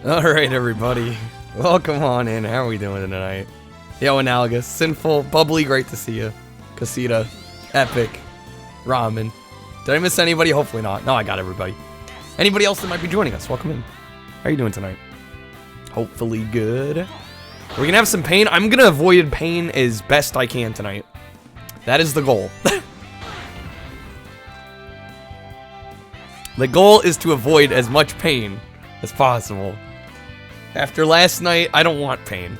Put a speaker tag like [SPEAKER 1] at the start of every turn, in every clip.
[SPEAKER 1] Alright, everybody. Welcome on in. How are we doing tonight? Yo, Analogous, Sinful, Bubbly, great to see you. Casita, Epic, Ramen. Did I miss anybody? Hopefully not. No, I got everybody. Anybody else that might be joining us, welcome in. How are you doing tonight? Hopefully good. We're gonna have some pain. I'm gonna avoid pain as best I can tonight. That is the goal. The goal is to avoid as much pain as possible. After last night, I don't want pain.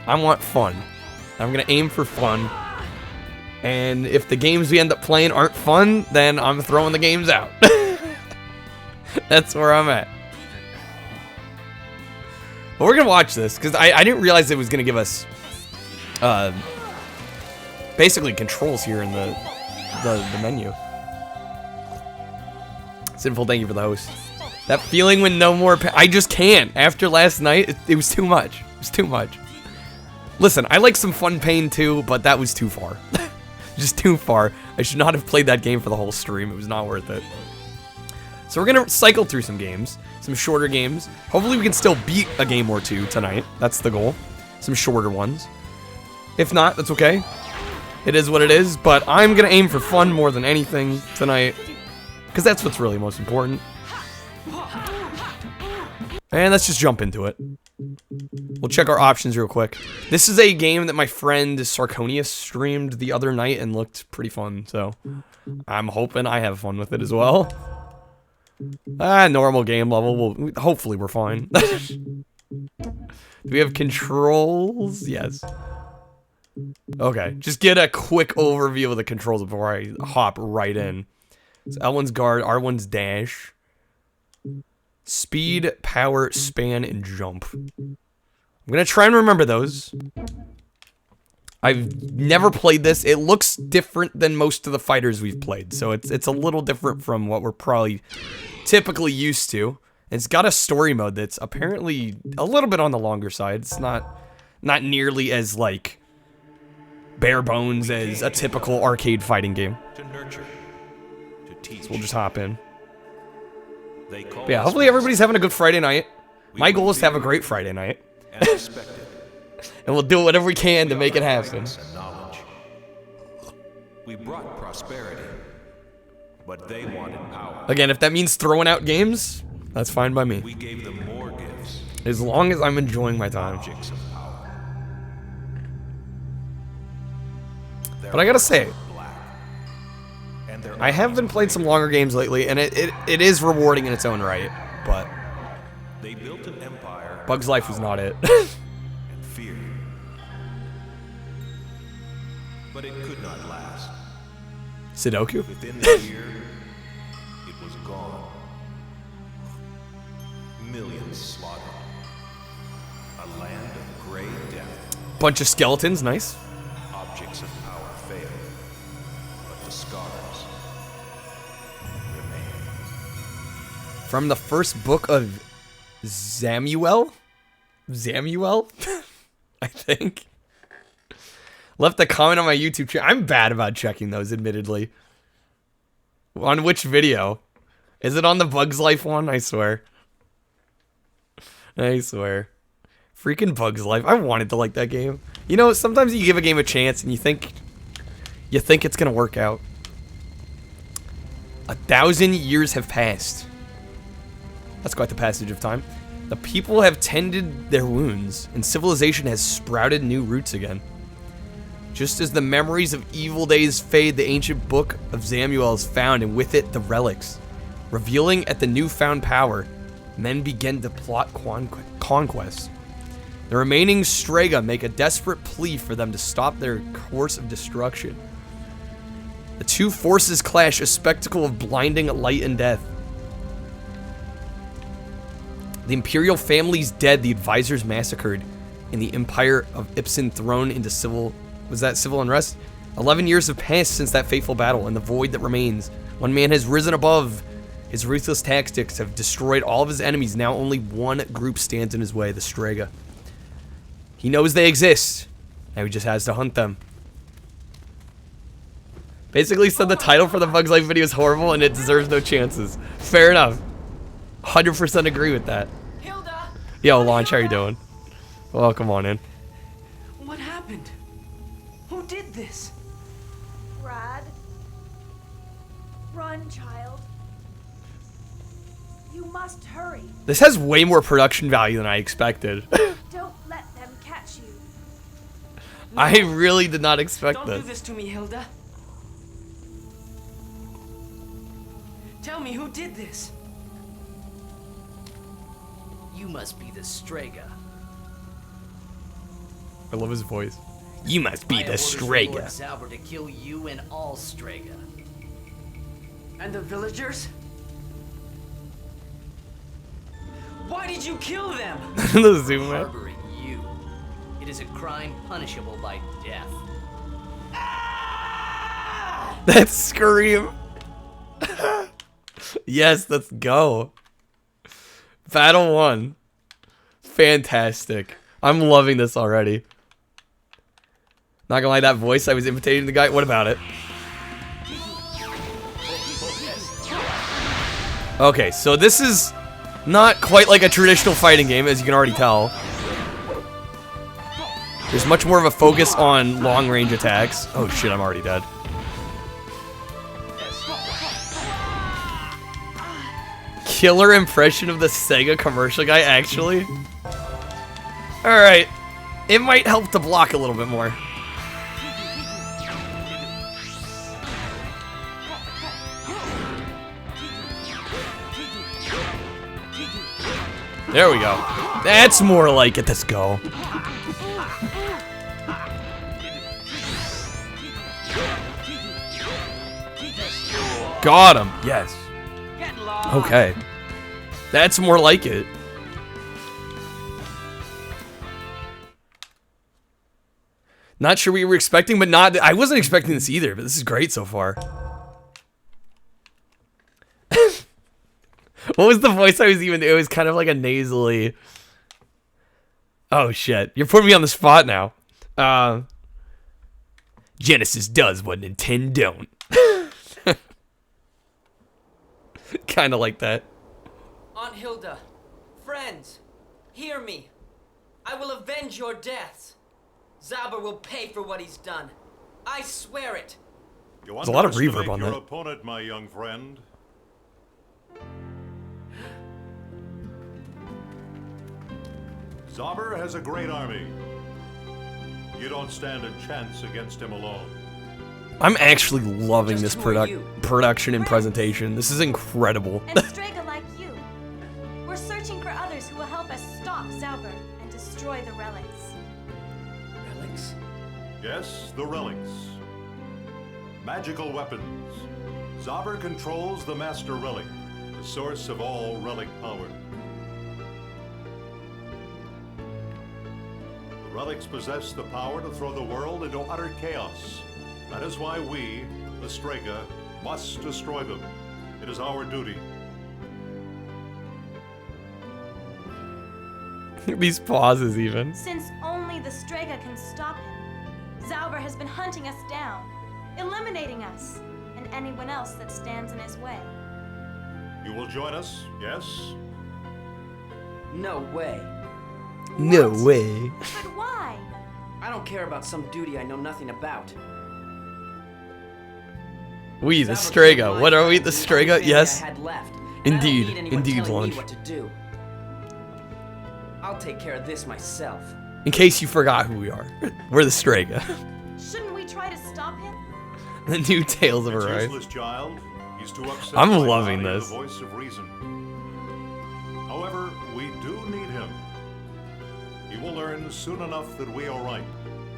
[SPEAKER 1] I want fun. I'm gonna aim for fun. And if the games we end up playing aren't fun, then I'm throwing the games out. That's where I'm at. But we're gonna watch this, because I didn't realize it was gonna give us basically controls here in the menu. Sinful, thank you for the host. That feeling when no more I just can't. After last night, it was too much. It was too much. Listen, I like some fun pain too, but that was too far. Just too far. I should not have played that game for the whole stream. It was not worth it. So we're gonna cycle through some games, some shorter games. Hopefully we can still beat a game or two tonight. That's the goal. Some shorter ones. If not, that's okay. It is what it is, but I'm gonna aim for fun more than anything tonight, because that's what's really most important. And let's just jump into it. We'll check our options real quick. This is a game that my friend Sarconius streamed the other night and looked pretty fun, so I'm hoping I have fun with it as well. Normal game level. Hopefully we're fine. Do we have controls? Yes. Okay, just get a quick overview of the controls before I hop right in. So L1's guard, R1's dash. Speed, power, span, and jump. I'm gonna try and remember those. I've never played this. It looks different than most of the fighters we've played, so it's a little different from what we're probably typically used to. It's got a story mode that's apparently a little bit on the longer side. It's not nearly as like bare bones as a typical arcade fighting game. So we'll just hop in. But yeah, hopefully everybody's having a good Friday night. My goal is to have a great Friday night. And we'll do whatever we can to make it happen.
[SPEAKER 2] We brought prosperity, but they wanted power.
[SPEAKER 1] Again, if that means throwing out games, that's fine by me.
[SPEAKER 2] We gave them more gifts.
[SPEAKER 1] As long as I'm enjoying my time.
[SPEAKER 2] Objects of power.
[SPEAKER 1] But I gotta say, I have been playing some longer games lately, and it is rewarding in its own right, but
[SPEAKER 2] they built an empire.
[SPEAKER 1] Bug's Life was not it.
[SPEAKER 2] And fear. But it could not last.
[SPEAKER 1] Sudoku?
[SPEAKER 2] Within the year, it was gone. Millions slaughtered. A land of gray death.
[SPEAKER 1] Bunch of skeletons, nice.
[SPEAKER 2] Objects of power failed, but the scars remain.
[SPEAKER 1] From the first book of Zamuel? Zamuel? I think. Left a comment on my YouTube channel. I'm bad about checking those, admittedly. On which video? Is it on the Bugs Life one? I swear. I swear. Freaking Bugs Life. I wanted to like that game. You know, sometimes you give a game a chance and you think it's gonna work out. 1,000 years have passed. That's quite the passage of time. The people have tended their wounds, and civilization has sprouted new roots again. Just as the memories of evil days fade, the ancient book of Zamuel is found, and with it, the relics. Revealing at the newfound power, men begin to plot conquest. The remaining Destrega make a desperate plea for them to stop their course of destruction. The two forces clash, a spectacle of blinding light and death. The imperial family's dead, the advisors massacred, and the empire of Ipsen thrown into civil unrest? 11 years have passed since that fateful battle, and the void that remains. One man has risen above. His ruthless tactics have destroyed all of his enemies. Now only one group stands in his way, the Destrega. He knows they exist. Now he just has to hunt them. Basically said the title for the Bugs Life video is horrible and it deserves no chances. Fair enough. 100% agree with that. Yo, Launch, how you doing? Well, come on in.
[SPEAKER 3] What happened? Who did this?
[SPEAKER 4] Brad. Run, child. You must hurry.
[SPEAKER 1] This has way more production value than I expected.
[SPEAKER 4] Don't let them catch you.
[SPEAKER 1] I really did not expect
[SPEAKER 3] Don't
[SPEAKER 1] this.
[SPEAKER 3] do this to me, Hilda. Tell me who did this.
[SPEAKER 5] You must be the Strega.
[SPEAKER 1] I love his voice. You must be
[SPEAKER 5] I
[SPEAKER 1] the
[SPEAKER 5] have orders from Lord
[SPEAKER 1] Strega.
[SPEAKER 5] Zauber to kill you and all Strega.
[SPEAKER 3] And the villagers? Why did you kill them?
[SPEAKER 1] The zoom in.
[SPEAKER 5] Harboring you. It is a crime punishable by death.
[SPEAKER 1] That scream. Yes, let's go. Battle 1. Fantastic. I'm loving this already. Not gonna lie, that voice I was imitating the guy. What about it? Okay, so this is not quite like a traditional fighting game, as you can already tell. There's much more of a focus on long-range attacks. Oh shit, I'm already dead. Killer impression of the Sega commercial guy, actually. Alright. It might help to block a little bit more. There we go. That's more like it. Let's go. Got him. Yes. Okay. That's more like it. Not sure what you were expecting, but not. I wasn't expecting this either, but this is great so far. What was the voice I was even? It was kind of like a nasally. Oh shit! You're putting me on the spot now. Genesis does what Nintendo don't. Kind of like that.
[SPEAKER 3] Aunt Hilda, friends, hear me. I will avenge your deaths. Zauber will pay for what he's done. I swear it.
[SPEAKER 1] There's a lot of reverb on
[SPEAKER 6] your
[SPEAKER 1] that.
[SPEAKER 6] opponent, my young friend. Zauber has a great army. You don't stand a chance against him alone.
[SPEAKER 1] I'm actually loving this
[SPEAKER 3] Just who are you?
[SPEAKER 1] production and presentation. This is incredible.
[SPEAKER 4] And Strega like you. We're searching for others who will help us stop Zauber and destroy the relics.
[SPEAKER 3] Relics?
[SPEAKER 6] Yes, the relics. Magical weapons. Zauber controls the Master Relic, the source of all relic power. The relics possess the power to throw the world into utter chaos. That is why we, the Strega, must destroy them. It is our duty.
[SPEAKER 1] These pauses even.
[SPEAKER 4] Since only the Strega can stop him, Zauber has been hunting us down, eliminating us, and anyone else that stands in his way.
[SPEAKER 6] You will join us, yes?
[SPEAKER 3] No way.
[SPEAKER 1] No way.
[SPEAKER 4] But why?
[SPEAKER 3] I don't care about some duty I know nothing about.
[SPEAKER 1] We, the
[SPEAKER 3] Zauber
[SPEAKER 1] Strega.
[SPEAKER 3] killed
[SPEAKER 1] What
[SPEAKER 3] my
[SPEAKER 1] are we, the
[SPEAKER 3] friends and
[SPEAKER 1] Strega?
[SPEAKER 3] everything
[SPEAKER 1] Yes.
[SPEAKER 3] I had left, and I don't
[SPEAKER 1] Indeed.
[SPEAKER 3] need anyone
[SPEAKER 1] Indeed,
[SPEAKER 3] telling me
[SPEAKER 1] Launch.
[SPEAKER 3] what to do. I'll take care of this myself.
[SPEAKER 1] In case you forgot who we are. We're the Strega.
[SPEAKER 4] Shouldn't we try to stop him?
[SPEAKER 1] The new Tales of
[SPEAKER 6] It's
[SPEAKER 1] Arise.
[SPEAKER 6] useless, child. He's too upset
[SPEAKER 1] I'm
[SPEAKER 6] by
[SPEAKER 1] loving
[SPEAKER 6] not hearing
[SPEAKER 1] this.
[SPEAKER 6] the voice of reason. However, we do need him. He will learn soon enough that we are right.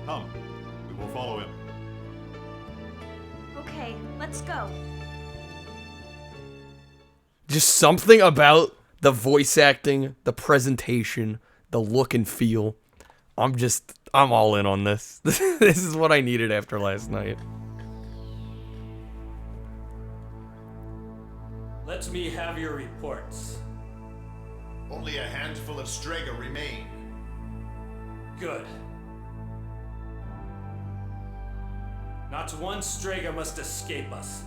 [SPEAKER 6] Come, we will follow him.
[SPEAKER 4] Okay, let's go.
[SPEAKER 1] Just something about the voice acting, the presentation, the look and feel. I'm all in on this. This is what I needed after last night.
[SPEAKER 7] Let me have your reports.
[SPEAKER 8] Only a handful of Strega remain.
[SPEAKER 7] Good. Not one Strega must escape us.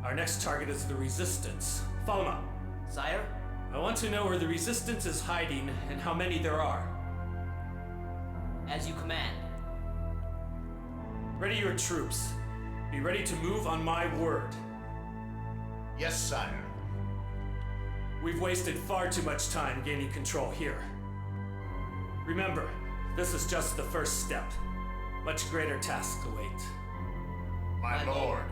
[SPEAKER 7] Our next target is the Resistance. Follow up.
[SPEAKER 3] Sire,
[SPEAKER 7] I want to know where the Resistance is hiding and how many there are.
[SPEAKER 5] As you command.
[SPEAKER 7] Ready your troops. Be ready to move on my word.
[SPEAKER 8] Yes, sire.
[SPEAKER 7] We've wasted far too much time gaining control here. Remember, this is just the first step. Much greater tasks await.
[SPEAKER 8] My lord.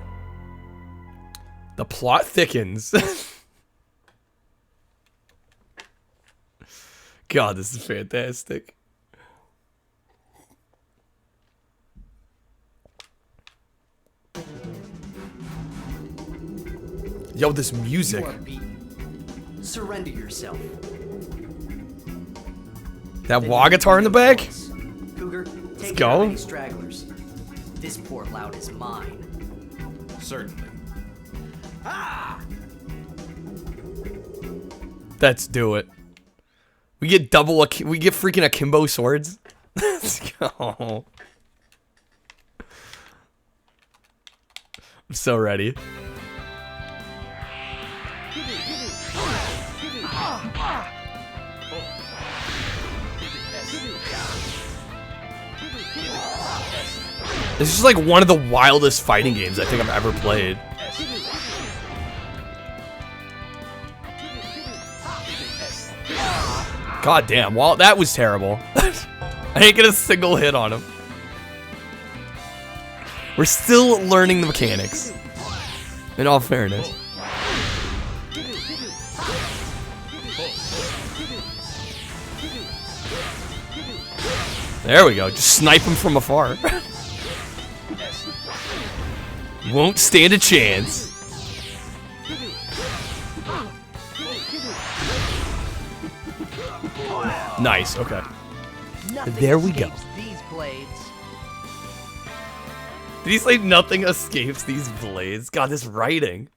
[SPEAKER 1] The plot thickens. God, this is fantastic. Yo, this music.
[SPEAKER 5] You are beaten. Surrender yourself.
[SPEAKER 1] That wah guitar in the back?
[SPEAKER 5] Cougar, take
[SPEAKER 1] go.
[SPEAKER 5] care of any stragglers. This poor lout is mine.
[SPEAKER 2] Certainly.
[SPEAKER 1] Let's do it. We get we get freaking akimbo swords. Let's go. I'm so ready. This is like one of the wildest fighting games I think I've ever played. God damn, well, that was terrible. I didn't get a single hit on him. We're still learning the mechanics. In all fairness. There we go, just snipe him from afar. Won't stand a chance. Nice, okay. There we go.
[SPEAKER 5] These blades.
[SPEAKER 1] Did he say nothing escapes these blades? God, this writing.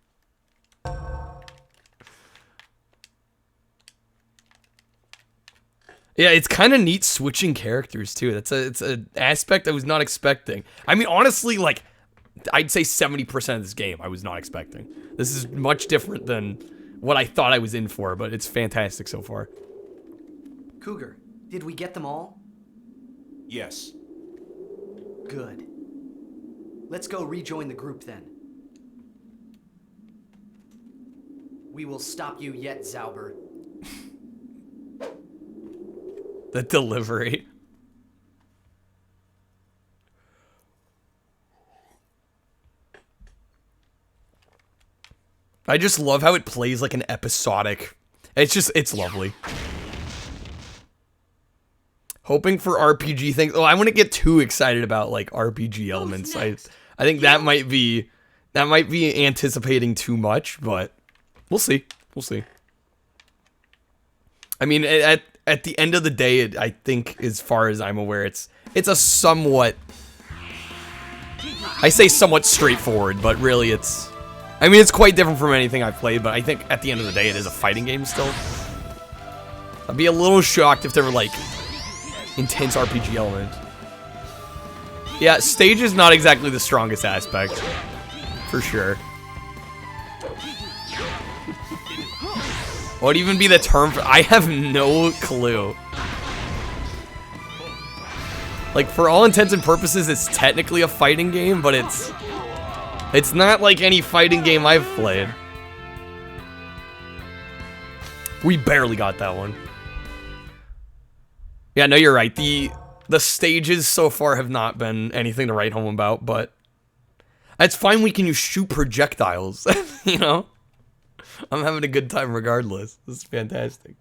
[SPEAKER 1] Yeah, it's kind of neat switching characters too. It's an aspect I was not expecting. I mean, honestly, like, I'd say 70% of this game I was not expecting. This is much different than what I thought I was in for, but it's fantastic so far.
[SPEAKER 5] Cougar, did we get them all?
[SPEAKER 2] Yes.
[SPEAKER 5] Good. Let's go rejoin the group then. We will stop you yet, Zauber.
[SPEAKER 1] The delivery. I just love how it plays like an episodic. It's lovely. Hoping for RPG things. Oh, I wouldn't get too excited about like RPG elements. I think that might be anticipating too much, but we'll see. We'll see. I mean, at the end of the day, I think, as far as I'm aware, it's a somewhat, I say somewhat straightforward, but really it's quite different from anything I've played, but I think at the end of the day, it is a fighting game still. I'd be a little shocked if there were, like, intense RPG elements. Yeah, stage is not exactly the strongest aspect, for sure. What would even be the term for? I have no clue. Like, for all intents and purposes, it's technically a fighting game, but it's not like any fighting game I've played. We barely got that one. Yeah, no, you're right. The stages so far have not been anything to write home about, but it's fine. We can shoot projectiles, you know? I'm having a good time regardless. This is fantastic.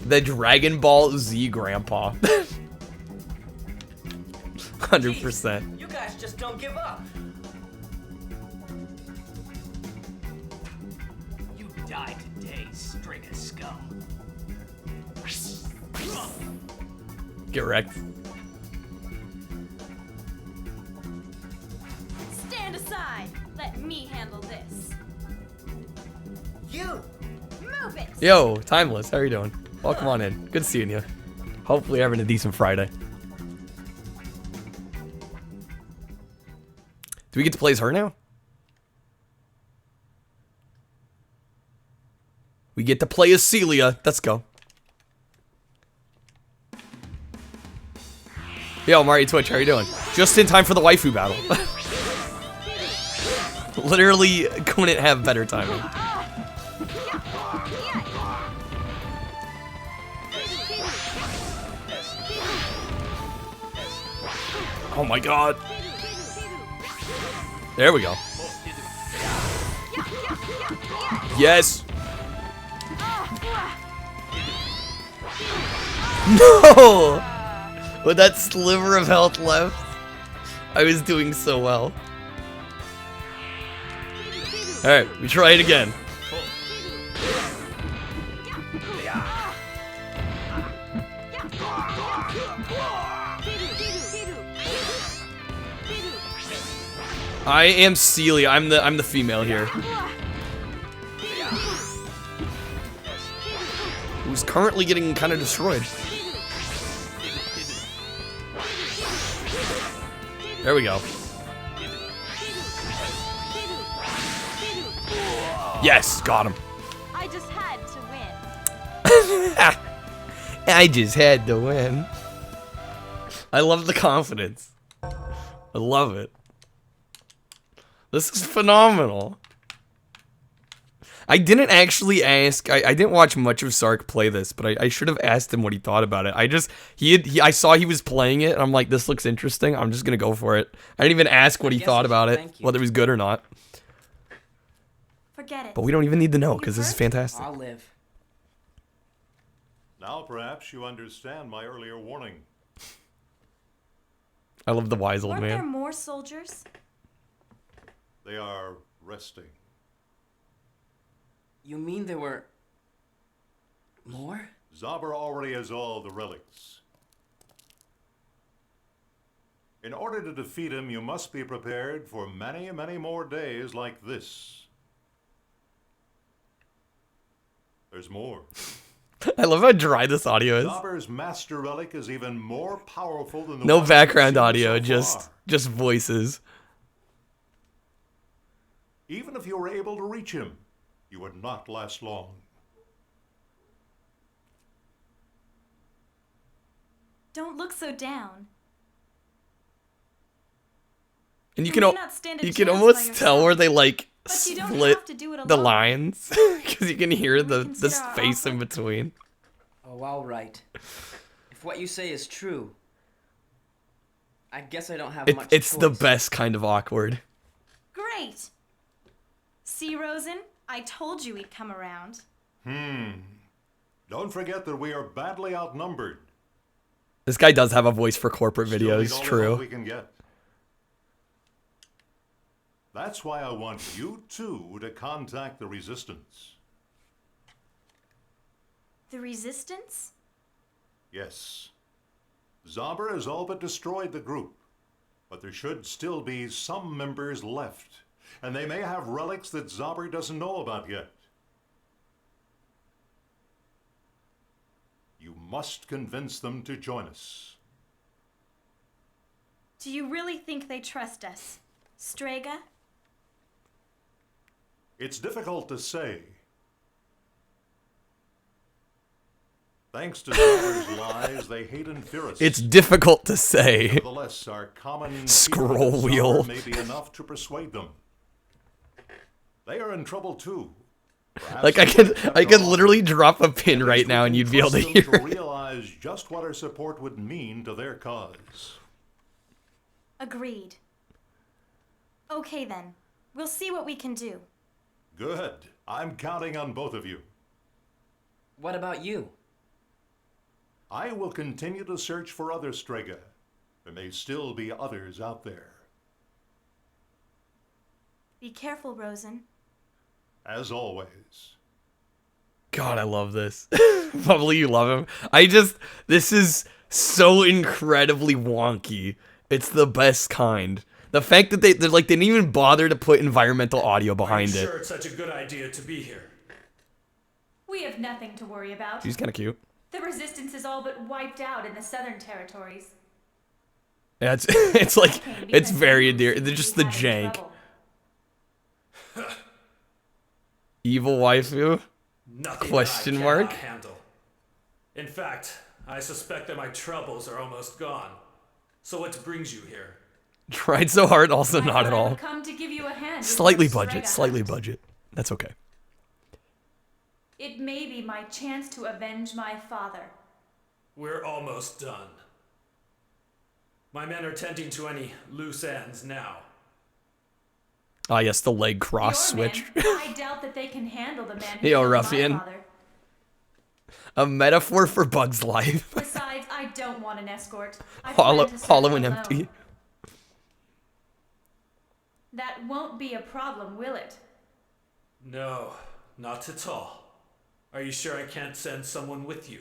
[SPEAKER 1] The Dragon Ball Z Grandpa. 100%.
[SPEAKER 3] Jeez, you guys just don't give up.
[SPEAKER 5] You die today, string of scum.
[SPEAKER 1] Get wrecked.
[SPEAKER 4] Stand aside. Let me handle this.
[SPEAKER 3] You!
[SPEAKER 4] Move it!
[SPEAKER 1] Yo, Timeless, how are you doing? Welcome on in. Good seeing you. Hopefully having a decent Friday. Do we get to play as her now? We get to play as Celia. Let's go. Yo, Mario Twitch, how you doing? Just in time for the waifu battle. Literally couldn't have better timing. Oh my god. There we go. Yes. No! With that sliver of health left, I was doing so well. Alright, we try it again. I am Celia. I'm the female here. Who's currently getting kind of destroyed. There we go. Yes, got him.
[SPEAKER 4] I just had to win.
[SPEAKER 1] I just had to win. I love the confidence. I love it. This is phenomenal. I didn't actually ask. I didn't watch much of Sark play this, but I should have asked him what he thought about it. I saw he was playing it, and I'm like, this looks interesting. I'm just gonna go for it. I didn't even ask what he thought about it, whether it was good or not.
[SPEAKER 4] Forget it.
[SPEAKER 1] But we don't even need to know because this is fantastic.
[SPEAKER 3] I'll live.
[SPEAKER 6] Now perhaps you understand my earlier warning.
[SPEAKER 1] I love the wise old
[SPEAKER 4] Weren't there
[SPEAKER 1] man.
[SPEAKER 4] more soldiers?
[SPEAKER 6] They are resting.
[SPEAKER 3] You mean there were more?
[SPEAKER 6] Zaber already has all the relics. In order to defeat him, you must be prepared for many, many more days like this. There's more.
[SPEAKER 1] I love how dry this audio is.
[SPEAKER 6] Zaber's master relic is even more powerful than the
[SPEAKER 1] No
[SPEAKER 6] one
[SPEAKER 1] background
[SPEAKER 6] we've seen
[SPEAKER 1] audio,
[SPEAKER 6] so
[SPEAKER 1] just
[SPEAKER 6] far.
[SPEAKER 1] voices.
[SPEAKER 6] Even if you were able to reach him, you would not last long.
[SPEAKER 4] Don't look so down.
[SPEAKER 1] And you
[SPEAKER 4] You
[SPEAKER 1] can
[SPEAKER 4] may
[SPEAKER 1] al-
[SPEAKER 4] not stand a
[SPEAKER 1] you can
[SPEAKER 4] chance by
[SPEAKER 1] almost tell
[SPEAKER 4] yourself,
[SPEAKER 1] where they like
[SPEAKER 4] but you don't
[SPEAKER 1] split
[SPEAKER 4] have to do it
[SPEAKER 1] the
[SPEAKER 4] alone.
[SPEAKER 1] lines because you can hear the
[SPEAKER 4] Reconsider
[SPEAKER 1] this
[SPEAKER 4] our
[SPEAKER 1] space in
[SPEAKER 4] offer.
[SPEAKER 1] between.
[SPEAKER 3] Oh, all right. If what you say is true, I guess I don't have much
[SPEAKER 1] It's the
[SPEAKER 3] choice.
[SPEAKER 1] best kind of awkward.
[SPEAKER 4] Great. See, Rosen? I told you he'd come around.
[SPEAKER 6] Don't forget that we are badly outnumbered.
[SPEAKER 1] This guy does have a voice for corporate
[SPEAKER 6] Still need
[SPEAKER 1] videos.
[SPEAKER 6] all the help
[SPEAKER 1] True.
[SPEAKER 6] we can get. That's why I want you two to contact the Resistance.
[SPEAKER 4] The Resistance?
[SPEAKER 6] Yes. Zaber has all but destroyed the group, but there should still be some members left, and they may have relics that Zaber doesn't know about yet. You must convince them to join us.
[SPEAKER 4] Do you really think they trust us? Strega?
[SPEAKER 6] It's difficult to say. Thanks to Zaber's lies, they hate and fear us.
[SPEAKER 1] It's difficult to say.
[SPEAKER 6] Nevertheless, our common
[SPEAKER 1] Scroll
[SPEAKER 6] fear of
[SPEAKER 1] wheel.
[SPEAKER 6] Zaber may be enough to persuade them. They are in trouble too. Perhaps
[SPEAKER 1] Like I
[SPEAKER 6] they
[SPEAKER 1] could
[SPEAKER 6] accept
[SPEAKER 1] I could
[SPEAKER 6] our
[SPEAKER 1] literally
[SPEAKER 6] offer.
[SPEAKER 1] drop a pin
[SPEAKER 6] At
[SPEAKER 1] right
[SPEAKER 6] least we
[SPEAKER 1] now
[SPEAKER 6] can
[SPEAKER 1] and you'd be able to
[SPEAKER 6] trust
[SPEAKER 1] hear
[SPEAKER 6] them to
[SPEAKER 1] it.
[SPEAKER 6] realize just what our support would mean to their cause.
[SPEAKER 4] Agreed. Okay then. We'll see what we can do.
[SPEAKER 6] Good. I'm counting on both of you.
[SPEAKER 3] What about you?
[SPEAKER 6] I will continue to search for other Strega. There may still be others out there.
[SPEAKER 4] Be careful, Rosen.
[SPEAKER 6] As always.
[SPEAKER 1] God, I love this. Probably you love him. This is so incredibly wonky. It's the best kind. The fact that they didn't even bother to put environmental audio
[SPEAKER 7] Are
[SPEAKER 1] behind
[SPEAKER 7] you
[SPEAKER 1] it.
[SPEAKER 7] sure it's such a good idea to be here?
[SPEAKER 4] We have nothing to worry about.
[SPEAKER 1] She's kind of cute.
[SPEAKER 4] The Resistance is all but wiped out in the southern territories.
[SPEAKER 1] Yeah, it's like
[SPEAKER 4] Came
[SPEAKER 1] it's
[SPEAKER 4] because
[SPEAKER 1] very
[SPEAKER 4] we
[SPEAKER 1] endearing.
[SPEAKER 4] seemed to
[SPEAKER 1] Just
[SPEAKER 4] be
[SPEAKER 1] the
[SPEAKER 4] having
[SPEAKER 1] jank.
[SPEAKER 4] trouble.
[SPEAKER 1] Evil waifu.
[SPEAKER 7] Nothing
[SPEAKER 1] Question
[SPEAKER 7] that I
[SPEAKER 1] mark?
[SPEAKER 7] cannot handle. In fact, I suspect that my troubles are almost gone. So what brings you here?
[SPEAKER 1] Tried so hard, also
[SPEAKER 4] I
[SPEAKER 1] not
[SPEAKER 4] thought
[SPEAKER 1] at
[SPEAKER 4] I would
[SPEAKER 1] all.
[SPEAKER 4] come to give you a hand with
[SPEAKER 1] Slightly
[SPEAKER 4] your
[SPEAKER 1] budget,
[SPEAKER 4] Destrega
[SPEAKER 1] slightly
[SPEAKER 4] hunt.
[SPEAKER 1] budget. That's okay.
[SPEAKER 4] It may be my chance to avenge my father.
[SPEAKER 7] We're almost done. My men are tending to any loose ends now.
[SPEAKER 1] Ah, yes, the leg cross
[SPEAKER 4] Your
[SPEAKER 1] switch.
[SPEAKER 4] men, I doubt that they can handle the man who
[SPEAKER 1] Yo,
[SPEAKER 4] killed
[SPEAKER 1] ruffian.
[SPEAKER 4] my father.
[SPEAKER 1] A metaphor for Bug's life.
[SPEAKER 4] Besides, I don't want an escort. I
[SPEAKER 1] Hollow,
[SPEAKER 4] plan to serve
[SPEAKER 1] hollow and
[SPEAKER 4] alone.
[SPEAKER 1] empty.
[SPEAKER 4] That won't be a problem, will it?
[SPEAKER 7] No, not at all. Are you sure I can't send someone with you?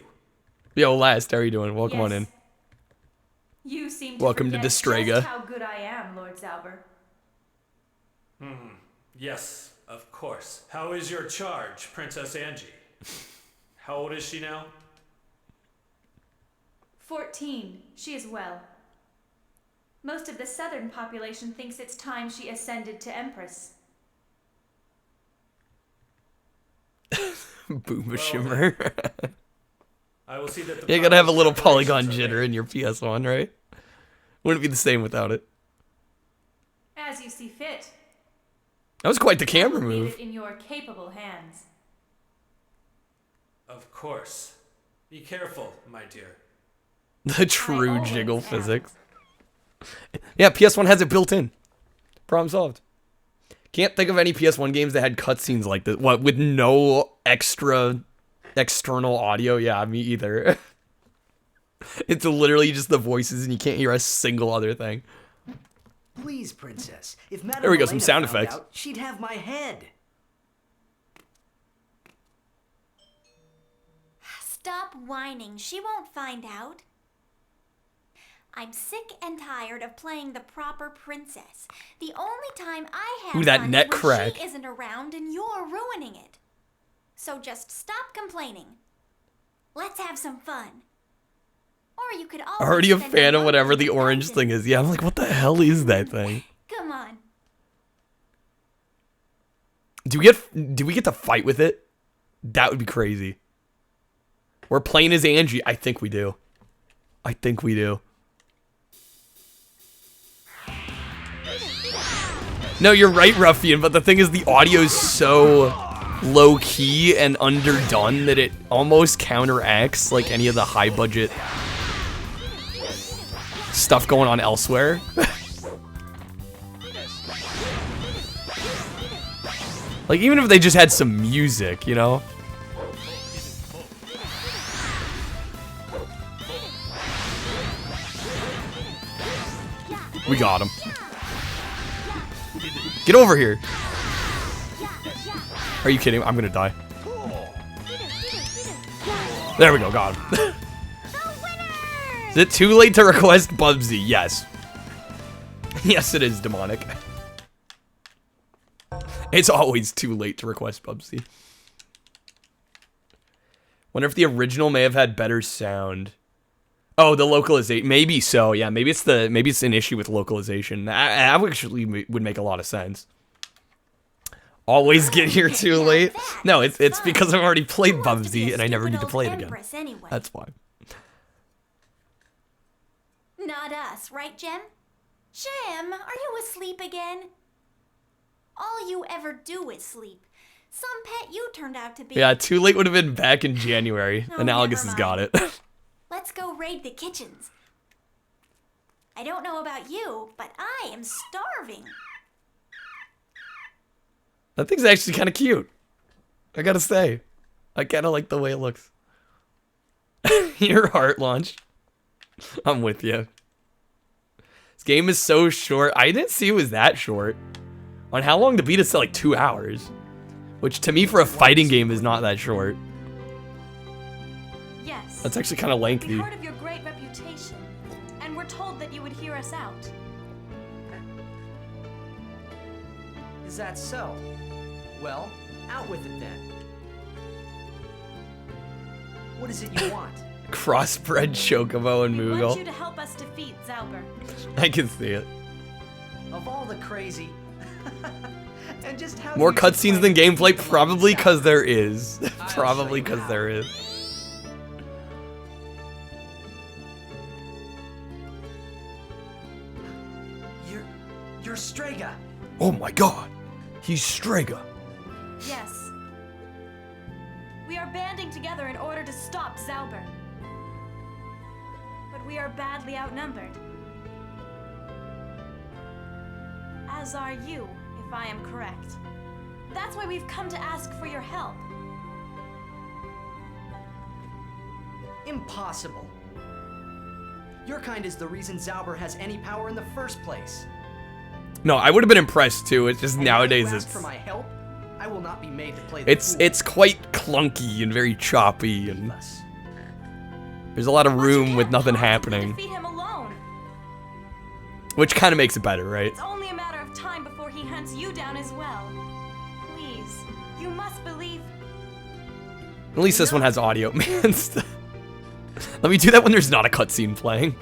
[SPEAKER 1] Yo, Last, how are you doing? Welcome on in.
[SPEAKER 4] Yes. You seem to
[SPEAKER 1] Welcome to
[SPEAKER 4] forget
[SPEAKER 1] Destrega.
[SPEAKER 4] just how good I am, Lord Zauber.
[SPEAKER 7] Yes, of course. How is your charge, Princess Angie? How old is she now?
[SPEAKER 4] 14. She is well. Most of the southern population thinks it's time she ascended to Empress.
[SPEAKER 1] Booba shimmer.
[SPEAKER 7] I will see that the
[SPEAKER 1] You gotta have a
[SPEAKER 7] proper
[SPEAKER 1] little polygon
[SPEAKER 7] preparations are
[SPEAKER 1] jitter
[SPEAKER 7] made.
[SPEAKER 1] in your PS1, right? Wouldn't be the same without it.
[SPEAKER 4] As you see fit.
[SPEAKER 1] That was quite the
[SPEAKER 4] I
[SPEAKER 1] camera
[SPEAKER 4] will leave
[SPEAKER 1] move.
[SPEAKER 4] it in your capable hands.
[SPEAKER 7] Of course. Be careful, my dear.
[SPEAKER 1] The true
[SPEAKER 4] always
[SPEAKER 1] jiggle
[SPEAKER 4] am.
[SPEAKER 1] physics. Yeah, PS1 has it built in. Problem solved. Can't think of any PS1 games that had cutscenes like this. What, with no external audio? Yeah, me either. It's literally just the voices and you can't hear a single other thing.
[SPEAKER 5] Please, Princess. If Madame
[SPEAKER 1] There we go, some
[SPEAKER 5] Elena
[SPEAKER 1] sound
[SPEAKER 5] found
[SPEAKER 1] effects.
[SPEAKER 5] out, she'd have my head.
[SPEAKER 9] Stop whining. She won't find out. I'm sick and tired of playing the proper princess. The only time I have
[SPEAKER 1] Ooh, that
[SPEAKER 9] fun
[SPEAKER 1] neck
[SPEAKER 9] is when
[SPEAKER 1] crack.
[SPEAKER 9] she isn't around and you're ruining it. So just stop complaining. Let's have some fun. Or you could always
[SPEAKER 1] Already a
[SPEAKER 9] spend
[SPEAKER 1] fan of
[SPEAKER 9] month
[SPEAKER 1] whatever
[SPEAKER 9] in
[SPEAKER 1] the orange
[SPEAKER 9] mountains.
[SPEAKER 1] thing is. Yeah, I'm like, what the hell is that thing?
[SPEAKER 9] Come on.
[SPEAKER 1] Do we get to fight with it? That would be crazy. We're playing as Angie. I think we do. I think we do. No, you're right, Ruffian, but the thing is the audio's so low-key and underdone that it almost counteracts like any of the high-budget stuff going on elsewhere. Like, even if they just had some music, you know? We got him. Get over here. Are you kidding? I'm gonna die. There we go, got him. Is it too late to request Bubsy? Yes. Yes, it is, demonic. It's always too late to request Bubsy. Wonder if the original may have had better sound. Oh, the localization. Maybe so. Yeah, maybe it's an issue with localization. That actually would make a lot of sense. Always get here too late. No, it's because I've already played Bubsy and I never need to play it again.
[SPEAKER 9] Anyway.
[SPEAKER 1] That's why.
[SPEAKER 9] Not us, right, Jem? Jem, are you asleep again? All you ever do is sleep. Some pet you turned out to be.
[SPEAKER 1] Yeah, too late would have been back in January.
[SPEAKER 9] Oh,
[SPEAKER 1] Analogous
[SPEAKER 9] never
[SPEAKER 1] has got
[SPEAKER 9] mind.
[SPEAKER 1] it.
[SPEAKER 9] Let's go raid the kitchens. I don't know about you, but I am starving.
[SPEAKER 1] That thing's actually kind of cute. I gotta say. I kind of like the way it looks. Your heart launch. I'm with you. This game is so short. I didn't see it was that short. On how long to beat it's like 2 hours. Which to me for a fighting game is not that short.
[SPEAKER 4] Yes.
[SPEAKER 1] That's actually kind of
[SPEAKER 4] We
[SPEAKER 1] lengthy.
[SPEAKER 4] heard of your great reputation, and we're told that you would hear us out.
[SPEAKER 5] Is that so? Well, out with it then. What is it you want?
[SPEAKER 1] Crossbred Chocobo and
[SPEAKER 4] We want you
[SPEAKER 1] Moogle.
[SPEAKER 4] to help us defeat Zauber.
[SPEAKER 1] I can see it.
[SPEAKER 5] Of all the crazy... And just how
[SPEAKER 1] More
[SPEAKER 5] you
[SPEAKER 1] cutscenes than
[SPEAKER 5] define
[SPEAKER 1] gameplay?
[SPEAKER 5] people
[SPEAKER 1] Probably
[SPEAKER 5] like
[SPEAKER 1] because
[SPEAKER 5] Zapper.
[SPEAKER 1] there is.
[SPEAKER 5] I'll
[SPEAKER 1] Probably
[SPEAKER 5] show you
[SPEAKER 1] because
[SPEAKER 5] how.
[SPEAKER 1] there is.
[SPEAKER 5] You're Strega.
[SPEAKER 1] Oh my god. He's Strega.
[SPEAKER 4] Yes. We are banding together in order to stop Zauber. But we are badly outnumbered. As are you, if I am correct. That's why we've come to ask for your help.
[SPEAKER 5] Impossible. Your kind is the reason Zauber has any power in the first place.
[SPEAKER 1] No, I would have been impressed too. It's just
[SPEAKER 5] And
[SPEAKER 1] nowadays
[SPEAKER 5] if you ask
[SPEAKER 1] it's
[SPEAKER 5] for my help, I will not be made to play the fool.
[SPEAKER 1] it's quite clunky and very choppy, and
[SPEAKER 5] Us.
[SPEAKER 1] there's a lot of
[SPEAKER 4] But you
[SPEAKER 1] room
[SPEAKER 4] can't
[SPEAKER 1] with nothing
[SPEAKER 4] possibly
[SPEAKER 1] happening,
[SPEAKER 4] defeat him alone.
[SPEAKER 1] which kind of makes it better, right?
[SPEAKER 4] It's only a matter of time before he hunts you down as well. Please, you must believe.
[SPEAKER 1] At least this one has audio. Man, let me do that when there's not a cutscene playing.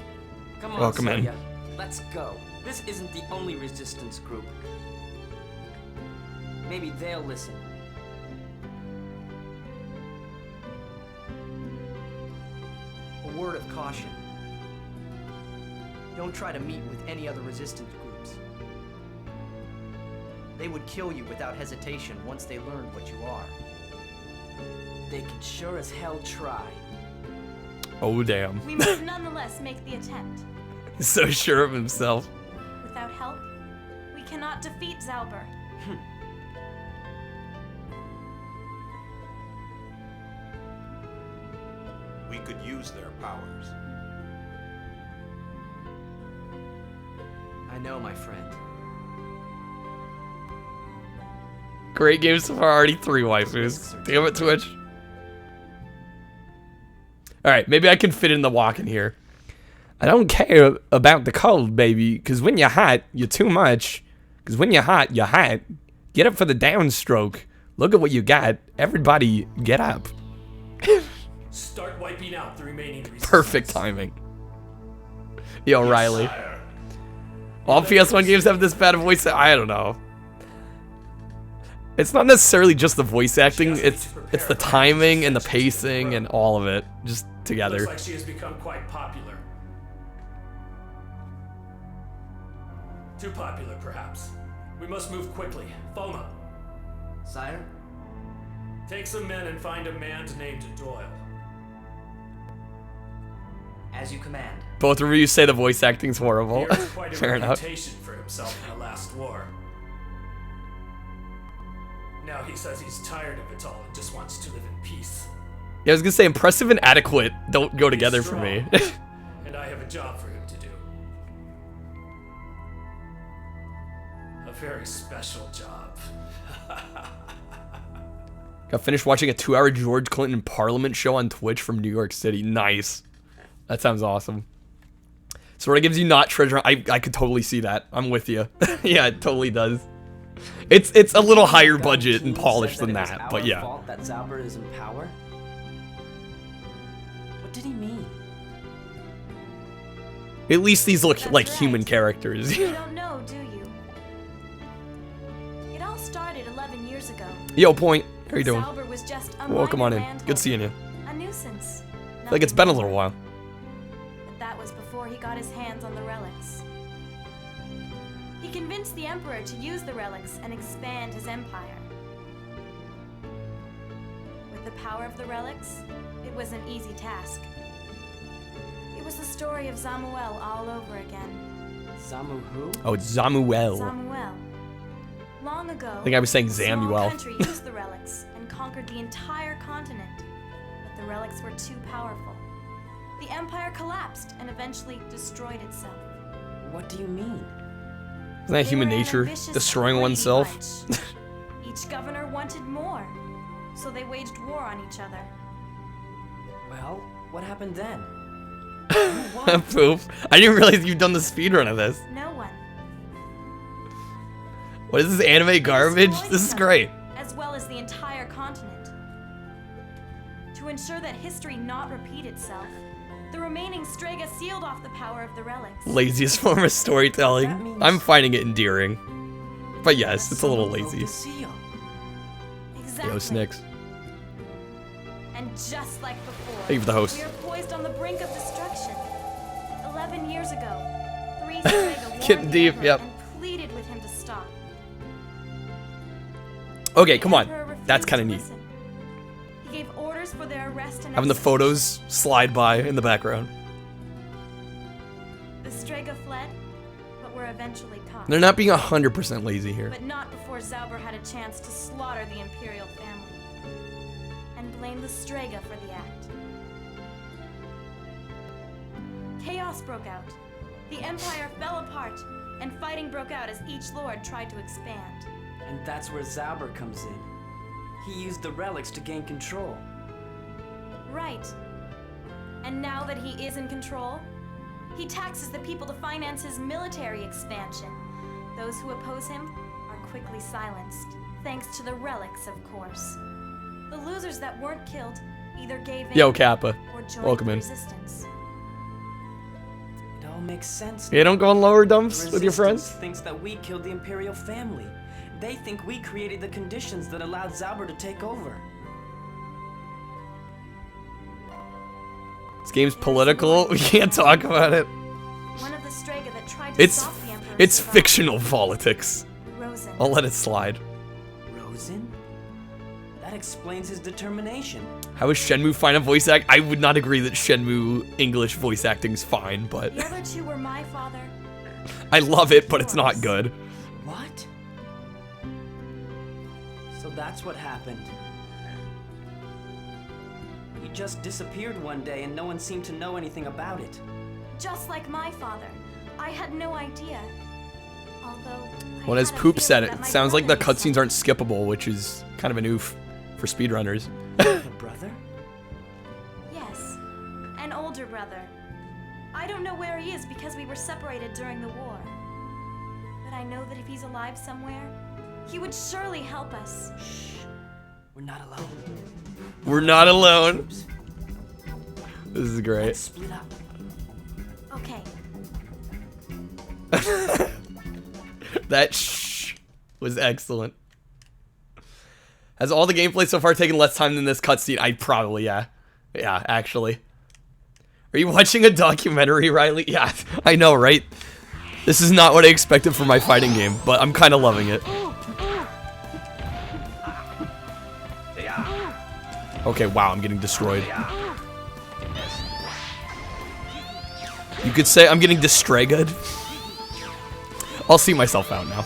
[SPEAKER 3] Come on,
[SPEAKER 1] Welcome in.
[SPEAKER 3] Sonya. Let's go. This isn't the only resistance group. Maybe they'll listen.
[SPEAKER 5] A word of caution. Don't try to meet with any other resistance groups. They would kill you without hesitation once they learned what you are.
[SPEAKER 3] They can sure as hell try.
[SPEAKER 1] Oh damn.
[SPEAKER 4] We must nonetheless make the attempt.
[SPEAKER 1] He's so sure of himself.
[SPEAKER 4] Without help, we cannot defeat Zauber.
[SPEAKER 2] We could use their powers.
[SPEAKER 5] I know, my friend.
[SPEAKER 1] Great game so far, already 3 waifus. Damn it, Twitch. Alright, maybe I can fit in the walk in here. I don't care about the cold, baby, because when you're hot, you're too much. Because when you're hot, you're hot. Get up for the downstroke. Look at what you got. Everybody, get up.
[SPEAKER 7] Start wiping out the remaining resistance.
[SPEAKER 1] Perfect timing. Yo, Riley.
[SPEAKER 2] Sire.
[SPEAKER 1] All PS1 games have this bad voice. I don't know. It's not necessarily just the voice acting. It's the timing and the pacing and all of it just together.
[SPEAKER 7] Looks like she has become quite popular. Too popular, perhaps. We must move quickly. Foma,
[SPEAKER 5] Sire?
[SPEAKER 7] take some men and find a man named Doyle.
[SPEAKER 5] As you command.
[SPEAKER 1] Both of you say the voice acting's horrible.
[SPEAKER 7] He earned quite a
[SPEAKER 1] Fair enough.
[SPEAKER 7] reputation for himself in the last war. Now he says he's tired of it all and just wants to live in peace.
[SPEAKER 1] Yeah, I was gonna say impressive and adequate don't go together
[SPEAKER 7] He's
[SPEAKER 1] for me.
[SPEAKER 7] strong, and I have a job for him to do. A very special job.
[SPEAKER 1] Got finished watching a 2-hour George Clinton Parliament show on Twitch from New York City. Nice. That sounds awesome. So it gives you not treasure. I could totally see that. I'm with you. Yeah, it totally does. It's a little higher budget and polished than that, but yeah.
[SPEAKER 3] Fault that Zauber is in power? What did he mean?
[SPEAKER 1] At least these look
[SPEAKER 4] That's
[SPEAKER 1] like
[SPEAKER 4] right.
[SPEAKER 1] human characters.
[SPEAKER 4] You don't know, do you? It all started 11 years ago.
[SPEAKER 1] Yo, Point. How you doing?
[SPEAKER 4] Zauber was just a
[SPEAKER 1] Welcome
[SPEAKER 4] minor
[SPEAKER 1] on in.
[SPEAKER 4] landholder,
[SPEAKER 1] Good seeing you.
[SPEAKER 4] A nuisance.
[SPEAKER 1] I feel like it's been a little while.
[SPEAKER 4] But that was before he got his hands on the relics. He convinced the Emperor to use the relics and expand his empire. With the power of the relics, it was an easy task. It was the story of Zamuel all over again.
[SPEAKER 3] Zamu who?
[SPEAKER 1] Oh, it's Zamuel.
[SPEAKER 4] Samuel. Long ago,
[SPEAKER 1] I think I was saying
[SPEAKER 4] a small
[SPEAKER 1] Zamuel.
[SPEAKER 4] country used the relics and conquered the entire continent. But the relics were too powerful. The empire collapsed and eventually destroyed itself.
[SPEAKER 3] What do you mean?
[SPEAKER 1] Isn't that
[SPEAKER 4] They
[SPEAKER 1] human
[SPEAKER 4] were an
[SPEAKER 1] nature?
[SPEAKER 4] ambitious,
[SPEAKER 1] Destroying
[SPEAKER 4] greedy
[SPEAKER 1] oneself?
[SPEAKER 4] bunch. Each governor wanted more, so they waged war on each other.
[SPEAKER 3] Well, what happened then?
[SPEAKER 1] Poop. I didn't realize you've done the speedrun of this.
[SPEAKER 4] No one.
[SPEAKER 1] What is this anime garbage?
[SPEAKER 4] Destroyed
[SPEAKER 1] This is
[SPEAKER 4] some,
[SPEAKER 1] great.
[SPEAKER 4] as well as the entire continent. To ensure that history not repeat itself, the remaining Strega sealed off the power of the relics.
[SPEAKER 1] Laziest form of storytelling.
[SPEAKER 3] That means-
[SPEAKER 1] I'm finding it endearing. But yes, it's a little lazy.
[SPEAKER 4] Exactly.
[SPEAKER 1] Yo, Snicks.
[SPEAKER 4] And just like before,
[SPEAKER 1] Thank you for the host.
[SPEAKER 4] we are poised on the brink of destruction. 11 years ago, 3 Destrega
[SPEAKER 1] Getting
[SPEAKER 4] warned the
[SPEAKER 1] deep,
[SPEAKER 4] Emperor
[SPEAKER 1] yep.
[SPEAKER 4] and pleaded with him to stop.
[SPEAKER 1] Okay, come
[SPEAKER 4] The
[SPEAKER 1] on.
[SPEAKER 4] Emperor refused
[SPEAKER 1] That's kind
[SPEAKER 4] to
[SPEAKER 1] of neat.
[SPEAKER 4] listen. He gave orders for their arrest and
[SPEAKER 1] Having the
[SPEAKER 4] execution.
[SPEAKER 1] photos slide by in the background.
[SPEAKER 4] The Strega fled, but were eventually caught.
[SPEAKER 1] They're not being 100% lazy here.
[SPEAKER 4] But not before Zauber had a chance to slaughter the Imperial family and blame the Strega for the act. Chaos broke out. The Empire fell apart, and fighting broke out as each lord tried to expand.
[SPEAKER 5] And that's where Zauber comes in. He used the relics to gain control.
[SPEAKER 4] Right. And now that he is in control, he taxes the people to finance his military expansion. Those who oppose him are quickly silenced, thanks to the relics, of course. The losers that weren't killed either gave in
[SPEAKER 1] Yo, Kappa.
[SPEAKER 4] or joined
[SPEAKER 1] Welcome
[SPEAKER 4] the
[SPEAKER 1] in.
[SPEAKER 4] resistance.
[SPEAKER 5] It all makes sense.
[SPEAKER 1] You don't go on lower
[SPEAKER 5] The
[SPEAKER 1] dumps with your friends?
[SPEAKER 5] Resistance thinks that we killed the Imperial family. They think we created the conditions that allowed Zauber to take over.
[SPEAKER 1] This game's political. We can't talk about it.
[SPEAKER 4] One of the Strega that tried to
[SPEAKER 1] It's
[SPEAKER 4] stop the Emperor
[SPEAKER 1] it's
[SPEAKER 4] survived.
[SPEAKER 1] fictional politics.
[SPEAKER 4] Rosen.
[SPEAKER 1] I'll let it slide.
[SPEAKER 5] Rosen? That explains his determination.
[SPEAKER 1] How is Shenmue fine at voice act? I would not agree that Shenmue English voice acting's fine, but
[SPEAKER 4] The other two were my father.
[SPEAKER 1] I love it, but it's not good.
[SPEAKER 5] What? So that's what happened. He just disappeared one day and no one seemed to know anything about it.
[SPEAKER 4] Just like my father, I had no idea. Although,
[SPEAKER 1] Well, as Poop said, it sounds like the cutscenes aren't skippable, which is kind of an oof for speedrunners.
[SPEAKER 5] A brother?
[SPEAKER 4] Yes, an older brother. I don't know where he is because we were separated during the war. But I know that if he's alive somewhere, he would surely help us.
[SPEAKER 5] Shh. We're not alone.
[SPEAKER 1] We're not alone. This is great.
[SPEAKER 5] Let's split up.
[SPEAKER 4] Okay.
[SPEAKER 1] That shh was excellent. Has all the gameplay so far taken less time than this cutscene? I probably, yeah. Yeah, actually. Are you watching a documentary, Riley? Yeah, I know, right? This is not what I expected for my fighting game, but I'm kind of loving it. Okay, wow, I'm getting destroyed. You could say I'm getting Destrega. I'll see myself out now.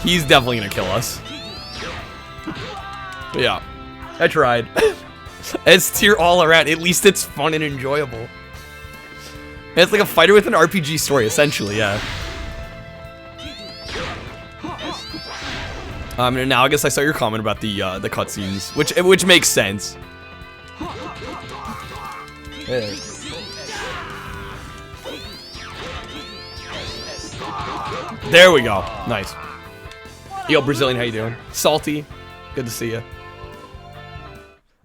[SPEAKER 1] He's definitely gonna kill us. Yeah, I tried. S tier all around. At least it's fun and enjoyable. It's like a fighter with an RPG story, essentially. Yeah. And now I guess I saw your comment about the cutscenes, which makes sense. Hey. There we go. Nice. Yo, Brazilian, how you doing? Salty. Good to see you.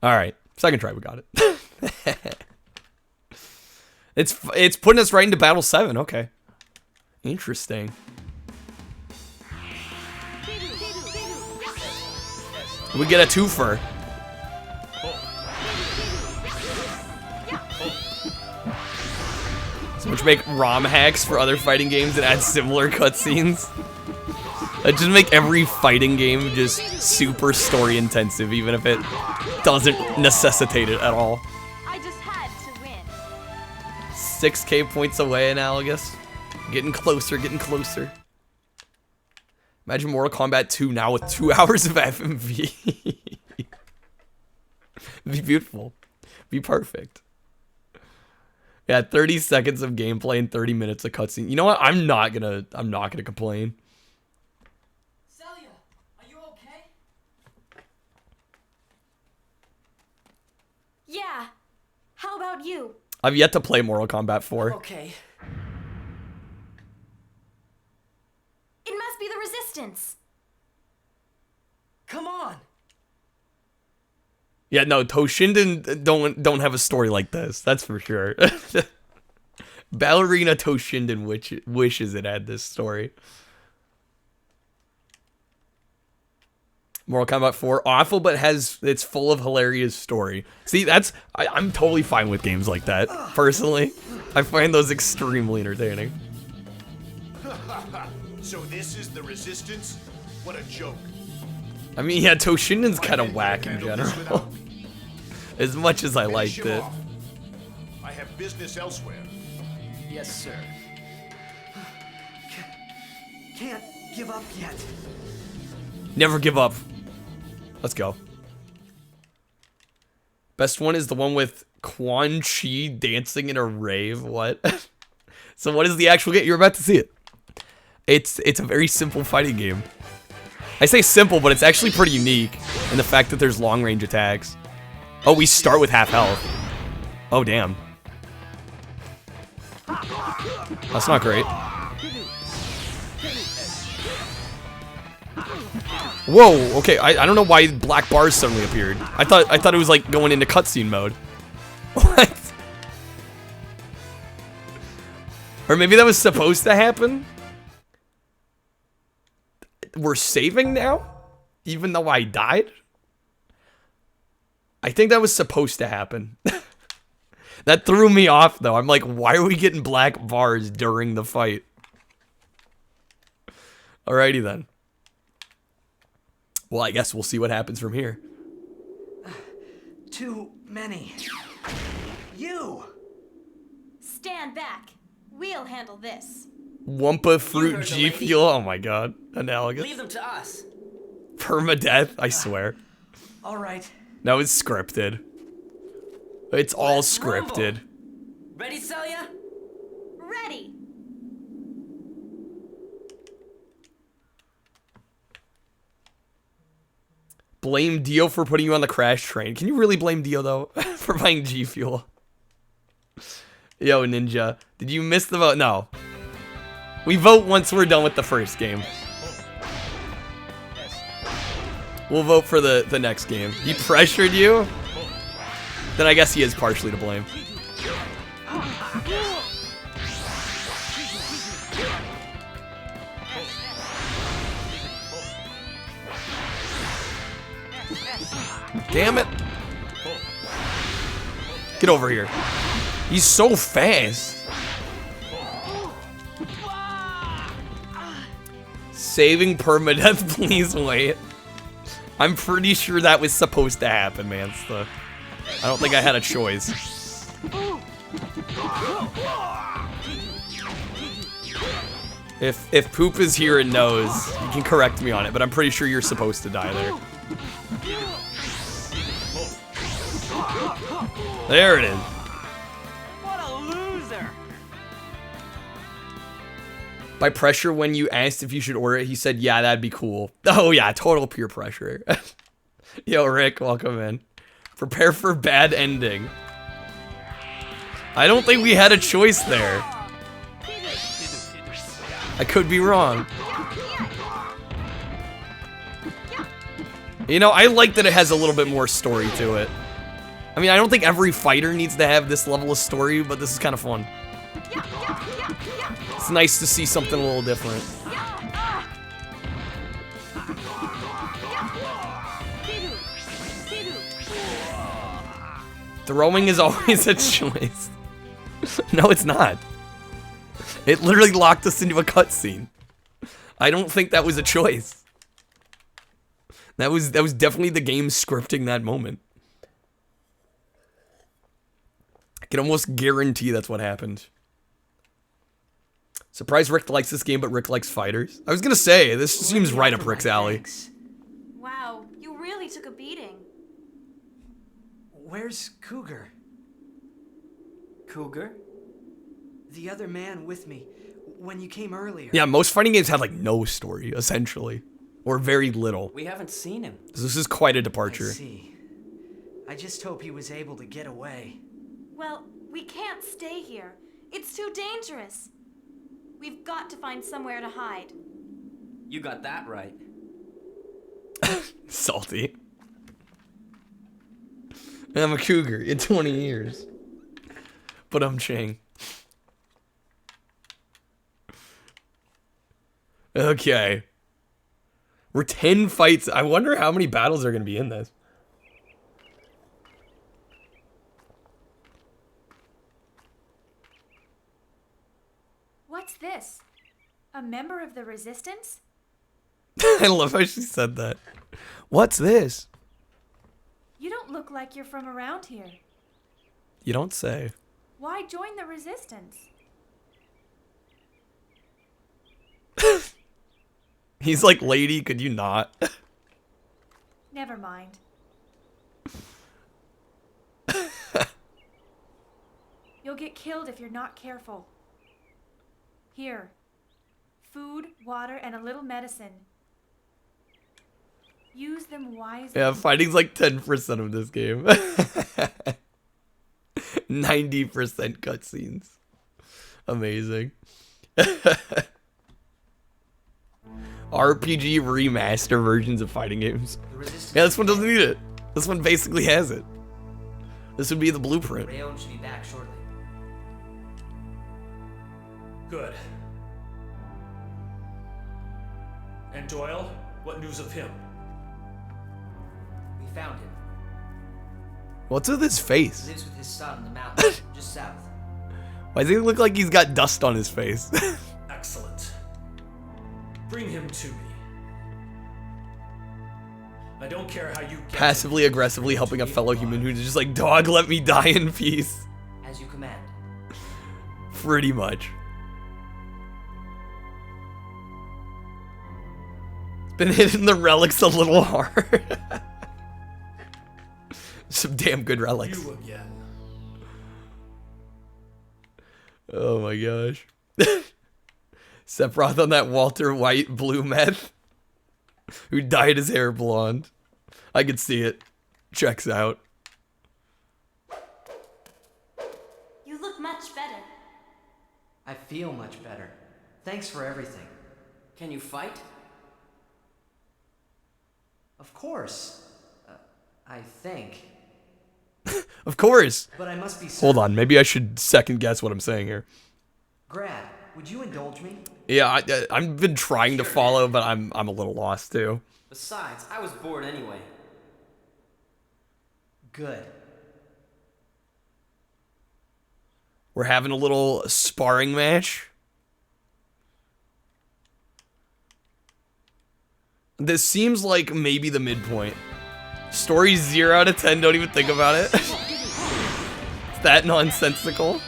[SPEAKER 1] All right, second try, we got it. It's putting us right into Battle 7. Okay, interesting. We get a twofer. So which make ROM hacks for other fighting games that add similar cutscenes. That just make every fighting game just super story intensive, even if it doesn't necessitate it at all.
[SPEAKER 4] I just had to win.
[SPEAKER 1] 6k points away, Analogous. Getting closer, getting closer. Imagine Mortal Kombat 2 now with 2 hours of FMV. Be beautiful. Be perfect. Yeah, 30 seconds of gameplay and 30 minutes of cutscene. You know what? I'm not gonna complain.
[SPEAKER 3] Celia, are you okay?
[SPEAKER 4] Yeah. How about you?
[SPEAKER 1] I've yet to play Mortal Kombat 4.
[SPEAKER 5] Okay.
[SPEAKER 4] It must be the Resistance.
[SPEAKER 5] Come on.
[SPEAKER 1] Yeah, no, Toshinden don't have a story like this. That's for sure. Ballerina Toshinden wishes it had this story. Mortal Kombat 4, awful, but it's full of hilarious story. See, I'm totally fine with games like that, personally. I find those extremely entertaining.
[SPEAKER 8] So this is the resistance? What a joke.
[SPEAKER 1] I mean, yeah, Toshinden's kind of whack in general. As much as I liked it.
[SPEAKER 8] I have business elsewhere.
[SPEAKER 5] Yes, sir. Can't give up yet.
[SPEAKER 1] Never give up. Let's go. Best one is the one with Quan Chi dancing in a rave. What? So what is the actual game? You're about to see it. It's a very simple fighting game. I say simple, but it's actually pretty unique in the fact that there's long range attacks. Oh, we start with half health. Oh, damn. That's not great. Whoa, okay, I don't know why black bars suddenly appeared. I thought it was like going into cutscene mode. What? Or maybe that was supposed to happen? We're saving now? Even though I died? I think that was supposed to happen. That threw me off though. I'm like, why are we getting black bars during the fight? Alrighty then. Well, I guess we'll see what happens from here.
[SPEAKER 5] Too many. You!
[SPEAKER 4] Stand back. We'll handle this.
[SPEAKER 1] Wumpa Fruit G Fuel. Oh my god. Analogous.
[SPEAKER 3] Leave them to us.
[SPEAKER 1] Permadeath, I swear.
[SPEAKER 5] All right.
[SPEAKER 1] No, it's scripted. It's all
[SPEAKER 3] Let's
[SPEAKER 1] scripted.
[SPEAKER 3] rumble. Ready, Celia?
[SPEAKER 4] Ready.
[SPEAKER 1] Blame Dio for putting you on the crash train. Can you really blame Dio, though, for buying G Fuel? Yo, Ninja. Did you miss the vote? No. We vote once we're done with the first game. We'll vote for the next game. He pressured you? Then I guess he is partially to blame. Damn it. Get over here. He's so fast. Saving permadeath, please wait. I'm pretty sure that was supposed to happen, man. I don't think I had a choice. If Poop is here and knows, you can correct me on it, but I'm pretty sure you're supposed to die there. There it is.
[SPEAKER 3] What a loser!
[SPEAKER 1] By pressure, when you asked if you should order it, he said, yeah, that'd be cool. Oh yeah, total peer pressure. Yo, Rick, welcome in. Prepare for bad ending. I don't think we had a choice there. I could be wrong. You know, I like that it has a little bit more story to it. I mean, I don't think every fighter needs to have this level of story, but this is kind of fun. It's nice to see something a little different. Throwing is always a choice. No, it's not. It literally locked us into a cutscene. I don't think that was a choice. That was definitely the game scripting that moment. I can almost guarantee that's what happened. Surprised Rick likes this game, but Rick likes fighters. I was gonna say, this seems right up Rick's alley.
[SPEAKER 4] Wow, you really took a beating.
[SPEAKER 5] Where's Cougar?
[SPEAKER 3] Cougar?
[SPEAKER 5] The other man with me, when you came earlier.
[SPEAKER 1] Yeah, most fighting games have like no story, essentially. Or very little.
[SPEAKER 3] We haven't seen him.
[SPEAKER 1] This is quite a departure.
[SPEAKER 5] I see. I just hope he was able to get away.
[SPEAKER 4] Well, we can't stay here. It's too dangerous. We've got to find somewhere to hide.
[SPEAKER 3] You got that right.
[SPEAKER 1] Salty. I'm a cougar in 20 years. But I'm Ching. Okay. We're 10 fights. I wonder how many battles are going to be in this.
[SPEAKER 10] What's this? A member of the Resistance?
[SPEAKER 1] I love how she said that. What's this?
[SPEAKER 10] You don't look like you're from around here.
[SPEAKER 1] You don't say.
[SPEAKER 10] Why join the Resistance?
[SPEAKER 1] He's like, lady, could you not?
[SPEAKER 10] Never mind. You'll get killed if you're not careful. Here. Food, water, and a little medicine. Use them wisely.
[SPEAKER 1] Yeah, fighting's like 10% of this game. 90% cutscenes. Amazing. RPG remaster versions of fighting games. Yeah, this one doesn't need it. This one basically has it. This would be the blueprint.
[SPEAKER 3] Rayon should be back shortly.
[SPEAKER 7] Good. And Doyle, what news of him?
[SPEAKER 3] We found him.
[SPEAKER 1] What's with his face?
[SPEAKER 3] He lives with his son in the mountains, just south.
[SPEAKER 1] Why does he look like he's got dust on his face?
[SPEAKER 7] Excellent. Bring him to me. I don't care how you get
[SPEAKER 1] Passively aggressively helping a fellow human who's just like, dog, let me die in peace.
[SPEAKER 3] As you command.
[SPEAKER 1] Pretty much. Been hitting the relics a little hard. Some damn good relics.
[SPEAKER 7] you again.
[SPEAKER 1] Oh my gosh. Sephiroth on that Walter White blue meth. Who dyed his hair blonde. I could see it. Checks out.
[SPEAKER 4] You look much better.
[SPEAKER 5] I feel much better. Thanks for everything.
[SPEAKER 3] Can you fight?
[SPEAKER 5] Of course. I think.
[SPEAKER 1] Of course.
[SPEAKER 5] But I must be
[SPEAKER 1] Hold on, maybe I should second guess what I'm saying here.
[SPEAKER 5] Grad, would you indulge me?
[SPEAKER 1] Yeah, I've been trying to follow, but I'm a little lost too.
[SPEAKER 3] Besides, I was bored anyway.
[SPEAKER 5] Good.
[SPEAKER 1] We're having a little sparring match. This seems like maybe the midpoint. Story 0 out of 10, don't even think about it. It's that nonsensical.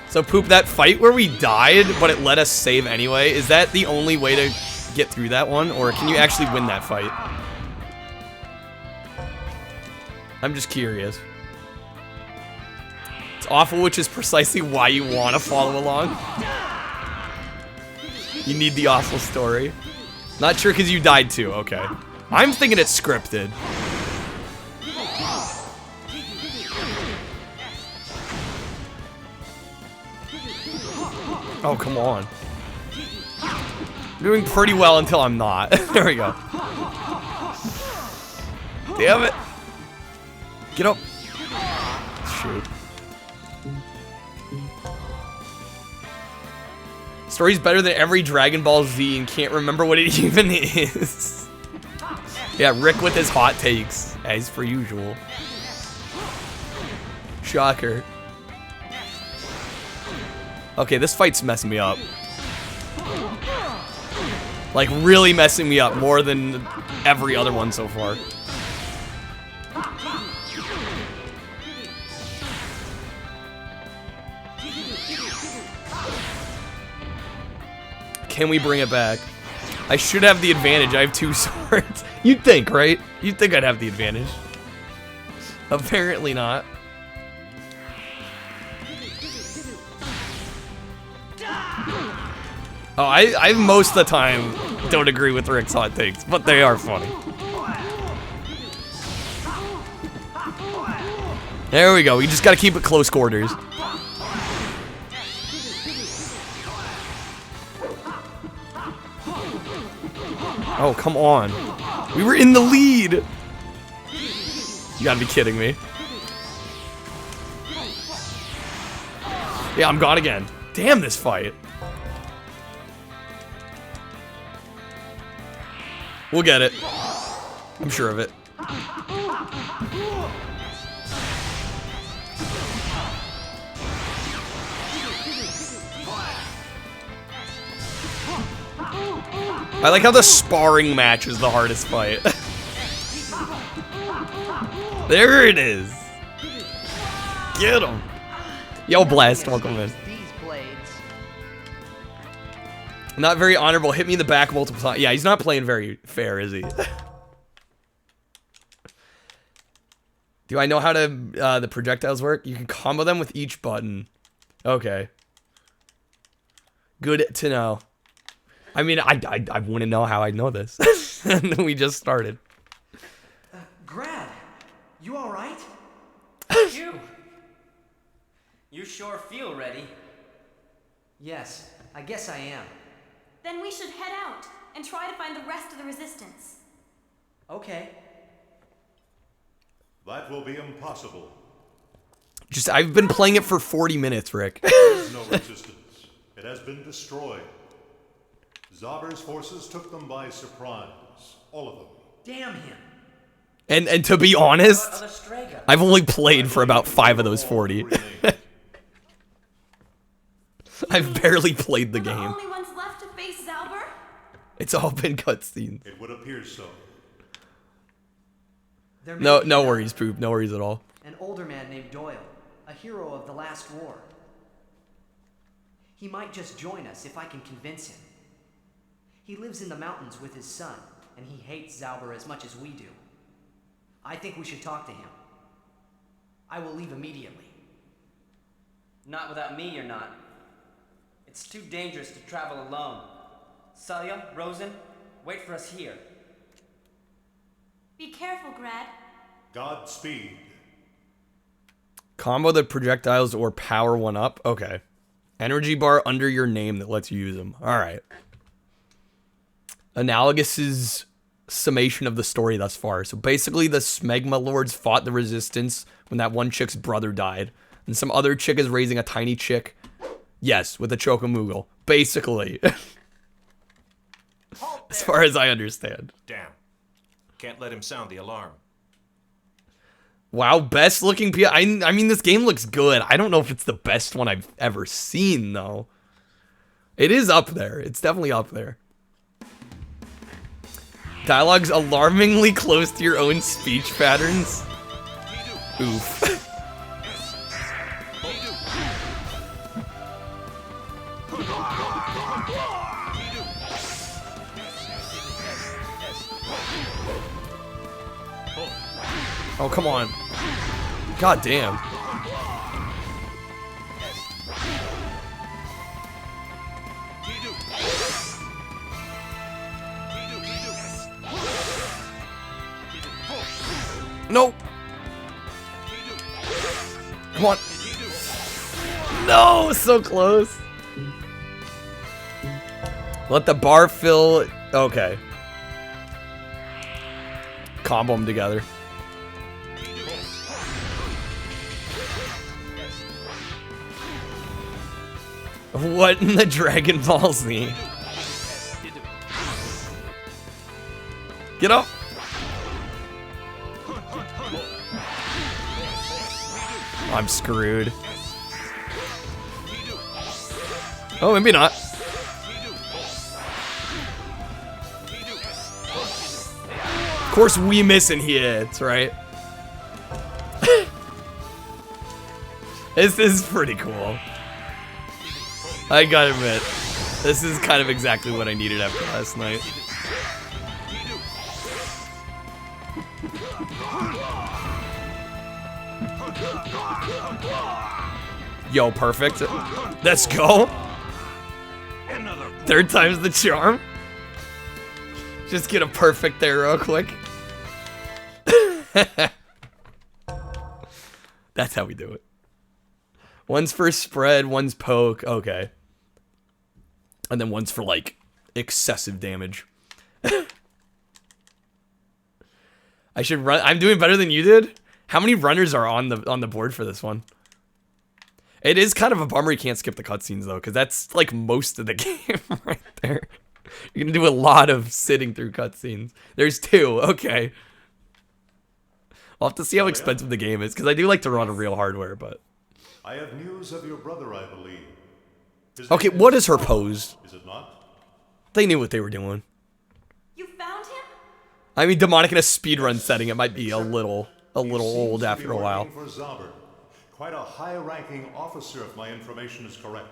[SPEAKER 1] So Poop, that fight where we died, but it let us save anyway, is that the only way to get through that one? Or can you actually win that fight? I'm just curious. It's awful, which is precisely why you want to follow along. You need the awful story. Not sure because you died too, okay. I'm thinking it's scripted. Oh, come on. I'm doing pretty well until I'm not. There we go. Damn it. Get up. Shoot. Story's better than every Dragon Ball Z and can't remember what it even is. Yeah, Rick with his hot takes, as per usual. Shocker. Okay, this fight's messing me up. Like, really messing me up more than every other one so far. Can we bring it back? I should have the advantage. I have 2 swords. You'd think, right? You'd think I'd have the advantage. Apparently not. Oh, I most of the time don't agree with Rick's hot takes, but they are funny. There we go. We just gotta keep it close quarters. Oh, come on. We were in the lead. You gotta be kidding me. Yeah, I'm gone again. Damn this fight. We'll get it. I'm sure of it. I like how the sparring match is the hardest fight. There it is. Get him. Yo, Blast, welcome in. Not very honorable. Hit me in the back multiple times. Yeah, he's not playing very fair, is he? Do I know how to the projectiles work? You can combo them with each button. Okay. Good to know. I mean, I wouldn't know how I'd know this. And we just started.
[SPEAKER 5] Grad, you all right?
[SPEAKER 3] You sure feel ready.
[SPEAKER 5] Yes, I guess I am.
[SPEAKER 4] Then we should head out and try to find the rest of the resistance.
[SPEAKER 5] Okay.
[SPEAKER 6] That will be impossible.
[SPEAKER 1] I've been playing it for 40 minutes, Rick.
[SPEAKER 6] There is no resistance. It has been destroyed. Zaber's forces took them by surprise. All of them.
[SPEAKER 5] Damn him.
[SPEAKER 1] And to be honest, I've only played for about 5 of those 40. I've barely played the game.
[SPEAKER 4] The only ones left to face Zauber?
[SPEAKER 1] It's all been cutscenes.
[SPEAKER 6] It would appear so.
[SPEAKER 1] No worries, Poop. No worries at all.
[SPEAKER 5] An older man named Doyle, a hero of the last war. He might just join us if I can convince him. He lives in the mountains with his son, and he hates Zauber as much as we do. I think we should talk to him. I will leave immediately.
[SPEAKER 3] Not without me, you're not. It's too dangerous to travel alone. Celia, Rosen, wait for us here.
[SPEAKER 4] Be careful, Grad.
[SPEAKER 6] Godspeed.
[SPEAKER 1] Combo the projectiles or power one up. Okay. Energy bar under your name that lets you use them. Alright. Analogous' summation of the story thus far. So basically the Smegma Lords fought the resistance when that one chick's brother died. And some other chick is raising a tiny chick. Yes, with a Chocomugle. Basically. As far as I understand.
[SPEAKER 2] Damn. Can't let him sound the alarm.
[SPEAKER 1] Wow, best looking PS. I mean, this game looks good. I don't know if it's the best one I've ever seen, though. It is up there. It's definitely up there. Dialogue's alarmingly close to your own speech patterns. Oof. Oh, come on. God damn. No. Come on. No, so close. Let the bar fill. Okay. Combo them together. What in the Dragon Ball Z? Get up! I'm screwed. Oh, maybe not. Of course we miss and he hits, right? This is pretty cool. I gotta admit, this is kind of exactly what I needed after last night. Yo, perfect. Let's go. Third time's the charm. Just get a perfect there real quick. That's how we do it. One's for spread, one's poke. Okay. And then one's for, like, excessive damage. I should run. I'm doing better than you did. How many runners are on the board for this one? It is kind of a bummer you can't skip the cutscenes though, because that's like most of the game right there. You're gonna do a lot of sitting through cutscenes. There's 2. Okay. I'll have to see how expensive the game is, because I do like to run on real hardware, but...
[SPEAKER 6] I have news of your brother, I believe.
[SPEAKER 1] Okay, what is her pose?
[SPEAKER 6] Is it not?
[SPEAKER 1] They knew what they were doing.
[SPEAKER 4] You found him?
[SPEAKER 1] I mean, demonic in a speedrun setting, it might be a little old after a while.
[SPEAKER 6] For Zauber. Quite a high-ranking officer, if my information is correct.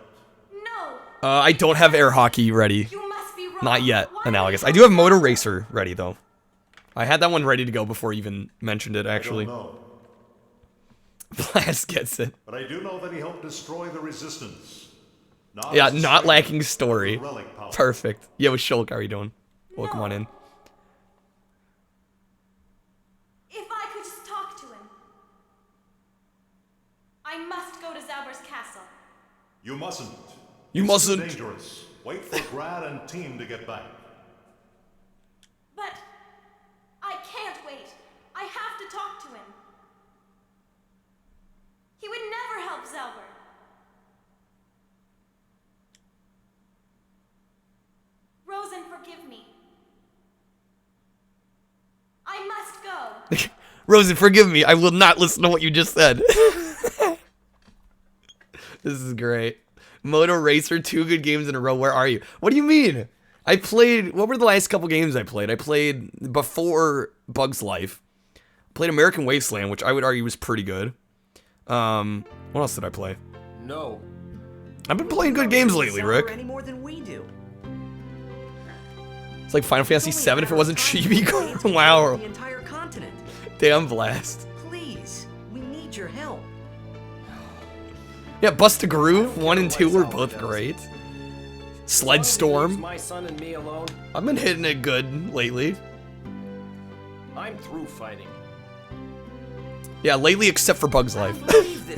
[SPEAKER 4] No.
[SPEAKER 1] I don't have air hockey ready.
[SPEAKER 4] You must be wrong.
[SPEAKER 1] Not yet,
[SPEAKER 4] Why
[SPEAKER 1] analogous. I do have Moto Racer ready, though. I had that one ready to go before you even mentioned it, actually.
[SPEAKER 6] I don't know.
[SPEAKER 1] Blast gets it.
[SPEAKER 6] But I do know that he helped destroy the Resistance.
[SPEAKER 1] Yeah, not lacking story.
[SPEAKER 6] Relic power.
[SPEAKER 1] Perfect. Yo, Shulk, how are you doing? Welcome on in.
[SPEAKER 4] If I could just talk to him. I must go to Zauber's castle.
[SPEAKER 6] You mustn't.
[SPEAKER 1] You
[SPEAKER 6] It's
[SPEAKER 1] mustn't.
[SPEAKER 6] too dangerous. Wait for Grad and team to get back.
[SPEAKER 4] But I can't wait. I have to talk to him. He would never help Zauber. Rosen, forgive me. I must go.
[SPEAKER 1] Rosen, forgive me. I will not listen to what you just said. This is great. Moto Racer, 2 good games in a row. Where are you? What do you mean? I played... What were the last couple games I played? I played before Bug's Life. Played American Wasteland, which I would argue was pretty good. What else did I play?
[SPEAKER 11] No.
[SPEAKER 1] I've been playing good games lately, Rick.
[SPEAKER 5] Any more than we do.
[SPEAKER 1] It's like Final Fantasy VII if it wasn't chibi. Wow.
[SPEAKER 5] The entire continent.
[SPEAKER 1] Damn blast.
[SPEAKER 5] Please, we need your help.
[SPEAKER 1] Yeah, Bust a Groove 1 and 2 were both great. Sled Storm.
[SPEAKER 11] My son and me alone.
[SPEAKER 1] I've been hitting it good lately.
[SPEAKER 11] I'm through fighting.
[SPEAKER 1] Yeah, lately except for Bug's Life,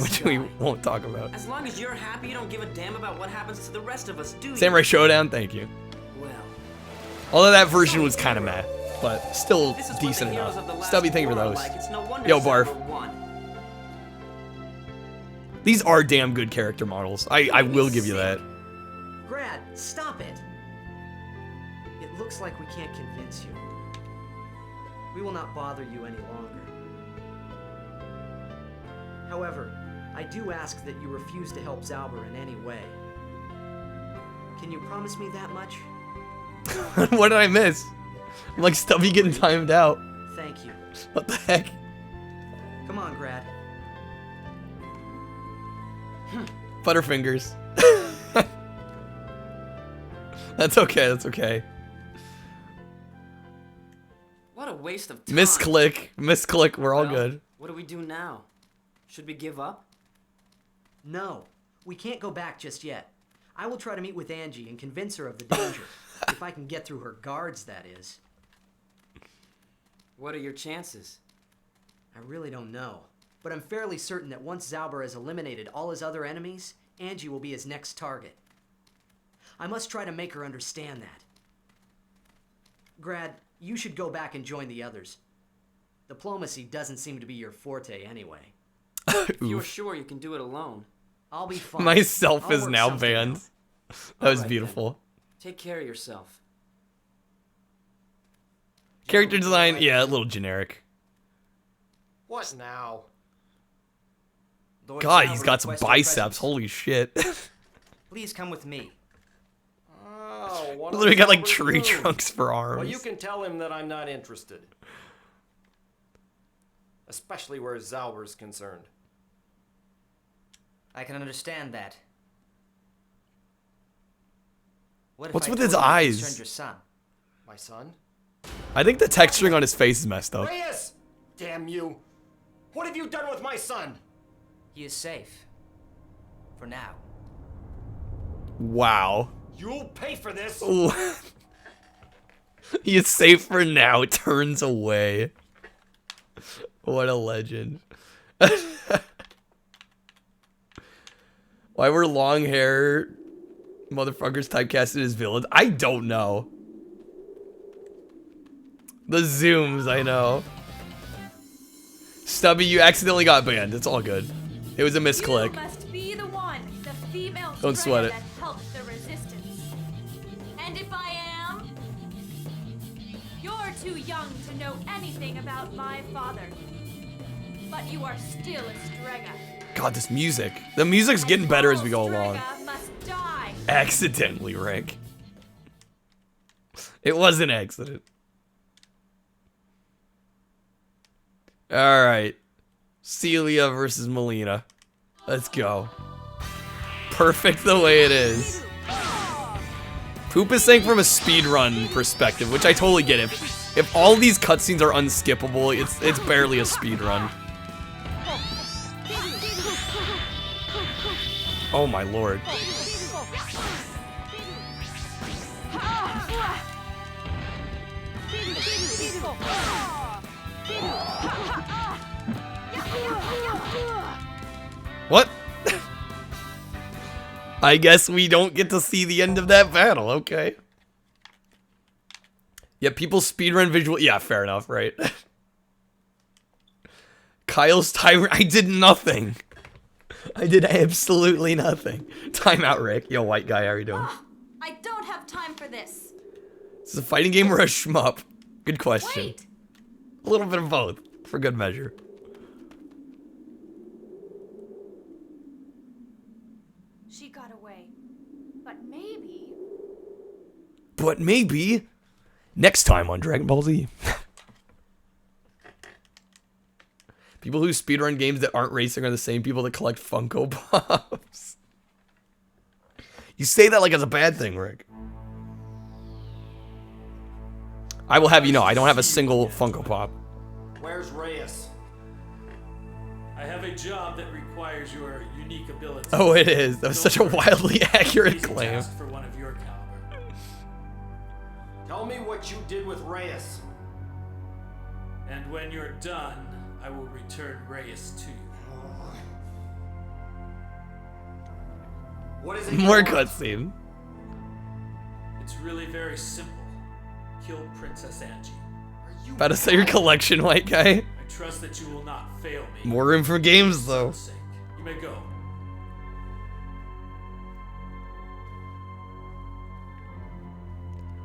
[SPEAKER 1] which we won't talk about.
[SPEAKER 3] As long as you're happy, you don't give a damn about what happens to the rest of us, do you?
[SPEAKER 1] Samurai Showdown, thank you.
[SPEAKER 3] Well,
[SPEAKER 1] Although that version was kind of meh, but still
[SPEAKER 3] this is what
[SPEAKER 1] decent
[SPEAKER 3] the heroes
[SPEAKER 1] enough.
[SPEAKER 3] of the last
[SPEAKER 1] Stubby, thank you for
[SPEAKER 3] war are
[SPEAKER 1] those.
[SPEAKER 3] like. It's no wonder
[SPEAKER 1] Yo,
[SPEAKER 3] Zauber
[SPEAKER 1] Barf.
[SPEAKER 3] won.
[SPEAKER 1] These are damn good character models. I will give you that.
[SPEAKER 5] Grad, stop it. It looks like we can't convince you. We will not bother you any longer. However, I do ask that you refuse to help Zauber in any way. Can you promise me that much?
[SPEAKER 1] What did I miss? I'm like Stubby getting timed out.
[SPEAKER 5] Thank you.
[SPEAKER 1] What the heck?
[SPEAKER 5] Come on, Grad.
[SPEAKER 1] Butterfingers. That's okay, that's okay.
[SPEAKER 3] What a waste of time.
[SPEAKER 1] Misclick, we're all
[SPEAKER 3] Well,
[SPEAKER 1] good.
[SPEAKER 3] What do we do now? Should we give up?
[SPEAKER 5] No, we can't go back just yet. I will try to meet with Angie and convince her of the danger. If I can get through her guards, that is.
[SPEAKER 3] What are your chances?
[SPEAKER 5] I really don't know. But I'm fairly certain that once Zauber has eliminated all his other enemies, Angie will be his next target. I must try to make her understand that. Grad, you should go back and join the others. Diplomacy doesn't seem to be your forte anyway.
[SPEAKER 3] If you're sure you can do it alone.
[SPEAKER 5] I'll be fine.
[SPEAKER 1] Myself
[SPEAKER 5] I'll
[SPEAKER 1] is
[SPEAKER 5] work
[SPEAKER 1] now
[SPEAKER 5] something
[SPEAKER 1] banned.
[SPEAKER 5] out.
[SPEAKER 1] That was
[SPEAKER 3] Alright,
[SPEAKER 1] beautiful.
[SPEAKER 3] Take care of yourself.
[SPEAKER 1] Character design, yeah, a little generic.
[SPEAKER 11] What now?
[SPEAKER 5] Lord
[SPEAKER 1] God,
[SPEAKER 5] Zauber
[SPEAKER 1] he's got some
[SPEAKER 5] requests your
[SPEAKER 1] biceps.
[SPEAKER 5] presence.
[SPEAKER 1] Holy shit.
[SPEAKER 5] Please come with me.
[SPEAKER 11] Oh, what
[SPEAKER 1] Literally got like
[SPEAKER 11] Zauber's
[SPEAKER 1] tree
[SPEAKER 11] move.
[SPEAKER 1] trunks for
[SPEAKER 11] Well, you
[SPEAKER 1] arms.
[SPEAKER 11] can tell him that I'm not interested. Especially where Zauber's concerned.
[SPEAKER 5] I can understand that. What if
[SPEAKER 1] What's
[SPEAKER 5] I
[SPEAKER 1] with
[SPEAKER 5] told
[SPEAKER 1] his
[SPEAKER 5] you it
[SPEAKER 1] eyes?
[SPEAKER 5] concerned your son?
[SPEAKER 11] My son?
[SPEAKER 1] I think the texturing on his face is messed up.
[SPEAKER 11] Reyes! Damn you! What have you done with my son?
[SPEAKER 5] He is safe. For now.
[SPEAKER 1] Wow.
[SPEAKER 11] You'll pay for this!
[SPEAKER 1] Ooh. He is safe for now. Turns away. What a legend. Why were long hair motherfuckers typecasted as villains? I don't know. The zooms, I know. Stubby, you accidentally got banned. It's all good. It was a misclick.
[SPEAKER 10] You must be the one, the female
[SPEAKER 1] Don't sweat it.
[SPEAKER 10] that helped the resistance. And if I am, you're too young to know anything about my father. But you are still a Destrega.
[SPEAKER 1] God, this music. The music's getting better as we go along.
[SPEAKER 10] Destrega must die.
[SPEAKER 1] Accidentally, Rick. It was an accident. Alright. Celia versus Melina. Let's go. Perfect the way it is. Poop is saying from a speedrun perspective, which I totally get. If all these cutscenes are unskippable, it's barely a speedrun. Oh my lord. What? I guess we don't get to see the end of that battle, okay. Yeah, people speedrun visual. Yeah, fair enough, right? Kyle's tyrant. I did nothing. I did absolutely nothing. Time out, Rick. Yo, white guy, how are you doing?
[SPEAKER 4] I don't have time for this.
[SPEAKER 1] Is this a fighting game or a shmup? Good question.
[SPEAKER 4] Wait.
[SPEAKER 1] A little bit of both, for good measure.
[SPEAKER 10] She got away. But maybe...
[SPEAKER 1] But maybe next time on Dragon Ball Z. People who speedrun games that aren't racing are the same people that collect Funko Pops. You say that like it's a bad thing, Rick. I will have you know, I don't have a single Funko Pop.
[SPEAKER 11] Where's Reyes?
[SPEAKER 7] I have a job that requires your unique ability.
[SPEAKER 1] Oh, it is. That was such a wildly accurate
[SPEAKER 7] Easy
[SPEAKER 1] claim.
[SPEAKER 7] task for one of your caliber.
[SPEAKER 11] Tell me what you did with Reyes.
[SPEAKER 7] And when you're done, I will return Reyes to you.
[SPEAKER 11] What is it?
[SPEAKER 1] More cutscene.
[SPEAKER 7] It's really very simple. Kill Princess Angie.
[SPEAKER 1] About to say your collection, white guy.
[SPEAKER 7] I trust that you will not fail me.
[SPEAKER 1] More room for games, though.
[SPEAKER 7] You may go.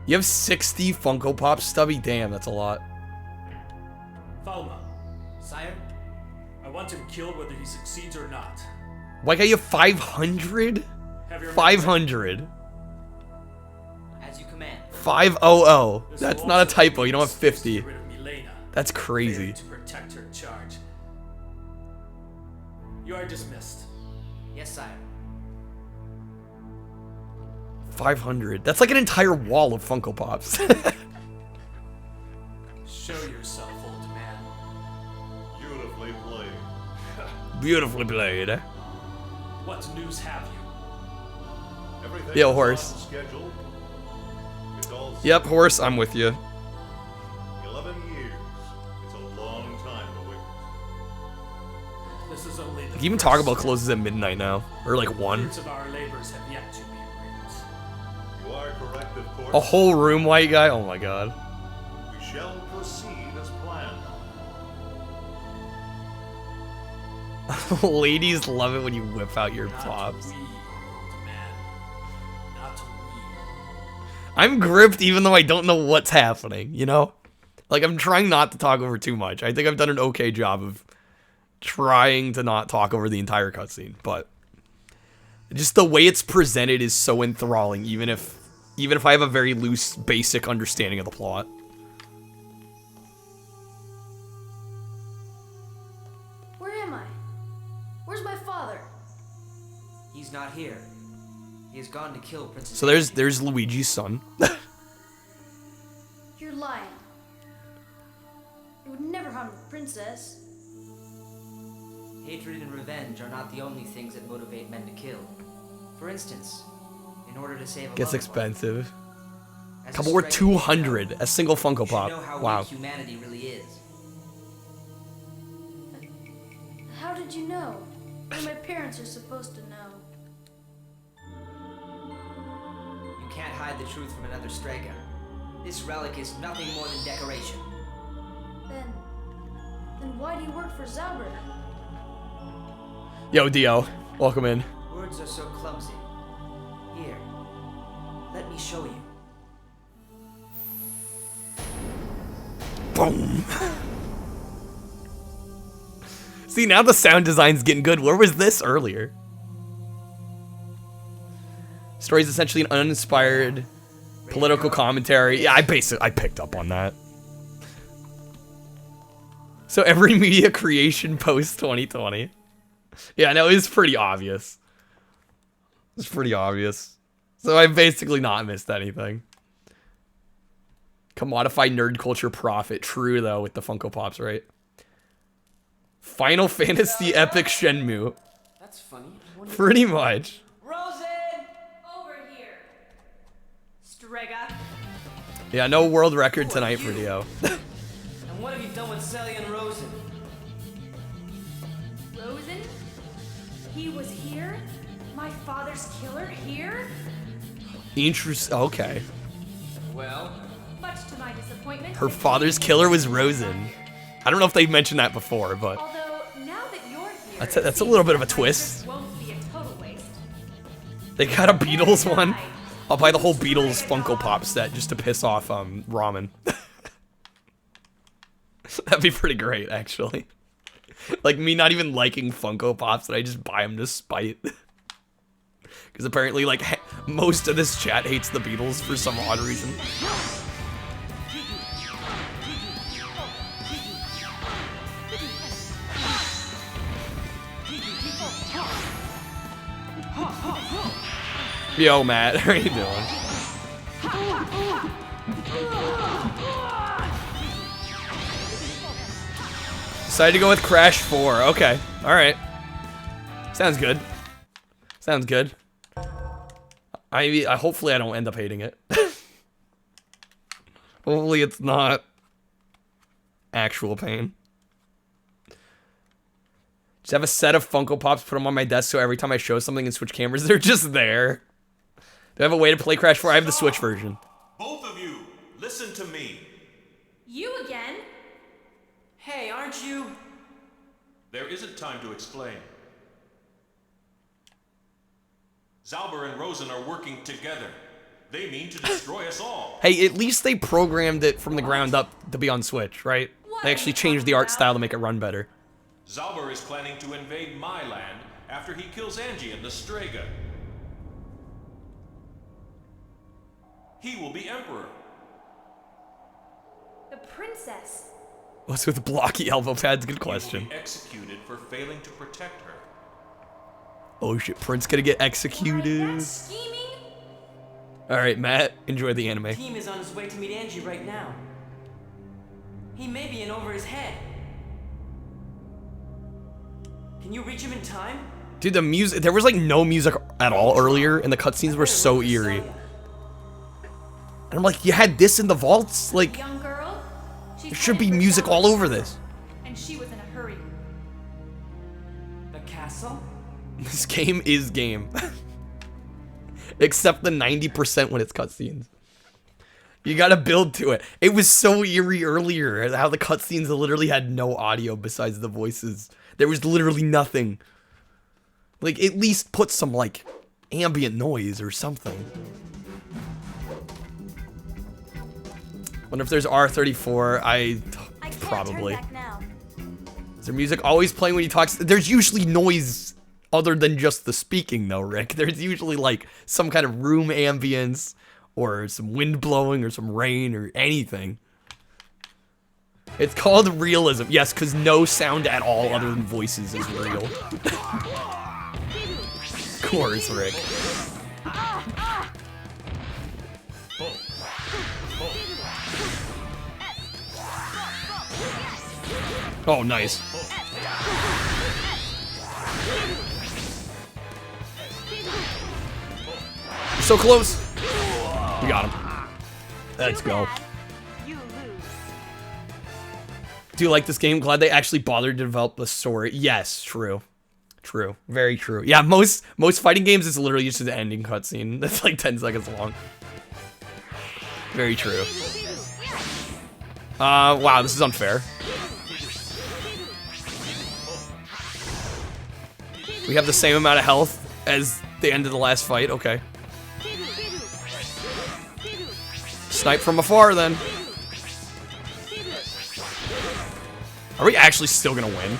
[SPEAKER 1] You have 60 Funko Pops, Stubby? Damn, that's a lot.
[SPEAKER 7] Falma,
[SPEAKER 5] Sire?
[SPEAKER 7] I want him killed whether he succeeds or not.
[SPEAKER 1] White guy, you have 500?
[SPEAKER 7] Have your
[SPEAKER 1] 500.
[SPEAKER 5] As you command.
[SPEAKER 1] 500. That's not a typo. You don't have 50. That's crazy.
[SPEAKER 7] To protect her charge. You are dismissed.
[SPEAKER 5] Yes, sire.
[SPEAKER 1] 500. That's like an entire wall of Funko Pops.
[SPEAKER 7] Show yourself, old man.
[SPEAKER 6] Beautifully played.
[SPEAKER 1] Beautifully played.
[SPEAKER 7] What news have you?
[SPEAKER 6] Everything
[SPEAKER 1] Yo,
[SPEAKER 6] is
[SPEAKER 1] horse.
[SPEAKER 6] on schedule. It's all
[SPEAKER 1] Yep, horse, I'm with you.
[SPEAKER 6] 11 years. It's a long time to wait.
[SPEAKER 7] This is only the
[SPEAKER 1] Like, even
[SPEAKER 7] first
[SPEAKER 1] Taco Bell
[SPEAKER 7] step.
[SPEAKER 1] closes at midnight now. Or like 1.
[SPEAKER 7] Fruits of our labors have yet to be reaped.
[SPEAKER 6] You are correct, of course.
[SPEAKER 1] A whole room, white guy? Oh my god.
[SPEAKER 6] We shall proceed as planned.
[SPEAKER 1] Ladies love it when you whip out your
[SPEAKER 7] Not
[SPEAKER 1] pops.
[SPEAKER 7] we, old man. Not we.
[SPEAKER 1] I'm gripped even though I don't know what's happening, you know? Like, I'm trying not to talk over too much. I think I've done an okay job of trying to not talk over the entire cutscene, but just the way it's presented is so enthralling, even if I have a very loose, basic understanding of the plot.
[SPEAKER 12] Where am I? Where's my father?
[SPEAKER 5] He's not here. He has gone to kill Princess.
[SPEAKER 1] So there's Luigi's son.
[SPEAKER 12] You're lying. You would never harm the princess.
[SPEAKER 5] Hatred and revenge are not the only things that motivate men to kill. For instance, in order to save a
[SPEAKER 1] Gets
[SPEAKER 5] loved
[SPEAKER 1] expensive.
[SPEAKER 5] one, as
[SPEAKER 1] Couple
[SPEAKER 5] a
[SPEAKER 1] were
[SPEAKER 5] Destrega
[SPEAKER 1] 200.
[SPEAKER 5] hero,
[SPEAKER 1] A single Funko
[SPEAKER 5] you should
[SPEAKER 1] Pop.
[SPEAKER 5] know how
[SPEAKER 1] Wow.
[SPEAKER 5] weak humanity really is.
[SPEAKER 12] How did you know? Well, my parents are supposed to know.
[SPEAKER 5] You can't hide the truth from another Destrega. This relic is nothing more than decoration.
[SPEAKER 12] Then Then why do you work for Zabber?
[SPEAKER 1] Yo, Dio, welcome in.
[SPEAKER 3] Words are so clumsy. Here, let me show you.
[SPEAKER 1] Boom. See, now the sound design's getting good. Where was this earlier? Story is essentially an uninspired political commentary. Yeah, I picked up on that. So every media creation post 2020. Yeah, no, it's pretty obvious. It's pretty obvious. So I basically not missed anything. Commodify nerd culture profit. True, though, with the Funko Pops, right? Final Fantasy Epic Shenmue.
[SPEAKER 3] That's funny.
[SPEAKER 1] Pretty much.
[SPEAKER 3] Rosen!
[SPEAKER 10] Over here. Strega.
[SPEAKER 1] Yeah, no world record tonight for Dio.
[SPEAKER 3] And what have you done with Sally and Rosen?
[SPEAKER 10] Rosen? He was here? My father's killer here?
[SPEAKER 1] Okay.
[SPEAKER 3] Well,
[SPEAKER 10] Much to my disappointment.
[SPEAKER 1] Her father's killer was Rosen. I don't know if they mentioned that before, but
[SPEAKER 10] Although, now that you're here,
[SPEAKER 1] that's a little bit of a twist.
[SPEAKER 10] won't be a total waste.
[SPEAKER 1] They got a Beatles one. I'll buy the whole Beatles Funko Pop set just to piss off Ramen. That'd be pretty great, actually. Like me not even liking Funko Pops, and I just buy them to spite. Because apparently, like, most of this chat hates the Beatles for some odd reason. Yo, Matt, how are you doing? Decided to go with Crash 4. Okay, alright. Sounds good. Sounds good. Hopefully I don't end up hating it. Hopefully it's not actual pain. Just have a set of Funko Pops, put them on my desk so every time I show something and switch cameras, they're just there. Do I have a way to play Crash 4? I have the Switch version.
[SPEAKER 2] Both of you, listen to me.
[SPEAKER 10] You again?
[SPEAKER 3] hey, aren't you?
[SPEAKER 2] There isn't time to explain. Zauber and Rosen are working together. They mean to destroy us all.
[SPEAKER 1] Hey, at least they programmed it from the ground up to be on Switch, right? They actually changed the art style to make it run better.
[SPEAKER 2] Zauber is planning to invade my land after he kills Angie and Destrega. He will be emperor.
[SPEAKER 10] The princess.
[SPEAKER 1] What's with blocky elbow pads? Good question.
[SPEAKER 2] He will be executed for failing to protect her.
[SPEAKER 1] Oh shit, Prince gonna get executed.
[SPEAKER 10] That's scheming?
[SPEAKER 1] Alright, Matt, enjoy the anime.
[SPEAKER 3] Team is on his way to meet Angie right now. He may be in over his head. Can you reach him in time?
[SPEAKER 1] Dude, the music, there was like no music at all earlier, and the cutscenes were so eerie. And I'm like, you had this in the vaults? Like,
[SPEAKER 10] Young girl? She's
[SPEAKER 1] there should be
[SPEAKER 10] headed for
[SPEAKER 1] music all
[SPEAKER 10] Zelda.
[SPEAKER 1] over this.
[SPEAKER 10] And she was in a hurry.
[SPEAKER 3] The castle?
[SPEAKER 1] This game is game. Except the 90% when it's cutscenes. You gotta build to it. It was so eerie earlier, how the cutscenes literally had no audio besides the voices. There was literally nothing. Like, at least put some, like, ambient noise or something. Wonder if there's R34.
[SPEAKER 4] I can't
[SPEAKER 1] probably.
[SPEAKER 4] turn back now.
[SPEAKER 1] Is there music always playing when he talks? There's usually noise other than just the speaking, though, Rick. There's usually, like, some kind of room ambience or some wind blowing or some rain or anything. It's called realism. Yes, because no sound at all other than voices is real. Of course, Rick. Oh, nice. You're so close. We got him. Let's go. Do you like this game? Glad they actually bothered to develop the story. Yes, true. True. Very true. Yeah, most fighting games is literally just the ending cutscene. That's like 10 seconds long. Very true. Wow, this is unfair. We have the same amount of health as the end of the last fight. Okay. Snipe from afar, then. Are we actually still gonna win?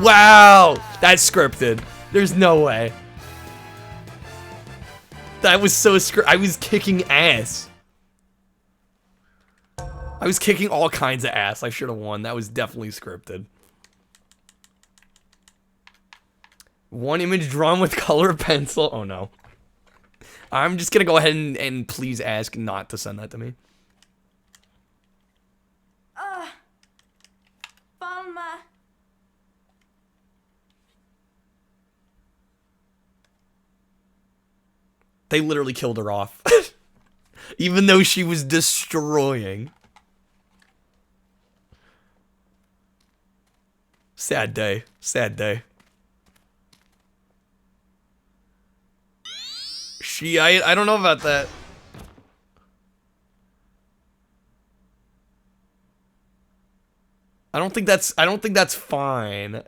[SPEAKER 1] Wow! That's scripted. There's no way. That was so scripted. I was kicking ass. I was kicking all kinds of ass. I should have won. That was definitely scripted. One image drawn with color pencil. Oh no. I'm just gonna go ahead and please ask not to send that to me.
[SPEAKER 4] Falma.
[SPEAKER 1] They literally killed her off. Even though she was destroying. Sad day. Sad day. I don't know about that. I don't think that's fine.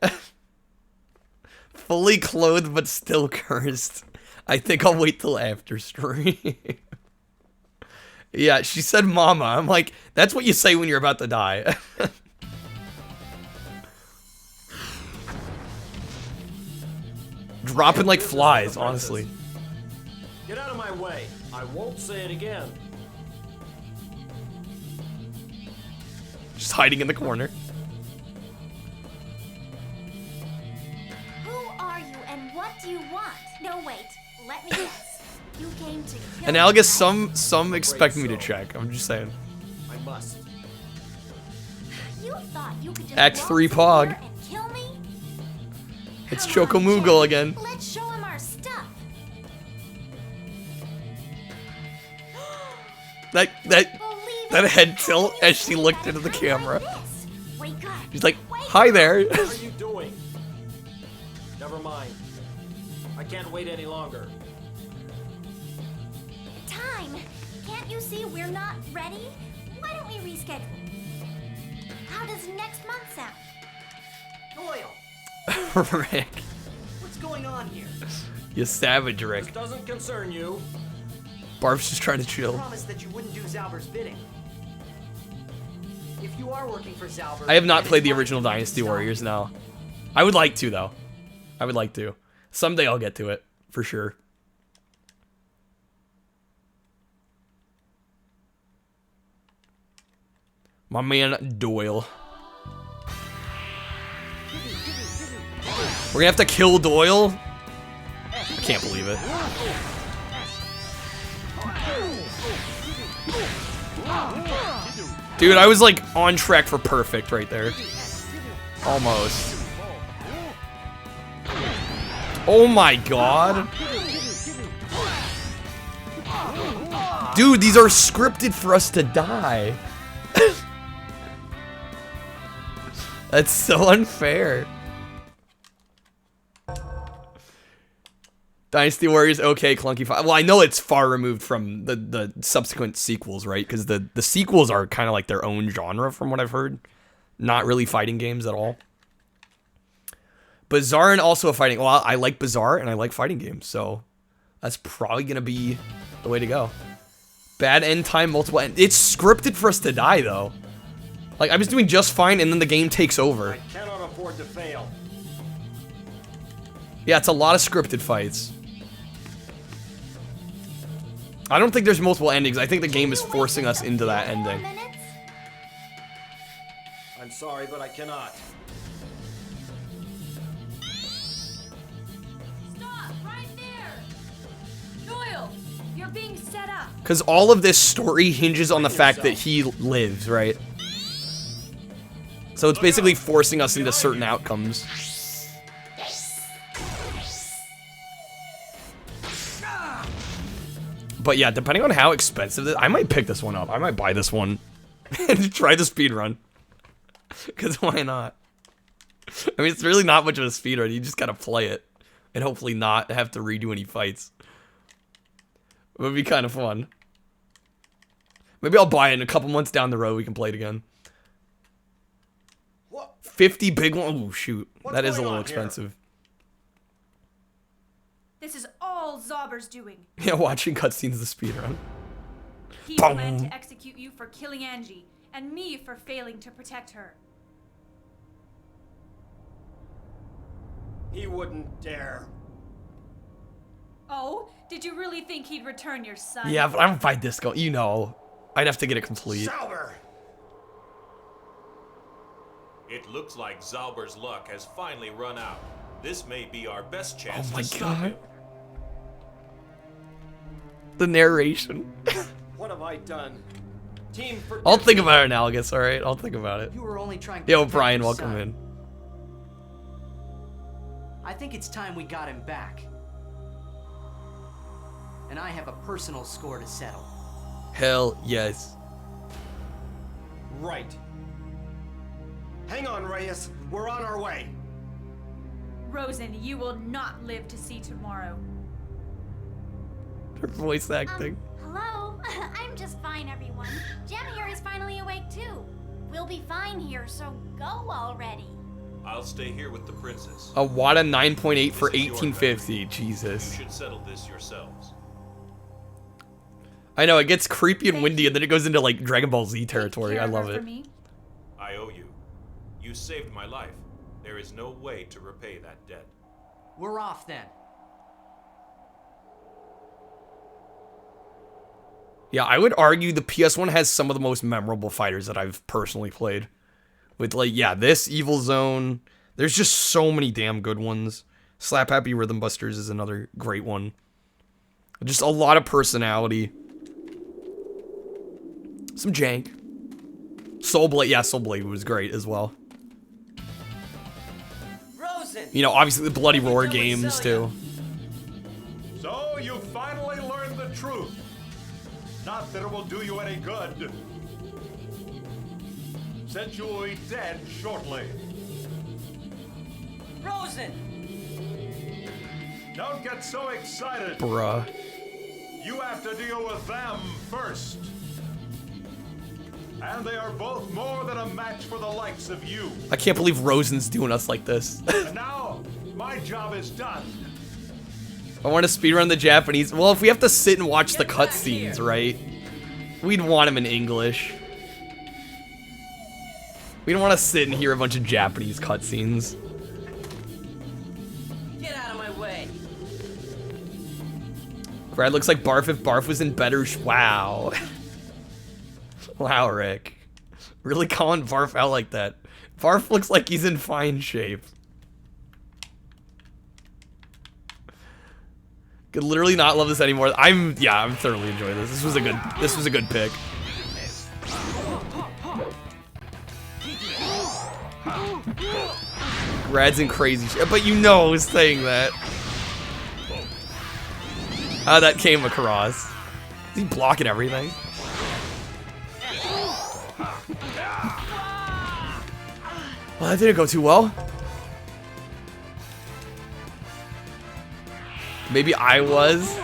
[SPEAKER 1] Fully clothed but still cursed. I think I'll wait till after stream. Yeah, she said mama. I'm like, that's what you say when you're about to die. Dropping like flies, honestly.
[SPEAKER 11] Get out of my way. I won't say it again.
[SPEAKER 1] Just hiding in the corner.
[SPEAKER 9] Who are you and what do you want? No, wait. Let me guess. You came to kill
[SPEAKER 1] Analogous,
[SPEAKER 9] me, right?
[SPEAKER 1] some expect me to check. I'm just saying.
[SPEAKER 11] I must.
[SPEAKER 9] You thought you could just
[SPEAKER 1] Act
[SPEAKER 9] waltz
[SPEAKER 1] 3
[SPEAKER 9] in
[SPEAKER 1] Pog.
[SPEAKER 9] here and kill me?
[SPEAKER 1] It's
[SPEAKER 9] Come on,
[SPEAKER 1] Chocomugle
[SPEAKER 9] Jay.
[SPEAKER 1] again.
[SPEAKER 9] Let's show him our stuff.
[SPEAKER 1] That head tilt as she looked into the camera.
[SPEAKER 9] Wake up.
[SPEAKER 1] She's like, hi there.
[SPEAKER 11] What are you doing? Never mind. I can't wait any longer.
[SPEAKER 9] Time. Can't you see we're not ready? Why don't we reschedule? How does next month sound?
[SPEAKER 5] Doyle,
[SPEAKER 1] Rick.
[SPEAKER 5] what's going on here?
[SPEAKER 1] You savage,
[SPEAKER 11] This
[SPEAKER 1] Rick.
[SPEAKER 11] doesn't concern you.
[SPEAKER 1] Barb's just trying to
[SPEAKER 5] You
[SPEAKER 1] chill.
[SPEAKER 5] promised that you wouldn't do Zalber's bidding. If you are working for Zalber,
[SPEAKER 1] I have not
[SPEAKER 5] then
[SPEAKER 1] played the
[SPEAKER 5] it's my
[SPEAKER 1] original
[SPEAKER 5] duty to
[SPEAKER 1] Dynasty
[SPEAKER 5] stop
[SPEAKER 1] Warriors
[SPEAKER 5] you.
[SPEAKER 1] now. I would like to, though. I would like to. Someday I'll get to it, for sure. My man, Doyle. We're gonna have to kill Doyle? I can't believe it. Dude, I was like on track for perfect right there. Almost. Oh my god. Dude, these are scripted for us to die. That's so unfair. Dynasty Warriors, okay, Clunky 5. Well, I know it's far removed from the subsequent sequels, right? Because the sequels are kind of like their own genre, from what I've heard. Not really fighting games at all. Bizarre and also a fighting... Well, I like Bizarre and I like fighting games, so that's probably going to be the way to go. Bad end time, multiple end... It's scripted for us to die, though. Like, I was doing just fine, and then the game takes over.
[SPEAKER 11] I cannot afford to fail.
[SPEAKER 1] Yeah, it's a lot of scripted fights. I don't think there's multiple endings. I think the game is forcing us into that ending.
[SPEAKER 11] I'm sorry, but I cannot.
[SPEAKER 10] Stop right there! Doyle, you're being set up.
[SPEAKER 1] Because all of this story hinges on the fact that he lives, right? So it's basically forcing us into certain outcomes. But yeah, depending on how expensive it is, I might pick this one up. I might buy this one and try the speed run. Because why not? I mean, it's really not much of a speed run. You just gotta play it. And hopefully not have to redo any fights. It would be kind of fun. Maybe I'll buy it in a couple months down the road. We can play it again. 50 big one. Oh, shoot.
[SPEAKER 8] What's
[SPEAKER 1] That is a
[SPEAKER 8] going
[SPEAKER 1] little
[SPEAKER 8] on here?
[SPEAKER 1] expensive.
[SPEAKER 10] This is all Zauber's doing.
[SPEAKER 1] Yeah, watching cutscenes the speedrun.
[SPEAKER 10] He
[SPEAKER 1] Boom.
[SPEAKER 10] planned to execute you for killing Angie, and me for failing to protect her.
[SPEAKER 11] He wouldn't dare.
[SPEAKER 10] Oh, did you really think he'd return your son?
[SPEAKER 1] Yeah, but I don't fight this guy. You know, I'd have to get it complete.
[SPEAKER 11] Zauber!
[SPEAKER 2] It looks like Zauber's luck has finally run out. This may be our best chance
[SPEAKER 1] Oh my
[SPEAKER 2] to stop
[SPEAKER 1] God.
[SPEAKER 2] him.
[SPEAKER 1] The narration.
[SPEAKER 11] What have I done? Team, forgive
[SPEAKER 1] I'll think
[SPEAKER 11] me.
[SPEAKER 1] about it, Analogous, alright? I'll think about it.
[SPEAKER 5] You were only trying to
[SPEAKER 1] Yo,
[SPEAKER 5] protect
[SPEAKER 1] Brian,
[SPEAKER 5] your
[SPEAKER 1] welcome
[SPEAKER 5] son.
[SPEAKER 1] in.
[SPEAKER 5] I think it's time we got him back. And I have a personal score to settle.
[SPEAKER 1] Hell yes.
[SPEAKER 11] Right. Hang on, Reyes. We're on our way.
[SPEAKER 10] Rosen, you will not live to see tomorrow.
[SPEAKER 1] Her voice acting.
[SPEAKER 9] Hello? I'm just fine, everyone. Jem here is finally awake too. We'll be fine here, so go already.
[SPEAKER 2] I'll stay here with the princess.
[SPEAKER 1] A Wada 9.8 for
[SPEAKER 2] This is your
[SPEAKER 1] 1850.
[SPEAKER 2] You
[SPEAKER 1] Jesus.
[SPEAKER 2] should settle this yourselves.
[SPEAKER 1] I know, it gets creepy and windy and then it goes into like Dragon Ball Z territory.
[SPEAKER 10] Take
[SPEAKER 1] I
[SPEAKER 10] care
[SPEAKER 1] love
[SPEAKER 10] of her
[SPEAKER 1] it.
[SPEAKER 10] for me.
[SPEAKER 2] I owe you. You saved my life. There is no way to repay that debt.
[SPEAKER 5] We're off then.
[SPEAKER 1] Yeah, I would argue the PS1 has some of the most memorable fighters that I've personally played. With like, yeah, this, Evil Zone. There's just so many damn good ones. Slap Happy Rhythm Busters is another great one. Just a lot of personality. Some jank. Soul Blade, yeah, Soul Blade was great as well.
[SPEAKER 3] Rosen!
[SPEAKER 1] You know, obviously the Bloody
[SPEAKER 3] What are you
[SPEAKER 1] Roar
[SPEAKER 3] doing,
[SPEAKER 1] games
[SPEAKER 3] Celia?
[SPEAKER 1] too.
[SPEAKER 6] So you finally learned the truth. Not that it will do you any good, since you will be dead shortly.
[SPEAKER 3] Rosen!
[SPEAKER 6] Don't get so excited.
[SPEAKER 1] Bruh.
[SPEAKER 6] You have to deal with them first. And they are both more than a match for the likes of you.
[SPEAKER 1] I can't believe Rosen's doing us like this.
[SPEAKER 6] And now, my job is done.
[SPEAKER 1] I want to speedrun the Japanese. Well, if we have to sit and watch the
[SPEAKER 3] Get back
[SPEAKER 1] cutscenes,
[SPEAKER 3] here.
[SPEAKER 1] right? We'd want them in English. We don't want to sit and hear a bunch of Japanese cutscenes.
[SPEAKER 3] Get out of my way!
[SPEAKER 1] Brad looks like Barf if Barf was in better wow. Wow, Rick. Really calling Barf out like that. Barf looks like he's in fine shape. Could literally not love this anymore. I'm thoroughly enjoying this. This was a good pick. Rad's in crazy shit, but you know I was saying that. How that came across. Is he blocking everything? Well, that didn't go too well. Maybe I was.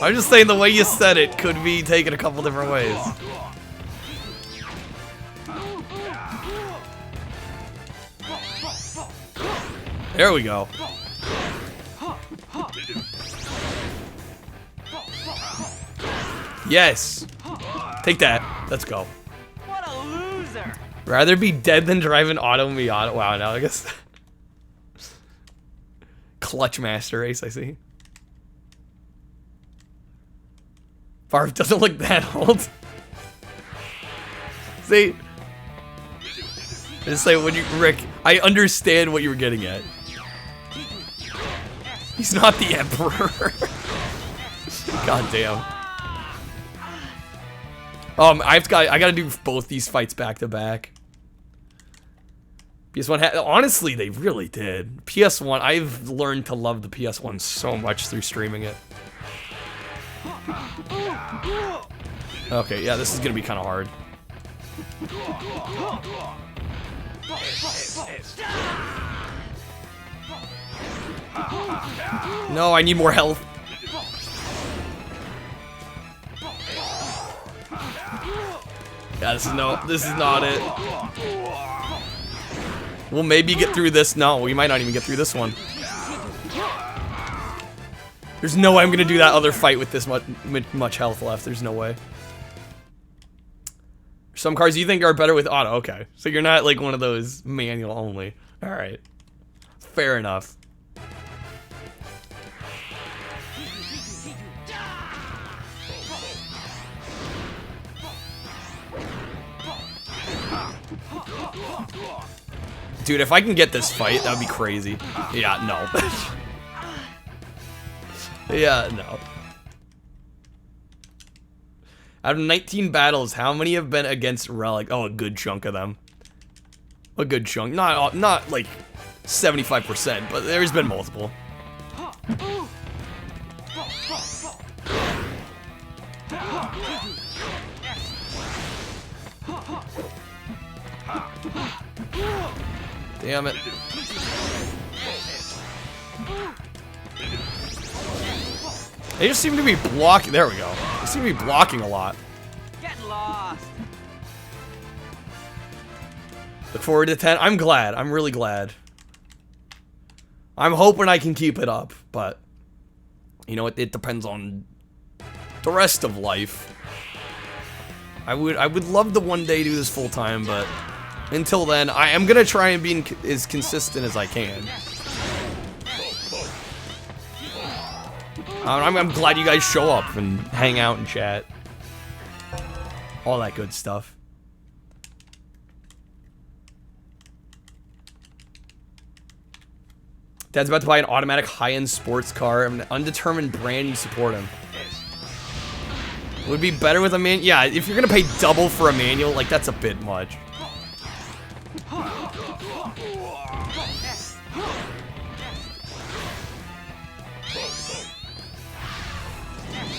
[SPEAKER 1] I'm just saying the way you said it could be taken a couple different ways. There we go. Yes. Take that. Let's go.
[SPEAKER 3] What a loser!
[SPEAKER 1] Rather be dead than drive an auto Miata. Wow, now I guess. Clutch Master Race, I see. Barf doesn't look that old. See? Just say when you, Rick, I understand what you were getting at. He's not the Emperor. God damn. I gotta do both these fights back to back. PS1 honestly, they really did. PS1, I've learned to love the PS1 so much through streaming it. Okay, yeah, this is gonna be kind of hard. No, I need more health. Yeah, this is not it. We'll maybe get through this. No, we might not even get through this one. There's no way I'm gonna do that other fight with this much health left. There's no way. Some cars you think are better with auto. Okay, so you're not like one of those manual only. All right, fair enough. Dude, if I can get this fight, that would be crazy. Yeah, no. Yeah, no. Out of 19 battles, how many have been against Relic? Oh, a good chunk of them. A good chunk. Not like 75%, but there's been multiple. Damn it. They just seem to be blocking. There we go. They seem to be blocking a lot.
[SPEAKER 3] Get lost.
[SPEAKER 1] Look forward to 10. I'm glad. I'm really glad. I'm hoping I can keep it up, but you know, it depends on the rest of life. I would love to one day do this full time, but until then, I am gonna try and be as consistent as I can. I'm glad you guys show up and hang out and chat. All that good stuff. Dad's about to buy an automatic high-end sports car. An undetermined brand, you support him. Would be better with a man. Yeah, if you're gonna pay double for a manual, like that's a bit much.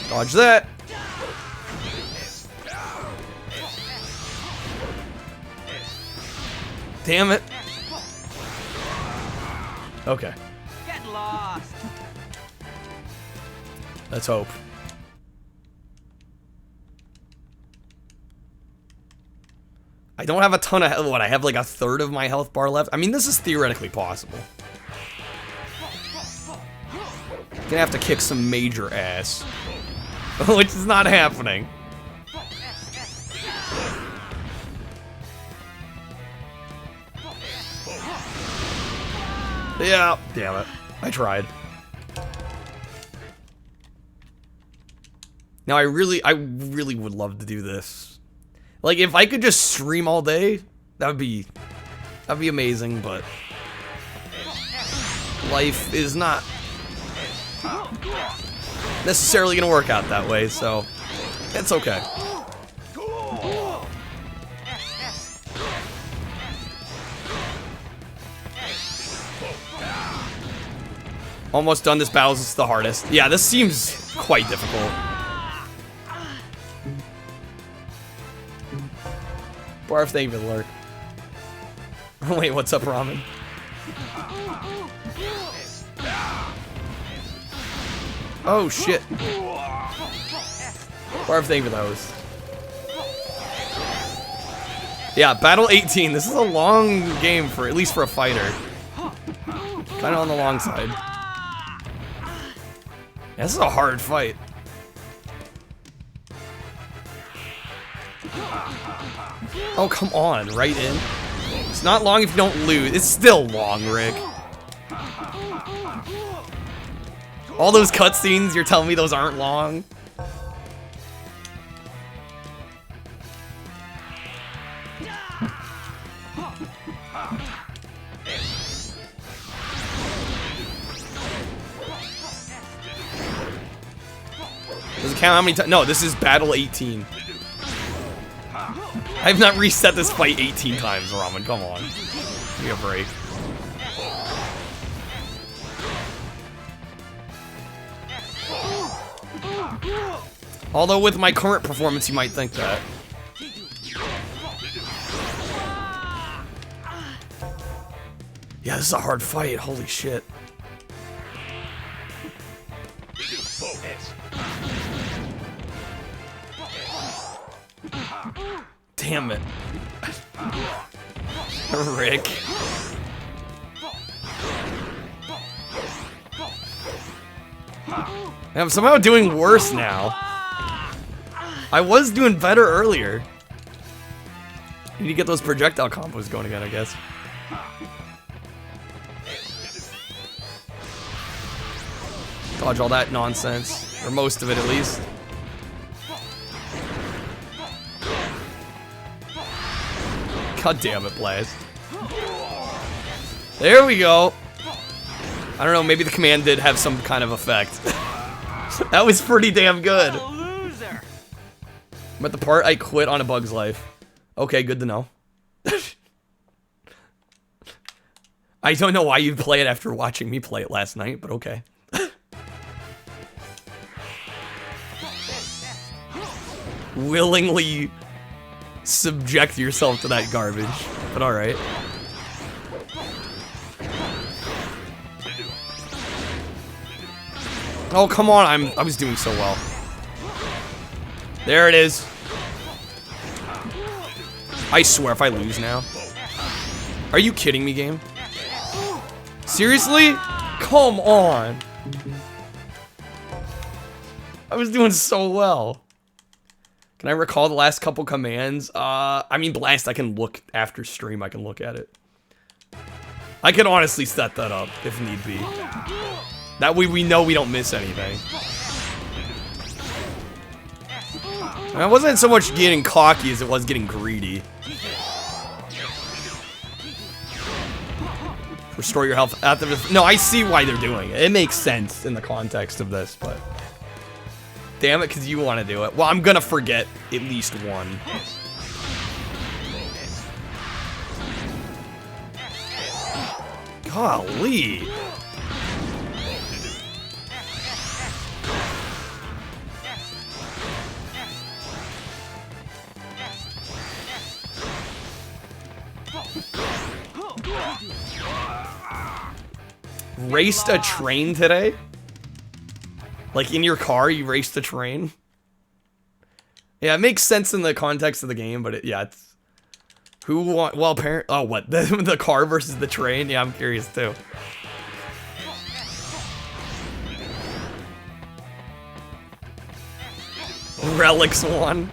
[SPEAKER 1] Dodge that. Damn it. Okay.
[SPEAKER 3] Get lost.
[SPEAKER 1] Let's hope. I don't have a ton of health. What, I have like a third of my health bar left? I mean, this is theoretically possible. Gonna have to kick some major ass. Which is not happening. Yeah, damn it. I tried. Now I really would love to do this. Like if I could just stream all day, that'd be amazing, but life is not necessarily gonna work out that way, so it's okay. Almost done. This battle is the hardest. Yeah, this seems quite difficult. Barf, thank you for the lurk. Wait, what's up, Ramen? Oh, shit. Barf, thank you for those. Yeah, Battle 18. This is a long game, for at least for a fighter. Kind of on the long side. Yeah, this is a hard fight. Oh, come on, right in. It's not long if you don't lose. It's still long, Rick. All those cutscenes, you're telling me those aren't long? Does it count how many times? No, this is Battle 18. I have not reset this fight 18 times, Ramen. Come on. Give me a break. Although with my current performance, you might think that. Yeah, this is a hard fight. Holy shit. Damn it. Rick. I'm somehow doing worse now. I was doing better earlier. Need to get those projectile combos going again, I guess. Dodge all that nonsense. Or most of it, at least. God damn it, Blaze. There we go. I don't know, maybe the command did have some kind of effect. That was pretty damn good. But the part I quit on A Bug's Life. Okay, good to know. I don't know why you'd play it after watching me play it last night, but okay. Willingly subject yourself to that garbage, but alright. Oh, come on, I was doing so well. There it is. I swear if I lose now. Are you kidding me, game? Seriously? Come on. I was doing so well. Can I recall the last couple commands? I mean, Blast, I can look after stream, I can look at it. I can honestly set that up if need be. That way we know we don't miss anything. I wasn't so much getting cocky as it was getting greedy. Restore your health at the... No, I see why they're doing it. It makes sense in the context of this, but... Damn it, because you want to do it. Well, I'm gonna forget at least one. Golly. Raced a train today? Like in your car, you raced a train? Yeah, it makes sense in the context of the game, but yeah, it's... Who want... Well, apparently... Oh, what? The car versus the train? Yeah, I'm curious too. Relics won.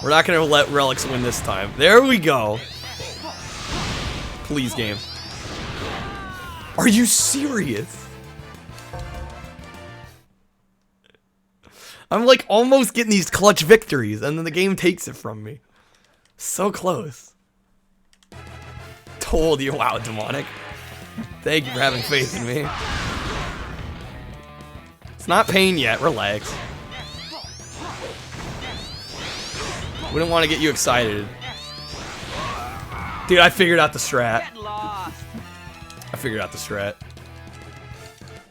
[SPEAKER 1] We're not gonna let Relics win this time. There we go. Please, game. Are you serious? I'm like almost getting these clutch victories, and then the game takes it from me. So close. Told you, wow, demonic. Thank you for having faith in me. It's not pain yet, relax. Wouldn't want to get you excited. Dude, I figured out the strat. I figured out the strat.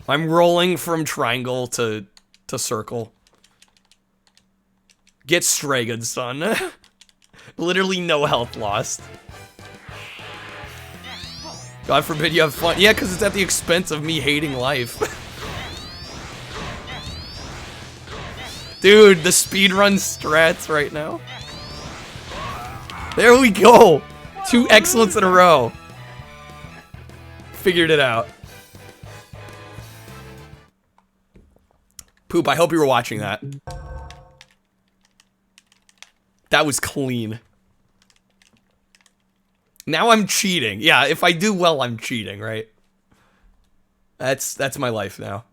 [SPEAKER 1] I'm rolling from triangle to circle. Get Strega, son. Literally no health lost. God forbid you have fun. Yeah, because it's at the expense of me hating life. Dude, the speedrun strats right now. There we go. 2 excellents in a row. Figured it out. Poop, I hope you were watching that. That was clean. Now I'm cheating. Yeah, if I do well, I'm cheating, right? That's my life now.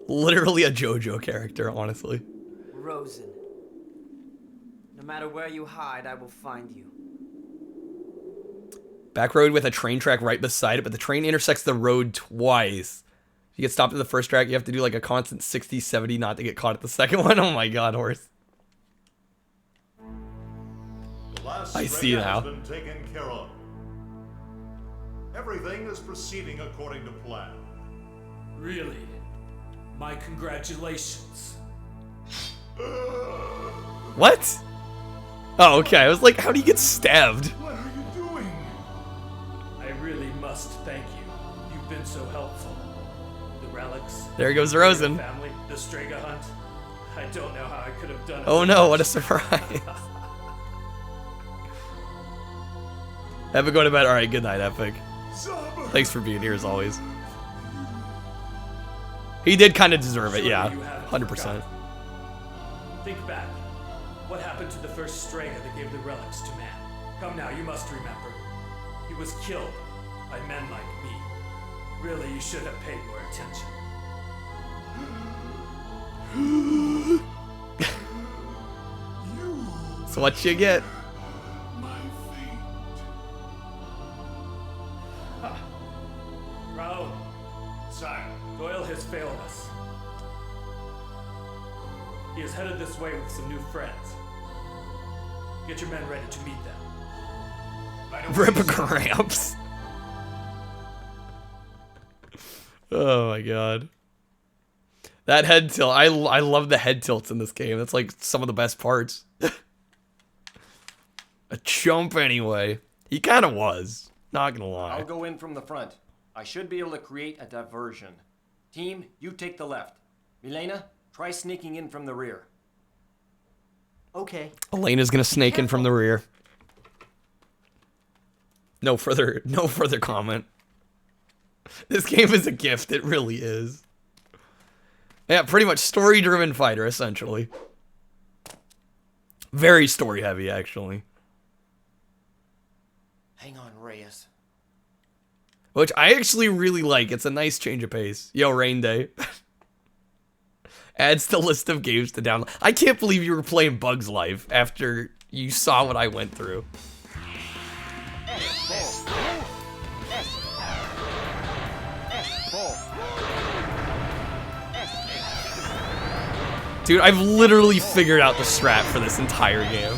[SPEAKER 1] Literally a JoJo character, honestly.
[SPEAKER 3] Rosen. No matter where you hide, I will find you.
[SPEAKER 1] Back road with a train track right beside it, but the train intersects the road twice. If you get stopped at the first track, you have to do like a constant 60, 70 not to get caught at the second one. Oh my god, horse. I see now.
[SPEAKER 6] Has been taken care of. Everything is proceeding according to plan.
[SPEAKER 7] Really? My congratulations.
[SPEAKER 1] What? Oh, okay. I was like, how do you get stabbed?
[SPEAKER 6] What are you doing?
[SPEAKER 7] I really must thank you. You've been so helpful. The relics.
[SPEAKER 1] There goes Rosen.
[SPEAKER 7] Family, the Strega hunt. I don't know how I could have done it.
[SPEAKER 1] Oh no, what a surprise. Epic, go to bed. All right, good night, Epic. Thanks for being here as always. He did kind of deserve it, yeah, 100%.
[SPEAKER 7] Think back. What happened to the first Strega that gave the relics to man? Come now, you must remember. He was killed by men like me. Really, you should have paid more attention.
[SPEAKER 1] So what you get?
[SPEAKER 7] Raoul.
[SPEAKER 8] Sire.
[SPEAKER 7] Doyle has failed us. He is headed this way with some new friends. Get your men ready to meet them.
[SPEAKER 1] Rip Gramps. Oh my god. That head tilt. I love the head tilts in this game. That's like some of the best parts. A chump anyway. He kind of was. Not gonna lie.
[SPEAKER 11] I'll go in from the front. I should be able to create a diversion. Team, you take the left. Milena, try sneaking in from the rear.
[SPEAKER 5] Okay.
[SPEAKER 1] Elena's gonna snake in from the rear. No further comment. This game is a gift. It really is. Yeah, pretty much story-driven fighter, essentially. Very story-heavy, actually.
[SPEAKER 11] Hang on, Reyes.
[SPEAKER 1] Which I actually really like. It's a nice change of pace. Yo, Rain Day. Adds to list of games to download. I can't believe you were playing Bugs Life after you saw what I went through. Dude, I've literally figured out the strat for this entire game.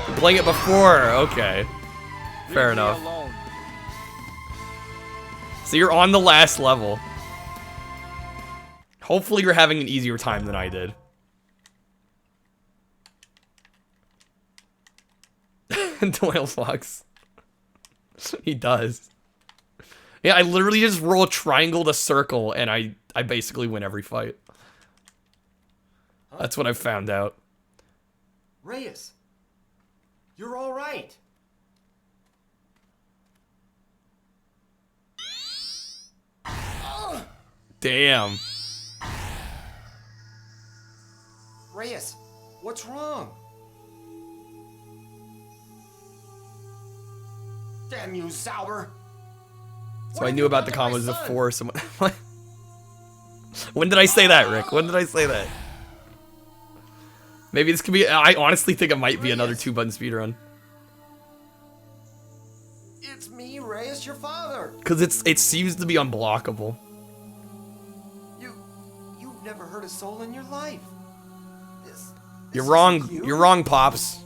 [SPEAKER 1] You're playing it before, okay. Fair enough. So you're on the last level. Hopefully you're having an easier time than I did. Doyle Fox. He does. Yeah, I literally just roll a triangle to circle and I basically win every fight. That's what I've found out.
[SPEAKER 11] Reyes, you're all right.
[SPEAKER 1] Damn.
[SPEAKER 11] Reyes, what's wrong? Damn you, Zauber.
[SPEAKER 1] So I knew about the combos before someone... When did I say that, Rick? When did I say that? Maybe this could be... I honestly think it might be another 2-button speedrun.
[SPEAKER 11] It's me, Reyes, your father.
[SPEAKER 1] Because it seems to be unblockable.
[SPEAKER 11] You've never heard a soul in your life.
[SPEAKER 1] You're wrong. You're wrong, Pops.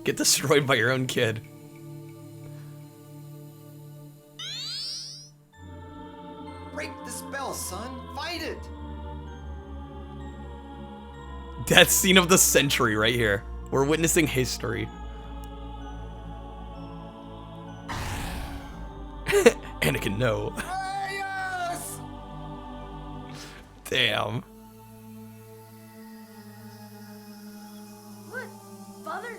[SPEAKER 1] Get destroyed by your own kid.
[SPEAKER 11] Break the spell, son. Fight it.
[SPEAKER 1] Death scene of the century right here. We're witnessing history. Anakin, no.
[SPEAKER 11] Reyes!
[SPEAKER 1] Damn.
[SPEAKER 12] What? Father?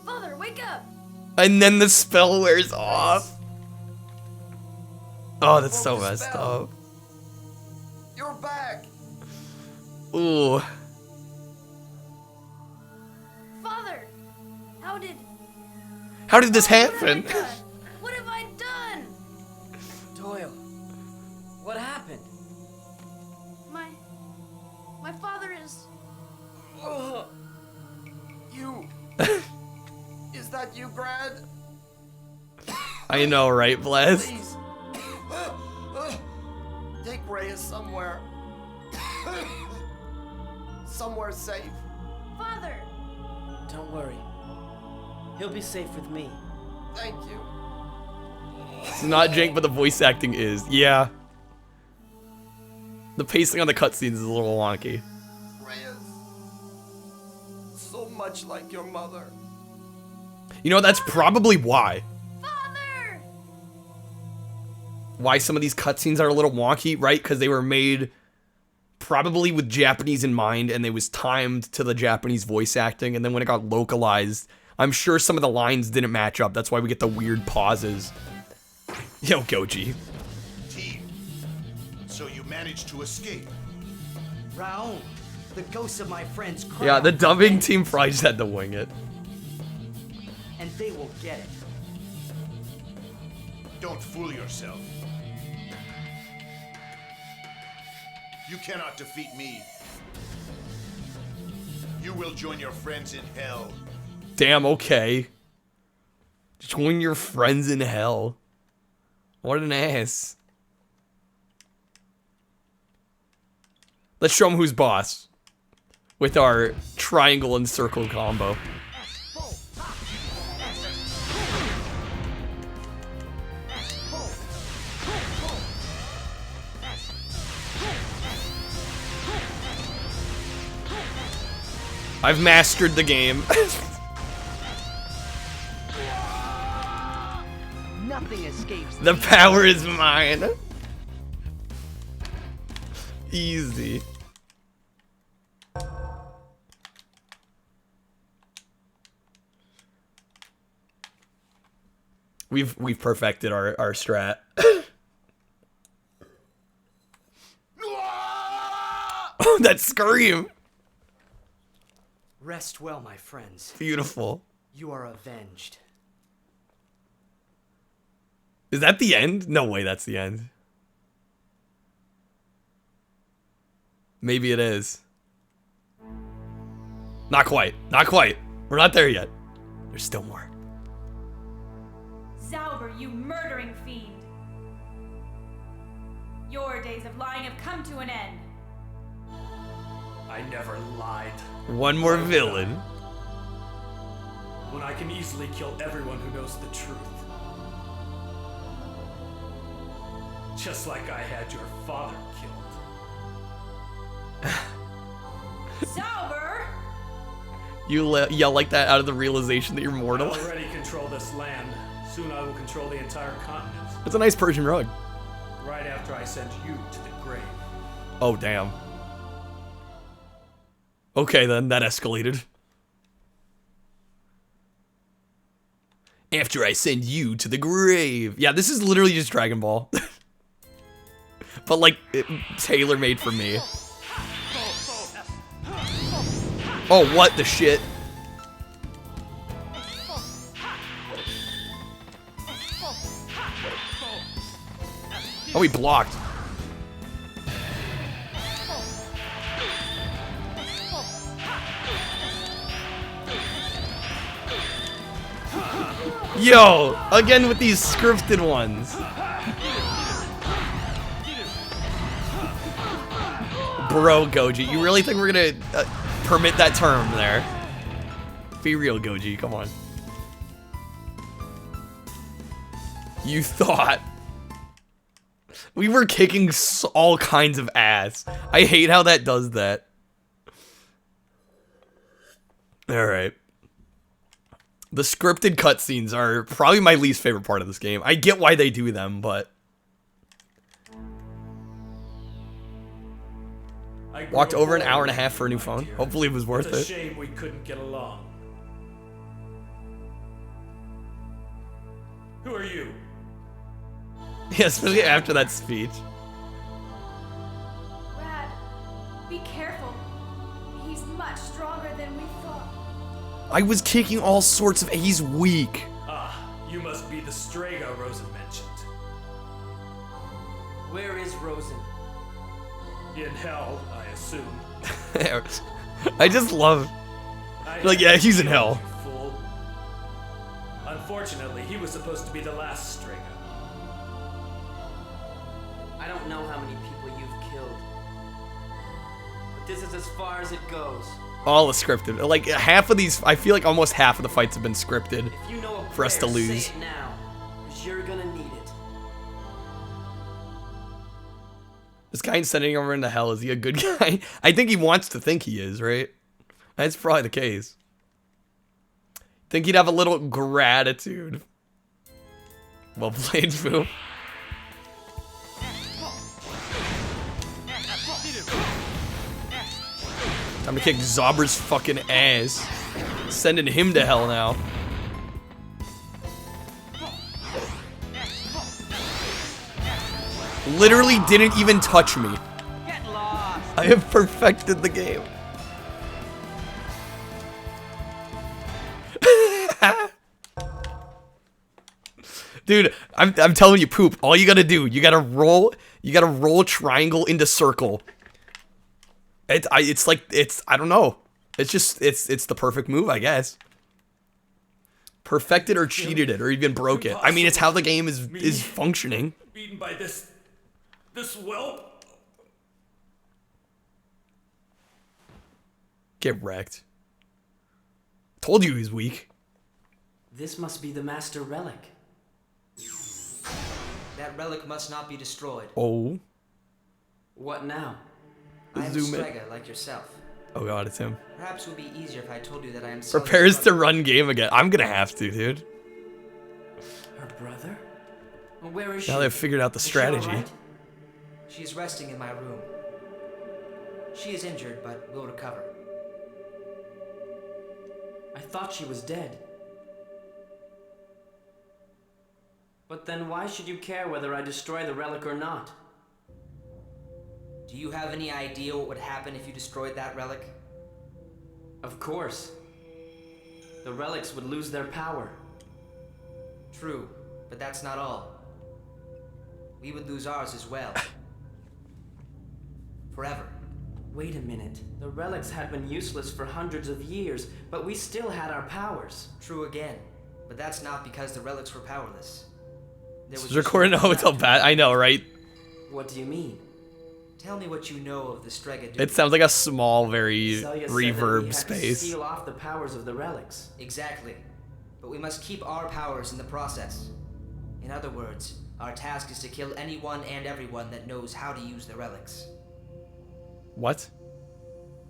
[SPEAKER 12] Father, wake up!
[SPEAKER 1] And then the spell wears off. Oh, that's so messed up.
[SPEAKER 11] You're back.
[SPEAKER 1] Ooh.
[SPEAKER 12] Father! How did
[SPEAKER 1] this happen?
[SPEAKER 12] What have I done?
[SPEAKER 3] Doyle, what happened?
[SPEAKER 12] My father is...
[SPEAKER 11] You. Is that you, Grad?
[SPEAKER 1] I know, right, Bless?
[SPEAKER 11] Please. Take Reyes somewhere. Somewhere safe.
[SPEAKER 12] Father!
[SPEAKER 3] Don't worry. He'll be safe with me.
[SPEAKER 11] Thank you.
[SPEAKER 1] It's not jank, but the voice acting is. Yeah. The pacing on the cutscenes is a little wonky.
[SPEAKER 11] Reyes. So much like your mother.
[SPEAKER 1] You know, that's probably why.
[SPEAKER 12] Father!
[SPEAKER 1] Why some of these cutscenes are a little wonky, right? Because they were made probably with Japanese in mind, and it was timed to the Japanese voice acting, and then when it got localized, I'm sure some of the lines didn't match up. That's why we get the weird pauses. Yo, Goji.
[SPEAKER 8] Team, so you managed to escape.
[SPEAKER 5] Raoul, the ghosts of my friends cry
[SPEAKER 1] Yeah,
[SPEAKER 5] out
[SPEAKER 1] the
[SPEAKER 5] for
[SPEAKER 1] dubbing
[SPEAKER 5] vengeance,
[SPEAKER 1] team probably just had to wing it.
[SPEAKER 5] and they will get it.
[SPEAKER 8] Don't fool yourself. You cannot defeat me. You will join your friends in hell.
[SPEAKER 1] Damn, okay. Join your friends in hell. What an ass. Let's show him who's boss. With our triangle and circle combo. I've mastered the game.
[SPEAKER 5] Nothing escapes
[SPEAKER 1] The power is mine. Easy. We've perfected our strat. Oh, that scream.
[SPEAKER 5] Rest well, my friends.
[SPEAKER 1] Beautiful.
[SPEAKER 5] You are avenged.
[SPEAKER 1] Is that the end? No way that's the end. Maybe it is. Not quite. Not quite. We're not there yet. There's still more.
[SPEAKER 10] Zauber, you murdering fiend! Your days of lying have come to an end.
[SPEAKER 7] I never lied.
[SPEAKER 1] One more villain.
[SPEAKER 7] When I can easily kill everyone who knows the truth. Just like I had your father killed.
[SPEAKER 10] Zauber!
[SPEAKER 1] You yell like that out of the realization that you're mortal.
[SPEAKER 7] I already control this land. Soon I will control the entire continent.
[SPEAKER 1] It's a nice Persian rug.
[SPEAKER 7] Right after I send you to the grave.
[SPEAKER 1] Oh, damn. Okay, then. That escalated. After I send you to the grave. Yeah, this is literally just Dragon Ball. But, like, tailor-made for me. Oh, what the shit? Oh, he blocked. Yo, again with these scripted ones. Bro, Goji, you really think we're gonna permit that term there? Be real, Goji, come on. You thought. We were kicking all kinds of ass. I hate how that does that. Alright. The scripted cutscenes are probably my least favorite part of this game. I get why they do them, but... Walked over an hour and a half for a new phone. Hopefully it was worth it.
[SPEAKER 7] It's a shame we couldn't get along. Who are you?
[SPEAKER 1] Yeah, especially after that speech.
[SPEAKER 10] Rad, be careful. He's much stronger than we thought.
[SPEAKER 1] I was kicking all sorts of... He's weak.
[SPEAKER 7] Ah, you must be the Destrega Rosen mentioned.
[SPEAKER 3] Where is Rosen?
[SPEAKER 7] In hell, I assume.
[SPEAKER 1] I just love... Like, yeah, he's in hell.
[SPEAKER 7] You fool. Unfortunately, he was supposed to be the last Destrega.
[SPEAKER 3] I don't know how many people you've killed. But this is as far as it goes.
[SPEAKER 1] All is scripted. Like, half of these... I feel like almost half of the fights have been scripted.
[SPEAKER 3] If you know a
[SPEAKER 1] for us to
[SPEAKER 3] prayer,
[SPEAKER 1] lose.
[SPEAKER 3] say it now, 'cause you're gonna need it.
[SPEAKER 1] This guy sending over into hell, is he a good guy? I think he wants to think he is, right? That's probably the case. Think he'd have a little gratitude. Well played, Fu. Time to kick Zauber's fucking ass. Sending him to hell now. Literally didn't even touch me. I have perfected the game. Dude, I'm telling you, Poop, all you gotta do, you gotta roll triangle into circle. It's like, I don't know. It's just, it's the perfect move, I guess. Perfected or cheated it, or even broke it. I mean, it's how the game is functioning.
[SPEAKER 7] Beaten by this whelp?
[SPEAKER 1] Get wrecked. Told you he's weak.
[SPEAKER 3] This must be the master relic.
[SPEAKER 5] That relic must not be destroyed.
[SPEAKER 1] Oh.
[SPEAKER 3] What now?
[SPEAKER 5] I am
[SPEAKER 1] Zoom in.
[SPEAKER 5] Destrega, like yourself.
[SPEAKER 1] Oh god, it's him.
[SPEAKER 5] Perhaps it would be easier if I told you that I am
[SPEAKER 1] Prepares to run game again. I'm gonna have to, dude.
[SPEAKER 3] Her brother? Well, where is she?
[SPEAKER 1] Now they've figured out the
[SPEAKER 3] Is she
[SPEAKER 1] strategy.
[SPEAKER 3] all right?
[SPEAKER 5] She is resting in my room. She is injured, but will recover.
[SPEAKER 3] I thought she was dead. But then why should you care whether I destroy the relic or not?
[SPEAKER 5] Do you have any idea what would happen if you destroyed that relic?
[SPEAKER 3] Of course. The relics would lose their power.
[SPEAKER 5] True, but that's not all. We would lose ours as well. Forever.
[SPEAKER 3] Wait a minute. The relics had been useless for hundreds of years, but we still had our powers.
[SPEAKER 5] True again, but that's not because the relics were powerless.
[SPEAKER 1] This is recording a hotel bad. I know, right?
[SPEAKER 3] What do you mean?
[SPEAKER 5] Tell me what you know of the Strega.
[SPEAKER 1] It sounds like a small, very
[SPEAKER 3] Celia said that
[SPEAKER 1] reverb
[SPEAKER 3] we had
[SPEAKER 1] space.
[SPEAKER 3] To seal off the powers of the relics.
[SPEAKER 5] Exactly. But we must keep our powers in the process. In other words, our task is to kill anyone and everyone that knows how to use the relics.
[SPEAKER 1] What?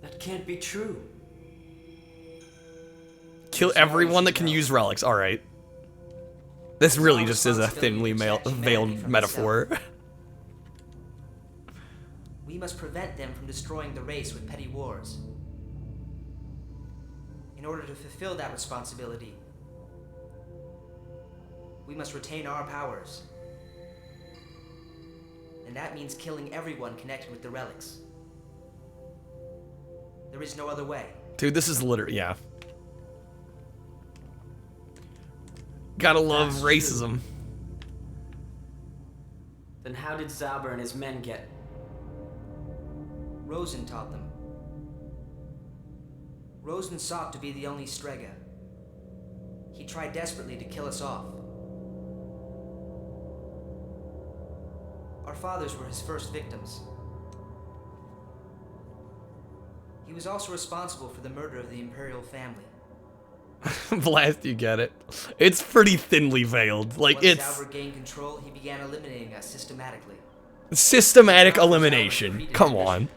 [SPEAKER 3] That can't be true.
[SPEAKER 1] Kill everyone that can use relics. All right. This really just is a thinly veiled metaphor.
[SPEAKER 5] We must prevent them from destroying the race with petty wars. In order to fulfill that responsibility, we must retain our powers. And that means killing everyone connected with the relics. There is no other way.
[SPEAKER 1] Dude, this is literally, yeah. Gotta love racism.
[SPEAKER 3] Then how did Zauber and his men get?
[SPEAKER 5] Rosen taught them. Rosen sought to be the only Strega. He tried desperately to kill us off. Our fathers were his first victims. He was also responsible for the murder of the Imperial family.
[SPEAKER 1] Blast, you get it. It's pretty thinly veiled. Like,
[SPEAKER 5] Once
[SPEAKER 1] it's
[SPEAKER 5] Zauber gained control, he began eliminating us systematically.
[SPEAKER 1] systematic elimination. Come on.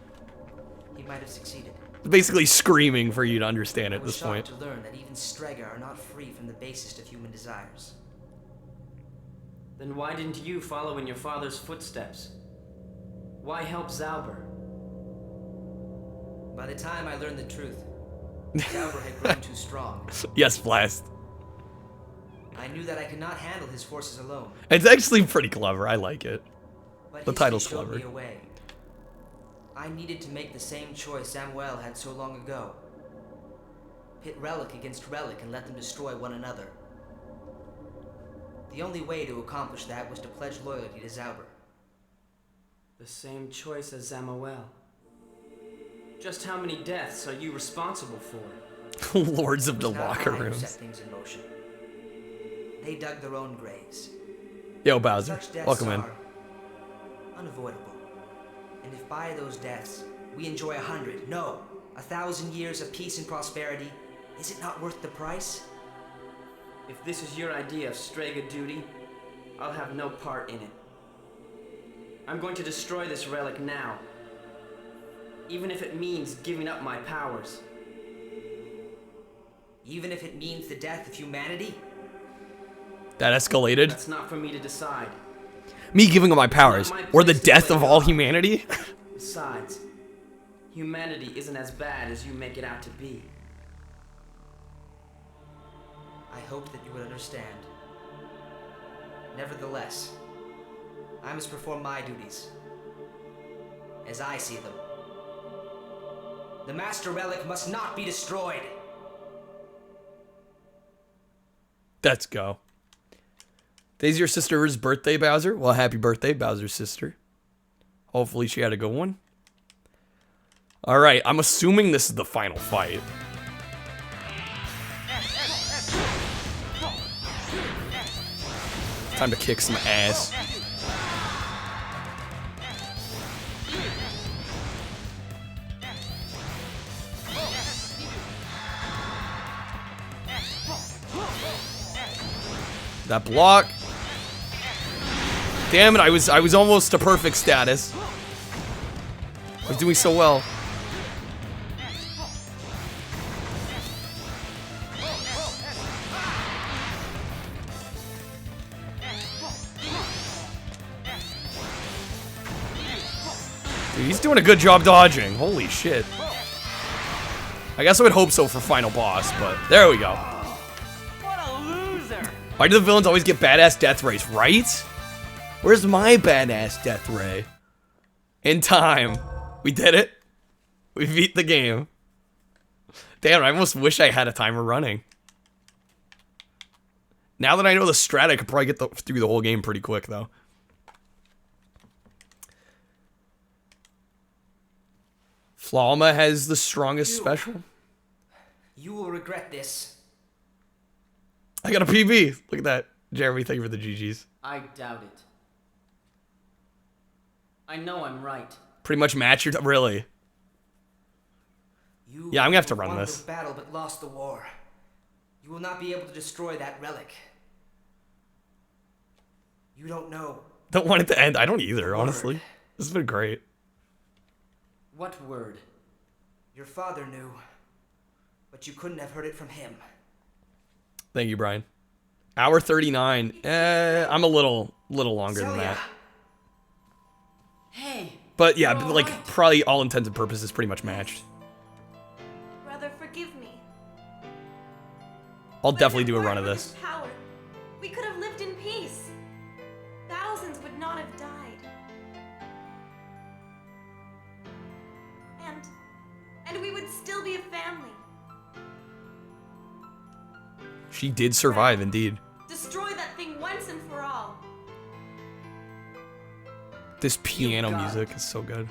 [SPEAKER 5] He might have succeeded.
[SPEAKER 1] Basically screaming for you to understand at this
[SPEAKER 5] I was
[SPEAKER 1] point.
[SPEAKER 5] shocked to learn that even Strega are not free from the basest of human desires.
[SPEAKER 3] Then why didn't you follow in your father's footsteps? Why help Zauber?
[SPEAKER 5] By the time I learned the truth, Zauber had grown too strong.
[SPEAKER 1] Yes, Blast.
[SPEAKER 5] I knew that I could not handle his forces alone.
[SPEAKER 1] It's actually pretty clever. I like it.
[SPEAKER 5] But
[SPEAKER 1] The
[SPEAKER 5] history
[SPEAKER 1] title's
[SPEAKER 5] showed
[SPEAKER 1] clever.
[SPEAKER 5] me a way. I needed to make the same choice Samuel had so long ago. Pit relic against relic and let them destroy one another. The only way to accomplish that was to pledge loyalty to Zauber.
[SPEAKER 3] The same choice as Samuel. Just how many deaths are you responsible for?
[SPEAKER 1] Lords of the
[SPEAKER 5] It was not
[SPEAKER 1] locker
[SPEAKER 5] I who
[SPEAKER 1] rooms.
[SPEAKER 5] set things in motion. They dug their own graves.
[SPEAKER 1] Yo, Bowser.
[SPEAKER 5] Such deaths
[SPEAKER 1] Welcome in.
[SPEAKER 5] are unavoidable. And if by those deaths we enjoy 100, no, 1,000 years of peace and prosperity, is it not worth the price?
[SPEAKER 3] If this is your idea of Strega duty, I'll have no part in it. I'm going to destroy this relic now. Even if it means giving up my powers.
[SPEAKER 5] Even if it means the death of humanity?
[SPEAKER 1] That escalated.
[SPEAKER 3] That's not for me to decide.
[SPEAKER 1] Me giving up my powers, or the death of all humanity?
[SPEAKER 3] Besides, Humanity isn't as bad as you make it out to be.
[SPEAKER 5] I hope that you would understand. Nevertheless, I must perform my duties, as I see them. The Master Relic must not be destroyed.
[SPEAKER 1] Let's go. Today's your sister's birthday, Bowser. Well, happy birthday, Bowser's sister. Hopefully she had a good one. Alright, I'm assuming this is the final fight. Time to kick some ass. That block. Damn it, I was almost to perfect status. I was doing so well. Dude, he's doing a good job dodging. Holy shit. I guess I would hope so for final boss, but there we go.
[SPEAKER 3] What a loser!
[SPEAKER 1] Why do the villains always get badass death rays, right? Where's my badass death ray? In time. We did it. We beat the game. Damn, I almost wish I had a timer running. Now that I know the strat, I could probably get through the whole game pretty quick, though. Flauma has the strongest special.
[SPEAKER 5] You will regret this.
[SPEAKER 1] I got a PB. Look at that. Jeremy, thank you for the GGs.
[SPEAKER 3] I doubt it. I know I'm right.
[SPEAKER 1] Pretty much match your... Really? Yeah, I'm gonna have to run
[SPEAKER 5] won
[SPEAKER 1] this.
[SPEAKER 5] the battle but lost the war. You will not be able to destroy that relic. You don't know.
[SPEAKER 1] Don't want it to end. I don't either, honestly. This has been great.
[SPEAKER 3] What word?
[SPEAKER 5] Your father knew, but you couldn't have heard it from him.
[SPEAKER 1] Thank you, Brian. Hour 39. I'm a little longer than that.
[SPEAKER 3] Hey.
[SPEAKER 1] But yeah, like probably all intents and purposes pretty much matched.
[SPEAKER 4] Brother, forgive me.
[SPEAKER 1] I'll definitely do a run of this.
[SPEAKER 4] Power, we could have lived in peace. Thousands would not have died. And we would still be a family.
[SPEAKER 1] She did survive, indeed.
[SPEAKER 4] Destroy that thing once and for all.
[SPEAKER 1] This piano music is so good.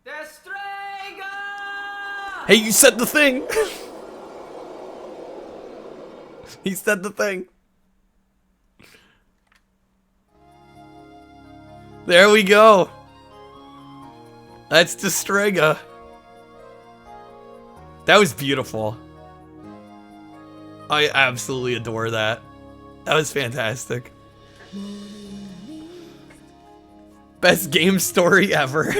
[SPEAKER 3] Destrega!
[SPEAKER 1] Hey, you said the thing! He said the thing. There we go. That's Destrega. That was beautiful. I absolutely adore that. That was fantastic. Best game story ever.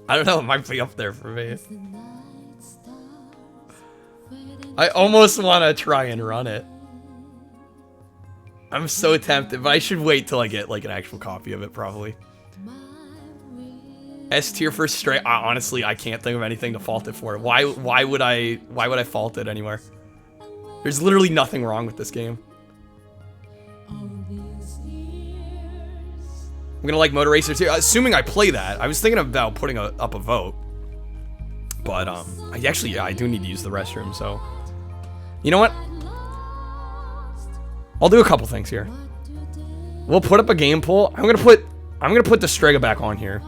[SPEAKER 1] I don't know, it might be up there for me. I almost want to try and run it. I'm so tempted, but I should wait till I get like an actual copy of it, probably. S tier for Stray. Honestly, I can't think of anything to fault it for. Why would I fault it anywhere? There's literally nothing wrong with this game. I'm gonna like Motor Racer 2, assuming I play that. I was thinking about putting up a vote, but I do need to use the restroom. So, you know what? I'll do a couple things here. We'll put up a game poll. I'm gonna put Destrega back on here,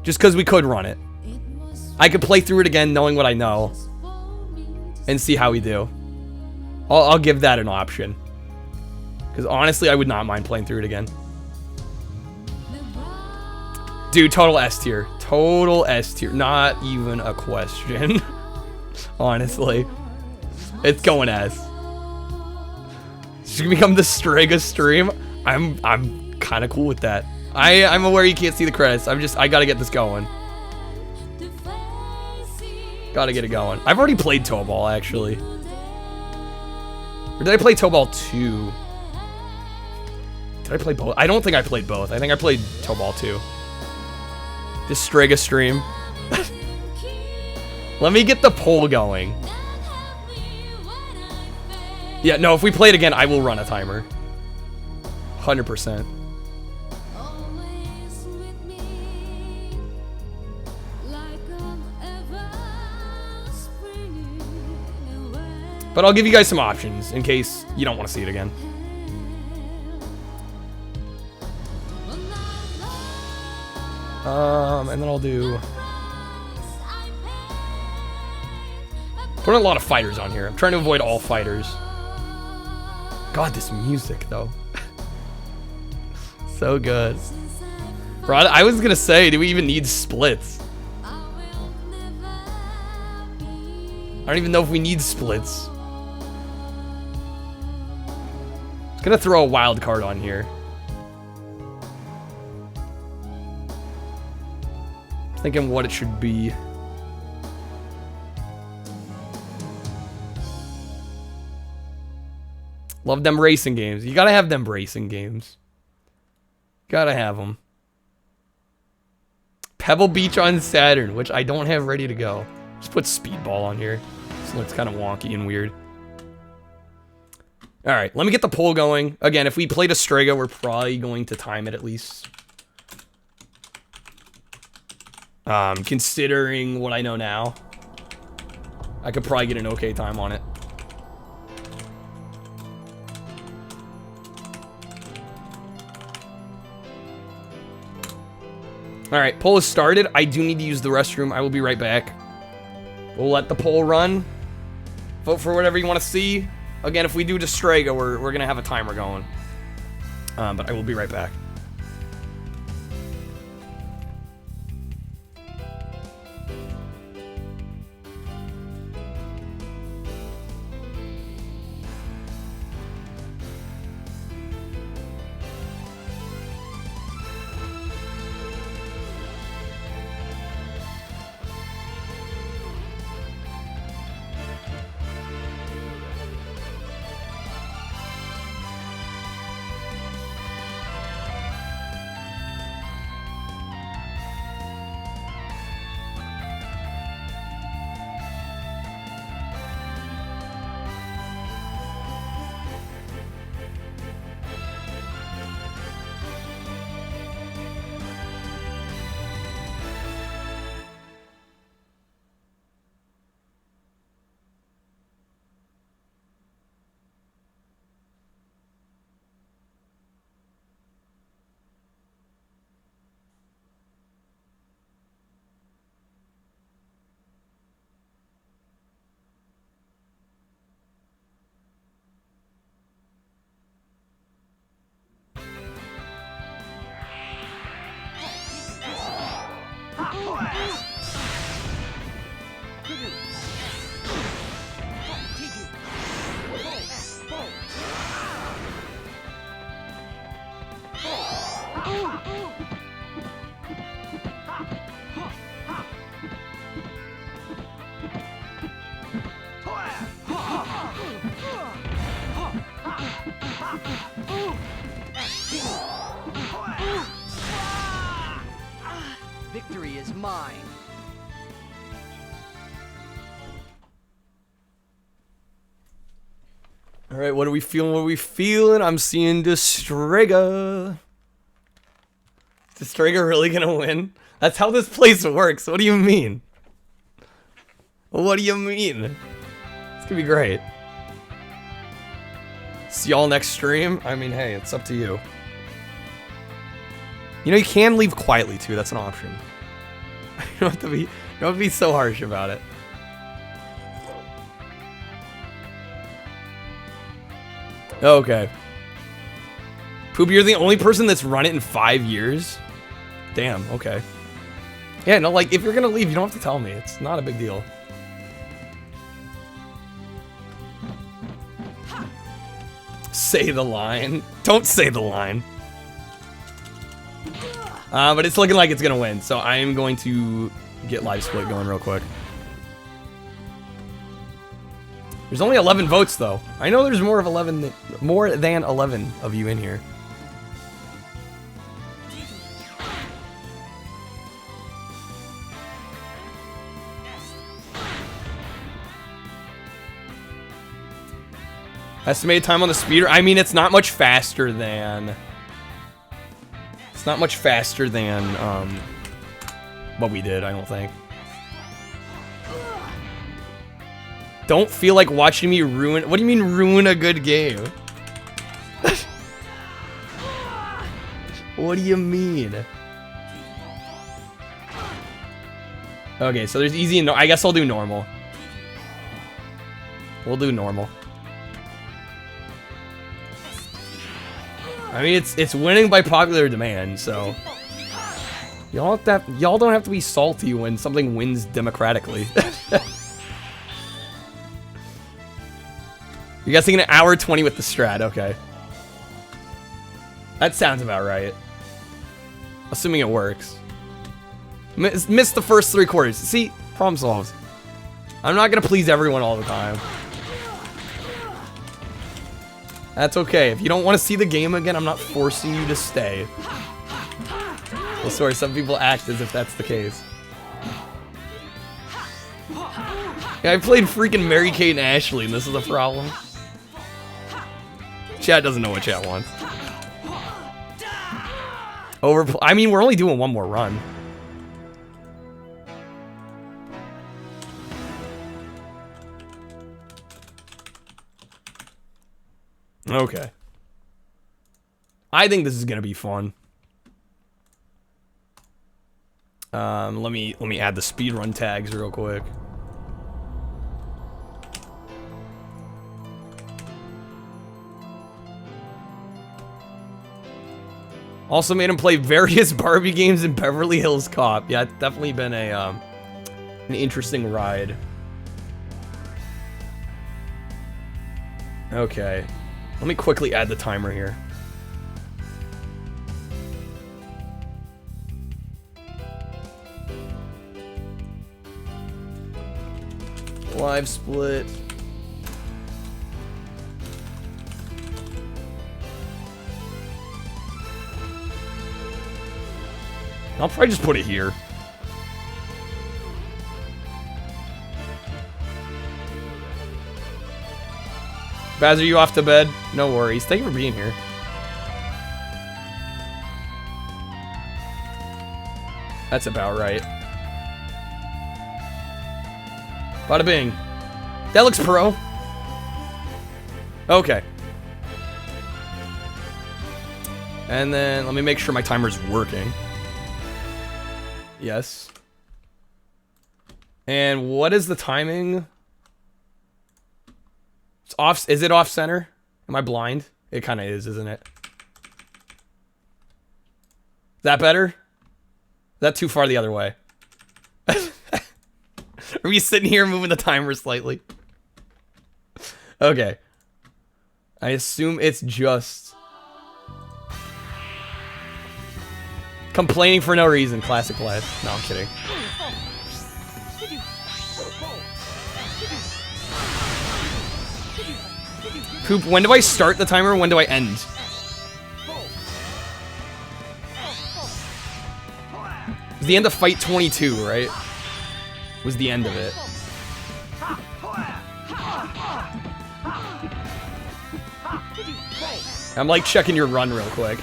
[SPEAKER 1] just because we could run it. I could play through it again, knowing what I know, and see how we do. I'll give that an option, because honestly, I would not mind playing through it again. Dude, total S tier. Total S tier. Not even a question. Honestly. It's going S. It's gonna become the Strega stream. I'm kind of cool with that. I'm aware you can't see the credits. I gotta get this going. Gotta get it going. I've already played Toe Ball, actually. Or did I play Toe Ball 2? Did I play both? I don't think I played both. I think I played Toe Ball too. Destrega stream. Let me get the poll going. Yeah, no, if we play it again, I will run a timer. 100%. But I'll give you guys some options in case you don't want to see it again. And then I'll do... Put a lot of fighters on here. I'm trying to avoid all fighters. God, this music, though. So good. Rod, I was gonna say, do we even need splits? I don't even know if we need splits. I'm gonna throw a wild card on here. Thinking what it should be. Love them racing games. You gotta have them racing games. Gotta have them. Pebble Beach on Saturn, which I don't have ready to go. Just put Speedball on here. This looks kind of wonky and weird. Alright, let me get the poll going. Again, if we played Destrega, we're probably going to time it at least. Considering what I know now, I could probably get an okay time on it. Alright, poll is started. I do need to use the restroom. I will be right back. We'll let the poll run. Vote for whatever you want to see. Again, if we do Destrega, we're going to have a timer going. But I will be right back.
[SPEAKER 5] Victory is mine.
[SPEAKER 1] All right, what are we feeling? What are we feeling? I'm seeing Destrega. Is Destrega really gonna win? That's how this place works. What do you mean? What do you mean? It's gonna be great. See y'all next stream. I mean, hey, it's up to you. You know, you can leave quietly too. That's an option. You don't have to be so harsh about it. Okay. Poop, you're the only person that's run it in 5 years? Damn, okay. Yeah, no, like, if you're gonna leave, you don't have to tell me. It's not a big deal. Say the line. Don't say the line. But it's looking like it's gonna win, so I am going to get live split going real quick. There's only 11 votes though. I know there's more than 11 of you in here. Estimated time on the speeder. I mean, it's not much faster than... It's not much faster than, what we did, I don't think. Don't feel like watching me ruin... What do you mean, ruin a good game? What do you mean? Okay, so there's easy and... I guess I'll do normal. We'll do normal. I mean, it's winning by popular demand, so... Y'all don't have to be salty when something wins democratically. You're guessing an hour 20 with the strat, okay. That sounds about right. Assuming it works. Missed the first 3 quarters. See? Problem solved. I'm not gonna please everyone all the time. That's okay. If you don't want to see the game again, I'm not forcing you to stay. Well, sorry, some people act as if that's the case. Yeah, I played freaking Mary Kate and Ashley, and this is a problem. Chat doesn't know what chat wants. I mean, we're only doing one more run. Okay. I think this is gonna be fun. Let me add the speedrun tags real quick. Also made him play various Barbie games in Beverly Hills Cop. Yeah, it's definitely been a an interesting ride. Okay. Let me quickly add the timer here. Live split. I'll probably just put it here. Baz, are you off to bed? No worries. Thank you for being here. That's about right. Bada bing. That looks pro. Okay. And then let me make sure my timer's working. Yes. And what is the timing? It's off. Is it off center? Am I blind? It kind of is, isn't it? Is that better? Is that too far the other way? Are we sitting here moving the timer slightly? Okay. I assume it's just complaining for no reason. Classic Vlad. No, I'm kidding. Poop, when do I start the timer? When do I end? It's the end of fight 22, right? Was the end of it. I'm like checking your run real quick.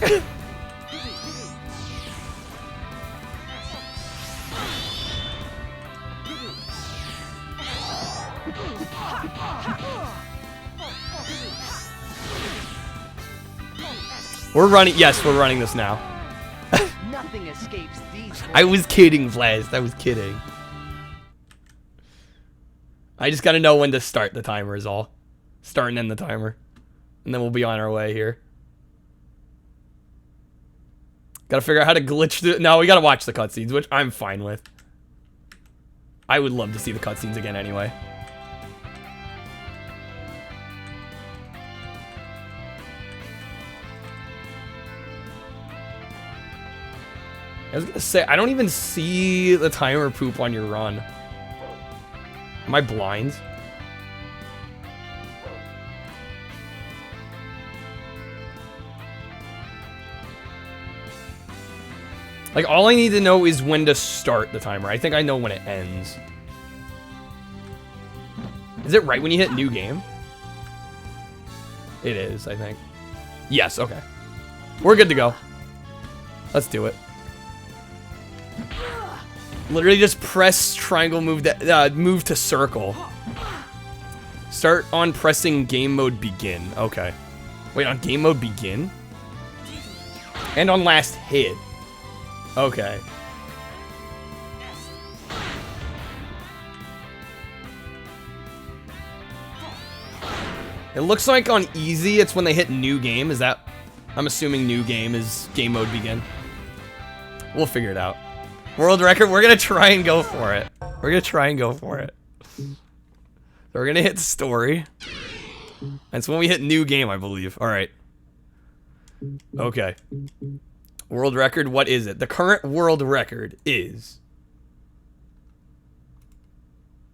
[SPEAKER 1] We're running. Yes, we're running this now.
[SPEAKER 5] Nothing escapes these.
[SPEAKER 1] I was kidding, Vlast. I was kidding. I just gotta know when to start the timer is all. Start and end the timer. And then we'll be on our way here. Gotta figure out how to glitch the... No, we gotta watch the cutscenes, which I'm fine with. I would love to see the cutscenes again anyway. I was gonna say, I don't even see the timer poop on your run. Am I blind? Like, all I need to know is when to start the timer. I think I know when it ends. Is it right when you hit new game? It is, I think. Yes, okay. We're good to go. Let's do it. Literally just press triangle, move to circle. Start on pressing game mode begin. Okay. Wait, on game mode begin? And on last hit. Okay. It looks like on easy, it's when they hit new game. Is that... I'm assuming new game is game mode begin. We'll figure it out. World record, we're gonna try and go for it. We're gonna try and go for it. So we're gonna hit story. That's when we hit new game, I believe. Alright. Okay. World record, what is it? The current world record is...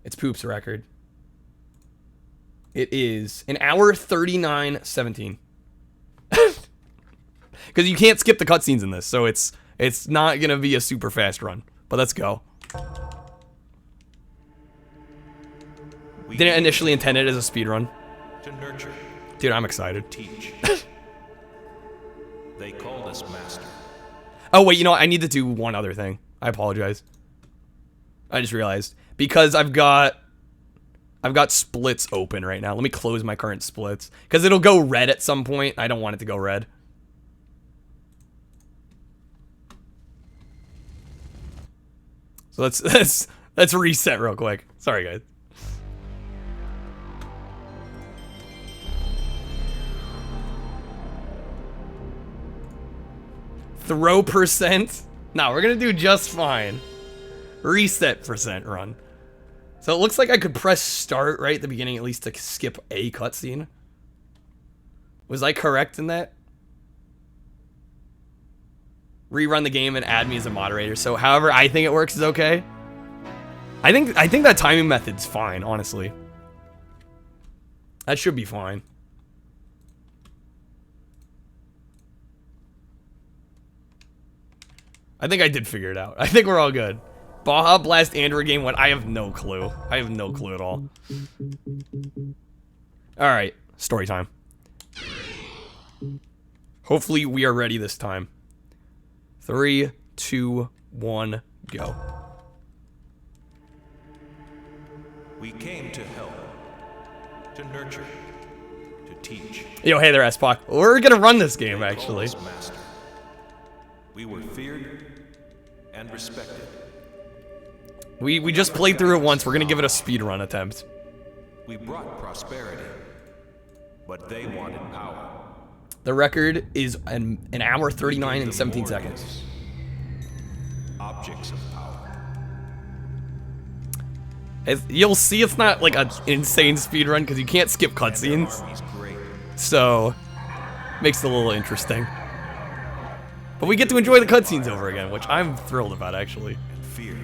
[SPEAKER 1] It's Poop's record. It is an hour 39:17. Because you can't skip the cutscenes in this, so it's not gonna be a super fast run. But let's go. Didn't initially intend it as a speed run.
[SPEAKER 2] To nurture.
[SPEAKER 1] Dude, I'm excited.
[SPEAKER 2] Teach. They called us master.
[SPEAKER 1] Oh wait, you know what? I need to do one other thing. I apologize. I just realized because I've got splits open right now. Let me close my current splits because it'll go red at some point. I don't want it to go red. So let's reset real quick. Sorry, guys. Throw percent. No, we're gonna do just fine. Reset percent run. So it looks like I could press start right at the beginning at least to skip a cutscene. Was I correct in that? Rerun the game and add me as a moderator. So however I think it works is okay. I think that timing method's fine, honestly. That should be fine. I think I did figure it out. I think we're all good. Baja Blast Android game, what? I have no clue. I have no clue at all. Alright, story time. Hopefully we are ready this time. 3, 2, 1, go.
[SPEAKER 2] We came to help, to nurture, to teach.
[SPEAKER 1] Yo, hey there, S-Pac. We're gonna run this game, actually.
[SPEAKER 2] They called us master. We were feared and respected.
[SPEAKER 1] We just played through it once. We're gonna give it a speedrun attempt.
[SPEAKER 2] We brought prosperity, but they wanted power.
[SPEAKER 1] The record is an hour 39 and 17 seconds.
[SPEAKER 2] Objects of power.
[SPEAKER 1] As you'll see, it's not like an insane speedrun because you can't skip cutscenes. So, makes it a little interesting. But we get to enjoy the cutscenes over again, which I'm thrilled about, actually.
[SPEAKER 2] Fear.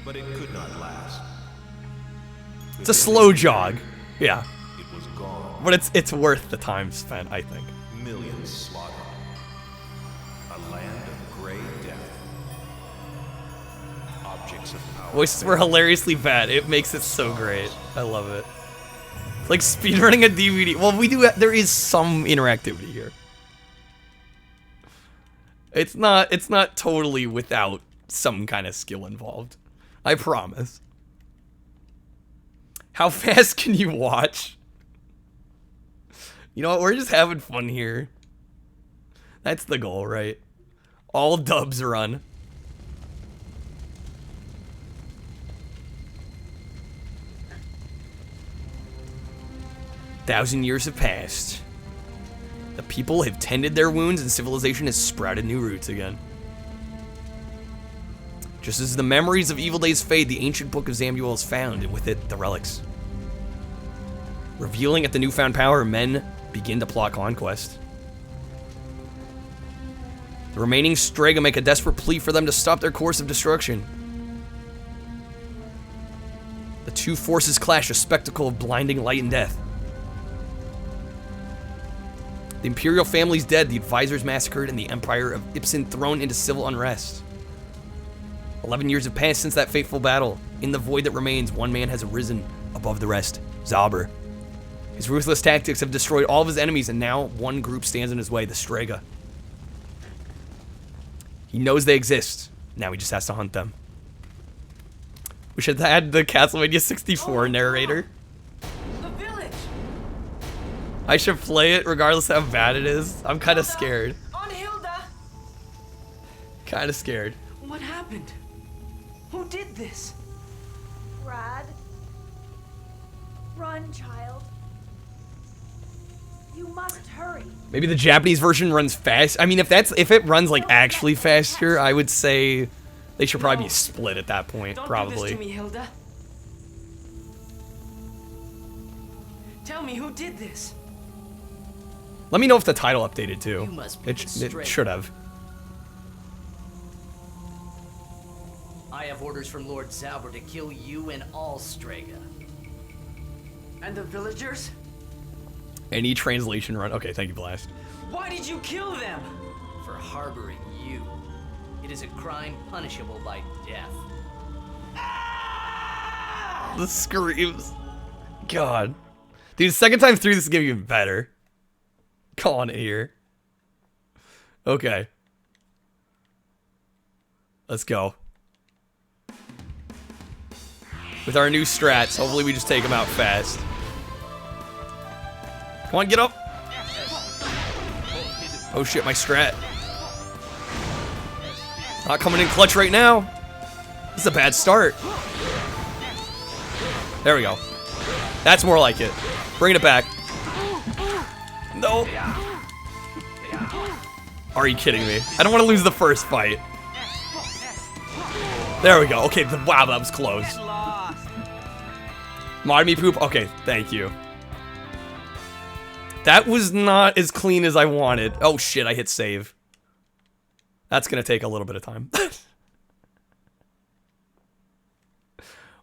[SPEAKER 2] But it could not last.
[SPEAKER 1] It's a slow jog. Yeah.
[SPEAKER 2] It was gone.
[SPEAKER 1] But it's worth the time spent, I think.
[SPEAKER 2] Millions slaughtered. A land of gray death. Objects of power.
[SPEAKER 1] Voices were hilariously bad. It makes it so great. I love it. It's like speedrunning a DVD. Well, there is some interactivity here. It's not totally without some kind of skill involved. I promise. How fast can you watch? You know what? We're just having fun here. That's the goal, right? All dubs run. Thousand years have passed. The people have tended their wounds and civilization has sprouted new roots again. Just as the memories of evil days fade, the ancient book of Zamuel is found, and with it, the relics. Revealing at the newfound power, men begin to plot conquest. The remaining Strega make a desperate plea for them to stop their course of destruction. The two forces clash, a spectacle of blinding light and death. The Imperial family's dead, the advisors massacred, and the Empire of Ipsen thrown into civil unrest. 11 years have passed since that fateful battle. In the void that remains, one man has arisen above the rest. Zauber. His ruthless tactics have destroyed all of his enemies, and now one group stands in his way, the Destrega. He knows they exist. Now he just has to hunt them. We should add the Castlevania 64 narrator.
[SPEAKER 3] The village!
[SPEAKER 1] I should play it regardless of how bad it is. I'm kind of scared.
[SPEAKER 3] On Hilda!
[SPEAKER 1] Kind of scared.
[SPEAKER 3] What happened? Who did this?
[SPEAKER 10] Brad. Run, child. You must hurry.
[SPEAKER 1] Maybe the Japanese version runs fast. I mean, if it runs like actually faster, I would say they should probably be split at that point. Probably.
[SPEAKER 3] Do this to me, Hilda. Tell me who did this.
[SPEAKER 1] Let me know if the title updated too.
[SPEAKER 5] You must be
[SPEAKER 1] It
[SPEAKER 5] Destrega.
[SPEAKER 1] should have.
[SPEAKER 5] I have orders from Lord Zauber to kill you and all Strega.
[SPEAKER 3] And the villagers?
[SPEAKER 1] Any translation run. Okay, thank you, Blast.
[SPEAKER 3] Why did you kill them?
[SPEAKER 5] For harboring you. It is a crime punishable by death.
[SPEAKER 1] The screams. God. Dude, second time through this is getting even better. Calling it here. Okay. Let's go. With our new strats, hopefully we just take them out fast. Come on, get up. Oh shit, my strat. Not coming in clutch right now. This is a bad start. There we go. That's more like it. Bring it back. No. Are you kidding me? I don't want to lose the first fight. There we go. Okay, wow, that was close. Mod me poop? Okay, thank you. That was not as clean as I wanted. Oh shit, I hit save. That's gonna take a little bit of time.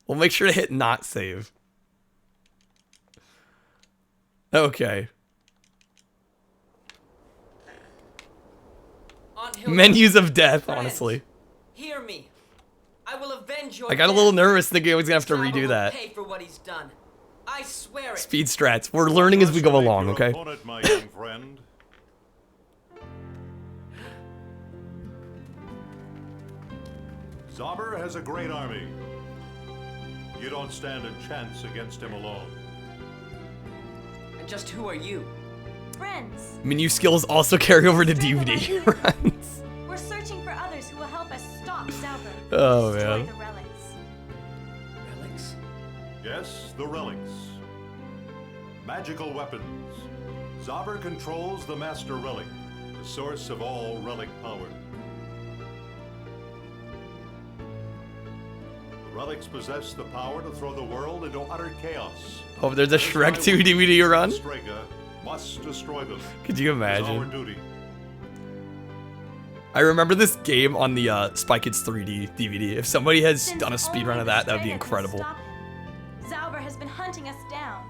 [SPEAKER 1] We'll make sure to hit not save. Okay. Menus of death,
[SPEAKER 3] Friends,
[SPEAKER 1] honestly.
[SPEAKER 3] Hear me. I will avenge your
[SPEAKER 1] I got a
[SPEAKER 3] death.
[SPEAKER 1] little nervous thinking I was gonna have to
[SPEAKER 3] Zauber
[SPEAKER 1] redo
[SPEAKER 3] will
[SPEAKER 1] that.
[SPEAKER 3] Pay for what he's done. I swear it.
[SPEAKER 1] Speed strats. We're learning as we go along, okay?
[SPEAKER 6] Opponent, my young friend. Zauber has a great army. You don't stand a chance against him alone.
[SPEAKER 3] And just who are you?
[SPEAKER 4] Friends.
[SPEAKER 1] Menu skills also carry over to DVD runs.
[SPEAKER 4] We're searching for others who will help us stop Zauber.
[SPEAKER 1] Oh,
[SPEAKER 4] Destroy
[SPEAKER 1] man.
[SPEAKER 4] the relics.
[SPEAKER 3] Relics?
[SPEAKER 6] Yes, the relics. Magical weapons. Zauber controls the Master Relic, the source of all relic power. The relics possess the power to throw the world into utter chaos.
[SPEAKER 1] Oh, there's a Shrek 2 DVD run?
[SPEAKER 6] Destrega must destroy them.
[SPEAKER 1] Could you
[SPEAKER 6] It is our
[SPEAKER 1] imagine?
[SPEAKER 6] duty.
[SPEAKER 1] I remember this game on the Spy Kids 3D DVD. If somebody has
[SPEAKER 4] Since
[SPEAKER 1] done a speedrun
[SPEAKER 4] only
[SPEAKER 1] of that, that would be
[SPEAKER 4] Destrega can
[SPEAKER 1] incredible.
[SPEAKER 4] stop it, Zauber has been hunting us down,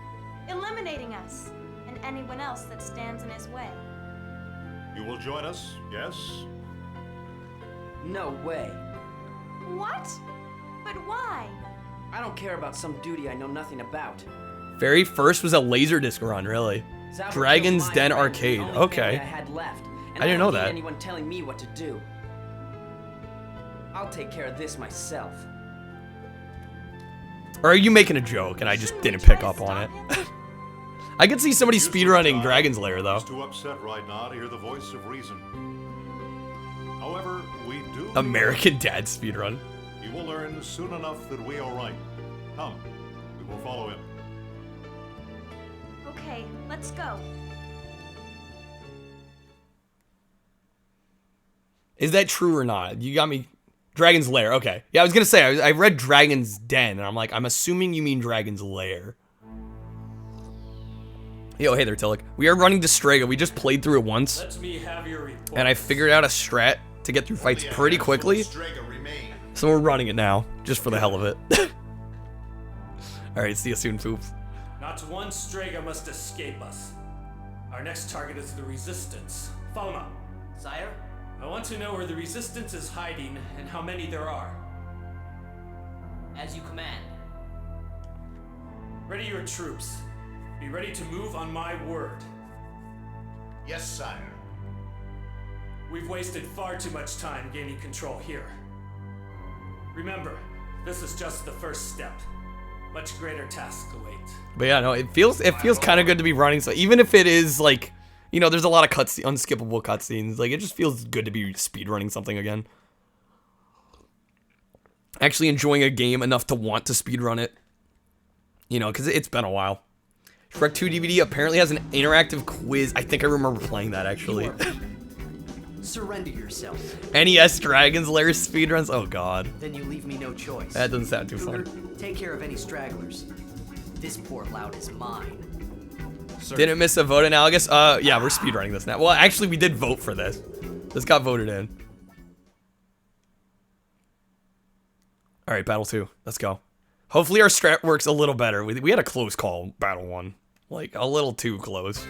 [SPEAKER 4] eliminating us, and anyone else that stands in his way.
[SPEAKER 6] You will join us, yes?
[SPEAKER 3] No way.
[SPEAKER 4] What? But why?
[SPEAKER 3] I don't care about some duty I know nothing about.
[SPEAKER 1] Very first was a Laserdisc run, really.
[SPEAKER 3] Zauber
[SPEAKER 1] Dragon's
[SPEAKER 3] killed my
[SPEAKER 1] Den
[SPEAKER 3] friend,
[SPEAKER 1] Arcade.
[SPEAKER 3] the only family
[SPEAKER 1] Okay.
[SPEAKER 3] I had left, and
[SPEAKER 1] I didn't know
[SPEAKER 3] don't need
[SPEAKER 1] that.
[SPEAKER 3] anyone telling me what to do. I'll take care of this myself.
[SPEAKER 1] Or are you making a joke and I just
[SPEAKER 4] Shouldn't we
[SPEAKER 1] didn't
[SPEAKER 4] try
[SPEAKER 1] pick
[SPEAKER 4] to
[SPEAKER 1] up on
[SPEAKER 4] stop
[SPEAKER 1] it?
[SPEAKER 4] him?
[SPEAKER 1] I could see somebody
[SPEAKER 6] Useless
[SPEAKER 1] speedrunning
[SPEAKER 6] time
[SPEAKER 1] Dragon's Lair, though.
[SPEAKER 6] is too upset right now to hear the voice of reason. However, we do.
[SPEAKER 1] American Dad speedrun.
[SPEAKER 6] He will learn soon enough that we are right. Come, we will follow him.
[SPEAKER 4] Okay, let's go.
[SPEAKER 1] Is that true or not? You got me. Dragon's Lair. Okay. Yeah, I was gonna say I read Dragon's Den, and I'm like, I'm assuming you mean Dragon's Lair. Yo, hey there, Tillich. We are running Destrega. We just played through it once,
[SPEAKER 7] Let me have your report.
[SPEAKER 1] and I figured out a strat to get through fights
[SPEAKER 8] Only a
[SPEAKER 1] pretty
[SPEAKER 8] handful of
[SPEAKER 1] quickly.
[SPEAKER 8] Destrega remain.
[SPEAKER 1] So we're running it now, just for the hell of it. All right, see you soon, poops.
[SPEAKER 7] Not one Strega must escape us. Our next target is the Resistance. Follow up.
[SPEAKER 3] Sire?
[SPEAKER 7] I want to know where the Resistance is hiding and how many there are.
[SPEAKER 5] As you command.
[SPEAKER 7] Ready your troops. Be ready to move on my word.
[SPEAKER 8] Yes, sire.
[SPEAKER 7] We've wasted far too much time gaining control here. Remember, this is just the first step. Much greater tasks await.
[SPEAKER 1] But yeah, no, it feels kind of good to be running. So even if it is like, you know, there's a lot of unskippable cutscenes. Like, it just feels good to be speedrunning something again. Actually enjoying a game enough to want to speedrun it. You know, because it's been a while. Shrek 2 DVD apparently has an interactive quiz. I think I remember playing that, actually.
[SPEAKER 5] Surrender yourself.
[SPEAKER 1] NES Dragon's Lair speedruns? Oh, God.
[SPEAKER 5] Then you leave me no choice.
[SPEAKER 1] That doesn't sound too
[SPEAKER 5] Cougar,
[SPEAKER 1] fun.
[SPEAKER 5] take care of any stragglers. This poor lout is mine.
[SPEAKER 8] Sir.
[SPEAKER 1] Didn't miss a vote, Analogous? Yeah, we're speedrunning this now. Well, actually, we did vote for this. This got voted in. Alright, Battle 2. Let's go. Hopefully our strat works a little better. We had a close call, Battle 1. Like, a little too close.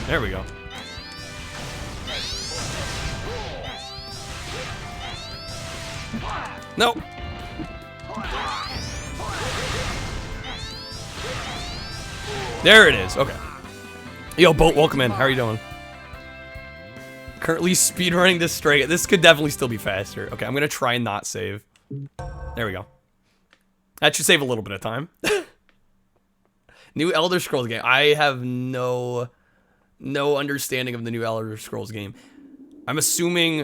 [SPEAKER 1] There we go. Nope. There it is. Okay. Yo, Boat, welcome in. How are you doing? Currently speedrunning Destrega. This could definitely still be faster. Okay, I'm gonna try and not save. There we go. That should save a little bit of time. New Elder Scrolls game. I have no understanding of the new Elder Scrolls game. I'm assuming...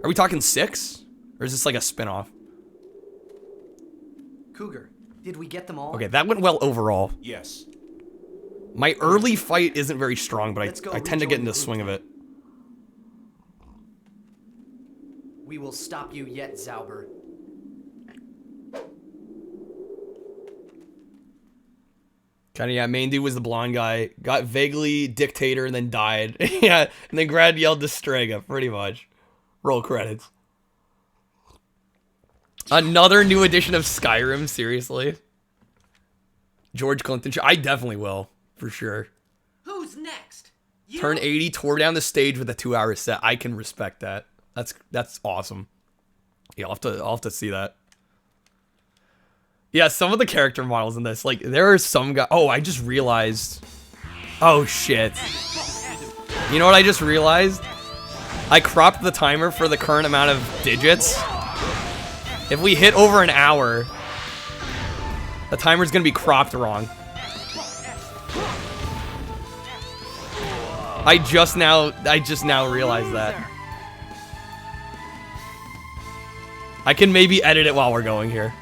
[SPEAKER 1] Are we talking 6? Or is this like a spin-off?
[SPEAKER 5] Cougar, did we get them all?
[SPEAKER 1] Okay, that went well overall.
[SPEAKER 8] Yes.
[SPEAKER 1] My early fight isn't very strong, but I tend to get in the swing of it.
[SPEAKER 5] We will stop you yet, Zauber.
[SPEAKER 1] Kinda, yeah, main dude was the blonde guy. Got vaguely dictator and then died. Yeah, and then Grad yelled Destrega, pretty much. Roll credits. Another new edition of Skyrim, seriously? George Clinton, I definitely will, for sure.
[SPEAKER 5] Who's next? You?
[SPEAKER 1] Turn 80, tore down the stage with a 2-hour set. I can respect that. That's awesome. Yeah, I'll have to see that. Yeah, some of the character models in this, like, there are some guys. Oh, I just realized. Oh, shit. You know what I just realized? I cropped the timer for the current amount of digits. If we hit over an hour, the timer's gonna be cropped wrong. I just now realized that. I can maybe edit it while we're going here.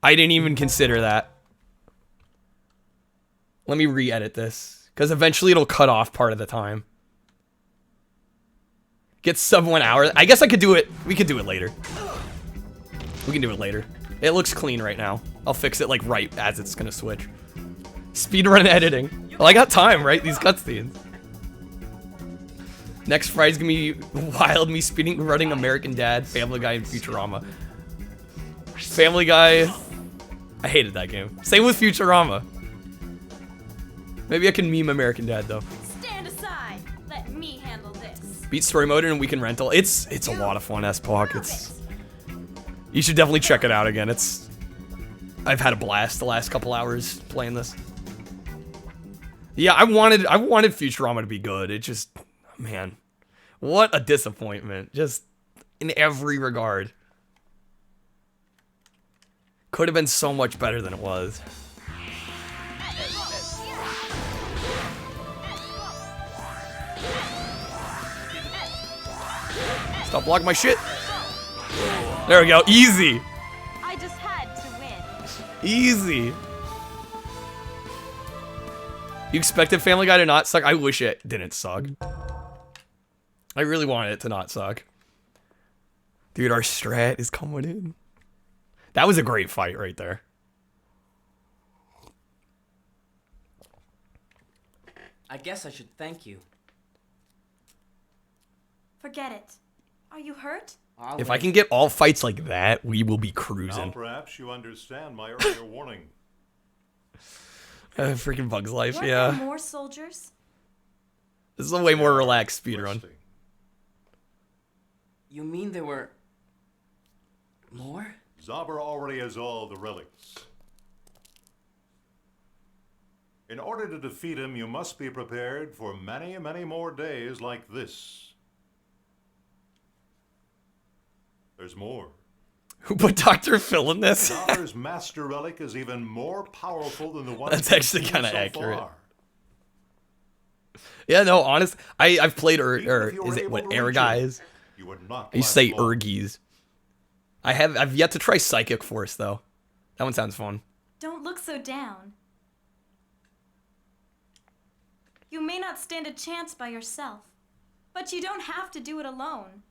[SPEAKER 1] I didn't even consider that. Let me re-edit this, because eventually it'll cut off part of the time. Get sub 1 hour. I guess I could do it. We could do it later. We can do it later. It looks clean right now. I'll fix it like right as it's gonna switch. Speedrun editing. Well, I got time, right? These cutscenes. Next Friday's gonna be wild. Me running American Dad, Family Guy, and Futurama. Family Guy. I hated that game. Same with Futurama. Maybe I can meme American Dad though.
[SPEAKER 4] Stand aside. Let me handle this.
[SPEAKER 1] Beat story mode and weekend rental. It's a lot of fun, S-Pock. You should definitely check it out again. I've had a blast the last couple hours playing this. Yeah, I wanted Futurama to be good. It just, man, what a disappointment. Just in every regard. Could have been so much better than it was. Stop blocking my shit. There we go. Easy.
[SPEAKER 4] I just had to win.
[SPEAKER 1] Easy. You expected Family Guy to not suck? I wish it didn't suck. I really wanted it to not suck. Dude, our strat is coming in. That was a great fight right there.
[SPEAKER 5] I guess I should thank you.
[SPEAKER 4] Forget it. Are you hurt?
[SPEAKER 1] If I can get all fights like that, we will be cruising.
[SPEAKER 6] Now perhaps you understand my earlier warning.
[SPEAKER 1] Freaking Bug's Life,
[SPEAKER 4] Weren't
[SPEAKER 1] yeah.
[SPEAKER 4] there more soldiers?
[SPEAKER 1] This is a way more relaxed speedrun.
[SPEAKER 3] You mean there were more?
[SPEAKER 6] Zauber already has all the relics. In order to defeat him, you must be prepared for many, many more days like this. There's more.
[SPEAKER 1] Who put Dr. Phil in this?
[SPEAKER 6] Zauber's master relic is even more powerful than the one
[SPEAKER 1] That's
[SPEAKER 6] we've
[SPEAKER 1] actually
[SPEAKER 6] seen
[SPEAKER 1] kind of
[SPEAKER 6] so
[SPEAKER 1] accurate.
[SPEAKER 6] far.
[SPEAKER 1] Yeah, no, honest. I've played
[SPEAKER 6] Even if you were
[SPEAKER 1] is it
[SPEAKER 6] able
[SPEAKER 1] what
[SPEAKER 6] to reach
[SPEAKER 1] Erguys?
[SPEAKER 6] it, you would not
[SPEAKER 1] I used to
[SPEAKER 6] last
[SPEAKER 1] say
[SPEAKER 6] long.
[SPEAKER 1] Ergies. I've yet to try Psychic Force though. That one sounds fun.
[SPEAKER 4] Don't look so down. You may not stand a chance by yourself, but you don't have to do it alone.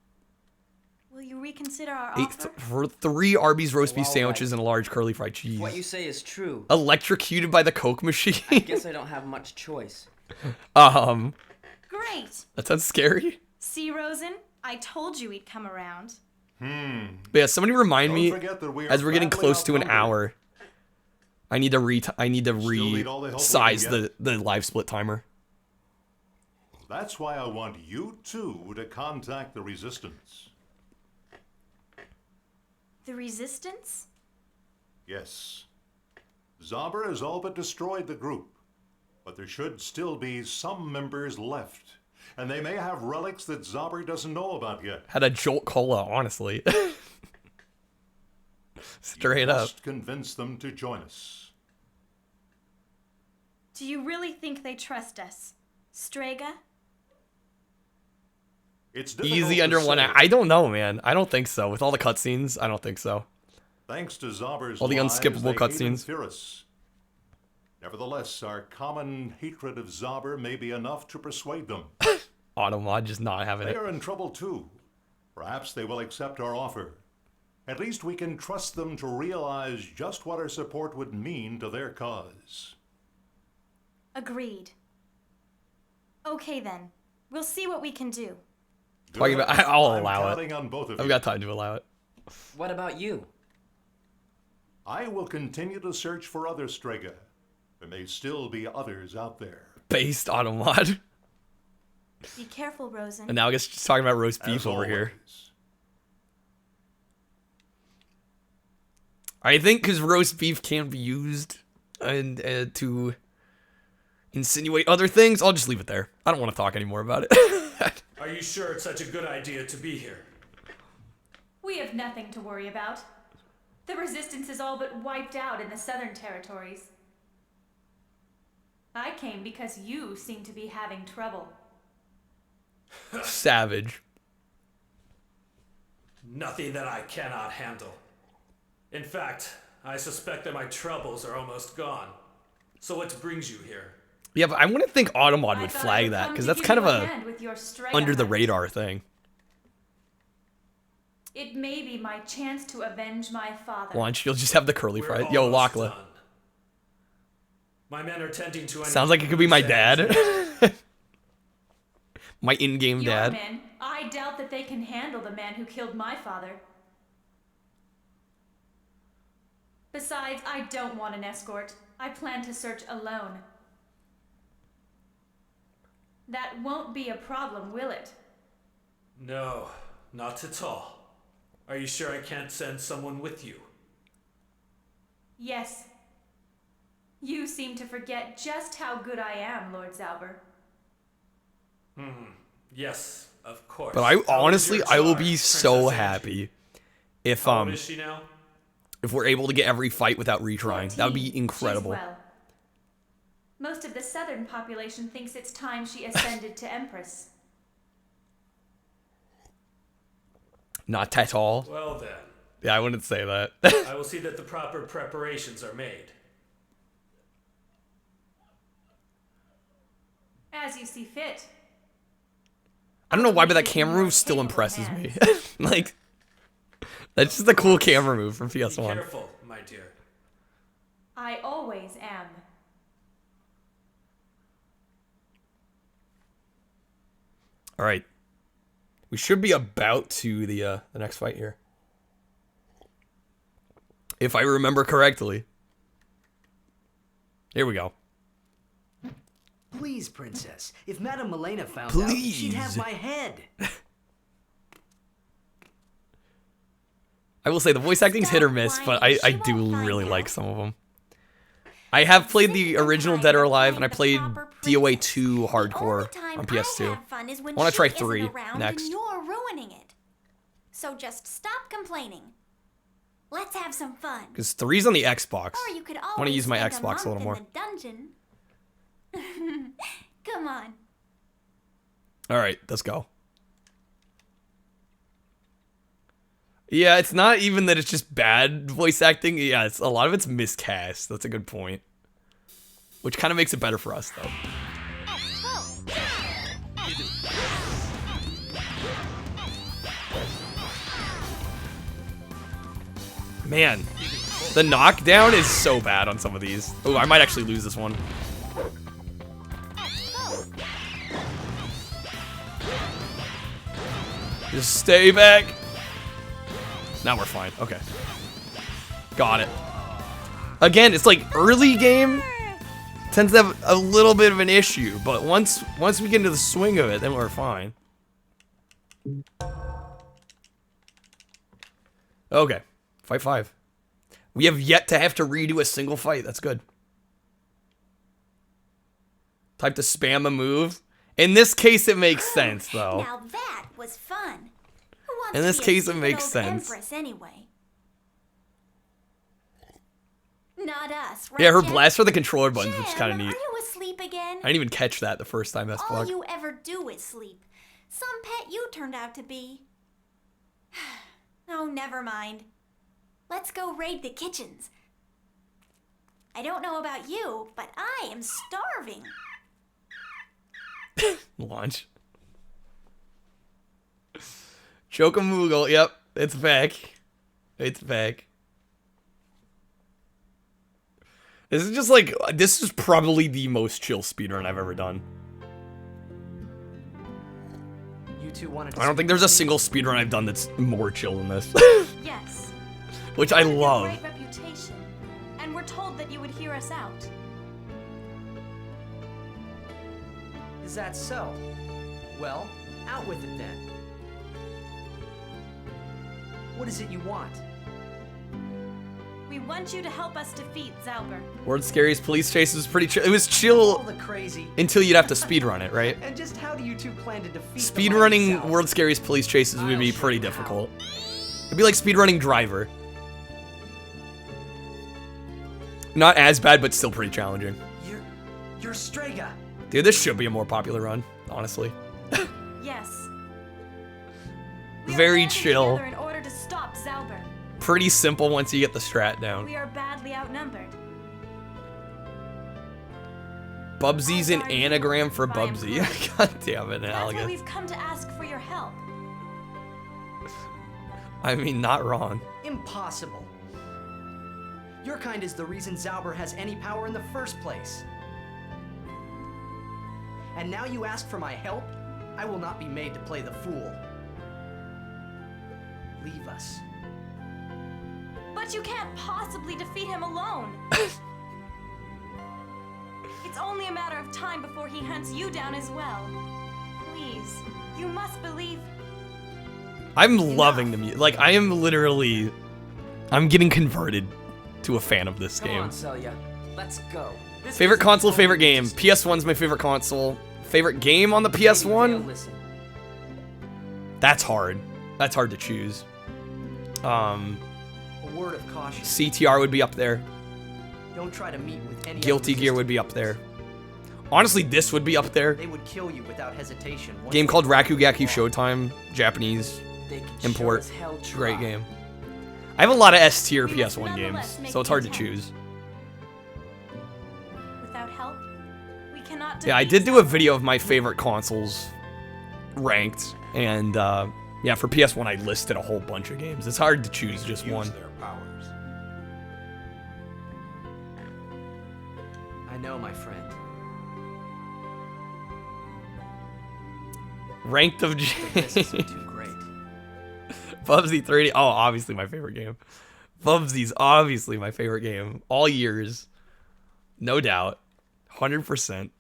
[SPEAKER 4] Will you reconsider our offer?
[SPEAKER 1] For 3 Arby's roast beef
[SPEAKER 3] all
[SPEAKER 1] sandwiches
[SPEAKER 3] right.
[SPEAKER 1] and a large curly fried cheese.
[SPEAKER 3] What you say is true.
[SPEAKER 1] Electrocuted by the Coke
[SPEAKER 3] I
[SPEAKER 1] machine.
[SPEAKER 3] guess I don't have much choice.
[SPEAKER 4] Great.
[SPEAKER 1] That sounds scary.
[SPEAKER 4] See, Rosen? I told you he'd come around.
[SPEAKER 1] But yeah, somebody remind
[SPEAKER 6] Don't
[SPEAKER 1] me
[SPEAKER 6] forget that we are
[SPEAKER 1] as we're getting
[SPEAKER 6] badly
[SPEAKER 1] close to an
[SPEAKER 6] outnumbered.
[SPEAKER 1] hour. I need to
[SPEAKER 6] need all the help we
[SPEAKER 1] resize
[SPEAKER 6] can get.
[SPEAKER 1] the live split timer.
[SPEAKER 6] That's why I want you two to contact the Resistance.
[SPEAKER 4] The Resistance?
[SPEAKER 6] Yes. Zauber has all but destroyed the group, but there should still be some members left, and they may have relics that Zauber doesn't know about yet.
[SPEAKER 1] Had a Jolt Cola, honestly. Straight
[SPEAKER 6] you
[SPEAKER 1] up.
[SPEAKER 6] must convince them to join us.
[SPEAKER 4] Do you really think they trust us? Strega?
[SPEAKER 6] It's difficult
[SPEAKER 1] Easy
[SPEAKER 6] to
[SPEAKER 1] under one.
[SPEAKER 6] say.
[SPEAKER 1] I don't know, man. I don't think so. With all the cutscenes, I don't think so.
[SPEAKER 6] Thanks to Zauber's
[SPEAKER 1] All the
[SPEAKER 6] lies,
[SPEAKER 1] unskippable
[SPEAKER 6] they hate and
[SPEAKER 1] cutscenes.
[SPEAKER 6] fear us. Nevertheless, our common hatred of Zauber may be enough to persuade them.
[SPEAKER 1] Automod just not having
[SPEAKER 6] They
[SPEAKER 1] it.
[SPEAKER 6] are in trouble too. Perhaps they will accept our offer. At least we can trust them to realize just what our support would mean to their cause.
[SPEAKER 4] Agreed. Okay then. We'll see what we can do.
[SPEAKER 1] Talking
[SPEAKER 6] Good.
[SPEAKER 1] about, I'll
[SPEAKER 6] I'm
[SPEAKER 1] allow
[SPEAKER 6] counting
[SPEAKER 1] it.
[SPEAKER 6] on both of
[SPEAKER 1] I've
[SPEAKER 6] you.
[SPEAKER 1] got time to allow it.
[SPEAKER 3] What about you?
[SPEAKER 6] I will continue to search for other Strega. There may still be others out there.
[SPEAKER 1] Based Automod.
[SPEAKER 4] Be careful, Rosen.
[SPEAKER 1] And now I guess just talking about roast beef
[SPEAKER 6] As
[SPEAKER 1] over here.
[SPEAKER 6] always.
[SPEAKER 1] I think because roast beef can be used and to insinuate other things, I'll just leave it there. I don't want to talk anymore about it.
[SPEAKER 7] Are you sure it's such a good idea to be here?
[SPEAKER 10] We have nothing to worry about. The resistance is all but wiped out in the southern territories. I came because you seem to be having trouble.
[SPEAKER 1] Savage.
[SPEAKER 7] Nothing that I cannot handle. In fact, I suspect that my troubles are almost gone. So what brings you here?
[SPEAKER 1] Yeah, but I wouldn't think Automod
[SPEAKER 10] I
[SPEAKER 1] would
[SPEAKER 10] thought I
[SPEAKER 1] flag
[SPEAKER 10] would
[SPEAKER 1] that
[SPEAKER 10] come
[SPEAKER 1] because
[SPEAKER 10] to
[SPEAKER 1] that's
[SPEAKER 10] give
[SPEAKER 1] kind of
[SPEAKER 10] you
[SPEAKER 1] a
[SPEAKER 10] hand with your Strega
[SPEAKER 1] under the
[SPEAKER 10] hunt.
[SPEAKER 1] radar thing.
[SPEAKER 10] It may be my chance to avenge my father.
[SPEAKER 1] Lunch, you'll just have the curly
[SPEAKER 7] We're
[SPEAKER 1] fried. Yo,
[SPEAKER 7] almost
[SPEAKER 1] Lakla.
[SPEAKER 7] done. My men are tending to any
[SPEAKER 1] Sounds like it could be my
[SPEAKER 7] loose ends.
[SPEAKER 1] dad. My in-game
[SPEAKER 10] Your
[SPEAKER 1] dad.
[SPEAKER 10] men, I doubt that they can handle the man who killed my father. Besides, I don't want an escort. I plan to search alone. That won't be a problem, will it?
[SPEAKER 7] No, not at all. Are you sure I can't send someone with you?
[SPEAKER 10] Yes. You seem to forget just how good I am, Lord Zauber.
[SPEAKER 7] Yes, of course.
[SPEAKER 1] But I
[SPEAKER 7] How is
[SPEAKER 1] honestly,
[SPEAKER 7] your
[SPEAKER 1] I will
[SPEAKER 7] charge,
[SPEAKER 1] be
[SPEAKER 7] Princess
[SPEAKER 1] so
[SPEAKER 7] Angie?
[SPEAKER 1] happy if
[SPEAKER 7] How old is she now?
[SPEAKER 1] if we're able to get every fight without retrying. That would be
[SPEAKER 10] 14.
[SPEAKER 1] incredible.
[SPEAKER 10] She's well. Most of the southern population thinks it's time she ascended to Empress.
[SPEAKER 1] Not at all.
[SPEAKER 7] Well then,
[SPEAKER 1] Yeah, I wouldn't say that.
[SPEAKER 7] I will see that the proper preparations are made.
[SPEAKER 10] As you see fit.
[SPEAKER 1] I don't know why, but that camera move still impresses me. Like, that's just a cool camera move from
[SPEAKER 7] Be
[SPEAKER 1] PS1.
[SPEAKER 7] careful, my dear.
[SPEAKER 10] I always am.
[SPEAKER 1] All right, we should be about to the next fight here, if I remember correctly. Here we go.
[SPEAKER 5] Please, Princess. If Madame Milena found out,
[SPEAKER 1] Please.
[SPEAKER 5] she'd have my head.
[SPEAKER 1] I will say the voice acting's hit or miss, but I do really like some of them. I have played the original Dead or Alive, and I played DOA 2 Hardcore on PS2. I want to try 3 next.
[SPEAKER 9] You're ruining it. So just stop complaining. Let's have some fun.
[SPEAKER 1] Because 3's on the Xbox.
[SPEAKER 9] Or you could
[SPEAKER 1] I want to use my
[SPEAKER 9] always spend
[SPEAKER 1] Xbox a little more.
[SPEAKER 9] month in the dungeon. Come on.
[SPEAKER 1] Alright, let's go. Yeah, it's not even that it's just bad voice acting. Yeah, a lot of it's miscast. That's a good point. Which kind of makes it better for us, though. Man, the knockdown is so bad on some of these. Oh, I might actually lose this one. Just stay back. Now we're fine. Okay. Got it. Again, it's like early game tends to have a little bit of an issue, but once we get into the swing of it, then we're fine. Okay. Fight 5. We have yet to have to redo a single fight. That's good. Type to spam a move. In this case, it makes sense, though.
[SPEAKER 9] Now that was fun. Who wants
[SPEAKER 1] In this
[SPEAKER 9] to be a
[SPEAKER 1] case, it
[SPEAKER 9] stupid
[SPEAKER 1] makes
[SPEAKER 9] old
[SPEAKER 1] sense.
[SPEAKER 9] Empress anyway? Not us, right?
[SPEAKER 1] Yeah, her
[SPEAKER 9] Jen?
[SPEAKER 1] blast for the controller buttons, which is kind of
[SPEAKER 9] Jen,
[SPEAKER 1] neat.
[SPEAKER 9] Are you asleep again?
[SPEAKER 1] I didn't even catch that the first time. That's
[SPEAKER 9] All
[SPEAKER 1] fucked.
[SPEAKER 9] you ever do is sleep. Some pet you turned out to be. Oh, never mind. Let's go raid the kitchens. I don't know about you, but I am starving.
[SPEAKER 1] Launch. Chokamoogle, yep, it's back. It's back. This is just like, this is probably the most chill speedrun I've ever done.
[SPEAKER 5] You two wanted to
[SPEAKER 1] I don't think there's a single speedrun I've done that's more chill than this.
[SPEAKER 4] Yes.
[SPEAKER 1] Which I
[SPEAKER 4] You have a
[SPEAKER 1] love.
[SPEAKER 4] great reputation, and we're told that you would hear us out.
[SPEAKER 5] Is that so? Well, out with it then. What is it you want?
[SPEAKER 4] We want you to help us defeat Zauber.
[SPEAKER 1] World's Scariest Police Chase was pretty chill. It was
[SPEAKER 5] All
[SPEAKER 1] chill
[SPEAKER 5] the crazy.
[SPEAKER 1] until you'd have to speedrun it, right?
[SPEAKER 5] And just how do you two plan to defeat
[SPEAKER 1] Speedrunning World's Scariest Police Chases would be pretty difficult. It'd be like speedrunning Driver. Not as bad, but still pretty challenging.
[SPEAKER 5] You're Strega.
[SPEAKER 1] Dude, this should be a more popular run, honestly.
[SPEAKER 4] Yes. We are
[SPEAKER 1] Very
[SPEAKER 4] banding
[SPEAKER 1] chill.
[SPEAKER 4] together in order to stop Zauber.
[SPEAKER 1] Pretty simple once you get the strat down.
[SPEAKER 4] We are badly outnumbered.
[SPEAKER 1] Bubsy's an anagram for Bubsy. God damn it,
[SPEAKER 4] That's why
[SPEAKER 1] Analogous.
[SPEAKER 4] we've come to ask for your help.
[SPEAKER 1] I mean, not wrong.
[SPEAKER 5] Impossible. Your kind is the reason Zauber has any power in the first place. And now you ask for my help? I will not be made to play the fool. Leave us.
[SPEAKER 4] But you can't possibly defeat him alone. It's only a matter of time before he hunts you down as well. Please, you must believe.
[SPEAKER 1] I'm loving the music. Like, I am literally... I'm getting converted to a fan of this
[SPEAKER 11] Come
[SPEAKER 1] game.
[SPEAKER 11] on, Celia. Let's go. This
[SPEAKER 1] Favorite
[SPEAKER 11] isn't
[SPEAKER 1] console,
[SPEAKER 11] only
[SPEAKER 1] favorite game.
[SPEAKER 11] just-
[SPEAKER 1] PS1's my favorite console. Favorite game on the PS1?
[SPEAKER 11] Listen.
[SPEAKER 1] That's hard. That's hard to choose.
[SPEAKER 5] A word of caution.
[SPEAKER 1] CTR would be up there.
[SPEAKER 5] Don't try to meet with any
[SPEAKER 1] Guilty
[SPEAKER 5] other
[SPEAKER 1] Gear would be up there. Honestly, this would be up there.
[SPEAKER 5] They would kill you without hesitation. once
[SPEAKER 1] Game
[SPEAKER 5] they
[SPEAKER 1] called
[SPEAKER 5] found
[SPEAKER 1] Rakugaki
[SPEAKER 5] you.
[SPEAKER 1] Showtime. Japanese
[SPEAKER 11] They can
[SPEAKER 1] import.
[SPEAKER 11] sure as hell
[SPEAKER 1] Great
[SPEAKER 11] try.
[SPEAKER 1] game. I have a lot of S tier
[SPEAKER 4] We must
[SPEAKER 1] PS1
[SPEAKER 4] nonetheless
[SPEAKER 1] games,
[SPEAKER 4] make
[SPEAKER 1] so it's hard to
[SPEAKER 4] the
[SPEAKER 1] choose.
[SPEAKER 4] Without help, we cannot
[SPEAKER 1] Yeah, I
[SPEAKER 4] defeat
[SPEAKER 1] did do a
[SPEAKER 4] Zauber.
[SPEAKER 1] video of my favorite consoles ranked, and yeah, for PS1 I listed a whole bunch of games. It's hard to choose just
[SPEAKER 8] Use
[SPEAKER 1] one.
[SPEAKER 8] their powers.
[SPEAKER 5] I know, my friend.
[SPEAKER 1] Ranked of
[SPEAKER 5] This isn't
[SPEAKER 1] games.
[SPEAKER 5] too great.
[SPEAKER 1] Bubsy 3D. Oh, obviously my favorite game. Bubsy's obviously my favorite game. All years. No doubt. 100%.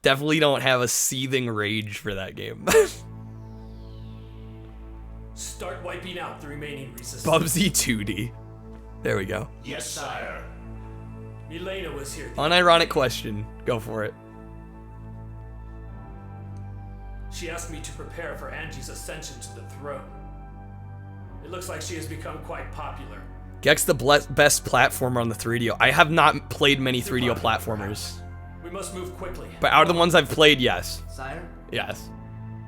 [SPEAKER 1] Definitely don't have a seething rage for that game.
[SPEAKER 7] Start wiping out the remaining resistance.
[SPEAKER 1] Bubsy 2D. There we go.
[SPEAKER 8] Yes, sire.
[SPEAKER 7] Milena was here.
[SPEAKER 1] Unironic question. Go for it.
[SPEAKER 7] She asked me to prepare for Angie's ascension to the throne. It looks like she has become quite popular.
[SPEAKER 1] Gek's the best platformer on the 3DO. I have not played many 3DO platformers.
[SPEAKER 7] We must move quickly.
[SPEAKER 1] But out of the ones I've played, yes.
[SPEAKER 5] Sire?
[SPEAKER 1] Yes.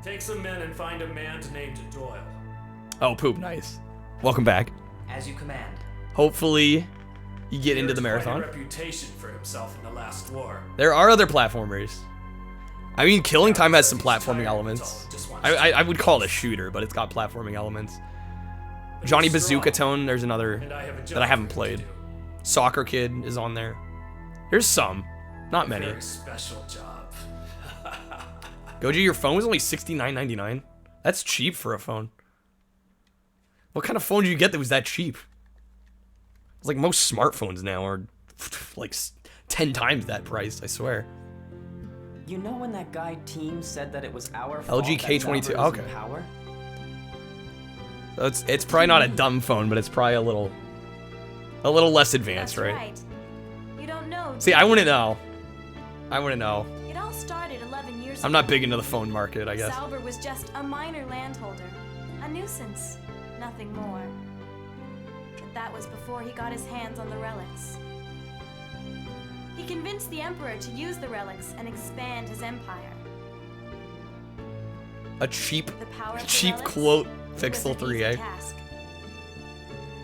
[SPEAKER 7] Take some men and find a man named Doyle.
[SPEAKER 1] Oh, poop, nice. Welcome back.
[SPEAKER 5] As you command.
[SPEAKER 1] Hopefully, you get into the
[SPEAKER 7] He earned quite
[SPEAKER 1] marathon.
[SPEAKER 7] a reputation for himself in the last war.
[SPEAKER 1] There are other platformers. I mean, Killing Time has some platforming elements. I would call it a shooter, but it's got platforming elements. Johnny Bazooka Tone, there's another that I haven't played. Soccer Kid is on there. There's some, not many.
[SPEAKER 7] Very special job.
[SPEAKER 1] Goji, your phone was only $69.99. That's cheap for a phone. What kind of phone did you get that was that cheap? It's like most smartphones now are like 10 times that price, I swear.
[SPEAKER 3] You know when that guy Team said that it was our
[SPEAKER 1] LG
[SPEAKER 3] fault that
[SPEAKER 1] K22,
[SPEAKER 3] Zauber is in
[SPEAKER 1] okay.
[SPEAKER 3] power?
[SPEAKER 1] So it's probably not a dumb phone, but it's probably a little less advanced,
[SPEAKER 4] That's
[SPEAKER 1] right?
[SPEAKER 4] You don't know.
[SPEAKER 1] See, I wouldn't know. I wouldn't know.
[SPEAKER 4] It all started 11 years
[SPEAKER 1] I'm
[SPEAKER 4] ago.
[SPEAKER 1] not big into the phone market, I guess.
[SPEAKER 4] Zauber was just a minor landholder, a nuisance, nothing more. But that was before he got his hands on the relics. He convinced the Emperor to use the relics and expand his empire.
[SPEAKER 1] A cheap
[SPEAKER 4] The power of the
[SPEAKER 1] cheap
[SPEAKER 4] relics
[SPEAKER 1] quote
[SPEAKER 4] was
[SPEAKER 1] Pixel
[SPEAKER 4] an easy
[SPEAKER 1] 3A.
[SPEAKER 4] task.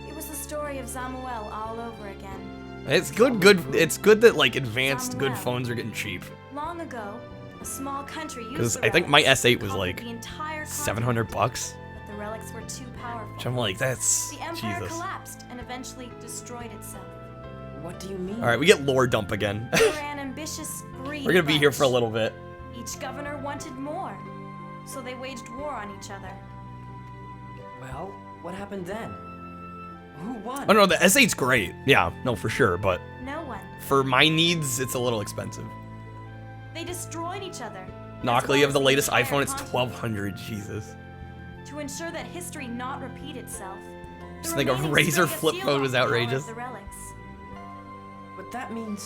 [SPEAKER 4] It was the story of Zamuel all over again.
[SPEAKER 1] It's good it's good that like advanced good phones are getting cheap.
[SPEAKER 4] Long ago, a small country used
[SPEAKER 1] Because
[SPEAKER 4] the
[SPEAKER 1] I think my
[SPEAKER 4] relics
[SPEAKER 1] S8
[SPEAKER 4] to
[SPEAKER 1] was
[SPEAKER 4] conquer
[SPEAKER 1] like
[SPEAKER 4] the entire
[SPEAKER 1] $700 bucks.
[SPEAKER 4] But the relics were too powerful.
[SPEAKER 1] Which I'm like, that's
[SPEAKER 4] The empire
[SPEAKER 1] Jesus.
[SPEAKER 4] collapsed and eventually destroyed itself.
[SPEAKER 3] What do you mean?
[SPEAKER 1] All right, we get lore dump again.
[SPEAKER 4] They were an ambitious, greedy
[SPEAKER 1] We're gonna be here
[SPEAKER 4] bunch.
[SPEAKER 1] for a little bit.
[SPEAKER 4] Each governor wanted more, so they waged war on each other.
[SPEAKER 3] Well, what happened then? Who won?
[SPEAKER 1] Oh no, the S8's great. Yeah, no, for sure. But
[SPEAKER 4] No one.
[SPEAKER 1] for my needs, it's a little expensive.
[SPEAKER 4] They destroyed each other.
[SPEAKER 1] Knockly, you have the latest
[SPEAKER 4] entire
[SPEAKER 1] iPhone. It's
[SPEAKER 4] continent.
[SPEAKER 1] $1,200. Jesus.
[SPEAKER 4] To ensure that history not repeat itself. the
[SPEAKER 1] Just think a
[SPEAKER 4] remaining
[SPEAKER 1] Razer
[SPEAKER 4] Strega
[SPEAKER 1] flip
[SPEAKER 4] sealed
[SPEAKER 1] phone
[SPEAKER 4] off
[SPEAKER 1] was
[SPEAKER 4] the power of
[SPEAKER 1] outrageous.
[SPEAKER 4] the relics.
[SPEAKER 3] But that means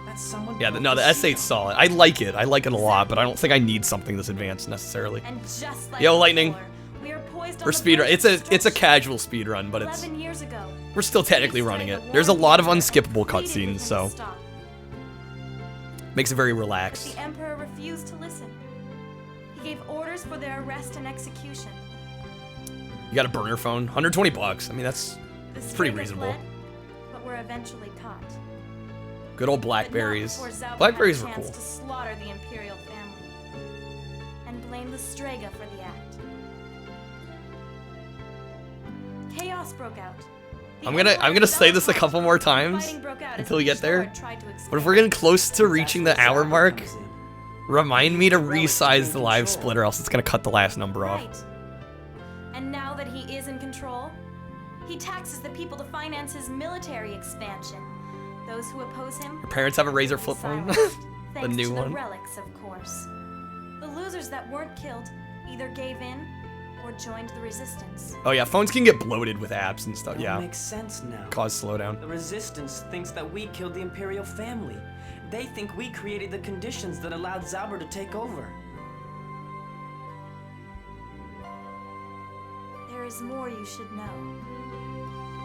[SPEAKER 3] that someone.
[SPEAKER 1] Yeah,
[SPEAKER 3] broke
[SPEAKER 1] no, the
[SPEAKER 3] seal.
[SPEAKER 1] S8's solid. I like it. I like it a lot, but I don't think I need something this advanced necessarily.
[SPEAKER 4] And just like
[SPEAKER 1] Yo, Lightning.
[SPEAKER 4] before, we are poised on
[SPEAKER 1] We're
[SPEAKER 4] the
[SPEAKER 1] speedrun.
[SPEAKER 4] brink
[SPEAKER 1] It's
[SPEAKER 4] of
[SPEAKER 1] a
[SPEAKER 4] destruction.
[SPEAKER 1] casual speedrun, but it's
[SPEAKER 4] 11 years ago,
[SPEAKER 1] we're still technically running it. There's a lot of unskippable cutscenes, so
[SPEAKER 4] stop.
[SPEAKER 1] makes it very
[SPEAKER 4] But
[SPEAKER 1] relaxed.
[SPEAKER 4] the Emperor refused to listen. He gave orders for their arrest and execution.
[SPEAKER 1] You got a burner phone, $120. I mean, that's
[SPEAKER 4] The
[SPEAKER 1] pretty
[SPEAKER 4] Strega
[SPEAKER 1] reasonable.
[SPEAKER 4] fled, but were eventually caught.
[SPEAKER 1] Good old
[SPEAKER 4] But not
[SPEAKER 1] Blackberries.
[SPEAKER 4] before Zauber
[SPEAKER 1] Blackberries
[SPEAKER 4] had
[SPEAKER 1] were
[SPEAKER 4] a chance
[SPEAKER 1] cool.
[SPEAKER 4] to slaughter the Imperial family and blame the Strega for the act. Chaos broke out. The
[SPEAKER 1] I'm gonna
[SPEAKER 4] Empire
[SPEAKER 1] say this a
[SPEAKER 4] fell
[SPEAKER 1] couple more
[SPEAKER 4] apart.
[SPEAKER 1] times
[SPEAKER 4] Fighting broke out as
[SPEAKER 1] until we get
[SPEAKER 4] each
[SPEAKER 1] there.
[SPEAKER 4] lord tried to
[SPEAKER 1] But if
[SPEAKER 4] expand.
[SPEAKER 1] we're getting close to reaching the
[SPEAKER 3] That's where
[SPEAKER 1] hour
[SPEAKER 3] Zauber
[SPEAKER 1] mark,
[SPEAKER 3] comes in.
[SPEAKER 1] remind me to
[SPEAKER 3] Relics
[SPEAKER 1] resize
[SPEAKER 3] gain
[SPEAKER 1] the live
[SPEAKER 3] control.
[SPEAKER 1] split, or else it's gonna cut the last number off.
[SPEAKER 4] Right. And now that he is in control, he taxes the people to finance his military expansion. Those who oppose him,
[SPEAKER 1] Your parents have a Razer flip phone?
[SPEAKER 4] silenced,
[SPEAKER 1] The
[SPEAKER 4] thanks
[SPEAKER 1] new
[SPEAKER 4] to
[SPEAKER 1] one.
[SPEAKER 4] the relics, of course. The losers that weren't killed either gave in or joined the resistance.
[SPEAKER 1] Oh yeah, phones can get bloated with apps and stuff.
[SPEAKER 3] That
[SPEAKER 1] Yeah,
[SPEAKER 3] makes sense now.
[SPEAKER 1] cause slowdown.
[SPEAKER 3] The Resistance thinks that we killed the Imperial family. They think we created the conditions that allowed Zauber to take over.
[SPEAKER 4] There is more you should know.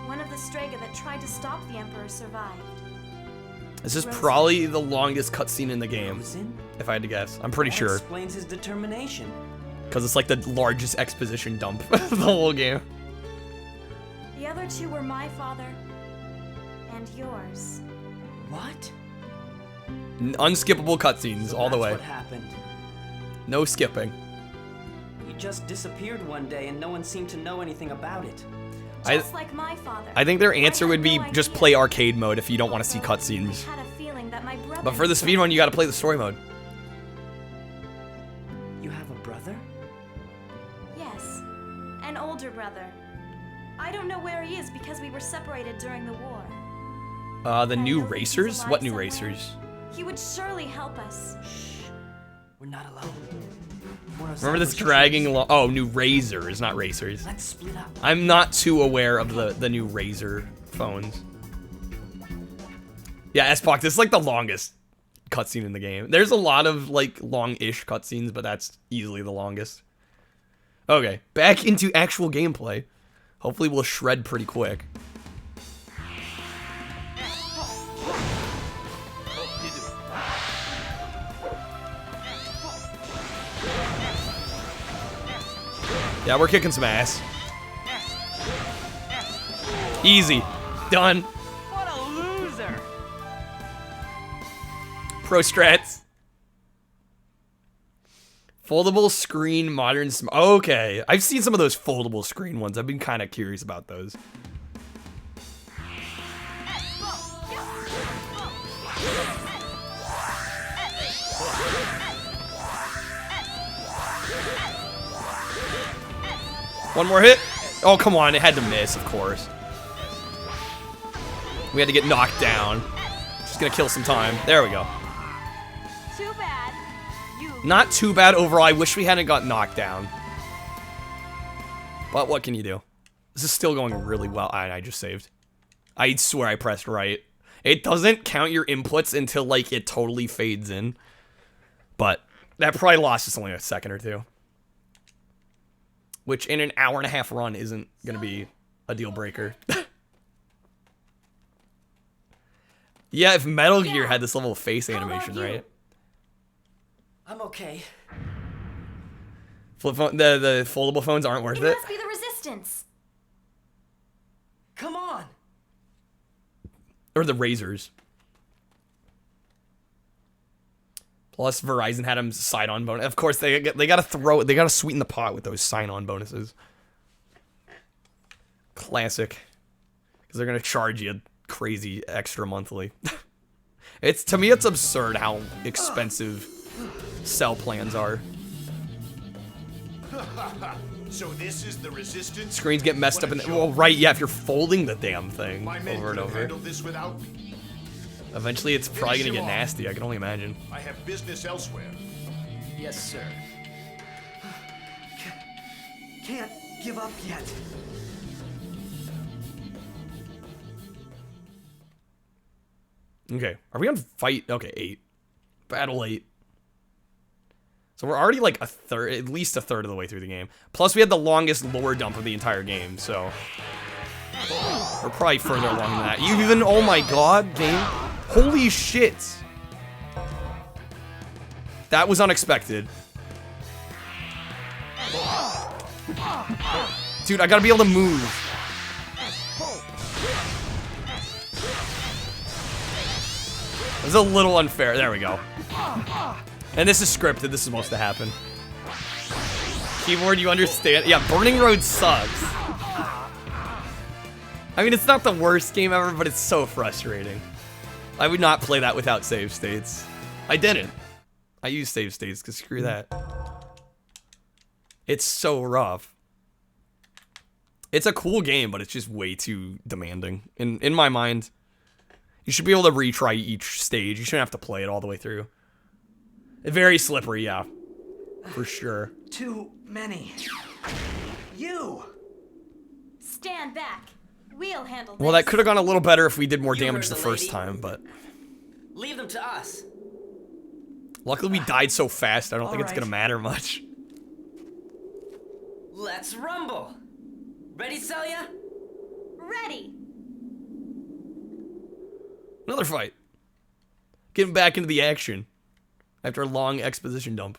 [SPEAKER 4] One of the Strega that tried to stop the Emperor survived.
[SPEAKER 1] This is probably the longest cutscene in the game,
[SPEAKER 3] Rosen?
[SPEAKER 1] if I had to guess. I'm pretty
[SPEAKER 3] That
[SPEAKER 1] sure,
[SPEAKER 3] explains his determination.
[SPEAKER 1] because it's like the largest exposition dump of the whole game.
[SPEAKER 4] The other two were my father and yours.
[SPEAKER 3] What?
[SPEAKER 1] Unskippable cutscenes
[SPEAKER 3] So
[SPEAKER 1] all the
[SPEAKER 3] that's
[SPEAKER 1] way.
[SPEAKER 3] what happened.
[SPEAKER 1] No skipping.
[SPEAKER 3] He just disappeared one day and no one seemed to know anything about it.
[SPEAKER 4] Just like my father.
[SPEAKER 1] I think their
[SPEAKER 4] I
[SPEAKER 1] answer
[SPEAKER 4] had
[SPEAKER 1] would be
[SPEAKER 4] no
[SPEAKER 1] just
[SPEAKER 4] idea.
[SPEAKER 1] play arcade mode if you don't want to see
[SPEAKER 4] Although
[SPEAKER 1] cutscenes.
[SPEAKER 4] I had a feeling that my brother
[SPEAKER 1] But for the
[SPEAKER 4] was
[SPEAKER 1] speed one, you got to play the story mode.
[SPEAKER 3] You have a brother?
[SPEAKER 4] Yes, an older brother. I don't know where he is because we were separated during the war.
[SPEAKER 1] The
[SPEAKER 4] I
[SPEAKER 1] new
[SPEAKER 4] know that he's
[SPEAKER 1] racers?
[SPEAKER 4] alive
[SPEAKER 1] What new
[SPEAKER 4] somewhere.
[SPEAKER 1] racers?
[SPEAKER 4] He would surely help us.
[SPEAKER 3] Shh. We're not alone.
[SPEAKER 1] Remember this dragging along? Oh, new razors, not racers.
[SPEAKER 5] Let's split up.
[SPEAKER 1] I'm not too aware of the new Razer phones. Yeah, S-Pock, this is like the longest cutscene in the game. There's a lot of like long-ish cutscenes, but that's easily the longest. Okay, back into actual gameplay. Hopefully we'll shred pretty quick. Yeah, we're kicking some ass. Easy. Done.
[SPEAKER 13] What a loser.
[SPEAKER 1] Pro strats. Foldable screen modern okay. I've seen some of those foldable screen ones. I've been kind of curious about those. One more hit. Oh, come on. It had to miss, of course. We had to get knocked down. Just gonna kill some time. There we go.
[SPEAKER 4] Too bad.
[SPEAKER 1] Not too bad overall. I wish we hadn't got knocked down. But what can you do? This is still going really well. I just saved. I swear I pressed right. It doesn't count your inputs until, like, it totally fades in. But that probably lost us only a second or two. Which, in an hour-and-a-half run, isn't gonna be a deal breaker. Yeah, if Metal Gear had this level of face animation, right?
[SPEAKER 5] I'm okay.
[SPEAKER 1] Flip phone, the foldable phones aren't worth
[SPEAKER 4] It
[SPEAKER 1] it.
[SPEAKER 4] must be the resistance.
[SPEAKER 5] Come on.
[SPEAKER 1] Or the razors. Plus, Verizon had them sign-on bonus. Of course, they gotta sweeten the pot with those sign-on bonuses. Classic. Because they're gonna charge you crazy extra monthly. To me, it's absurd how expensive cell plans are.
[SPEAKER 8] So this is the resistance.
[SPEAKER 1] Screens get messed up, well, right? Yeah, if you're folding the damn thing
[SPEAKER 8] My men
[SPEAKER 1] over and
[SPEAKER 8] could have
[SPEAKER 1] over.
[SPEAKER 8] handled this without me.
[SPEAKER 1] Eventually, it's probably gonna
[SPEAKER 8] Finish
[SPEAKER 1] get
[SPEAKER 8] him off.
[SPEAKER 1] nasty. I can only imagine.
[SPEAKER 8] I have business elsewhere.
[SPEAKER 5] Yes, sir. Can't give up yet.
[SPEAKER 1] Okay, are we on fight? Okay, 8. Battle 8. So we're already like at least a third of the way through the game. Plus, we had the longest lore dump of the entire game, so we're probably further along than that. You even, oh my god, game. Holy shit. That was unexpected. Dude, I gotta be able to move. It was a little unfair. There we go. And this is scripted. This is supposed to happen. Keyboard, you understand? Yeah, Burning Road sucks. I mean, it's not the worst game ever, but it's so frustrating. I would not play that without save states. I didn't. I use save states, because screw that. It's so rough. It's a cool game, but it's just way too demanding. In my mind, you should be able to retry each stage. You shouldn't have to play it all the way through. Very slippery, yeah. For sure.
[SPEAKER 5] Too many. You!
[SPEAKER 4] Stand back. We'll handle this.
[SPEAKER 1] Well, that could have gone a little better if we did more damage the first time, but...
[SPEAKER 3] Leave them to us.
[SPEAKER 1] Luckily, we died so fast, I don't think it's
[SPEAKER 3] Alright.
[SPEAKER 1] gonna matter much.
[SPEAKER 3] Let's rumble. Ready, Celia?
[SPEAKER 4] Ready.
[SPEAKER 1] Another fight. Getting back into the action. After a long exposition dump.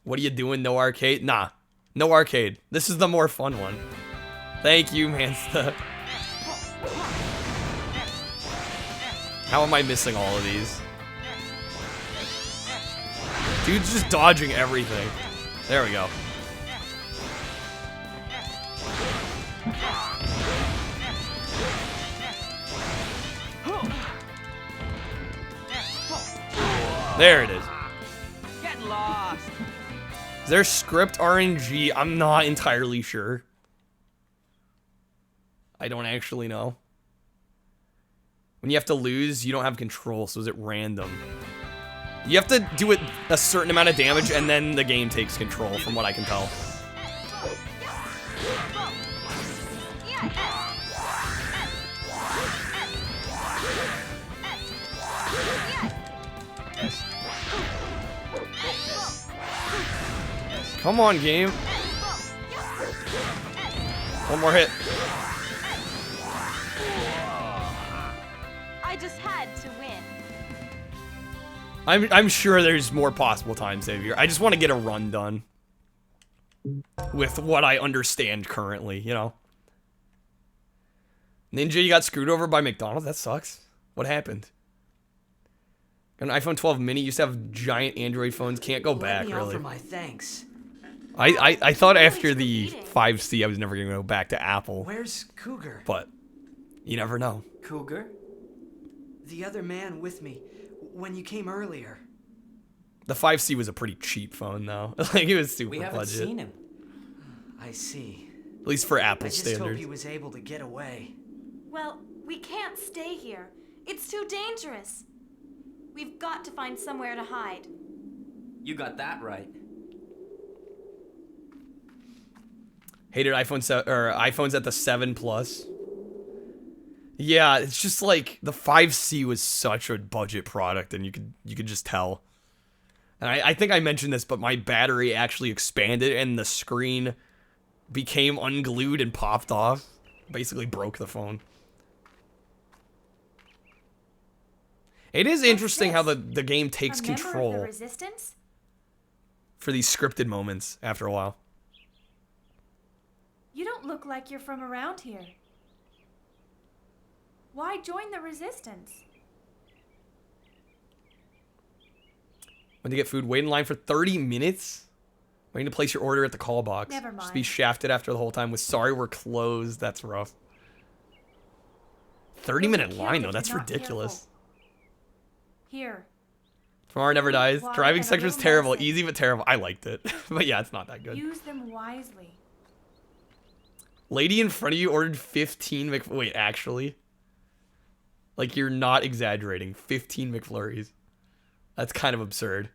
[SPEAKER 1] What are you doing? No arcade? Nah. No arcade. This is the more fun one. Thank you, Mansta. How am I missing all of these? Dude's just dodging everything. There we go. There it is.
[SPEAKER 13] Get lost.
[SPEAKER 1] Is there script RNG? I'm not entirely sure. I don't actually know. When you have to lose, you don't have control, so is it random? You have to do it a certain amount of damage, and then the game takes control, from what I can tell. Come on, game. One more hit.
[SPEAKER 4] I just had to win.
[SPEAKER 1] I'm sure there's more possible time save here. I just want to get a run done with what I understand currently, you know. Ninja, you got screwed over by McDonald's? That sucks. What happened? An iPhone 12 mini used to have giant Android phones. Can't go back,
[SPEAKER 5] Let me
[SPEAKER 1] really.
[SPEAKER 5] offer my thanks.
[SPEAKER 1] I thought after the 5C I was never going to go back to Apple.
[SPEAKER 5] Where's Cougar?
[SPEAKER 1] But you never know.
[SPEAKER 3] Cougar?
[SPEAKER 5] The other man with me when you came earlier.
[SPEAKER 1] The 5C was a pretty cheap phone, though. Like, it was super
[SPEAKER 3] We haven't
[SPEAKER 1] budget.
[SPEAKER 3] seen him.
[SPEAKER 5] I see.
[SPEAKER 1] At least for Apple
[SPEAKER 5] I just hope
[SPEAKER 1] standards.
[SPEAKER 5] he was able to get away.
[SPEAKER 4] Well, we can't stay here. It's too dangerous. We've got to find somewhere to hide.
[SPEAKER 3] You got that right.
[SPEAKER 1] Hated iPhones at the 7 Plus. Yeah, it's just like the 5C was such a budget product, and you could just tell. And I think I mentioned this, but my battery actually expanded, and the screen became unglued and popped off. Basically broke the phone. It is interesting how the game takes control
[SPEAKER 10] The Resistance?
[SPEAKER 1] for these scripted moments after a while.
[SPEAKER 10] You don't look like you're from around here. Why join the Resistance?
[SPEAKER 1] When to get food, wait in line for 30 minutes? Waiting to place your order at the call box.
[SPEAKER 10] Never mind.
[SPEAKER 1] Just be shafted after the whole time with sorry we're closed. That's rough. 30-minute line though, that's ridiculous.
[SPEAKER 10] Here.
[SPEAKER 1] Tomorrow Never Dies.
[SPEAKER 10] Water
[SPEAKER 1] Driving
[SPEAKER 10] and a
[SPEAKER 1] sector is
[SPEAKER 10] little
[SPEAKER 1] terrible.
[SPEAKER 10] medicine.
[SPEAKER 1] Easy but terrible. I liked it. But yeah, it's not that good.
[SPEAKER 10] Use them wisely.
[SPEAKER 1] Lady in front of you ordered 15 Wait, actually? Like, you're not exaggerating. 15 McFlurries. That's kind of absurd.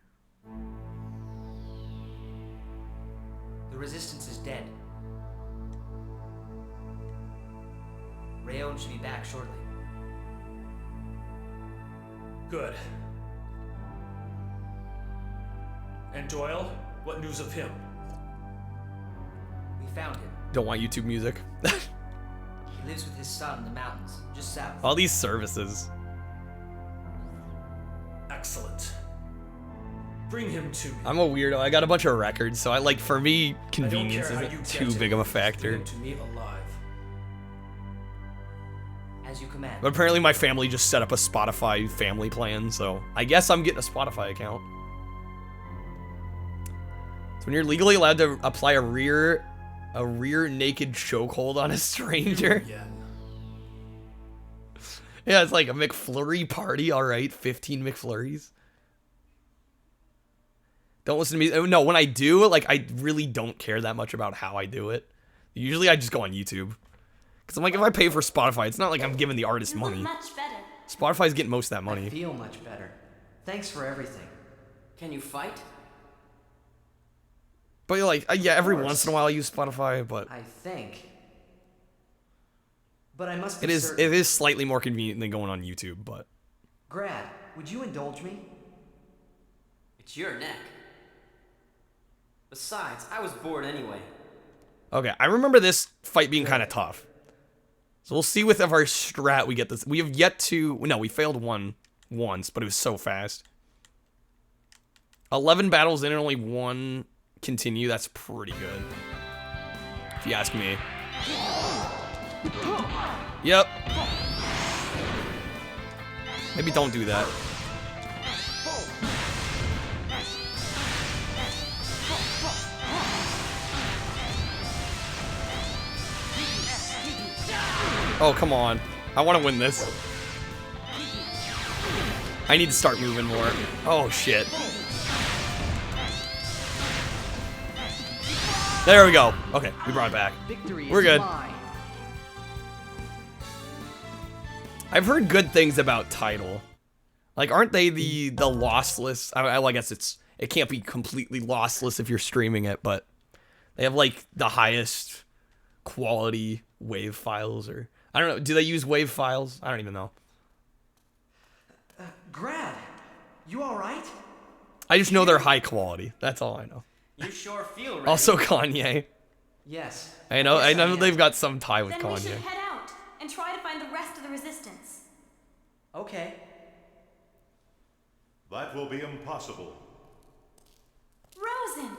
[SPEAKER 5] The Resistance is dead. Rayon should be back shortly.
[SPEAKER 7] Good. And Doyle, what news of him?
[SPEAKER 5] We found him.
[SPEAKER 1] Don't want YouTube music.
[SPEAKER 5] He lives with his son in the mountains, just south.
[SPEAKER 1] All these services.
[SPEAKER 7] Excellent. Bring him to me.
[SPEAKER 1] I'm a weirdo. I got a bunch of records, so for me,
[SPEAKER 7] I don't
[SPEAKER 1] convenience
[SPEAKER 7] care how
[SPEAKER 1] isn't
[SPEAKER 7] you
[SPEAKER 1] too
[SPEAKER 7] get
[SPEAKER 1] big
[SPEAKER 7] it.
[SPEAKER 1] of a
[SPEAKER 7] Bring
[SPEAKER 1] factor.
[SPEAKER 7] him to me alive.
[SPEAKER 5] As you command.
[SPEAKER 1] But apparently my family just set up a Spotify family plan, so I guess I'm getting a Spotify account. So when you're legally allowed to apply a rear naked chokehold on a stranger. Yeah, it's like a McFlurry party, alright. 15 McFlurries. Don't listen to me. No, when I do, I really don't care that much about how I do it. Usually I just go on YouTube. Because I'm like, if I pay for Spotify, it's not like I'm giving the artist
[SPEAKER 4] You look
[SPEAKER 1] money.
[SPEAKER 4] much better.
[SPEAKER 1] Spotify's getting most of that
[SPEAKER 5] I
[SPEAKER 1] money.
[SPEAKER 5] feel much better. Thanks for everything.
[SPEAKER 3] Can you fight?
[SPEAKER 1] But yeah, every
[SPEAKER 5] course.
[SPEAKER 1] once in a while I use Spotify, but
[SPEAKER 5] I think. But I must be
[SPEAKER 1] it is
[SPEAKER 5] certain.
[SPEAKER 1] slightly more convenient than going on YouTube, but
[SPEAKER 5] Grad, would you indulge me?
[SPEAKER 3] It's your neck. Besides, I was bored anyway.
[SPEAKER 1] okay. I remember this fight being kind of tough. So we'll see with our strat we get this. We have yet to we failed once, but it was so fast. 11 battles in and only one continue. That's pretty good, if you ask me. Yep. Maybe don't do that. Oh, come on. I want to win this. I need to start moving more. Oh, shit. There we go. Okay, we brought it back. We're good. I've heard good things about Tidal. Like, aren't they the lossless? I guess it can't be completely lossless if you're streaming it, but they have like the highest quality WAV files, or I don't know. Do they use WAV files? I don't even know.
[SPEAKER 5] Grad, you all right?
[SPEAKER 1] I just know they're high quality. That's all I know.
[SPEAKER 3] You sure feel ready.
[SPEAKER 1] Also Kanye.
[SPEAKER 5] Yes.
[SPEAKER 1] I know they've got some tie with
[SPEAKER 4] Then we should
[SPEAKER 1] Kanye.
[SPEAKER 4] head out and try to find the rest of the resistance.
[SPEAKER 5] Okay.
[SPEAKER 6] That will be impossible.
[SPEAKER 4] Rosen!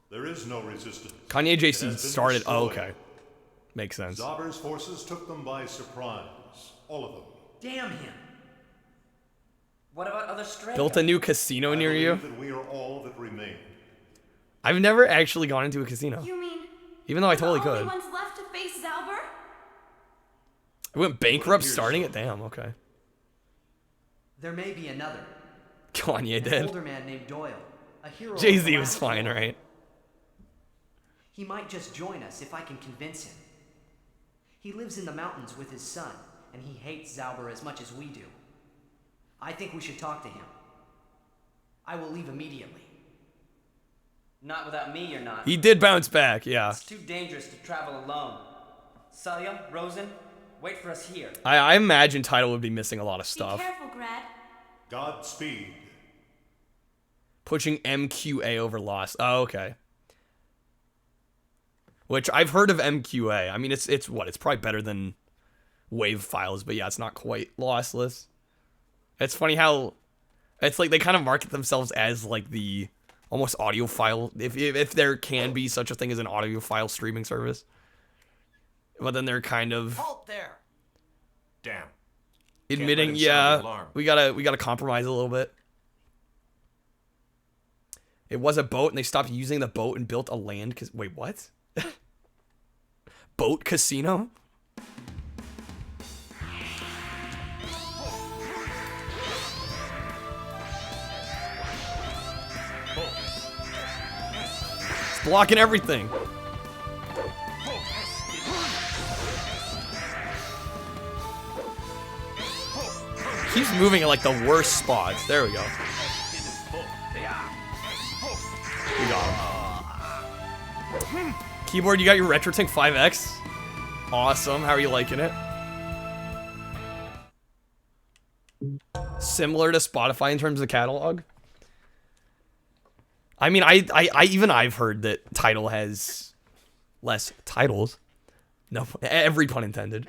[SPEAKER 6] There is no resistance.
[SPEAKER 1] Kanye
[SPEAKER 6] It has
[SPEAKER 1] JC
[SPEAKER 6] been
[SPEAKER 1] started. Oh,
[SPEAKER 6] destroyed.
[SPEAKER 1] okay. Makes sense.
[SPEAKER 6] Zauber's forces took them by surprise. All of them.
[SPEAKER 5] Damn him.
[SPEAKER 3] What about other Strega?
[SPEAKER 1] Built a new casino near you?
[SPEAKER 6] That we are all that remain.
[SPEAKER 1] I've never actually gone into a casino.
[SPEAKER 4] You mean
[SPEAKER 1] Even though I totally
[SPEAKER 4] the only
[SPEAKER 1] could.
[SPEAKER 4] ones left to face Zauber?
[SPEAKER 1] I went bankrupt starting it? Damn, okay.
[SPEAKER 5] There may be another.
[SPEAKER 1] Kanye
[SPEAKER 5] An
[SPEAKER 1] did.
[SPEAKER 5] older man named Doyle. A hero. of
[SPEAKER 1] Jay-Z
[SPEAKER 5] the
[SPEAKER 1] was
[SPEAKER 5] last
[SPEAKER 1] fine,
[SPEAKER 5] war.
[SPEAKER 1] right?
[SPEAKER 5] He might just join us if I can convince him. He lives in the mountains with his son, and he hates Zauber as much as we do. I think we should talk to him. I will leave immediately.
[SPEAKER 3] Not without me, you're not.
[SPEAKER 1] He did bounce back, yeah.
[SPEAKER 3] It's too dangerous to travel alone. Celia, Rosen, wait for us here.
[SPEAKER 1] I imagine Tidal would be missing a lot of
[SPEAKER 4] Be
[SPEAKER 1] stuff.
[SPEAKER 4] careful, Grad.
[SPEAKER 6] Godspeed.
[SPEAKER 1] Pushing MQA over Lost. Oh, okay. Which I've heard of MQA. I mean, it's probably better than WAV files, but yeah, it's not quite lossless. It's funny how it's like they kind of market themselves as like the almost audiophile, if there can be such a thing as an audiophile streaming service. But then they're kind of
[SPEAKER 8] Halt there! Damn.
[SPEAKER 1] admitting,
[SPEAKER 8] him sound
[SPEAKER 1] yeah,
[SPEAKER 8] the alarm.
[SPEAKER 1] we gotta compromise a little bit. It was a boat, and they stopped using the boat and built a land. Wait, what? Boat casino? It's blocking everything. Keeps moving at like the worst spots. There we go. We got him. Keyboard, you got your RetroTink 5X? Awesome. How are you liking it? Similar to Spotify in terms of catalog? I mean, I've heard that Tidal has less titles. No, every pun intended.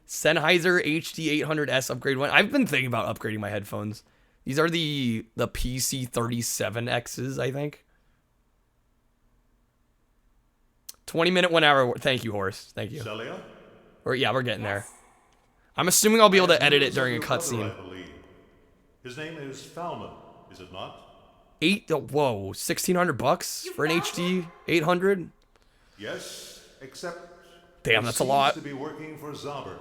[SPEAKER 1] Sennheiser HD 800S upgrade one. I've been thinking about upgrading my headphones. These are the PC37Xs, I think. 20-minute, 1 hour. Thank you, Horse. Thank you.
[SPEAKER 6] Celia?
[SPEAKER 1] Yeah, we're getting there. I'm assuming I'll be able to edit it during a cutscene.
[SPEAKER 6] His name is Falman, is it not?
[SPEAKER 1] Whoa, $1,600 for an HD 800?
[SPEAKER 6] Yes, except
[SPEAKER 1] Damn, that's a lot.
[SPEAKER 6] Seems to be working for Zauber.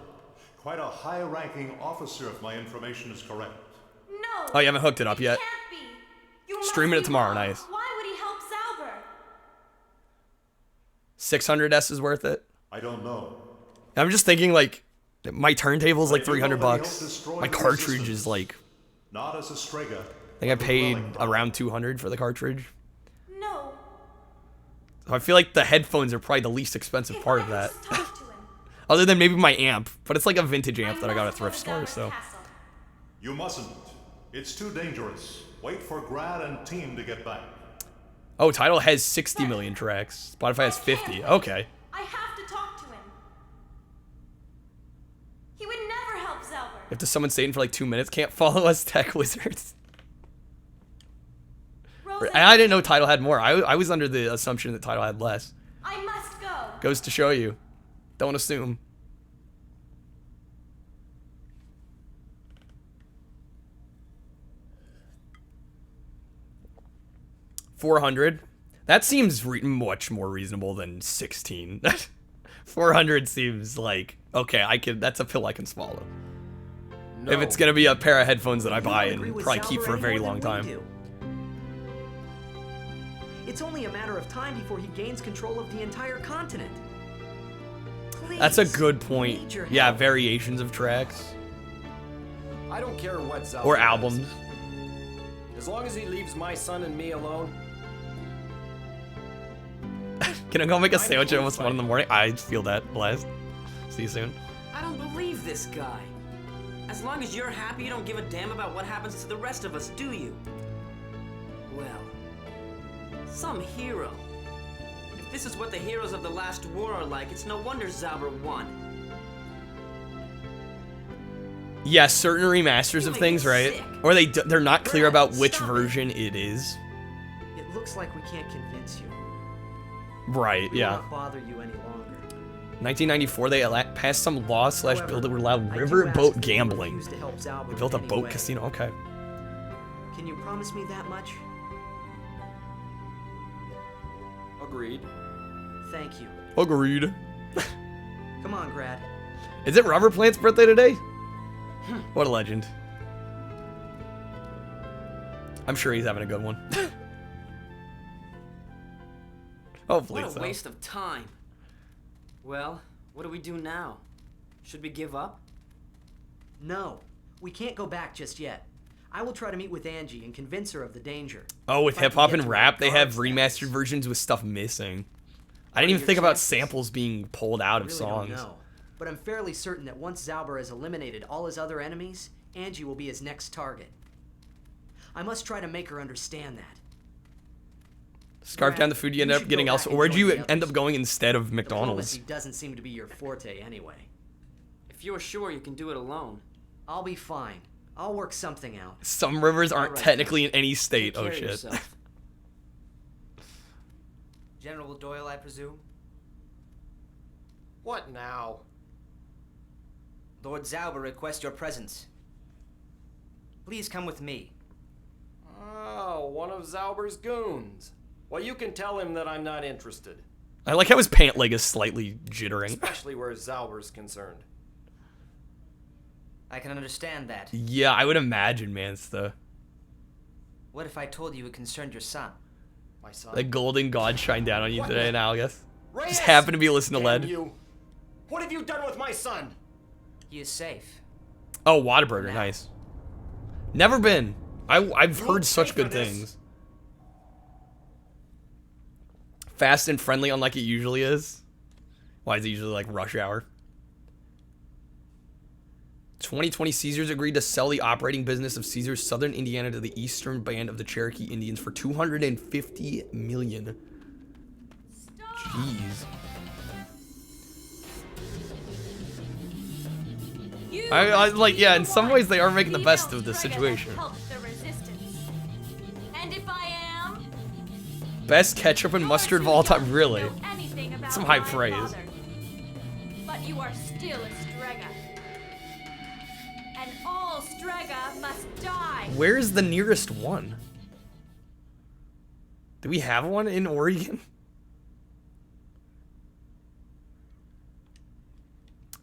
[SPEAKER 6] Quite a high-ranking officer, if my information is correct.
[SPEAKER 4] No!
[SPEAKER 1] Oh, you haven't hooked it up yet?
[SPEAKER 4] Can't be. You must
[SPEAKER 1] Streaming it
[SPEAKER 4] be
[SPEAKER 1] tomorrow,
[SPEAKER 4] wrong.
[SPEAKER 1] nice.
[SPEAKER 4] Why would he help Zauber?
[SPEAKER 1] 600S is worth it?
[SPEAKER 6] I don't know.
[SPEAKER 1] I'm just thinking, like, my turntable's like
[SPEAKER 6] But I do know that he helped
[SPEAKER 1] $300.
[SPEAKER 6] destroy
[SPEAKER 1] My
[SPEAKER 6] the
[SPEAKER 1] cartridge
[SPEAKER 6] resistance.
[SPEAKER 1] is like,
[SPEAKER 6] Not as a Strega.
[SPEAKER 1] I think I paid around $200 for the cartridge.
[SPEAKER 4] No.
[SPEAKER 1] So I feel like the headphones are probably the least expensive
[SPEAKER 4] If
[SPEAKER 1] part
[SPEAKER 4] I
[SPEAKER 1] of that.
[SPEAKER 4] just talk to him.
[SPEAKER 1] Other than maybe my amp, but it's like a vintage amp that I got at a thrift store, so.
[SPEAKER 6] You mustn't. It's too dangerous. Wait for Grad and team to get back.
[SPEAKER 1] Oh, Tidal has 60 million tracks. Spotify has 50. Okay.
[SPEAKER 4] I have to talk to him. He would never help Zauber.
[SPEAKER 1] You have to summon Satan for like 2 minutes. Can't follow us, tech wizards.
[SPEAKER 4] Rosen,
[SPEAKER 1] I didn't know Tidal had more. I was under the assumption that Tidal had less.
[SPEAKER 4] I must go.
[SPEAKER 1] Goes to show you. Don't assume. $400. That seems much more reasonable than 16. 400 seems like okay. That's a pill I can swallow.
[SPEAKER 11] No.
[SPEAKER 1] If it's gonna be a pair of headphones that I buy
[SPEAKER 5] You don't agree
[SPEAKER 1] and
[SPEAKER 5] with
[SPEAKER 1] probably keep
[SPEAKER 5] Zauber
[SPEAKER 1] for a
[SPEAKER 5] any
[SPEAKER 1] very
[SPEAKER 5] more
[SPEAKER 1] long
[SPEAKER 5] than we
[SPEAKER 1] time.
[SPEAKER 5] do. It's only a matter of time before he gains control of the entire continent.
[SPEAKER 1] That's a
[SPEAKER 5] Please,
[SPEAKER 1] good
[SPEAKER 5] we
[SPEAKER 1] point.
[SPEAKER 5] need your
[SPEAKER 1] Yeah,
[SPEAKER 5] help.
[SPEAKER 1] variations of tracks.
[SPEAKER 11] I don't care what Zauber
[SPEAKER 1] Or
[SPEAKER 11] does.
[SPEAKER 1] albums.
[SPEAKER 11] As long as he leaves my son and me alone.
[SPEAKER 1] Can I go make a
[SPEAKER 11] I'm
[SPEAKER 1] sandwich at almost
[SPEAKER 11] cool
[SPEAKER 1] 1 in the morning? I feel that, blessed. See you soon.
[SPEAKER 3] I don't believe this guy. As long as you're happy, you don't give a damn about what happens to the rest of us, do you? Well, some hero. If this is what the heroes of the last war are like, it's no wonder Zauber won.
[SPEAKER 1] Yeah, certain remasters of things, right? Or they're not clear about which version it is.
[SPEAKER 5] It looks like we can't convince you.
[SPEAKER 1] Right,
[SPEAKER 5] We
[SPEAKER 1] yeah.
[SPEAKER 5] will not bother you any longer.
[SPEAKER 1] 1994, they passed some law / bill that would allow river boat gambling.
[SPEAKER 5] To help Zauber
[SPEAKER 1] They built a
[SPEAKER 5] in any
[SPEAKER 1] boat
[SPEAKER 5] way.
[SPEAKER 1] casino, okay.
[SPEAKER 5] Can you promise me that much?
[SPEAKER 11] Agreed.
[SPEAKER 5] Thank you.
[SPEAKER 1] Agreed.
[SPEAKER 5] Come on, Grad.
[SPEAKER 1] Is it Robert Plant's birthday today? What a legend. I'm sure he's having a good one. Hopefully
[SPEAKER 3] What a
[SPEAKER 1] so.
[SPEAKER 3] waste of time. Well, what do we do now? Should we give up?
[SPEAKER 5] No, we can't go back just yet. I will try to meet with Angie and convince her of the danger.
[SPEAKER 1] Oh, with
[SPEAKER 5] If I can
[SPEAKER 1] hip hop
[SPEAKER 5] get
[SPEAKER 1] and
[SPEAKER 5] to
[SPEAKER 1] rap, they have
[SPEAKER 5] guards,
[SPEAKER 1] remastered versions with stuff missing. I didn't
[SPEAKER 5] are
[SPEAKER 1] even
[SPEAKER 5] your
[SPEAKER 1] think about
[SPEAKER 5] chances?
[SPEAKER 1] samples being pulled out
[SPEAKER 5] I
[SPEAKER 1] of
[SPEAKER 5] really
[SPEAKER 1] songs.
[SPEAKER 5] don't know, but I'm fairly certain that once Zauber has eliminated all his other enemies, Angie will be his next target. I must try to make her understand that.
[SPEAKER 1] Scarf down the food you end up
[SPEAKER 5] should
[SPEAKER 1] getting
[SPEAKER 5] go
[SPEAKER 1] else.
[SPEAKER 5] back and
[SPEAKER 1] Where'd
[SPEAKER 5] join
[SPEAKER 1] you
[SPEAKER 5] the
[SPEAKER 1] end
[SPEAKER 5] others.
[SPEAKER 1] up going instead of McDonald's?
[SPEAKER 5] Diplomacy doesn't seem to be your forte anyway.
[SPEAKER 3] If you're sure you can do it alone.
[SPEAKER 5] I'll be fine. I'll work something out.
[SPEAKER 1] Some rivers aren't
[SPEAKER 3] Alright,
[SPEAKER 1] technically in any state.
[SPEAKER 3] Take
[SPEAKER 1] Oh
[SPEAKER 3] care of
[SPEAKER 1] shit.
[SPEAKER 3] yourself.
[SPEAKER 5] General Doyle, I presume?
[SPEAKER 11] What now?
[SPEAKER 5] Lord Zauber requests your presence. Please come with me.
[SPEAKER 11] Oh, one of Zauber's goons. Well, you can tell him that I'm not interested.
[SPEAKER 1] I like how his pant leg is slightly jittering.
[SPEAKER 11] Especially where Zauber's concerned.
[SPEAKER 5] I can understand that.
[SPEAKER 1] Yeah, I would imagine, man. It's the
[SPEAKER 5] What if I told you it concerned your son?
[SPEAKER 11] My son.
[SPEAKER 1] the golden god shine down on you
[SPEAKER 11] What
[SPEAKER 1] today
[SPEAKER 11] the-
[SPEAKER 1] now, I guess.
[SPEAKER 11] Reyes!
[SPEAKER 1] Just happen to be listening to
[SPEAKER 11] Damn
[SPEAKER 1] lead.
[SPEAKER 11] you. What have you done with my son?
[SPEAKER 5] He is safe.
[SPEAKER 1] Oh, Whataburger, nice. Never been. I've
[SPEAKER 11] You
[SPEAKER 1] heard such
[SPEAKER 11] pay for
[SPEAKER 1] good
[SPEAKER 11] this.
[SPEAKER 1] things. Fast and friendly, unlike it usually is. Why is it usually like rush hour? 2020, Caesars agreed to sell the operating business of Caesars Southern Indiana to the Eastern Band of the Cherokee Indians for $250 million. Jeez. I like, yeah, in some ways they are making the best of the situation.
[SPEAKER 4] And if I am,
[SPEAKER 1] Best ketchup and mustard of all time, really.
[SPEAKER 4] anything about
[SPEAKER 1] Some high
[SPEAKER 4] my
[SPEAKER 1] praise.
[SPEAKER 4] father. But you are still a Strega. And all Strega must die.
[SPEAKER 1] Where's the nearest one? Do we have one in Oregon?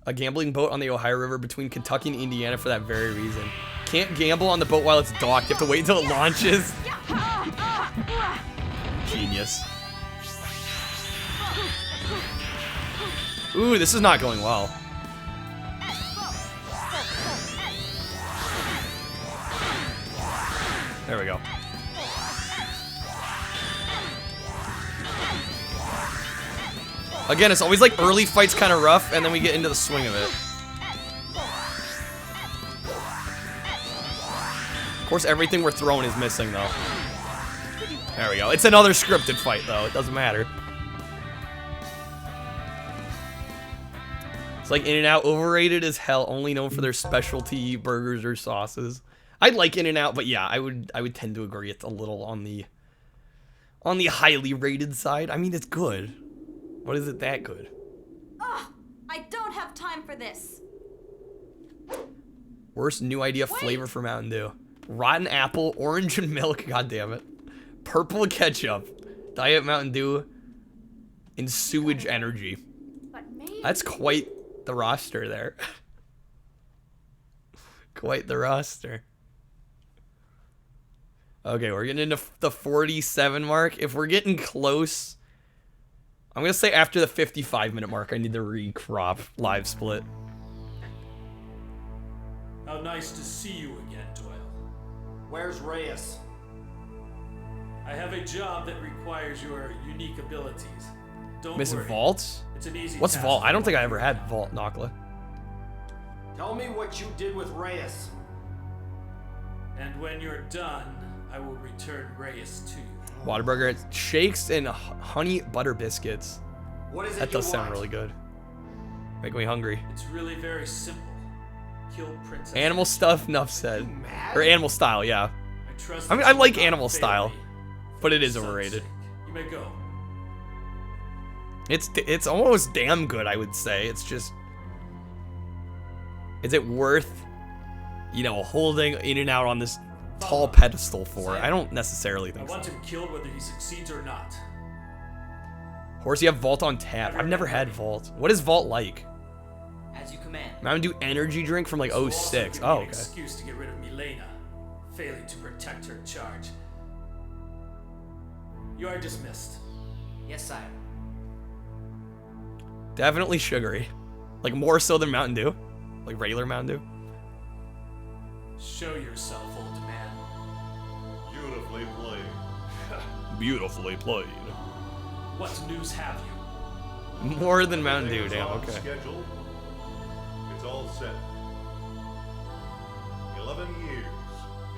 [SPEAKER 1] A gambling boat on the Ohio River between Kentucky and Indiana for that very reason. Can't gamble on the boat while it's docked. You have to wait until it launches. Genius. Ooh, this is not going well. There we go. Again, it's always like early fights kind of rough, and then we get into the swing of it. Of course, everything we're throwing is missing, though. There we go. It's another scripted fight, though. It doesn't matter. It's like In-N-Out, overrated as hell, only known for their specialty burgers or sauces. I like In-N-Out, but yeah, I would tend to agree it's a little on the highly rated side. I mean, it's good. What is it that good?
[SPEAKER 4] Ugh, I don't have time for this.
[SPEAKER 1] Worst new idea flavor for Mountain Dew. Rotten apple, orange and milk, god damn it. Purple ketchup, Diet Mountain Dew, and sewage energy. That's quite the roster there. Quite the roster. Okay, we're getting into the 47 mark. If we're getting close, I'm gonna say after the 55-minute mark, I need to recrop live split.
[SPEAKER 7] How nice to see you again, Doyle.
[SPEAKER 11] Where's Reyes?
[SPEAKER 7] I have a job that requires your unique abilities. Don't
[SPEAKER 1] Miss
[SPEAKER 7] worry.
[SPEAKER 1] Vault?
[SPEAKER 7] It's an easy
[SPEAKER 1] What's
[SPEAKER 7] task
[SPEAKER 1] Vault?
[SPEAKER 7] for
[SPEAKER 1] I don't think I
[SPEAKER 7] one
[SPEAKER 1] ever
[SPEAKER 7] of
[SPEAKER 1] had
[SPEAKER 7] your
[SPEAKER 1] Vault, Nakla.
[SPEAKER 11] Tell me what you did with Reyes.
[SPEAKER 7] And when you're done, I will return Reyes to you.
[SPEAKER 1] Whataburger, shakes and honey butter biscuits.
[SPEAKER 11] What is it
[SPEAKER 1] That
[SPEAKER 11] you
[SPEAKER 1] does sound
[SPEAKER 11] want?
[SPEAKER 1] really good. Make me hungry.
[SPEAKER 7] It's really very simple. Kill Princess.
[SPEAKER 1] Animal stuff, enough said. Or animal style, yeah.
[SPEAKER 7] I trust
[SPEAKER 1] I mean,
[SPEAKER 7] that
[SPEAKER 1] I
[SPEAKER 7] you
[SPEAKER 1] like
[SPEAKER 7] will not
[SPEAKER 1] animal
[SPEAKER 7] fail
[SPEAKER 1] style,
[SPEAKER 7] me.
[SPEAKER 1] but it
[SPEAKER 7] For
[SPEAKER 1] is
[SPEAKER 7] son's
[SPEAKER 1] overrated.
[SPEAKER 7] sake. You may go.
[SPEAKER 1] It's almost damn good, I would say. It's just, is it worth, you know, holding in and out on this tall pedestal for? I don't necessarily
[SPEAKER 7] I
[SPEAKER 1] think so.
[SPEAKER 7] want him killed whether he succeeds or not.
[SPEAKER 1] Horse, you have Vault on tap. I've never had Vault. What is Vault like?
[SPEAKER 5] As you command.
[SPEAKER 1] Mountain Dew energy drink from like
[SPEAKER 7] This will also
[SPEAKER 1] 06.
[SPEAKER 7] give me
[SPEAKER 1] Oh,
[SPEAKER 7] an
[SPEAKER 1] okay.
[SPEAKER 7] excuse to get rid of Milena, failing to protect her charge. You are dismissed.
[SPEAKER 5] Yes, sire.
[SPEAKER 1] Definitely sugary. Like more so than Mountain Dew. Like regular Mountain Dew.
[SPEAKER 7] Show yourself, old man.
[SPEAKER 6] Beautifully played.
[SPEAKER 1] Beautifully played.
[SPEAKER 7] What news have you?
[SPEAKER 1] More than Mountain Dew,
[SPEAKER 6] Everything is
[SPEAKER 1] damn,
[SPEAKER 6] on
[SPEAKER 1] okay.
[SPEAKER 6] schedule. It's all set. 11 years.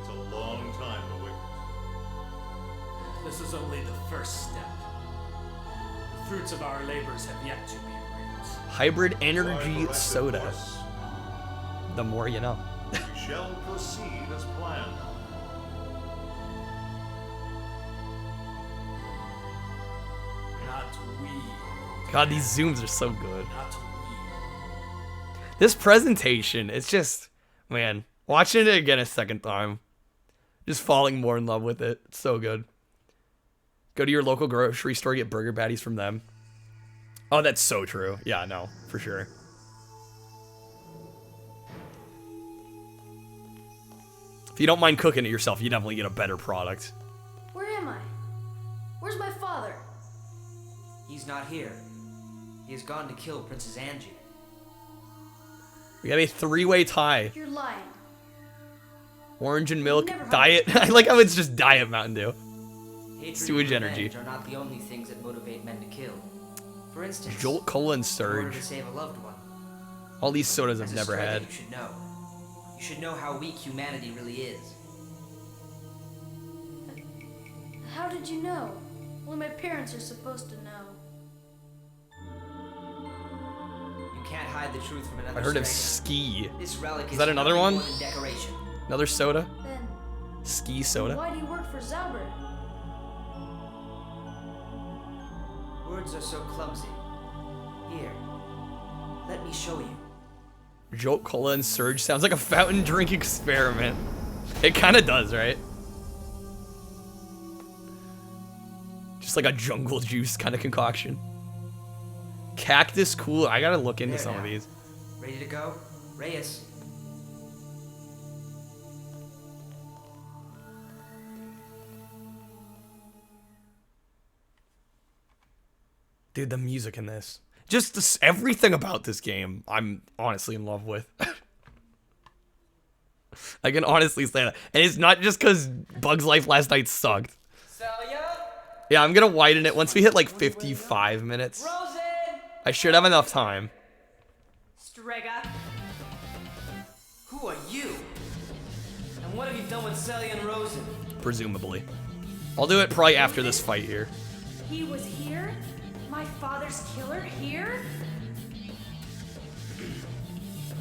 [SPEAKER 6] It's a long time to wait.
[SPEAKER 7] This is only the first step. The fruits of our labors have yet to be reaped.
[SPEAKER 1] Hybrid
[SPEAKER 6] Why
[SPEAKER 1] energy
[SPEAKER 6] correct it,
[SPEAKER 1] soda.
[SPEAKER 6] Horse?
[SPEAKER 1] The more you know.
[SPEAKER 6] We shall proceed as planned.
[SPEAKER 7] Not we.
[SPEAKER 1] God, these zooms are so good.
[SPEAKER 7] Not we.
[SPEAKER 1] This presentation, it's just, man, watching it again a second time, just falling more in love with it. It's so good. Go to your local grocery store, get burger patties from them. Oh, that's so true. Yeah, no, for sure. If you don't mind cooking it yourself, you definitely get a better product.
[SPEAKER 12] Where am I? Where's my father?
[SPEAKER 5] He's not here. He has gone to kill Princess Angie.
[SPEAKER 1] We have a three-way tie.
[SPEAKER 12] You're lying.
[SPEAKER 1] Orange and milk,
[SPEAKER 12] Never mind.
[SPEAKER 1] diet. I like how it's just diet Mountain Dew.
[SPEAKER 5] Hatred
[SPEAKER 1] Sewage
[SPEAKER 5] and
[SPEAKER 1] energy.
[SPEAKER 5] revenge are not the only things that motivate men to kill. For instance,
[SPEAKER 1] Jolt, Cola, and
[SPEAKER 5] in order
[SPEAKER 1] Surge.
[SPEAKER 5] to save a loved one.
[SPEAKER 1] All these sodas
[SPEAKER 5] As
[SPEAKER 1] I've
[SPEAKER 5] a
[SPEAKER 1] never
[SPEAKER 5] Strega,
[SPEAKER 1] had.
[SPEAKER 5] You should know. You should know how weak humanity really is.
[SPEAKER 12] How did you know? Only my parents are supposed to know.
[SPEAKER 5] You can't hide the truth from another
[SPEAKER 1] I heard of
[SPEAKER 5] Strega.
[SPEAKER 1] Ski.
[SPEAKER 5] This relic
[SPEAKER 1] Is that another
[SPEAKER 5] nothing
[SPEAKER 1] one?
[SPEAKER 5] more than decoration.
[SPEAKER 1] Another soda?
[SPEAKER 12] Then,
[SPEAKER 1] Ski soda?
[SPEAKER 12] why do you work for Zauber?
[SPEAKER 5] Words are so clumsy. Here, let me show you.
[SPEAKER 1] Jolt, Cola, and Surge sounds like a fountain drink experiment. It kind of does, right? Just like a jungle juice kind of concoction. Cactus cool. I gotta look into
[SPEAKER 5] There
[SPEAKER 1] some of
[SPEAKER 5] now.
[SPEAKER 1] these.
[SPEAKER 5] Ready to go? Reyes.
[SPEAKER 1] Dude, the music in this. Just this, everything about this game, I'm honestly in love with. I can honestly say that. And it's not just because Bug's Life last night sucked. Yeah, I'm gonna widen it once we hit like 55 minutes. I should have enough time.
[SPEAKER 10] Strega.
[SPEAKER 5] Who are you? And what have you done with Celia and Rosen?
[SPEAKER 1] Presumably. I'll do it probably after this fight here.
[SPEAKER 10] He was here? My father's killer here?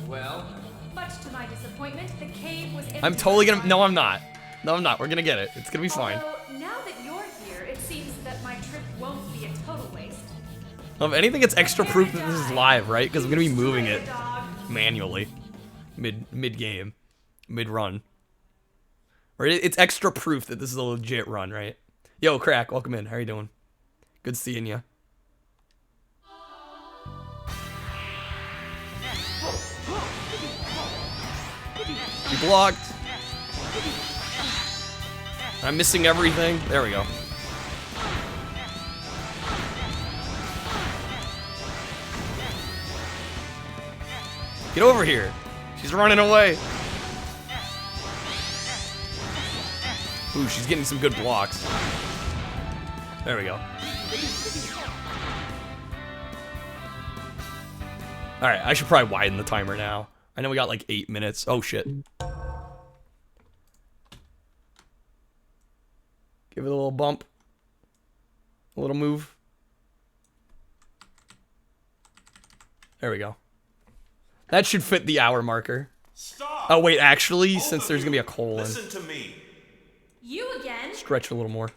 [SPEAKER 5] Well,
[SPEAKER 10] Much to my disappointment, the cave was empty.
[SPEAKER 1] I'm totally gonna. No, I'm not. No, I'm not. We're gonna get it. It's gonna be fine.
[SPEAKER 10] Although, now that you're here, it seems that my trip won't be a total waste.
[SPEAKER 1] If anything, it's extra proof that this is live, right? Because I'm gonna be moving it manually, mid game, mid run. Or it's extra proof that this is a legit run, right? Yo, Crack, welcome in. How you doing? Good seeing you. You blocked. I'm missing everything. There we go. Get over here. She's running away. Ooh, she's getting some good blocks. There we go. Alright, I should probably widen the timer now. I know we got like 8 minutes. Oh, shit. Give it a little bump. A little move. There we go. That should fit the hour marker.
[SPEAKER 2] Stop!
[SPEAKER 1] Oh, wait, actually, since there's gonna be a colon.
[SPEAKER 2] Listen to me.
[SPEAKER 10] You again?
[SPEAKER 1] Stretch a little more.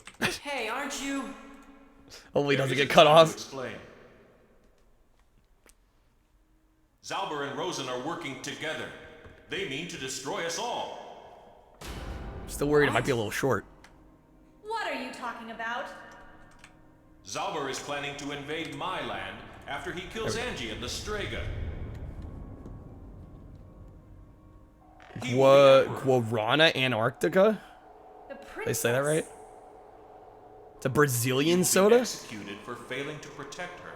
[SPEAKER 3] Hey, aren't you?
[SPEAKER 1] Hopefully it doesn't get cut off.
[SPEAKER 2] Explain. Zauber and Rosen are working together. They mean to destroy us all.
[SPEAKER 1] Still worried it might be a little short.
[SPEAKER 10] What are you talking about?
[SPEAKER 2] Zauber is planning to invade my land after he kills Angie and Destrega.
[SPEAKER 1] Guarana, Antarctica?
[SPEAKER 10] The
[SPEAKER 1] They say that right? It's a Brazilian soda?
[SPEAKER 2] Executed for failing to protect her.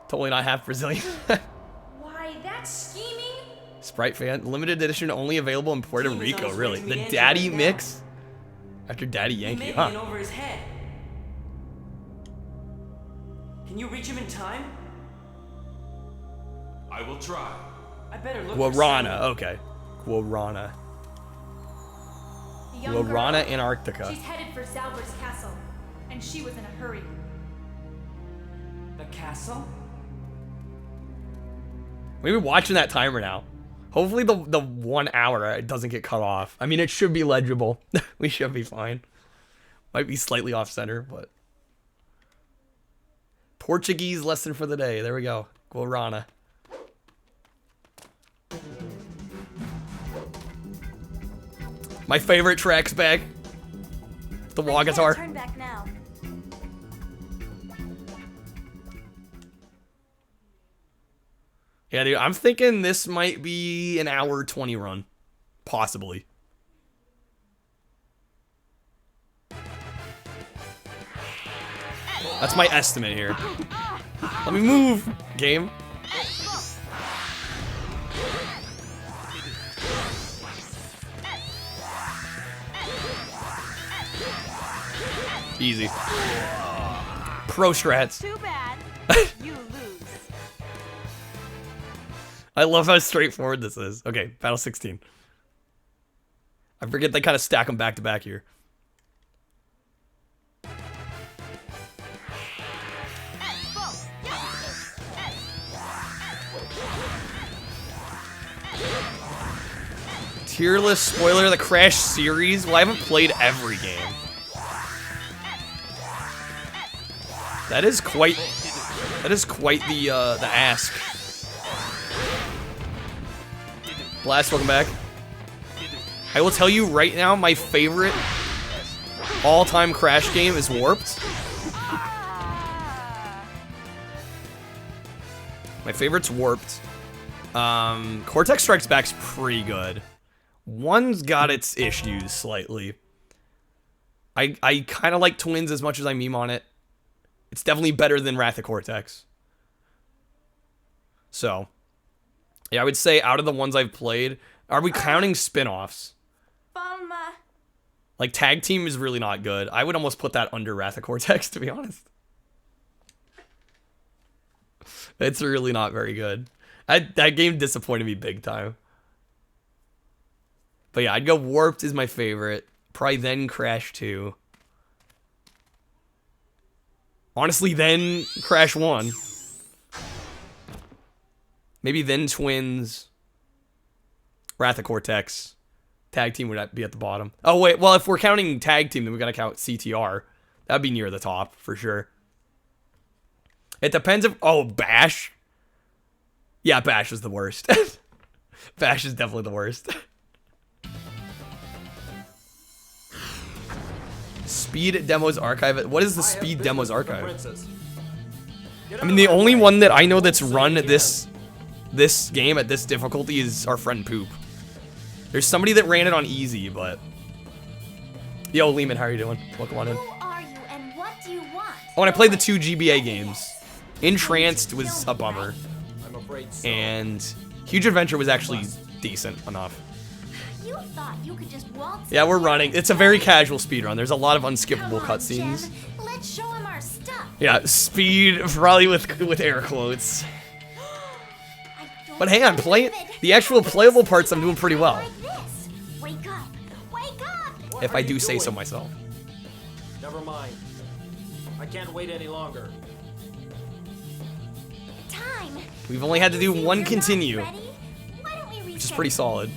[SPEAKER 1] Totally not half Brazilian.
[SPEAKER 10] Why, that's scheming?
[SPEAKER 1] Sprite fan. Limited edition only available in Puerto Rico, really. The Daddy mix? After Daddy Yankee, huh?
[SPEAKER 3] Over his head. Can you reach him in time?
[SPEAKER 2] I will try.
[SPEAKER 3] I better look.
[SPEAKER 1] Guarana, okay. Guarana.
[SPEAKER 10] The young
[SPEAKER 1] Guarana,
[SPEAKER 10] girl,
[SPEAKER 1] Antarctica.
[SPEAKER 10] She's headed for Zauber's castle, and she was in a hurry.
[SPEAKER 3] The castle?
[SPEAKER 1] Maybe watching that timer now. Hopefully the 1 hour it doesn't get cut off. I mean, it should be legible. We should be fine. Might be slightly off center, but Portuguese lesson for the day. There we go. Guarana. My favorite track's back. The wah guitar.
[SPEAKER 4] Turn back now.
[SPEAKER 1] Yeah, dude, I'm thinking this might be an hour 20 run. Possibly. That's my estimate here. Let me move, game. Easy. Pro strats.
[SPEAKER 4] Too bad. You lose.
[SPEAKER 1] I love how straightforward this is. Okay, battle 16. I forget they kind of stack them back to back here. Tier list spoiler of the Crash series? Well, I haven't played every game. That is quite the ask. Blast, welcome back. I will tell you right now, my favorite all-time Crash game is Warped. My favorite's Warped. Cortex Strikes Back's pretty good. One's got its issues slightly. I kind of like Twins as much as I meme on it. It's definitely better than Wrath of Cortex. So, yeah, I would say out of the ones I've played, are we counting spin-offs? Like, Tag Team is really not good. I would almost put that under Wrath of Cortex, to be honest. It's really not very good. That game disappointed me big time. But yeah, I'd go Warped is my favorite. Probably then Crash 2. Honestly, then Crash 1. Maybe then Twins. Wrath of Cortex. Tag Team would be at the bottom. Oh, wait. Well, if we're counting Tag Team, then we gotta count CTR. That'd be near the top, for sure. It depends if... Oh, Bash? Yeah, Bash is the worst. Bash is definitely the worst. Speed Demos Archive. What is the Speed Demos Archive? I mean, the only one that I know that's run this game at this difficulty is our friend Poop. There's somebody that ran it on easy, but... Yo, Lehman, how are you doing? Welcome on in.
[SPEAKER 9] Who are you and what do you want?
[SPEAKER 1] Oh, and I played the 2 GBA games. Entranced was a bummer. And Huge Adventure was actually decent enough.
[SPEAKER 9] You thought you could just waltz
[SPEAKER 1] Yeah, we're
[SPEAKER 9] in here
[SPEAKER 1] running.
[SPEAKER 9] and
[SPEAKER 1] It's a very casual speed run. There's a lot of unskippable
[SPEAKER 9] Come on,
[SPEAKER 1] cutscenes.
[SPEAKER 9] Jem. Let's show him our stuff.
[SPEAKER 1] Yeah, speed, probably with air quotes. But hang on, the actual playable parts I'm doing pretty well.
[SPEAKER 9] Like this. Wake up. Wake up.
[SPEAKER 1] If I do say so myself.
[SPEAKER 11] Never mind. I can't wait any longer.
[SPEAKER 9] Time.
[SPEAKER 1] We've only had to do
[SPEAKER 9] See,
[SPEAKER 1] one
[SPEAKER 9] you're not
[SPEAKER 1] continue,
[SPEAKER 9] ready? Why don't we
[SPEAKER 1] which is
[SPEAKER 9] reset?
[SPEAKER 1] pretty solid.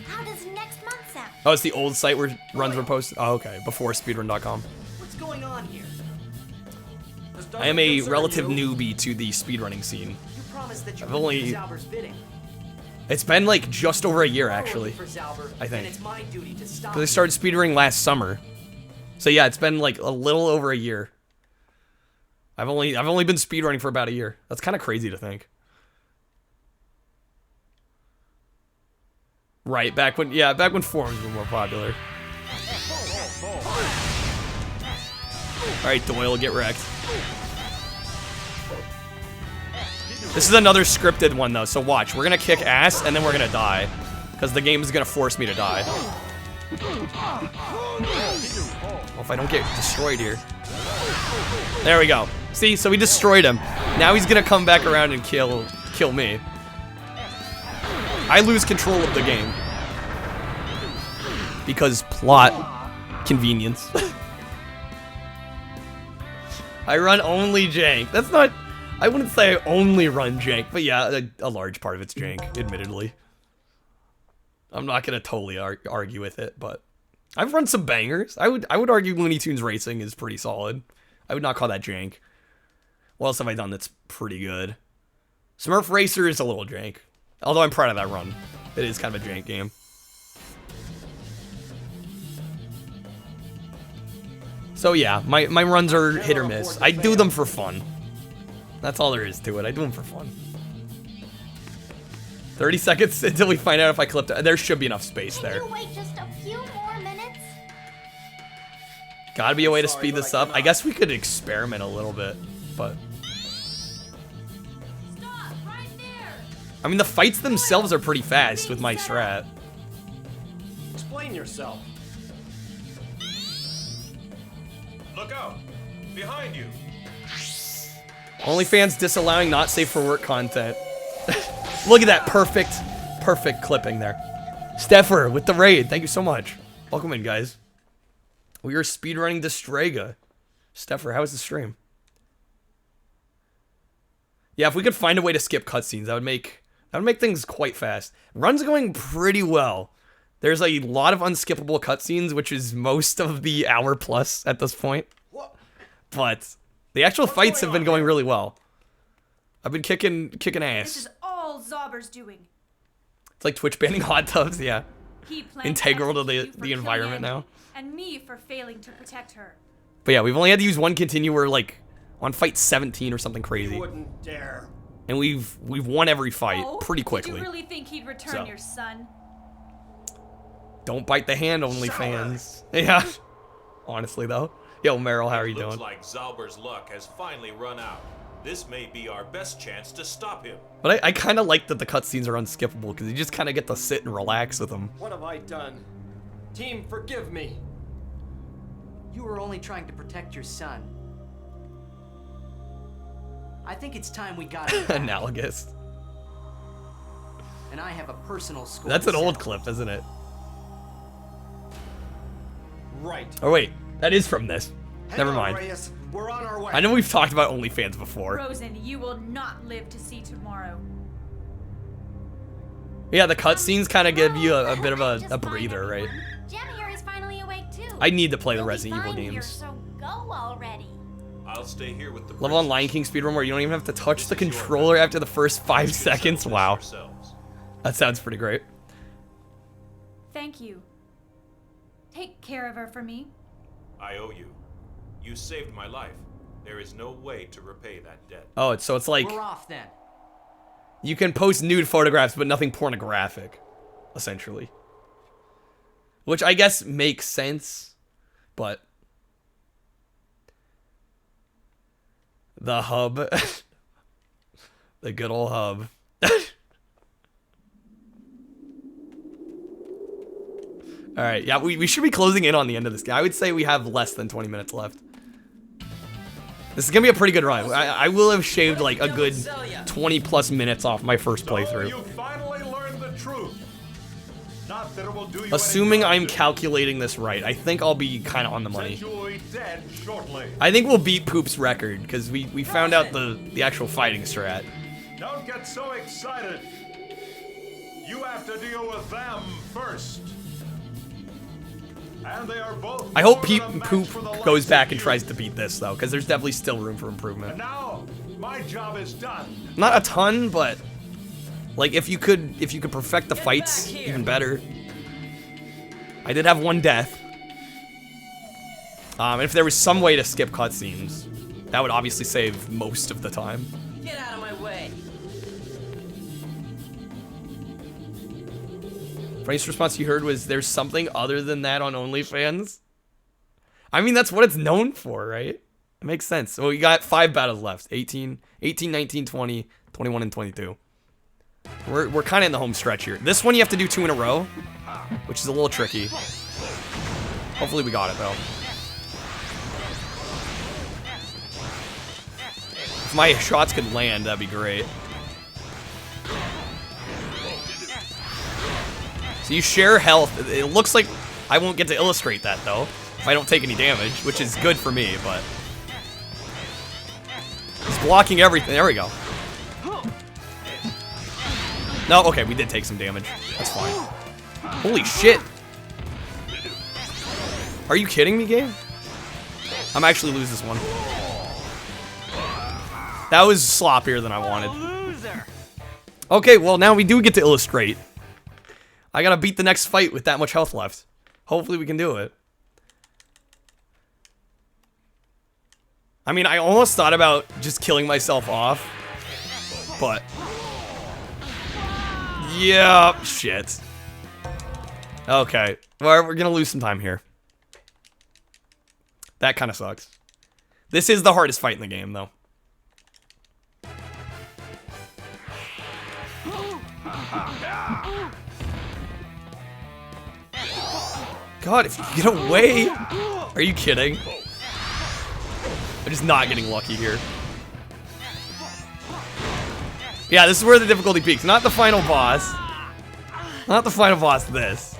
[SPEAKER 9] How does next month sound?
[SPEAKER 1] Oh, it's the old site where runs were posted? Oh, okay, before speedrun.com.
[SPEAKER 5] What's going on here?
[SPEAKER 1] I am a relative newbie to the speedrunning scene.
[SPEAKER 5] You promised that you
[SPEAKER 1] I've
[SPEAKER 5] wouldn't
[SPEAKER 1] only-
[SPEAKER 5] do Zalber's bidding.
[SPEAKER 1] It's been like just over a year,
[SPEAKER 5] You're
[SPEAKER 1] actually,
[SPEAKER 5] working for Zalber,
[SPEAKER 1] I think.
[SPEAKER 5] And it's my duty to stop
[SPEAKER 1] Because I started speedrunning last summer. So yeah, it's been like a little over a year. I've only been speedrunning for about a year. That's kind of crazy to think. Right, back when forums were more popular. Alright, Doyle, get wrecked. This is another scripted one though, so watch. We're gonna kick ass and then we're gonna die. Because the game is gonna force me to die. Well, if I don't get destroyed here. There we go. See, so we destroyed him. Now he's gonna come back around and kill me. I lose control of the game. Because plot convenience. I run only jank. That's not... I wouldn't say I only run jank, but yeah, a large part of it's jank, admittedly. I'm not gonna totally argue with it, but I've run some bangers. I would argue Looney Tunes Racing is pretty solid. I would not call that jank. What else have I done that's pretty good? Smurf Racer is a little jank, although I'm proud of that run. It is kind of a jank game. So yeah, my runs are hit or miss. I do them for fun. That's all there is to it. I do them for fun. 30 seconds until we find out if I clipped it. There should be enough space there.
[SPEAKER 9] Can you wait just a few more minutes?
[SPEAKER 1] Gotta be a way to speed this up. I guess we could experiment a little bit, but...
[SPEAKER 12] Stop right there.
[SPEAKER 1] I mean, the fights themselves are pretty fast with my strat.
[SPEAKER 11] Explain yourself.
[SPEAKER 2] Look out! Behind you!
[SPEAKER 1] OnlyFans disallowing not safe for work content. Look at that perfect clipping there. Steffer with the raid. Thank you so much. Welcome in, guys. We are speedrunning Destrega. Steffer, how was the stream? Yeah, if we could find a way to skip cutscenes, that would make things quite fast. Run's going pretty well. There's a lot of unskippable cutscenes, which is most of the hour plus at this point. But the actual fights have been going really well. I've been kicking
[SPEAKER 10] This is
[SPEAKER 1] ass.
[SPEAKER 10] all Zauber's doing.
[SPEAKER 1] It's like Twitch banning hot tubs, yeah.
[SPEAKER 10] He planned
[SPEAKER 1] Integral to
[SPEAKER 10] execute you for
[SPEAKER 1] the environment
[SPEAKER 10] killing
[SPEAKER 1] now.
[SPEAKER 10] Angie, and me for failing to protect her.
[SPEAKER 1] But yeah, we've only had to use one continue. We're like on fight 17 or something crazy.
[SPEAKER 11] You wouldn't dare.
[SPEAKER 1] And we've won every fight
[SPEAKER 10] Oh,
[SPEAKER 1] pretty
[SPEAKER 10] Did
[SPEAKER 1] quickly.
[SPEAKER 10] you really think he'd return
[SPEAKER 1] So.
[SPEAKER 10] your son?
[SPEAKER 1] Don't bite the hand, OnlyFans. Yeah. Honestly though. Yo, Meryl, how are you
[SPEAKER 2] Looks
[SPEAKER 1] doing?
[SPEAKER 2] like Zalber's luck has finally run out. This may be our best chance to stop him.
[SPEAKER 1] But I kind of like that the cutscenes are unskippable because you just kind of get to sit and relax with them.
[SPEAKER 11] What have I done? Team, forgive me.
[SPEAKER 5] You were only trying to protect your son. I think it's time we got him back.
[SPEAKER 1] Analogous.
[SPEAKER 5] And I have a personal score.
[SPEAKER 1] That's
[SPEAKER 5] to
[SPEAKER 1] an old
[SPEAKER 5] settle.
[SPEAKER 1] clip, isn't it?
[SPEAKER 11] Right.
[SPEAKER 1] Oh wait, that is from this.
[SPEAKER 11] Hang
[SPEAKER 1] Never
[SPEAKER 11] on,
[SPEAKER 1] mind.
[SPEAKER 11] Reyes. We're on our way.
[SPEAKER 1] I know we've talked about OnlyFans before.
[SPEAKER 10] Rosen, you will not live to see tomorrow.
[SPEAKER 1] Yeah, the cutscenes kind of give you a bit of
[SPEAKER 9] Just
[SPEAKER 1] a
[SPEAKER 9] fine,
[SPEAKER 1] breather, right?
[SPEAKER 9] everyone. Jem here is finally awake too.
[SPEAKER 1] I need to play the
[SPEAKER 9] We'll be
[SPEAKER 1] Resident Evil
[SPEAKER 9] fine here,
[SPEAKER 1] games.
[SPEAKER 9] so go already.
[SPEAKER 2] I'll stay here with the
[SPEAKER 1] Love on Lion King speedrun where you don't even have to touch the controller after the first 5 seconds. Wow. That sounds pretty great.
[SPEAKER 10] Thank you. Take care of her for me.
[SPEAKER 2] I owe you. You saved my life. There is no way to repay that debt.
[SPEAKER 1] Oh, it's like
[SPEAKER 5] We're off then.
[SPEAKER 1] you can post nude photographs but nothing pornographic, essentially. Which I guess makes sense, but the hub, the good old hub. Alright, yeah, we should be closing in on the end of this game. I would say we have less than 20 minutes left. This is gonna be a pretty good run. I will have shaved like a good 20 plus minutes off my first playthrough.
[SPEAKER 6] You finally learned the truth. Not that it will do you
[SPEAKER 1] Assuming
[SPEAKER 6] any
[SPEAKER 1] I'm calculating this right, I think I'll be kind of on the money.
[SPEAKER 6] You'll be dead shortly.
[SPEAKER 1] I think we'll beat Poop's record, because we found out the actual fighting strat.
[SPEAKER 6] Don't get so excited. You have to deal with them first. And they are both.
[SPEAKER 1] I hope Poop goes back and tries to beat this, though, because there's definitely still room for improvement.
[SPEAKER 6] And now, my job is done.
[SPEAKER 1] Not a ton, but like if you could perfect the fights, even better. I did have one death. If there was some way to skip cutscenes, that would obviously save most of the time.
[SPEAKER 13] Get out of my way.
[SPEAKER 1] Funniest response you heard was, there's something other than that on OnlyFans? I mean, that's what it's known for, right? It makes sense. Well, you got 5 battles left. 18, 19, 20, 21, and 22. We're kind of in the home stretch here. This one you have to do 2 in a row, which is a little tricky. Hopefully we got it, though. If my shots could land, that'd be great. So you share health. It looks like I won't get to illustrate that, though, if I don't take any damage, which is good for me, but... He's blocking everything. There we go. No, okay, we did take some damage. That's fine. Holy shit. Are you kidding me, game? I might actually lose this one. That was sloppier than I wanted. Okay, well, now we do get to illustrate. I gotta beat the next fight with that much health left. Hopefully we can do it. I mean, I almost thought about just killing myself off, but... yeah, shit. Okay, well, we're gonna lose some time here. That kind of sucks. This is the hardest fight in the game, though. God, if you get away! Are you kidding? I'm just not getting lucky here. Yeah, this is where the difficulty peaks. Not the final boss. Not the final boss, this.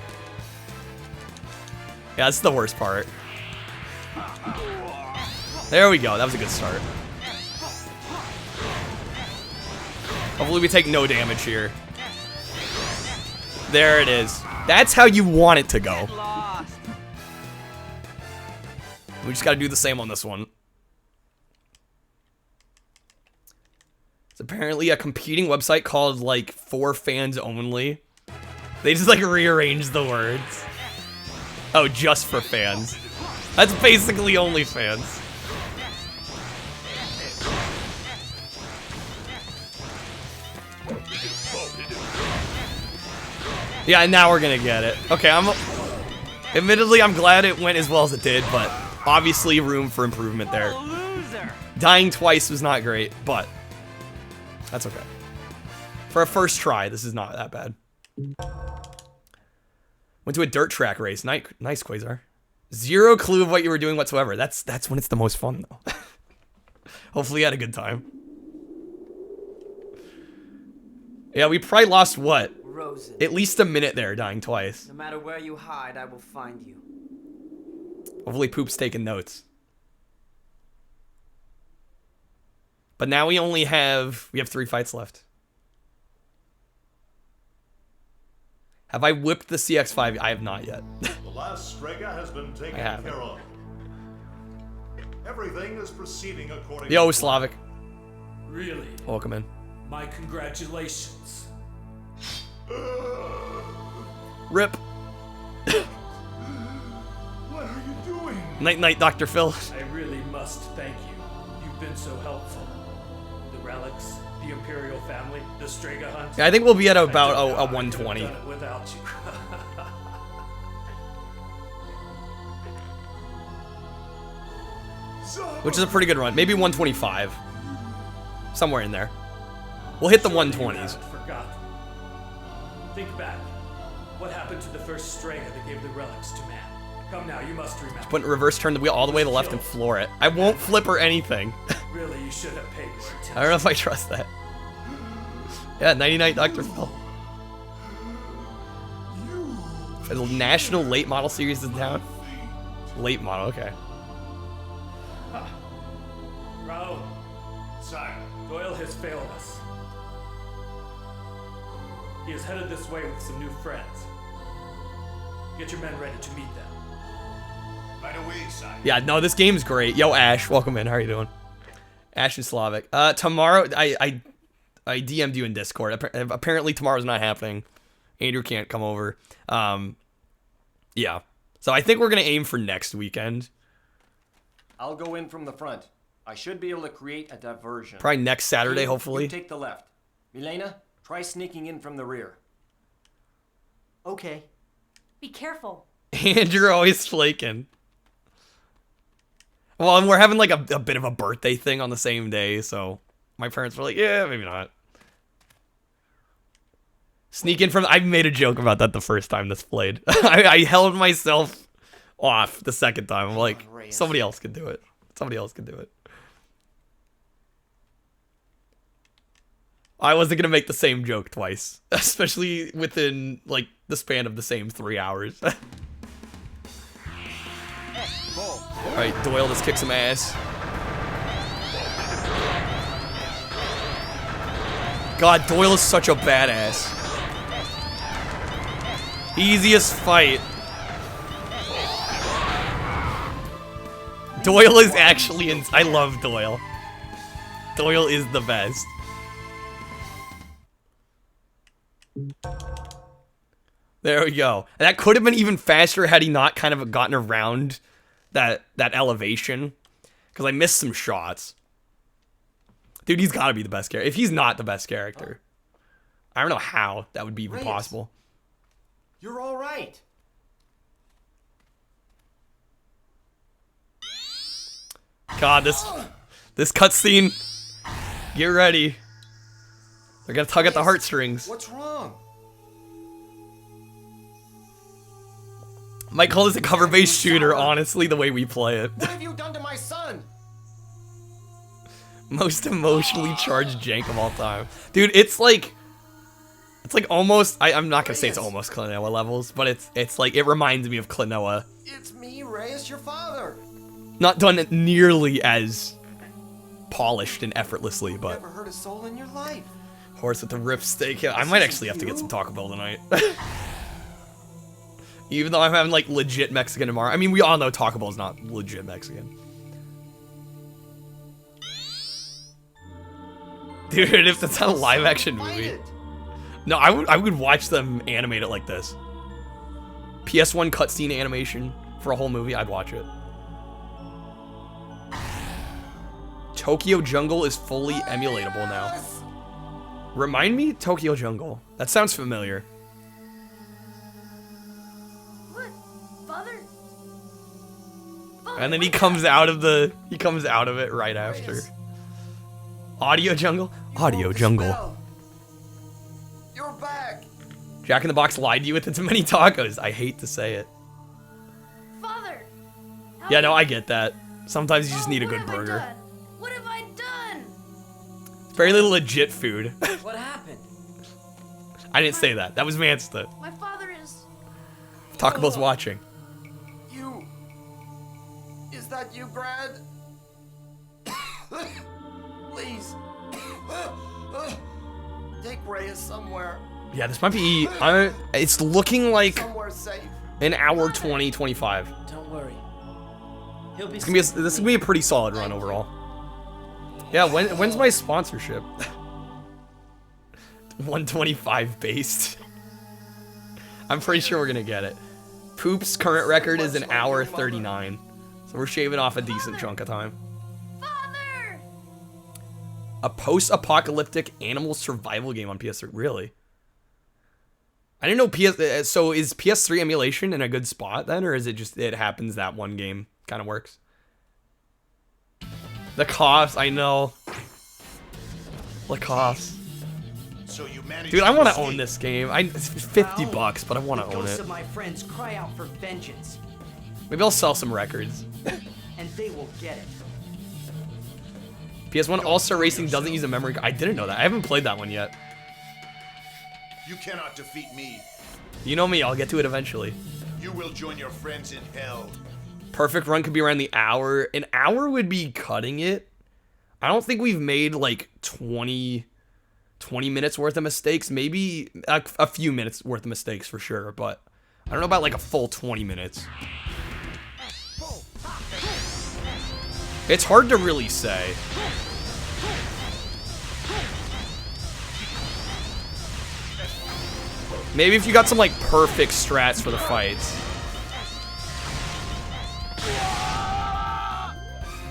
[SPEAKER 1] Yeah, this is the worst part. There we go. That was a good start. Hopefully we take no damage here. There it is. That's how you want it to go. We just gotta do the same on this one. It's apparently a competing website called, like, For Fans Only. They just, like, rearrange the words. Oh, just for fans. That's basically OnlyFans. Yeah, and now we're gonna get it. Okay, admittedly, I'm glad it went as well as it did, but obviously room for improvement there. Dying twice was not great, but that's okay. For a first try, this is not that bad. Went to a dirt track race. Nice, Quasar. Zero clue of what you were doing whatsoever. That's when it's the most fun, though. Hopefully you had a good time. Yeah, we probably lost, what?
[SPEAKER 3] Rosen.
[SPEAKER 1] At least a minute there, dying twice.
[SPEAKER 3] No matter where you hide, I will find you.
[SPEAKER 1] Hopefully Poop's taking notes. But now we have 3 fights left. Have I whipped the CX-5? I have not yet.
[SPEAKER 6] The last Strega has been taken care of. Everything is proceeding according
[SPEAKER 1] Yo,
[SPEAKER 6] to
[SPEAKER 1] Slavic.
[SPEAKER 7] Really?
[SPEAKER 1] Welcome in.
[SPEAKER 7] My congratulations.
[SPEAKER 1] Rip.
[SPEAKER 6] What are you doing?
[SPEAKER 1] Night, Dr. Phil.
[SPEAKER 7] I really must thank you. You've been so helpful. The relics, the Imperial family, the Destrega hunt.
[SPEAKER 1] Yeah, I think we'll be at about a 120.
[SPEAKER 7] Done it without you.
[SPEAKER 1] Which is a pretty good run. Maybe 125. Somewhere in there. We'll hit the 120s.
[SPEAKER 7] Forgotten. Think back. What happened to the first Strega that gave the relics to man? Come now, you must remember.
[SPEAKER 1] Put in reverse, turn the wheel all the way to the left and floor it. I won't flip or anything.
[SPEAKER 7] Really, you should have paid more attention.
[SPEAKER 1] I don't know if I trust that. Yeah, 99 Dr. Phil. The National Late Model Series is down. Late model, okay.
[SPEAKER 7] Raoul.
[SPEAKER 8] Sire.
[SPEAKER 7] Doyle has failed us. He is headed this way with some new friends. Get your men ready to meet them.
[SPEAKER 8] Right away, sire.
[SPEAKER 1] Yeah, no, this game's great. Yo, Ash, welcome in. How are you doing? Ash and Slavic. Tomorrow, I DM'd you in Discord. Apparently tomorrow's not happening. Andrew can't come over. Yeah. So I think we're going to aim for next weekend.
[SPEAKER 11] I'll go in from the front. I should be able to create a diversion.
[SPEAKER 1] Probably next Saturday,
[SPEAKER 11] Team,
[SPEAKER 1] hopefully.
[SPEAKER 11] You take the left. Milena, try sneaking in from the rear.
[SPEAKER 5] Okay.
[SPEAKER 10] Be careful.
[SPEAKER 1] Andrew always flaking. Well, and we're having like a bit of a birthday thing on the same day, so my parents were like, yeah, maybe not. Sneak in from... I made a joke about that the first time this played. I held myself off the second time. I'm like, somebody else could do it. Somebody else could do it. I wasn't going to make the same joke twice. Especially within, like, the span of the same 3 hours. Alright, Doyle, let's kick some ass. God, Doyle is such a badass. Easiest fight. Doyle is actually I love Doyle. Doyle is the best. There we go. And that could have been even faster had he not kind of gotten around that elevation. Because I missed some shots. Dude, he's got to be the best character. If he's not the best character, I don't know how that would be even possible.
[SPEAKER 11] You're all right.
[SPEAKER 1] God, this cutscene. Get ready. They're gonna tug at the heartstrings.
[SPEAKER 11] What's wrong?
[SPEAKER 1] Might call this a cover-based shooter, honestly, the way we play it.
[SPEAKER 11] What have you done to my son?
[SPEAKER 1] Most emotionally charged jank of all time. Dude, it's like almost, I'm not gonna say it's almost Klonoa levels, but it's like, it reminds me of Klonoa.
[SPEAKER 11] It's me, Reyes, your father.
[SPEAKER 1] Not done nearly as polished and effortlessly, but...
[SPEAKER 11] Never hurt a soul in your life.
[SPEAKER 1] Horse with the rip steak. Yeah, I might actually have to get some Taco Bell tonight. Even though I'm having, like, legit Mexican tomorrow. I mean, we all know Taco Bell's not legit Mexican. Dude, if that's not a live-action movie... No, I would watch them animate it like this. PS1 cutscene animation for a whole movie, I'd watch it. Tokyo Jungle is fully emulatable now. Remind me, Tokyo Jungle. That sounds familiar.
[SPEAKER 12] What? Father?
[SPEAKER 1] And then he comes out of it right after. Audio Jungle? Audio Jungle.
[SPEAKER 11] You're back.
[SPEAKER 1] Jack in the Box lied to you with its many tacos. I hate to say it.
[SPEAKER 12] Father!
[SPEAKER 1] Yeah, no, I get that. Sometimes you just need a good burger.
[SPEAKER 12] What have I done?
[SPEAKER 1] Very little legit food.
[SPEAKER 5] What happened?
[SPEAKER 1] I didn't say that. That was Mansta.
[SPEAKER 12] My father is...
[SPEAKER 1] Taco Bell's watching.
[SPEAKER 11] You... Is that you, Brad? Please. Take Reyes somewhere.
[SPEAKER 1] Yeah, this might be... it's looking like
[SPEAKER 11] Somewhere safe.
[SPEAKER 1] an hour 20, 25.
[SPEAKER 3] Don't worry. He'll be
[SPEAKER 1] This is gonna be a pretty solid run overall. Yeah, when's my sponsorship? 125 based. I'm pretty sure we're gonna get it. Poop's current record is an hour 39. So we're shaving off a decent chunk of time.
[SPEAKER 12] Father!
[SPEAKER 1] A post-apocalyptic animal survival game on PS3. Really? I didn't know so is PS3 emulation in a good spot then, or is it just it happens that one game kind of works? The coughs, I know. The coughs.
[SPEAKER 8] So you managed
[SPEAKER 1] Dude, I want to
[SPEAKER 8] escape.
[SPEAKER 1] own this game. It's $50, but I want to
[SPEAKER 5] The
[SPEAKER 1] own
[SPEAKER 5] ghosts
[SPEAKER 1] it.
[SPEAKER 5] of my friends cry out for vengeance,
[SPEAKER 1] Maybe I'll sell some records.
[SPEAKER 5] and they will get it.
[SPEAKER 1] PS1 All-Star Racing doesn't use a memory card. I didn't know that. I haven't played that one yet.
[SPEAKER 8] You cannot defeat me.
[SPEAKER 1] You know me, I'll get to it eventually.
[SPEAKER 8] You will join your friends in hell.
[SPEAKER 1] Perfect run could be around the hour. An hour would be cutting it. I don't think we've made like 20 minutes worth of mistakes. Maybe a few minutes worth of mistakes for sure, but I don't know about like a full 20 minutes. It's hard to really say. Maybe if you got some like perfect strats for the fights.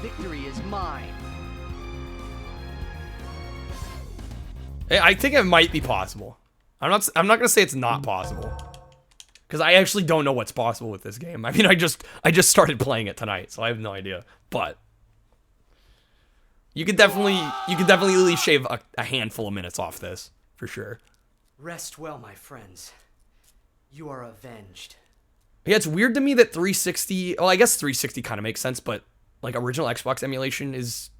[SPEAKER 5] Victory is mine.
[SPEAKER 1] I think it might be possible. I'm not gonna say it's not possible, because I actually don't know what's possible with this game. I mean, I just started playing it tonight, so I have no idea. But you could definitely at least shave a handful of minutes off this for sure.
[SPEAKER 5] Rest well, my friends. You are avenged.
[SPEAKER 1] Yeah, it's weird to me that 360. Well, I guess 360 kind of makes sense, but like original Xbox emulation is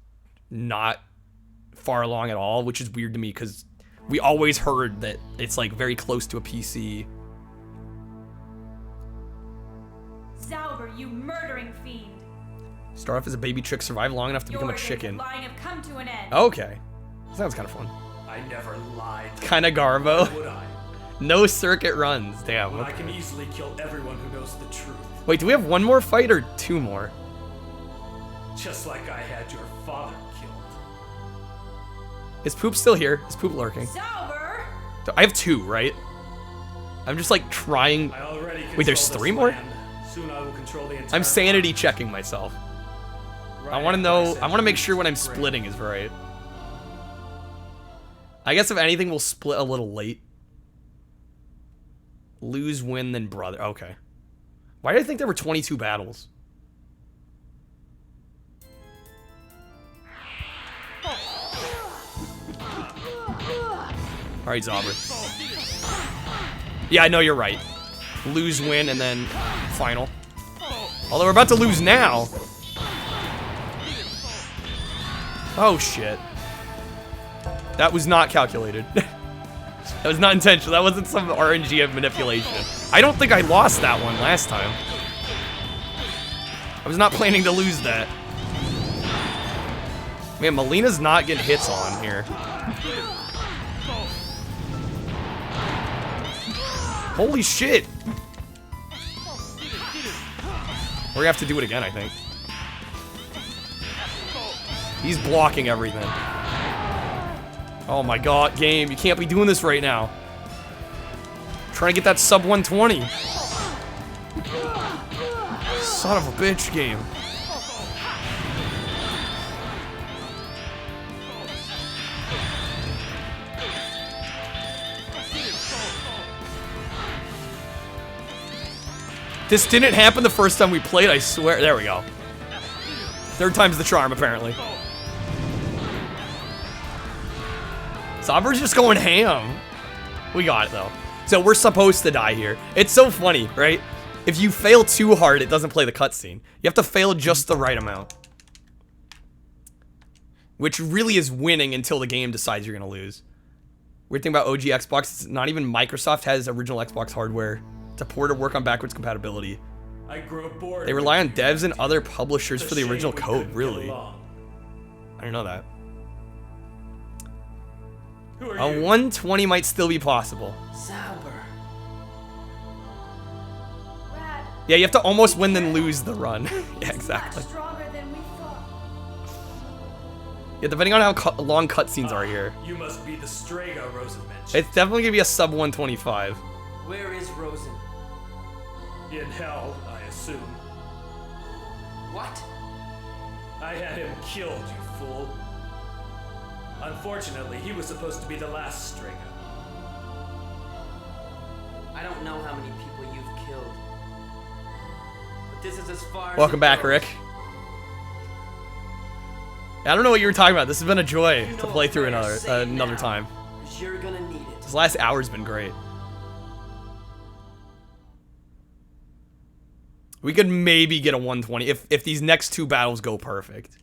[SPEAKER 1] not far along at all, which is weird to me because we always heard that it's like very close to a PC.
[SPEAKER 10] Zauber, you murdering fiend!
[SPEAKER 1] Start off as a baby chick, survive long enough to become a
[SPEAKER 10] Your days of
[SPEAKER 1] chicken.
[SPEAKER 10] lying have come to an end.
[SPEAKER 1] Okay, sounds kind of fun.
[SPEAKER 7] I never lied.
[SPEAKER 1] Kind of Garbo.
[SPEAKER 7] Would I?
[SPEAKER 1] No circuit runs. Damn.
[SPEAKER 7] When I
[SPEAKER 1] Okay.
[SPEAKER 7] can easily kill everyone who knows the truth.
[SPEAKER 1] Wait, do we have one more fight or two more?
[SPEAKER 7] Just like I had your father killed.
[SPEAKER 1] Is Poop still here? Is Poop lurking?
[SPEAKER 10] Zauber!
[SPEAKER 1] I have two, right? I'm just like trying.
[SPEAKER 7] I already control
[SPEAKER 1] Wait, there's
[SPEAKER 7] this
[SPEAKER 1] three more?
[SPEAKER 7] land. Soon I will control the entire
[SPEAKER 1] I'm sanity checking myself. I want to know. I want to make sure what I'm splitting is right. I guess if anything, we'll split a little late. Lose, win, then brother. Okay. Why did I think there were 22 battles? Alright, Zauber. Yeah, I know you're right. Lose, win, and then final. Although we're about to lose now. Oh, shit. That was not calculated. That was not intentional. That wasn't some RNG of manipulation. I don't think I lost that one last time. I was not planning to lose that. Man, Melina's not getting hits on here. Holy shit! We're gonna have to do it again, I think. He's blocking everything. Oh my god, game, you can't be doing this right now. I'm trying to get that sub 120. Son of a bitch, game. This didn't happen the first time we played, I swear. There we go. Third time's the charm, apparently. Zauber's just going ham. We got it, though. So we're supposed to die here. It's so funny, right? If you fail too hard, it doesn't play the cutscene. You have to fail just the right amount. Which really is winning until the game decides you're going to lose. Weird thing about OG Xbox, it's not even Microsoft has original Xbox hardware to port or work on backwards compatibility.
[SPEAKER 7] I grow bored.
[SPEAKER 1] They rely on devs and other publishers
[SPEAKER 7] It's
[SPEAKER 1] for
[SPEAKER 7] a
[SPEAKER 1] the
[SPEAKER 7] shame
[SPEAKER 1] original
[SPEAKER 7] we
[SPEAKER 1] code,
[SPEAKER 7] couldn't
[SPEAKER 1] really.
[SPEAKER 7] get along.
[SPEAKER 1] I didn't know that.
[SPEAKER 7] Who are
[SPEAKER 1] A
[SPEAKER 7] you?
[SPEAKER 1] 120 might still be possible.
[SPEAKER 3] Zauber.
[SPEAKER 10] Rad,
[SPEAKER 1] Yeah, you have to almost win then lose the run. Yeah, exactly.
[SPEAKER 10] much stronger than we thought.
[SPEAKER 1] Yeah, depending on how long cutscenes are here.
[SPEAKER 7] You must be the Destrega Rosen mentioned.
[SPEAKER 1] It's definitely gonna be a sub 125.
[SPEAKER 3] Where is Rosen?
[SPEAKER 7] In hell, I assume.
[SPEAKER 3] What?
[SPEAKER 7] I had him killed, you fool. Unfortunately, he was supposed to be the last Strega.
[SPEAKER 3] I don't know how many people you've killed. But this is as far as
[SPEAKER 1] Welcome
[SPEAKER 3] it
[SPEAKER 1] back,
[SPEAKER 3] goes.
[SPEAKER 1] Rick. I don't know what you were talking about. This has been a joy
[SPEAKER 3] You
[SPEAKER 1] to
[SPEAKER 3] know
[SPEAKER 1] play
[SPEAKER 3] what
[SPEAKER 1] through
[SPEAKER 3] players say
[SPEAKER 1] another
[SPEAKER 3] now,
[SPEAKER 1] time.
[SPEAKER 3] 'cause you're gonna need
[SPEAKER 1] This last hour's been great. We could maybe get a 120 if these next two battles go perfect.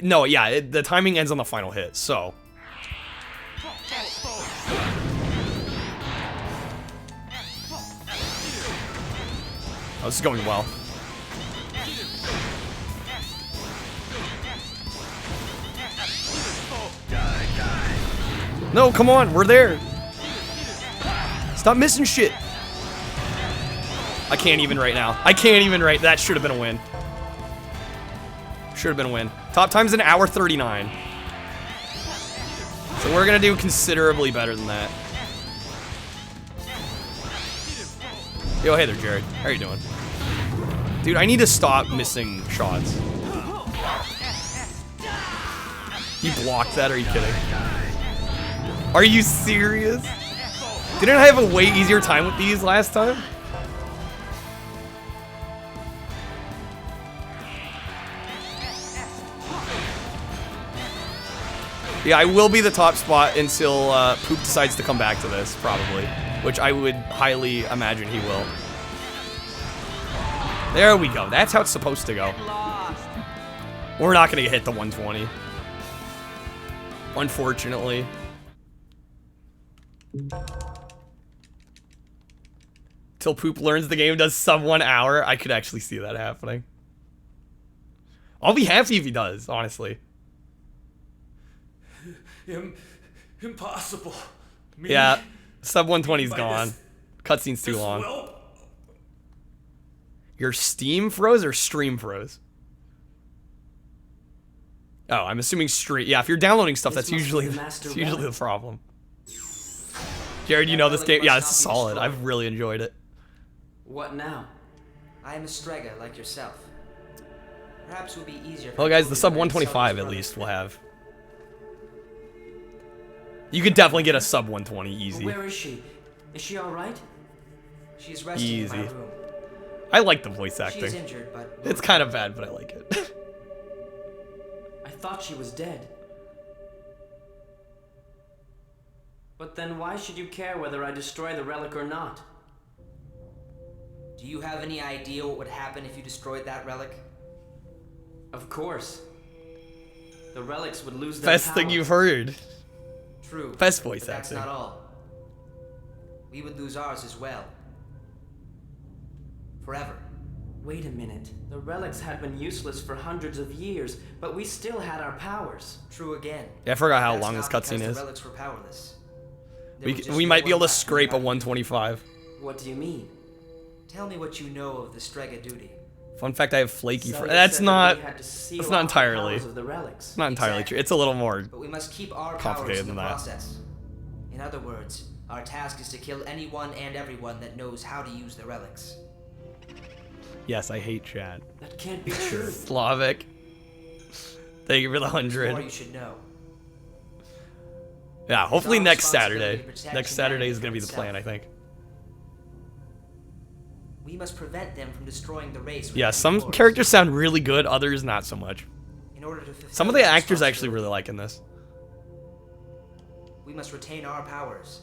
[SPEAKER 1] No, yeah, the timing ends on the final hit, so. Oh, this is going well. No, come on, we're there. Stop missing shit. I can't even right now. I can't even right. That should have been a win. Should have been a win. Top time's an hour 39. So we're gonna do considerably better than that. Yo, hey there, Jared. How are you doing? Dude, I need to stop missing shots. You blocked that? Are you kidding? Are you serious? Didn't I have a way easier time with these last time? Yeah, I will be the top spot until Poop decides to come back to this, probably. Which I would highly imagine he will. There we go. That's how it's supposed to go. We're not going to hit the 120. Unfortunately. Till Poop learns the game does sub 1 hour. I could actually see that happening. I'll be happy if he does, honestly.
[SPEAKER 7] Impossible. Me?
[SPEAKER 1] Yeah, sub 120's gone. Cutscene's too long. Your Steam froze or stream froze? Oh, I'm assuming stream. Yeah, if you're downloading stuff, that's usually the problem. Jared, you know this game? Yeah, this is solid. I've really enjoyed it.
[SPEAKER 3] What now?
[SPEAKER 5] I am a Destrega like yourself. Perhaps it would be easier.
[SPEAKER 1] Well, guys, the sub 125 at least we'll have. You could definitely get a sub 120 easy.
[SPEAKER 3] Where is she? Is she all right?
[SPEAKER 5] She's resting
[SPEAKER 1] Easy.
[SPEAKER 5] in my room.
[SPEAKER 1] I like the voice acting.
[SPEAKER 5] She's injured, but
[SPEAKER 1] it's kind of bad, but I like it.
[SPEAKER 3] I thought she was dead. But then why should you care whether I destroy the relic or not?
[SPEAKER 5] Do you have any idea what would happen if you destroyed that relic?
[SPEAKER 3] Of course. The relics would lose their
[SPEAKER 1] Best
[SPEAKER 3] power.
[SPEAKER 1] thing you've heard.
[SPEAKER 5] True.
[SPEAKER 1] Best voice
[SPEAKER 5] but that's
[SPEAKER 1] acting.
[SPEAKER 5] not all. We would lose ours as well. Forever.
[SPEAKER 3] Wait a minute. The relics had been useless for hundreds of years, but we still had our powers.
[SPEAKER 5] True again.
[SPEAKER 1] Yeah, I forgot how
[SPEAKER 5] That's
[SPEAKER 1] long this
[SPEAKER 5] not
[SPEAKER 1] cutscene
[SPEAKER 5] because
[SPEAKER 1] is.
[SPEAKER 5] the relics were powerless. There was just
[SPEAKER 1] We
[SPEAKER 5] no
[SPEAKER 1] might be
[SPEAKER 5] one
[SPEAKER 1] able to
[SPEAKER 5] left
[SPEAKER 1] scrape a
[SPEAKER 5] who could
[SPEAKER 1] 125.
[SPEAKER 3] What do you mean?
[SPEAKER 5] Tell me what you know of the Destrega duty.
[SPEAKER 1] Fun fact, I have flaky.
[SPEAKER 3] So you
[SPEAKER 1] That's
[SPEAKER 3] said
[SPEAKER 1] not.
[SPEAKER 3] that we had to seal
[SPEAKER 1] That's
[SPEAKER 3] off
[SPEAKER 1] not
[SPEAKER 3] the
[SPEAKER 1] entirely.
[SPEAKER 3] powers of the relics.
[SPEAKER 1] Not entirely
[SPEAKER 5] Exactly.
[SPEAKER 1] true. It's a little more
[SPEAKER 5] But we must keep our powers
[SPEAKER 1] complicated
[SPEAKER 5] in the
[SPEAKER 1] than that.
[SPEAKER 5] process. In other words, our task is to kill anyone and everyone that knows how to use the relics.
[SPEAKER 1] Yes, I hate Chad.
[SPEAKER 3] That can't be true.
[SPEAKER 1] Slavic. Thank you for the
[SPEAKER 5] More
[SPEAKER 1] 100.
[SPEAKER 5] you should know.
[SPEAKER 1] Yeah, hopefully
[SPEAKER 5] our
[SPEAKER 1] next
[SPEAKER 5] responsibility
[SPEAKER 1] Saturday.
[SPEAKER 5] to protect
[SPEAKER 1] Next Saturday is
[SPEAKER 5] humanity
[SPEAKER 1] gonna be the
[SPEAKER 5] from
[SPEAKER 1] plan, I
[SPEAKER 5] itself.
[SPEAKER 1] think.
[SPEAKER 5] We must prevent them from destroying the race. with
[SPEAKER 1] Yeah,
[SPEAKER 5] their
[SPEAKER 1] some
[SPEAKER 5] wars.
[SPEAKER 1] characters sound really good, others not so much.
[SPEAKER 5] In order to fulfill
[SPEAKER 1] Some of the
[SPEAKER 5] that
[SPEAKER 1] actors I actually really
[SPEAKER 5] responsibility,
[SPEAKER 1] like in this.
[SPEAKER 5] We must retain our powers.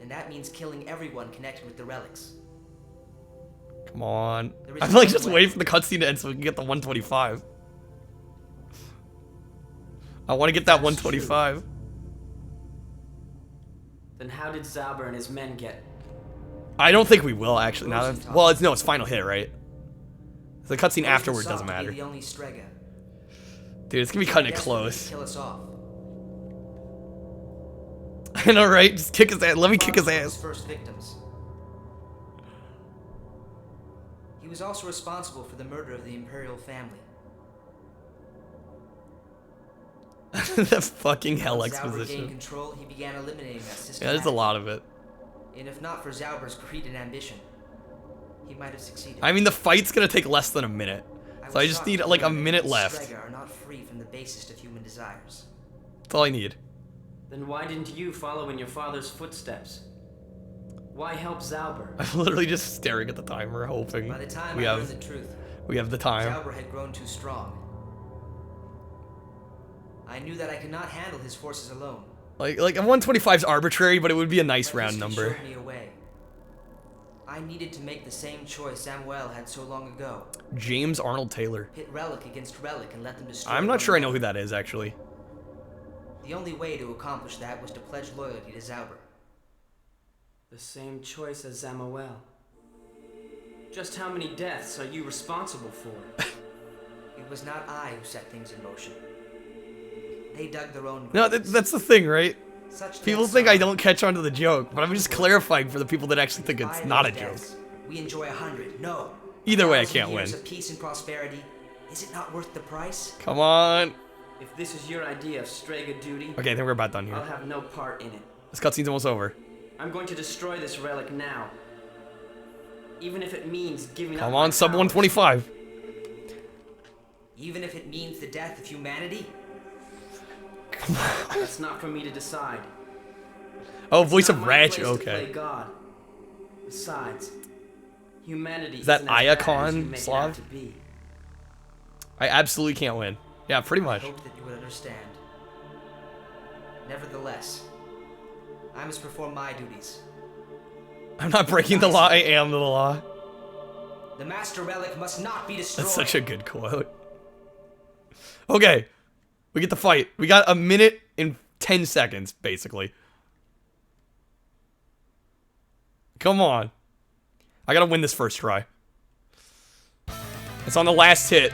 [SPEAKER 5] And that means killing everyone connected with the relics.
[SPEAKER 1] Come on.
[SPEAKER 5] There is
[SPEAKER 1] I'm like
[SPEAKER 5] no
[SPEAKER 1] just
[SPEAKER 5] way.
[SPEAKER 1] waiting for the cutscene to end so we can get the 125. I want to get that 125.
[SPEAKER 3] Then how did Zauber and his men get?
[SPEAKER 1] I don't think we will actually. Now that, well, it's final hit, right? The cutscene afterward doesn't
[SPEAKER 5] Rosenthal to
[SPEAKER 1] matter.
[SPEAKER 5] be the only Strega.
[SPEAKER 1] Dude, it's gonna be cutting it
[SPEAKER 5] Desperately
[SPEAKER 1] close.
[SPEAKER 5] Kill us off.
[SPEAKER 1] I know, right? Just kick his ass. Let me kick his
[SPEAKER 5] Father was
[SPEAKER 1] ass.
[SPEAKER 5] first victims. He was also responsible for the murder of the imperial family.
[SPEAKER 1] The fucking hell
[SPEAKER 5] Once Zauber gained
[SPEAKER 1] exposition.
[SPEAKER 5] control, he began eliminating that system.
[SPEAKER 1] Yeah, there's a lot of it.
[SPEAKER 5] And if not for Zauber's greed and ambition, he might have succeeded.
[SPEAKER 1] I mean, the fight's gonna take less than a minute. So I
[SPEAKER 5] was
[SPEAKER 1] just
[SPEAKER 5] shocked
[SPEAKER 1] need
[SPEAKER 5] to
[SPEAKER 1] like a
[SPEAKER 5] learn that
[SPEAKER 1] minute
[SPEAKER 5] the
[SPEAKER 1] left.
[SPEAKER 5] Strega are not free from the basest of human desires.
[SPEAKER 1] That's all I need.
[SPEAKER 3] Then why didn't you follow in your father's footsteps? Why help Zauber?
[SPEAKER 1] I'm literally just staring at the timer, hoping
[SPEAKER 5] By the time
[SPEAKER 1] we
[SPEAKER 5] I learned
[SPEAKER 1] have
[SPEAKER 5] the truth,
[SPEAKER 1] the time.
[SPEAKER 5] Zauber had grown too strong. I knew that I could not handle his forces alone.
[SPEAKER 1] Like a 125 is arbitrary, but it would be a nice round number.
[SPEAKER 5] Showed me a way. I needed to make the same choice Samuel had so long ago.
[SPEAKER 1] James Arnold Taylor.
[SPEAKER 5] Pit relic against relic and let them destroy.
[SPEAKER 1] I'm not sure I know who that is, actually.
[SPEAKER 5] The only way to accomplish that was to pledge loyalty to Zauber.
[SPEAKER 3] The same choice as Samuel. Just how many deaths are you responsible for?
[SPEAKER 5] It was not I who set things in motion. They dug their own
[SPEAKER 1] No,
[SPEAKER 5] graves.
[SPEAKER 1] that's the thing, right?
[SPEAKER 5] Such
[SPEAKER 1] People
[SPEAKER 5] deaths
[SPEAKER 1] think
[SPEAKER 5] are-
[SPEAKER 1] I don't catch on to the joke, but I'm just clarifying for the people that actually think it's
[SPEAKER 5] By
[SPEAKER 1] not a
[SPEAKER 5] those
[SPEAKER 1] joke.
[SPEAKER 5] deaths, we enjoy 100. No.
[SPEAKER 1] Either way, I
[SPEAKER 5] 1,000
[SPEAKER 1] can't
[SPEAKER 5] years
[SPEAKER 1] win.
[SPEAKER 5] Of peace and prosperity. Is it not worth the price?
[SPEAKER 1] Come on.
[SPEAKER 3] If this is your idea of Strega duty,
[SPEAKER 1] Okay, I think we're about done here.
[SPEAKER 3] I'll have no part in it.
[SPEAKER 1] This cutscene's almost over.
[SPEAKER 3] I'm going to destroy this relic now. Even if it means giving up
[SPEAKER 1] Come
[SPEAKER 3] my
[SPEAKER 1] on, sub
[SPEAKER 3] powers.
[SPEAKER 1] 125.
[SPEAKER 5] Even if it means the death of humanity?
[SPEAKER 3] That's not for me to decide.
[SPEAKER 1] Oh, voice
[SPEAKER 3] It's not
[SPEAKER 1] of
[SPEAKER 3] my
[SPEAKER 1] Ratchet,
[SPEAKER 3] place to
[SPEAKER 1] okay.
[SPEAKER 3] play God. Besides, humanity
[SPEAKER 1] Is that
[SPEAKER 3] isn't as bad as
[SPEAKER 1] Iacon,
[SPEAKER 3] you make it out
[SPEAKER 1] Slav?
[SPEAKER 3] to be.
[SPEAKER 1] I absolutely can't win. Yeah, pretty
[SPEAKER 5] I
[SPEAKER 1] much.
[SPEAKER 5] hope that you would understand. Nevertheless, I must perform my duties.
[SPEAKER 1] I'm not breaking the law, I am the law.
[SPEAKER 5] The Master Relic must not be destroyed.
[SPEAKER 1] That's such a good quote. Okay, we get the fight. We got a minute and 10 seconds, basically. Come on. I gotta win this first try. It's on the last hit.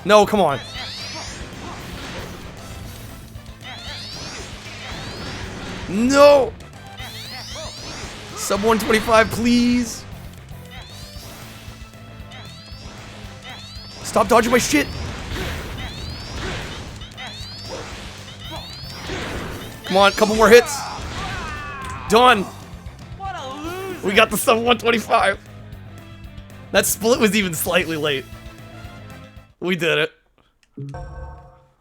[SPEAKER 1] No, come on. No! Sub 125, please. Stop dodging my shit. Come on, couple more hits. Done.
[SPEAKER 13] What a loser!
[SPEAKER 1] We got the sub 125. That split was even slightly late. We did it.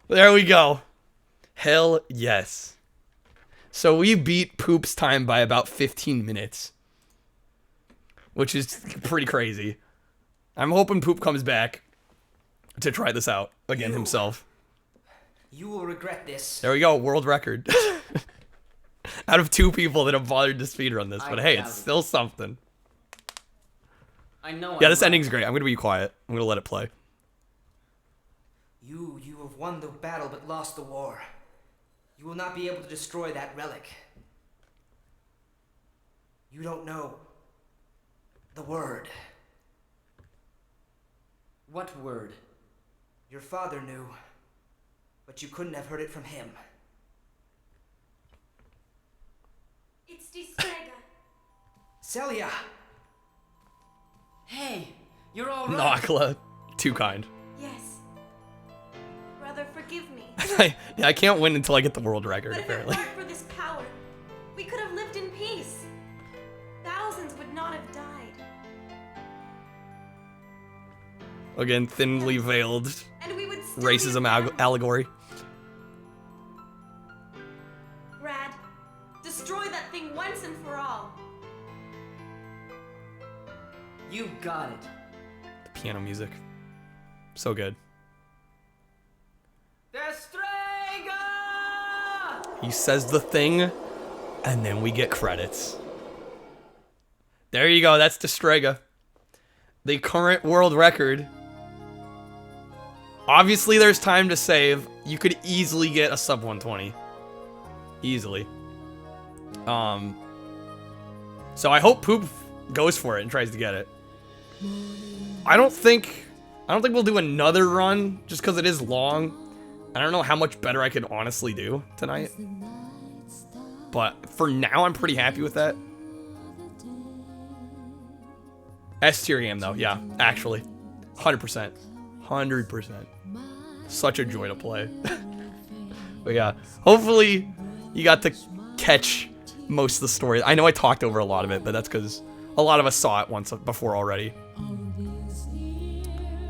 [SPEAKER 1] There we go. Hell yes. So we beat Poop's time by about 15 minutes. Which is pretty crazy. I'm hoping Poop comes back to try this out again himself.
[SPEAKER 5] You will regret this.
[SPEAKER 1] There we go, world record. Out of 2 people that have bothered to speedrun this, but hey, it's still something.
[SPEAKER 3] I know.
[SPEAKER 1] Yeah, this ending's great. I'm gonna be quiet. I'm gonna let it play.
[SPEAKER 5] You have won the battle but lost the war. You will not be able to destroy that relic. You don't know the word.
[SPEAKER 3] What word?
[SPEAKER 5] Your father knew, but you couldn't have heard it from him.
[SPEAKER 9] It's Destrega.
[SPEAKER 5] Celia!
[SPEAKER 3] Hey, you're all right.
[SPEAKER 1] Nakla. Too kind.
[SPEAKER 4] Yes. Brother, forgive me.
[SPEAKER 1] Yeah, I can't win until I get the world record,
[SPEAKER 4] But if it
[SPEAKER 1] apparently.
[SPEAKER 4] weren't for this power, we could have lived in peace. Thousands would not have died.
[SPEAKER 1] Again, thinly veiled
[SPEAKER 4] And we would still
[SPEAKER 1] racism
[SPEAKER 4] be a family.
[SPEAKER 1] allegory.
[SPEAKER 4] Brad, destroy that thing once and for all.
[SPEAKER 3] You got it.
[SPEAKER 1] The piano music. So good.
[SPEAKER 3] Destrega!
[SPEAKER 1] He says the thing, and then we get credits. There you go, that's Destrega. The current world record. Obviously, there's time to save. You could easily get a sub 120. Easily. So I hope Poop goes for it and tries to get it. I don't think we'll do another run just because it is long. I don't know how much better I could honestly do tonight. But for now, I'm pretty happy with that. S tier game though, yeah, actually. 100%. 100%. Such a joy to play. But yeah, hopefully you got to catch most of the story. I know I talked over a lot of it, but that's because a lot of us saw it once before already.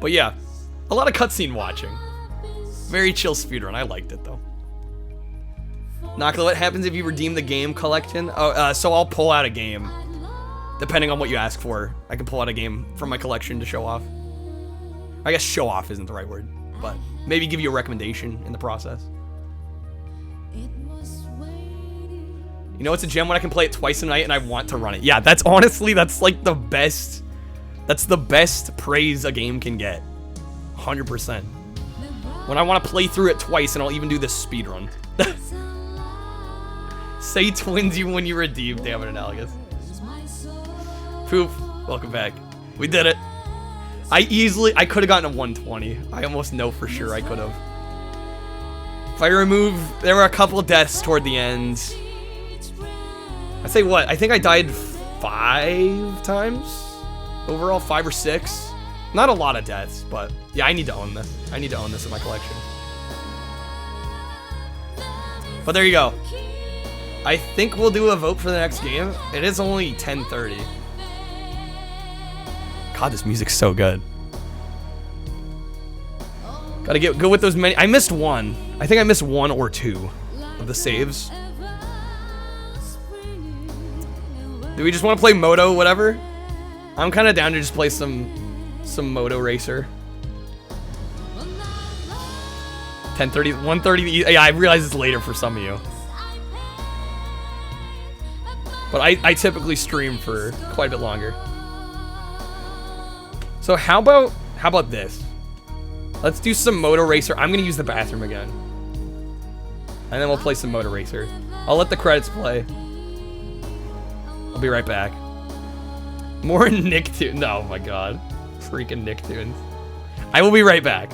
[SPEAKER 1] But yeah, a lot of cutscene watching. Very chill speedrun. I liked it though. Nakla, what happens if you redeem the game collection? Oh, so I'll pull out a game. Depending on what you ask for. I can pull out a game from my collection to show off. I guess show off isn't the right word. but maybe give you a recommendation in the process. You know, it's a gem when I can play it twice a night and I want to run it. Yeah, that's honestly, that's like the best. That's the best praise a game can get. 100%. When I want to play through it twice, and I'll even do this speed run. Say twins you when you redeem. Damn it, Analogous. Poof. Welcome back. We did it. I could have gotten a 120. I almost know for sure I could have. If I remove, there were a couple deaths toward the end. I say what? I think I died 5 times overall, 5 or 6. Not a lot of deaths, but yeah, I need to own this. I need to own this in my collection. But there you go. I think we'll do a vote for the next game. It is only 10:30. God, this music's so good. Gotta get good with those many. I missed one. I think I missed 1 or 2 of the saves. Do we just want to play Moto, whatever? I'm kind of down to just play some Moto Racer. 10:30, 1:30. Yeah, I realize it's later for some of you. But I typically stream for quite a bit longer. So how about this? Let's do some Moto Racer. I'm gonna use the bathroom again. And then we'll play some Moto Racer. I'll let the credits play. I'll be right back. More Nicktoons. Oh my god. Freaking Nicktoons. I will be right back.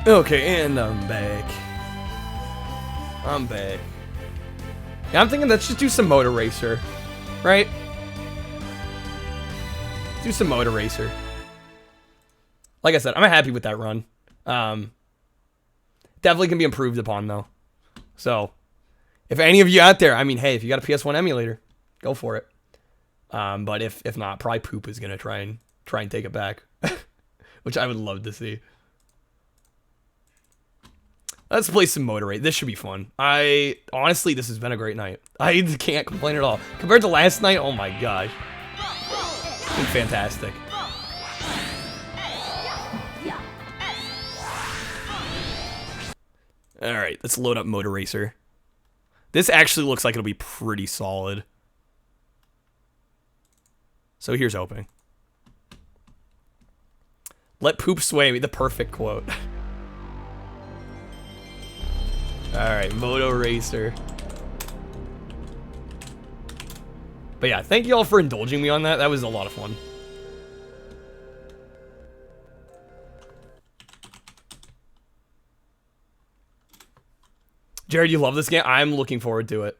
[SPEAKER 1] Okay, and I'm back. I'm back. Yeah, I'm thinking let's just do some Moto Racer, right? Do some Moto Racer. Like I said, I'm happy with that run. Definitely can be improved upon though. So, if any of you out there, I mean, hey, if you got a PS1 emulator, go for it. But if not, probably Poop is gonna try and take it back, which I would love to see. Let's play some Moto Racer. This should be fun. Honestly, this has been a great night. I can't complain at all. Compared to last night, oh my gosh. It's been fantastic. Alright, let's load up Moto Racer. This actually looks like it'll be pretty solid. So here's hoping. Let poop sway me, the perfect quote. Alright, Moto Racer. But yeah, thank you all for indulging me on that. That was a lot of fun. Jared, you love this game? I'm looking forward to it.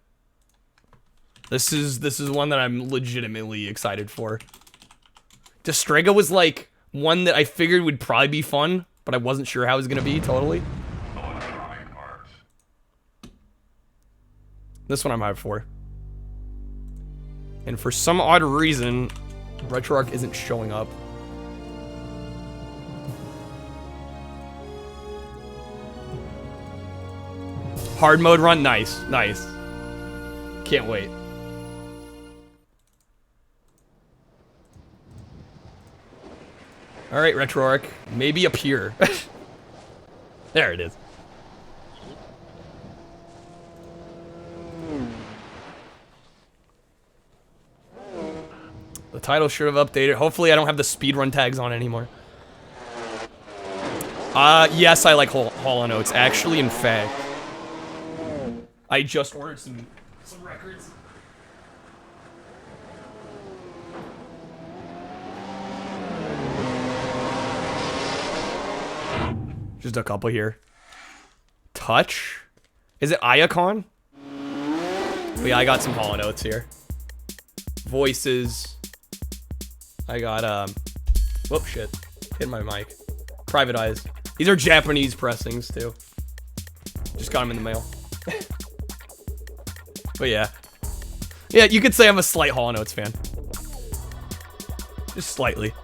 [SPEAKER 1] This is one that I'm legitimately excited for. Destrega was like one that I figured would probably be fun, but I wasn't sure how it was gonna be totally. This one I'm hyped for. And for some odd reason, RetroArch isn't showing up. Hard mode run, nice, nice. Can't wait. All right, RetroArch, maybe appear. There it is. The title should have updated. Hopefully I don't have the speedrun tags on anymore. Yes, I like Hall & Oates. Actually, in fact, I just ordered some records. Just a couple here. Touch? Is it Iacon? But yeah, I got some Hall & Oates here. Voices. I got, whoop, shit. Hit my mic. Private Eyes. These are Japanese pressings, too. Just got them in the mail. But yeah. Yeah, you could say I'm a slight Hall & Oates fan. Just slightly.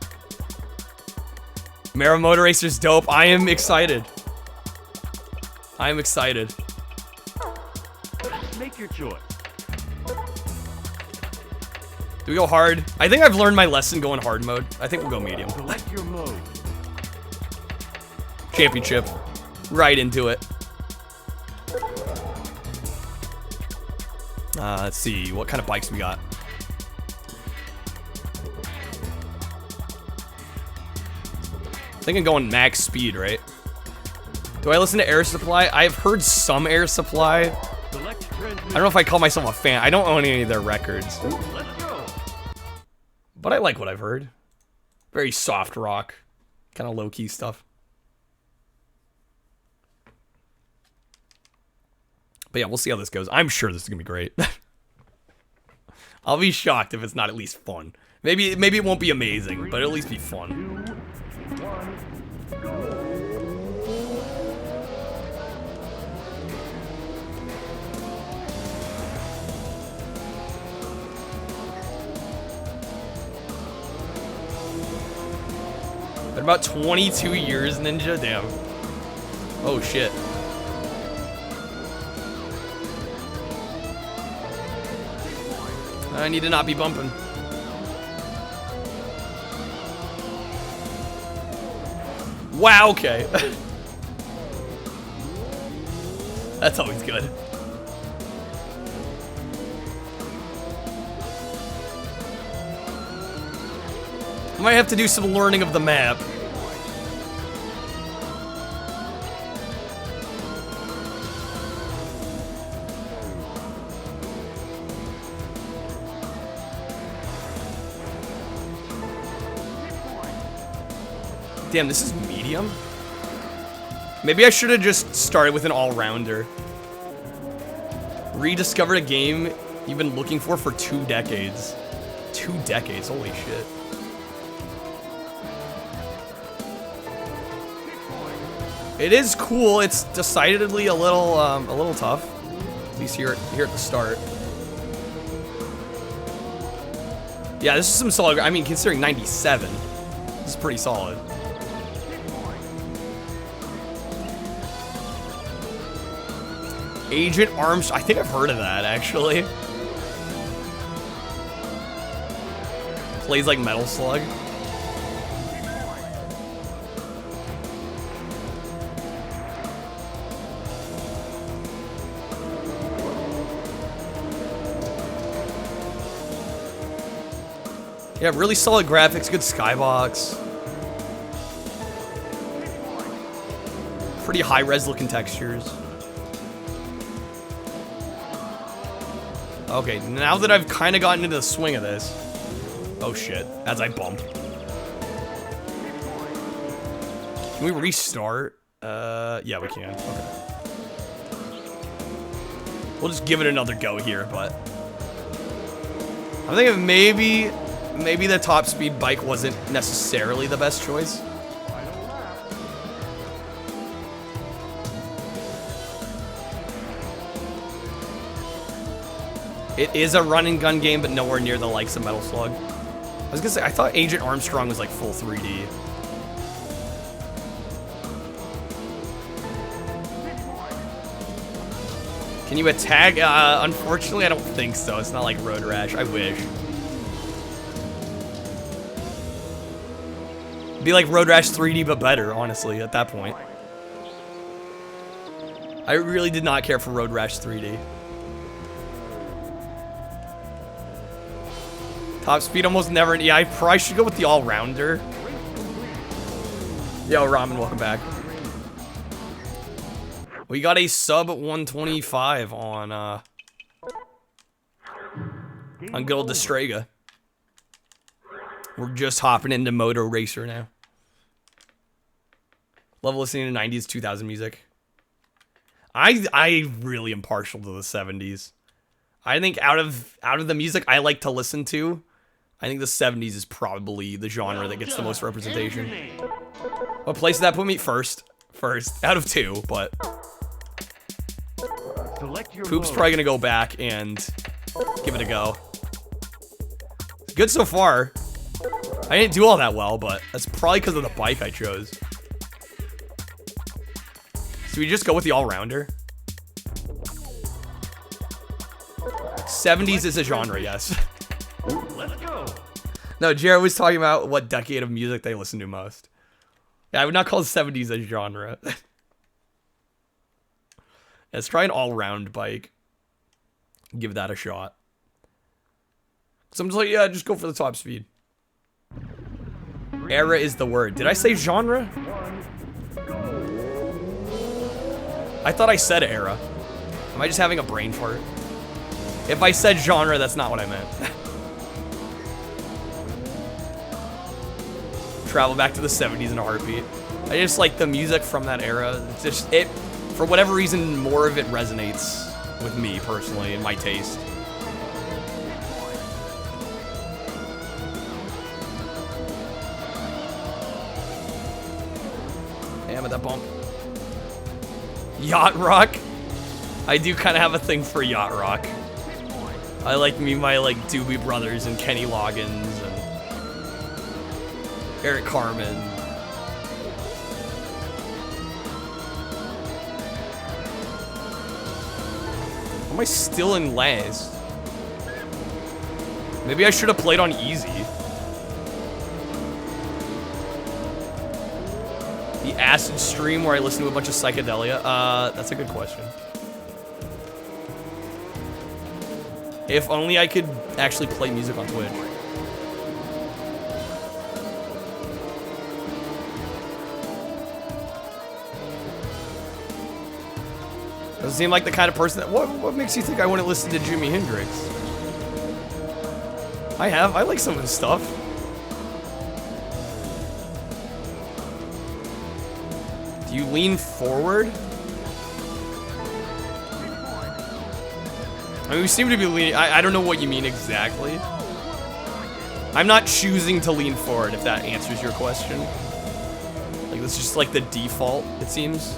[SPEAKER 1] Mara Motor Racer's dope. I am excited. I am excited.
[SPEAKER 14] Make your choice.
[SPEAKER 1] Do we go hard? I think I've learned my lesson going hard mode. I think we'll go medium.
[SPEAKER 14] Select your mode.
[SPEAKER 1] Championship. Right into it. Let's see. What kind of bikes we got? I think I'm going max speed, right? Do I listen to Air Supply? I've heard some Air Supply. I don't know if I call myself a fan. I don't own any of their records. But I like what I've heard. Very soft rock. Kind of low-key stuff. But yeah, we'll see how this goes. I'm sure this is going to be great. I'll be shocked if it's not at least fun. Maybe it won't be amazing, but it'll at least be fun.
[SPEAKER 14] 2, 1, go.
[SPEAKER 1] Been about 22 years, Ninja? Damn. Oh, shit. I need to not be bumping. Wow, okay. That's always good. I might have to do some learning of the map. Damn, this is medium? Maybe I should have just started with an all-rounder. Rediscovered a game you've been looking for 2 decades. 2 decades, holy shit. It is cool, it's decidedly a little tough. At least here at the start. Yeah, this is some solid, I mean, considering 97, this is pretty solid. Agent Arms, I think I've heard of that, actually. Plays like Metal Slug. Yeah, really solid graphics, good skybox. Pretty high-res looking textures. Okay, now that I've kind of gotten into the swing of this. Oh shit, as I bump. Can we restart? Yeah, we can. Okay. We'll just give it another go here, but I'm thinking maybe the top speed bike wasn't necessarily the best choice. It is a run and gun game, but nowhere near the likes of Metal Slug. I was gonna say, I thought Agent Armstrong was like full 3D. Can you attack? Unfortunately, I don't think so. It's not like Road Rash. I wish. It'd be like Road Rash 3D, but better, honestly, at that point. I really did not care for Road Rash 3D. Top speed almost never. Yeah, I probably should go with the all-rounder. Yo, Ramen, welcome back. We got a sub 125 on good old Destrega. We're just hopping into Moto Racer now. Love listening to 90s, 2000 music. I really am partial to the 70s. I think out of the music I like to listen to, I think the 70s is probably the genre that gets the most representation. What place did that put me? First out of 2, but Poop's probably gonna go back and give it a go. Good so far. I didn't do all that well, but that's probably because of the bike I chose. So we just go with the all-rounder. 70s is a genre, yes.
[SPEAKER 14] Let's go.
[SPEAKER 1] No, Jared was talking about what decade of music they listen to most. Yeah, I would not call the 70s a genre. Let's try an all-round bike. Give that a shot. So I'm just like, yeah, just go for the top speed. Era is the word. Did I say genre? I thought I said era. Am I just having a brain fart? If I said genre, that's not what I meant. Travel back to the 70s in a heartbeat. I just like the music from that era. It's just, for whatever reason, more of it resonates with me personally and my taste. Damn it, that bump. Yacht Rock. I do kind of have a thing for Yacht Rock. I like my Doobie Brothers and Kenny Loggins and Eric Carmen. Am I still in last? Maybe I should have played on easy. The acid stream where I listen to a bunch of psychedelia? That's a good question. If only I could actually play music on Twitch. Doesn't seem like the kind of person that... What makes you think I wouldn't listen to Jimi Hendrix? I like some of his stuff. Do you lean forward? I mean, we seem to be leaning... I don't know what you mean exactly. I'm not choosing to lean forward, if that answers your question. Like, that's just like the default, it seems.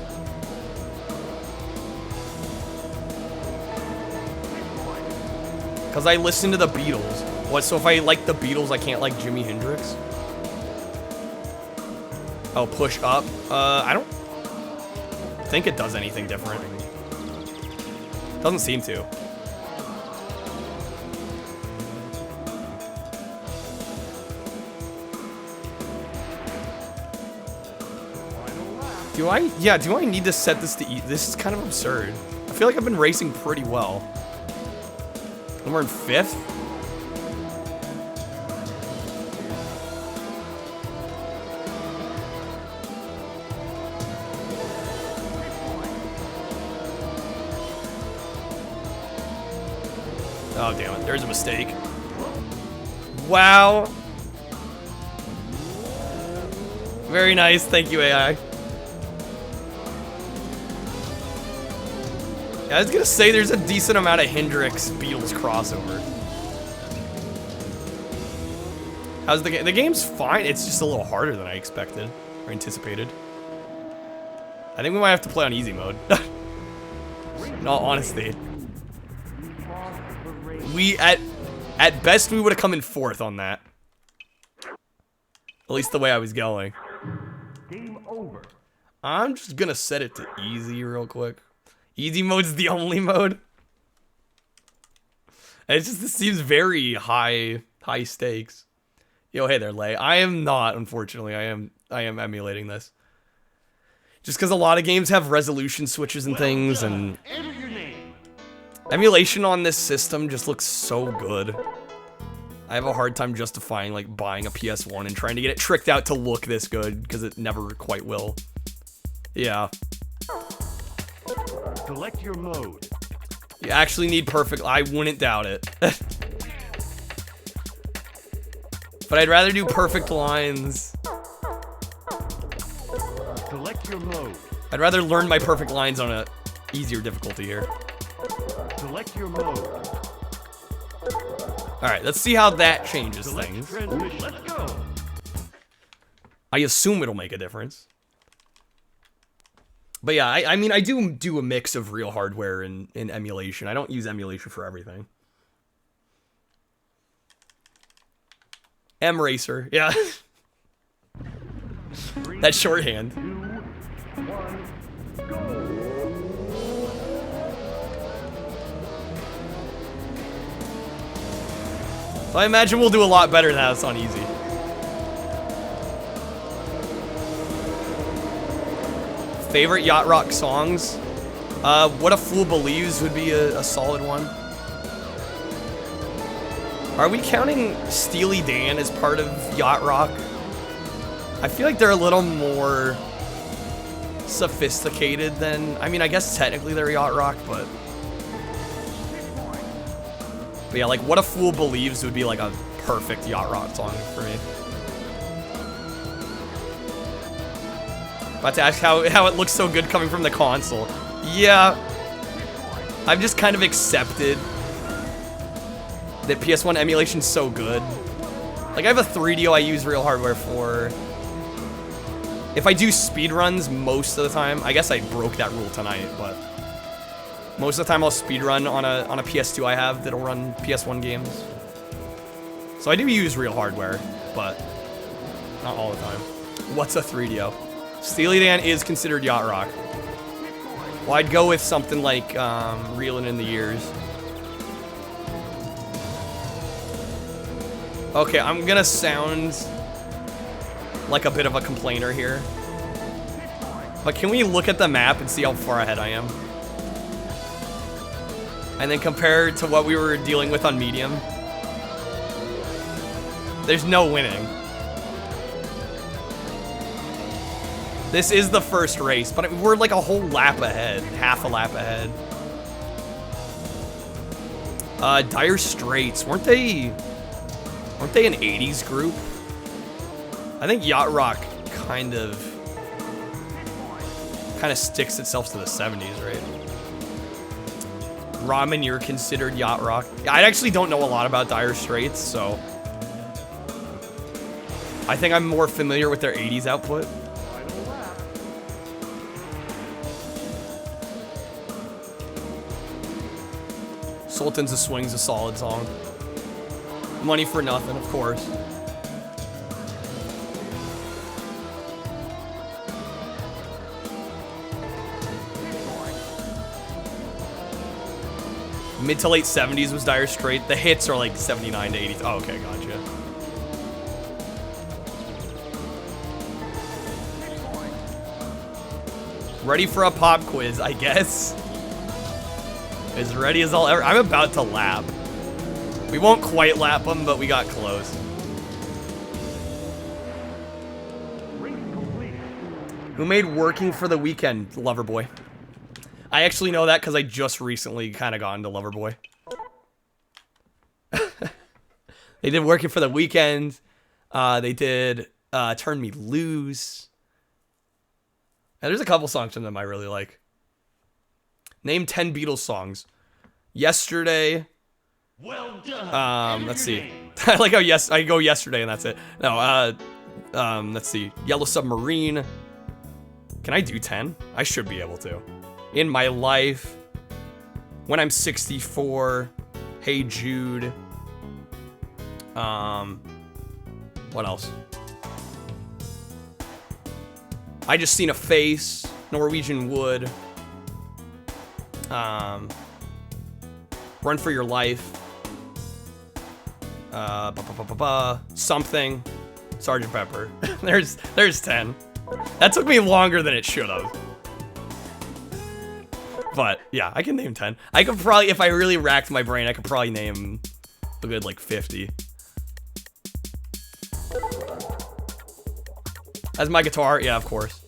[SPEAKER 1] Because I listen to the Beatles. What, so if I like the Beatles, I can't like Jimi Hendrix? Oh, push up? I don't think it does anything different. Doesn't seem to. Do I need to set this to E? This is kind of absurd. I feel like I've been racing pretty well. And we're in 5th? Oh, damn it. There's a mistake. Wow. Very nice. Thank you, AI. I was gonna say there's a decent amount of Hendrix Beatles crossover. How's the game? The game's fine. It's just a little harder than I expected or anticipated. I think we might have to play on easy mode. In all honesty. we at best we would have come in 4th on that. At least the way I was going.
[SPEAKER 14] Game over.
[SPEAKER 1] I'm just gonna set it to easy real quick. Easy mode's the only mode. It seems very high stakes. Yo, hey there, Lay. I am not, unfortunately. I am emulating this. Just because a lot of games have resolution switches and things, and emulation on this system just looks so good. I have a hard time justifying like buying a PS1 and trying to get it tricked out to look this good, because it never quite will. Yeah.
[SPEAKER 14] Select your mode.
[SPEAKER 1] You actually need perfect. I wouldn't doubt it. But I'd rather do perfect lines.
[SPEAKER 14] Select your mode.
[SPEAKER 1] I'd rather learn my perfect lines on a easier difficulty here.
[SPEAKER 14] Select your mode.
[SPEAKER 1] Alright, let's see how that changes
[SPEAKER 14] Select
[SPEAKER 1] things.
[SPEAKER 14] transmission. Let's go.
[SPEAKER 1] I assume it'll make a difference. But yeah, I mean, I do a mix of real hardware and emulation. I don't use emulation for everything. M-Racer, yeah. That's shorthand.
[SPEAKER 14] 2, 1, go.
[SPEAKER 1] So I imagine we'll do a lot better than this on easy. Favorite Yacht Rock songs? What a Fool Believes would be a solid one. Are we counting Steely Dan as part of Yacht Rock? I feel like they're a little more sophisticated than... I mean, I guess technically they're Yacht Rock, but yeah, like What a Fool Believes would be like a perfect Yacht Rock song for me. About to ask how it looks so good coming from the console. Yeah, I've just kind of accepted that PS1 emulation's so good. Like, I have a 3DO I use real hardware for. If I do speedruns most of the time, I guess I broke that rule tonight, but most of the time I'll speedrun on a PS2 I have that'll run PS1 games. So I do use real hardware, but not all the time. What's a 3DO? Steely Dan is considered Yacht Rock. Well, I'd go with something like Reelin' in the Years. Okay, I'm gonna sound like a bit of a complainer here. But can we look at the map and see how far ahead I am? And then compare to what we were dealing with on medium. There's no winning. This is the first race, but we're like a whole lap ahead, half a lap ahead. Dire Straits, weren't they an 80s group? I think Yacht Rock kind of sticks itself to the 70s, right? Ramen, you're considered Yacht Rock. I actually don't know a lot about Dire Straits, so I think I'm more familiar with their 80s output. Sultans of Swing's a solid song. Money for Nothing, of course. Mid to late 70s was Dire Straits. The hits are like 79 to 80. Oh, okay, gotcha. Ready for a pop quiz, I guess. As ready as I'll ever. I'm about to lap. We won't quite lap them, but we got close. Who made Working for the Weekend Loverboy? I actually know that because I just recently kind of got into Loverboy. They did Working for the Weekend. They did Turn Me Loose. And there's a couple songs from them I really like. Name 10 Beatles songs. Yesterday.
[SPEAKER 14] Well done.
[SPEAKER 1] Let's see. I like how I go Yesterday and that's it. No, let's see. Yellow Submarine. Can I do 10? I should be able to. In My Life. When I'm 64. Hey Jude. What else? I Just Seen a Face. Norwegian Wood. Run for Your Life. Something. Sergeant Pepper. there's 10. That took me longer than it should have. But yeah, I can name 10. I could probably, if I really racked my brain, I could probably name a good like 50. As my guitar, yeah, of course.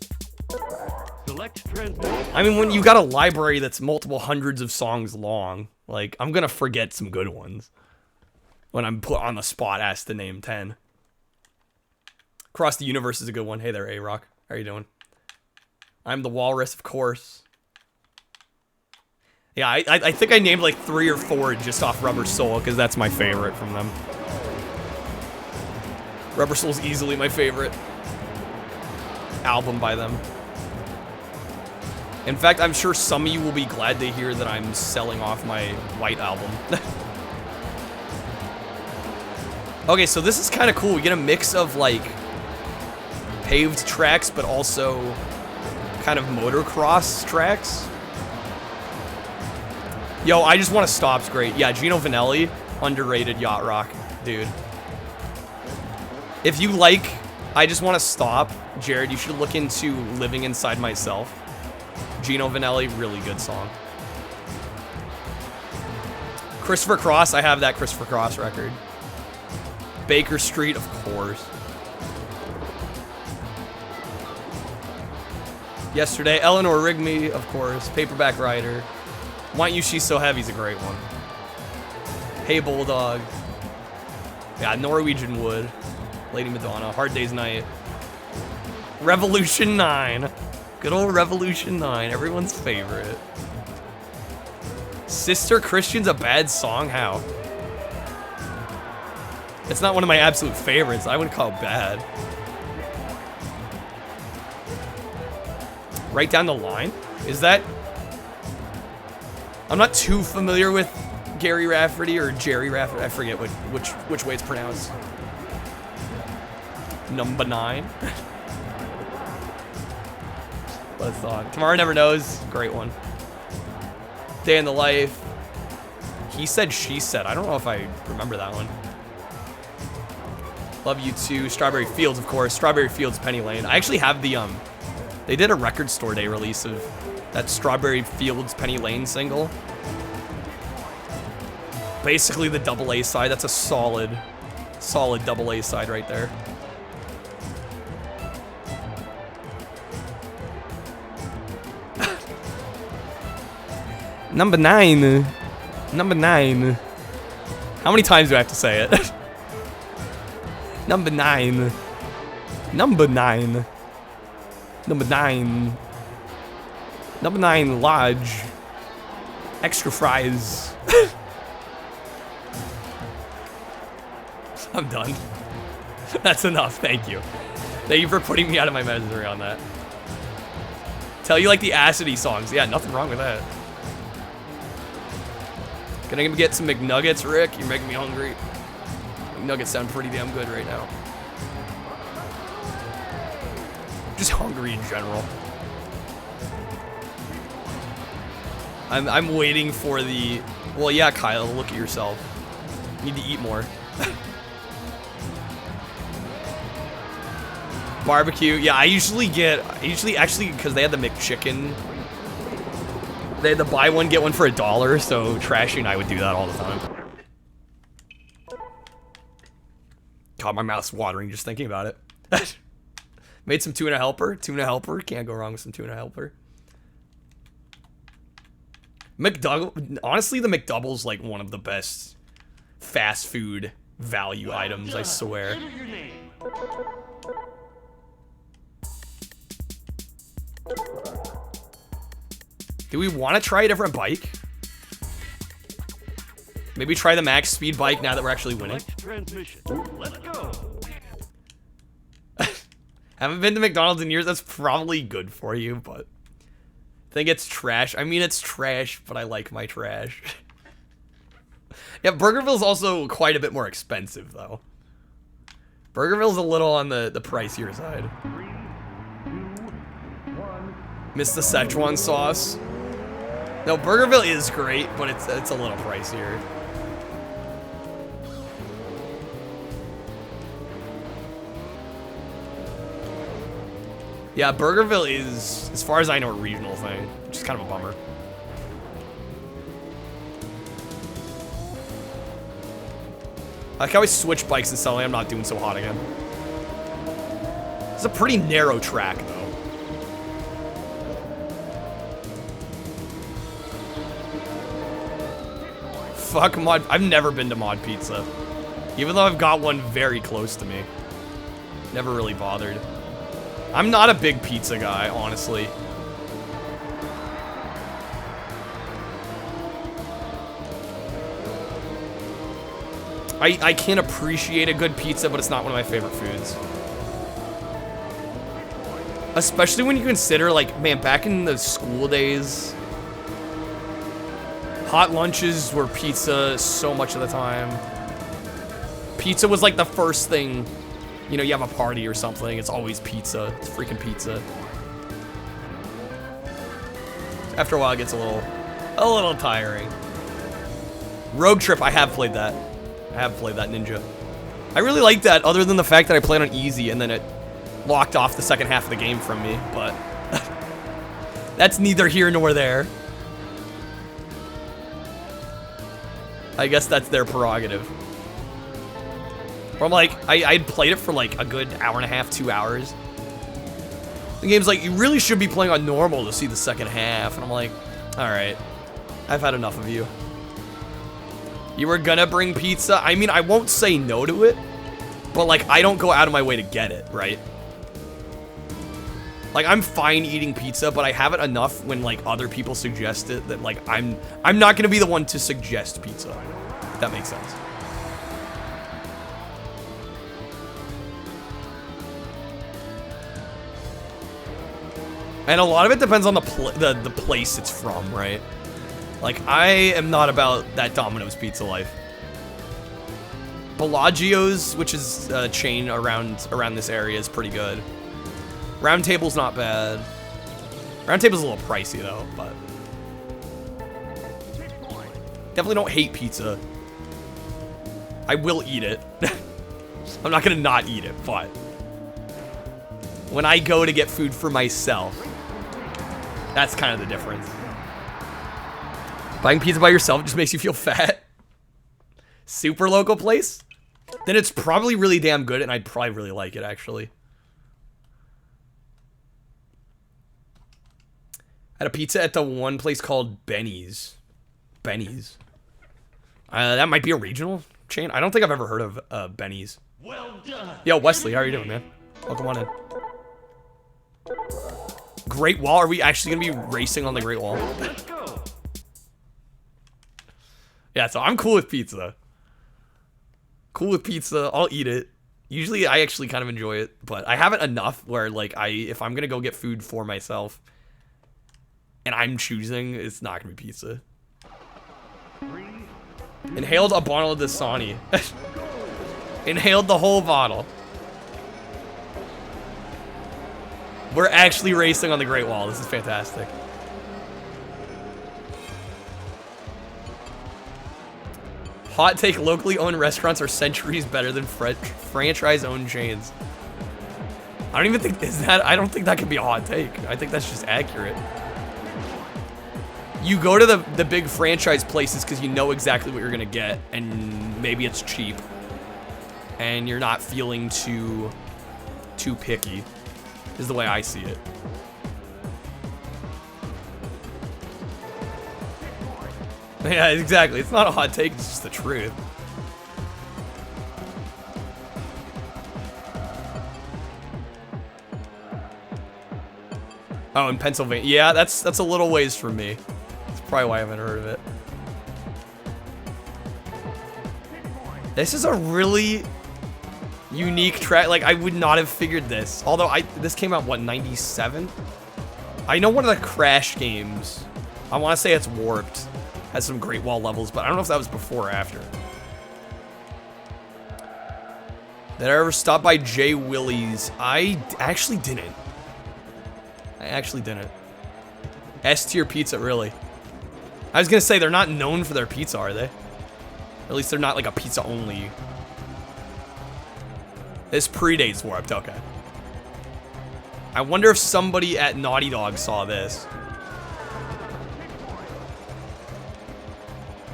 [SPEAKER 14] Select transmission.
[SPEAKER 1] I mean, when you got a library that's multiple hundreds of songs long, like, I'm gonna forget some good ones when I'm put on the spot asked to name 10. Across the Universe is a good one. Hey there, A-Rock. How are you doing? I'm the Walrus, of course. Yeah, I think I named like 3 or 4 just off Rubber Soul, because that's my favorite from them. Rubber Soul's easily my favorite album by them. In fact, I'm sure some of you will be glad to hear that I'm selling off my White album. Okay, so this is kind of cool. We get a mix of, like, paved tracks, but also kind of motocross tracks. Yo, I Just Want to Stop's great. Yeah, Gino Vanelli, underrated yacht rock, dude. If you like I Just Want to Stop, Jared, you should look into Living Inside Myself. Gino Vanelli, really good song. Christopher Cross, I have that Christopher Cross record. Baker Street, of course. Yesterday, Eleanor Rigby, of course. Paperback Writer. Want You, She's So Heavy's a great one. Hey Bulldog. Yeah, Norwegian Wood. Lady Madonna. Hard Day's Night. Revolution 9. Good old Revolution 9. Everyone's favorite. Sister Christian's a bad song? How? It's not one of my absolute favorites. I wouldn't call it bad. Right Down the Line? Is that... I'm not too familiar with Gary Rafferty or Jerry Rafferty. I forget which way it's pronounced. Number 9. What song? Tomorrow Never Knows. Great one. Day in the Life. He Said, She Said. I don't know if I remember that one. Love You Too. Strawberry Fields, of course. Strawberry Fields, Penny Lane. I actually have the, they did a record store day release of that Strawberry Fields, Penny Lane single. Basically the double A side. That's a solid double A side right there. Number 9. Number 9. How many times do I have to say it? Number 9. Number 9. Number 9. Number 9, large. Extra fries. I'm done. That's enough, thank you. Thank you for putting me out of my misery on that. Tell you like the acidy songs. Yeah, nothing wrong with that. Can I get some McNuggets, Rick? You're making me hungry. McNuggets sound pretty damn good right now. Just hungry in general. I'm waiting for the... Well, yeah, Kyle, look at yourself. You need to eat more. Barbecue. Yeah, I usually actually, because they had the McChicken. They had the buy one, get one for $1, so Trashy and I would do that all the time. God, my mouth's watering just thinking about it. Made some tuna helper. Tuna helper. Can't go wrong with some tuna helper. Honestly, the McDouble's like one of the best fast food value items, I swear. Do we want to try a different bike? Maybe try the max speed bike now that we're actually winning.
[SPEAKER 14] Transmission. Let's go.
[SPEAKER 1] Haven't been to McDonald's in years. That's probably good for you, but I think it's trash. I mean, it's trash, but I like my trash. Yeah, Burgerville's also quite a bit more expensive, though. Burgerville's a little on the pricier side. Miss the Szechuan sauce. No, Burgerville is great, but it's a little pricier. Yeah, Burgerville is, as far as I know, a regional thing, which is kind of a bummer. I like how I switch bikes and suddenly I'm not doing so hot again. It's a pretty narrow track, though. Fuck Mod. I've never been to Mod Pizza. Even though I've got one very close to me. Never really bothered. I'm not a big pizza guy, honestly. I can appreciate a good pizza, but it's not one of my favorite foods. Especially when you consider, like, man, back in the school days, hot lunches were pizza so much of the time. Pizza was like the first thing, you know, you have a party or something, it's always pizza. It's freaking pizza. After a while, it gets a little tiring. Road Trip, I have played that. I have played that, Ninja. I really like that, other than the fact that I played on easy and then it locked off the second half of the game from me, but that's neither here nor there. I guess that's their prerogative. Or I'm like, I'd played it for like a good hour and a half, 2 hours. The game's like, you really should be playing on normal to see the second half. And I'm like, alright, I've had enough of you. You were gonna bring pizza? I mean, I won't say no to it, but like, I don't go out of my way to get it, right? Like, I'm fine eating pizza, but I have it enough when like other people suggest it that like, I'm not gonna be the one to suggest pizza. If that makes sense. And a lot of it depends on the place it's from, right? Like, I am not about that Domino's pizza life. Bellagio's, which is a chain around this area, is pretty good. Round Table's not bad. Round Table's a little pricey though, but definitely don't hate pizza. I will eat it. I'm not gonna not eat it, but when I go to get food for myself, that's kind of the difference. Buying pizza by yourself just makes you feel fat. Super local place? Then it's probably really damn good and I'd probably really like it, actually. I had a pizza at the one place called Benny's. Benny's. That might be a regional chain. I don't think I've ever heard of Benny's.
[SPEAKER 14] Well done.
[SPEAKER 1] Yo, Wesley, how are you doing, man? Welcome on in. Great Wall? Are we actually gonna be racing on the Great Wall?
[SPEAKER 14] Let's go.
[SPEAKER 1] Yeah, so I'm cool with pizza. Cool with pizza. I'll eat it. Usually, I actually kind of enjoy it, but I haven't enough where, like, if I'm gonna go get food for myself and I'm choosing, it's not gonna be pizza. Inhaled a bottle of Dasani. Inhaled the whole bottle. We're actually racing on the Great Wall. This is fantastic. Hot take, locally owned restaurants are centuries better than franchise-owned chains. I don't even think, I don't think that could be a hot take. I think that's just accurate. You go to the big franchise places because you know exactly what you're gonna get, and maybe it's cheap. And you're not feeling too picky, is the way I see it. Yeah, exactly. It's not a hot take, it's just the truth. Oh, in Pennsylvania. Yeah, that's a little ways from me. That's probably why I haven't heard of it. This is a really unique track. Like, I would not have figured this. Although, this came out, what, 97? I know one of the Crash games, I want to say it's Warped, has some Great Wall levels, but I don't know if that was before or after. Did I ever stop by J. Willie's? I actually didn't. S tier pizza, really. I was gonna say, they're not known for their pizza, are they? At least they're not like a pizza only. This predates Warped, okay. I wonder if somebody at Naughty Dog saw this.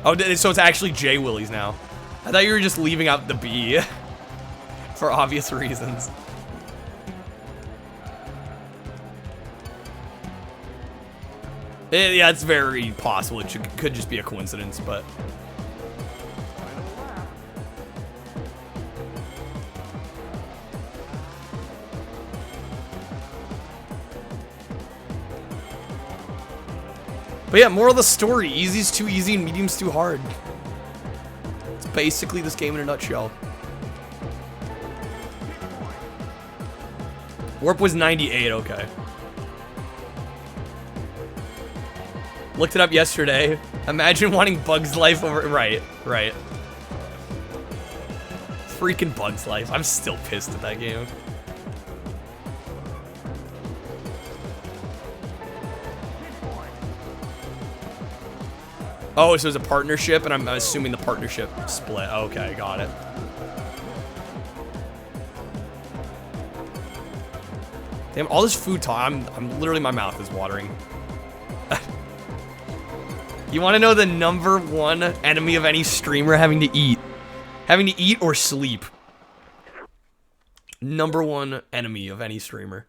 [SPEAKER 1] Oh, so it's actually J. Willie's now. I thought you were just leaving out the B. For obvious reasons. Yeah, it's very possible. It could just be a coincidence, but... But yeah, moral of the story. Easy's too easy and medium's too hard. It's basically this game in a nutshell. Warp was 98, okay. Looked it up yesterday. Imagine wanting Bug's Life over... Right. Freaking Bug's Life. I'm still pissed at that game. Oh, so it was a partnership, and I'm assuming the partnership split. Okay, got it. Damn, all this food talk. I'm literally, my mouth is watering. You want to know the #1 enemy of any streamer? Having to eat. Having to eat or sleep. #1 enemy of any streamer.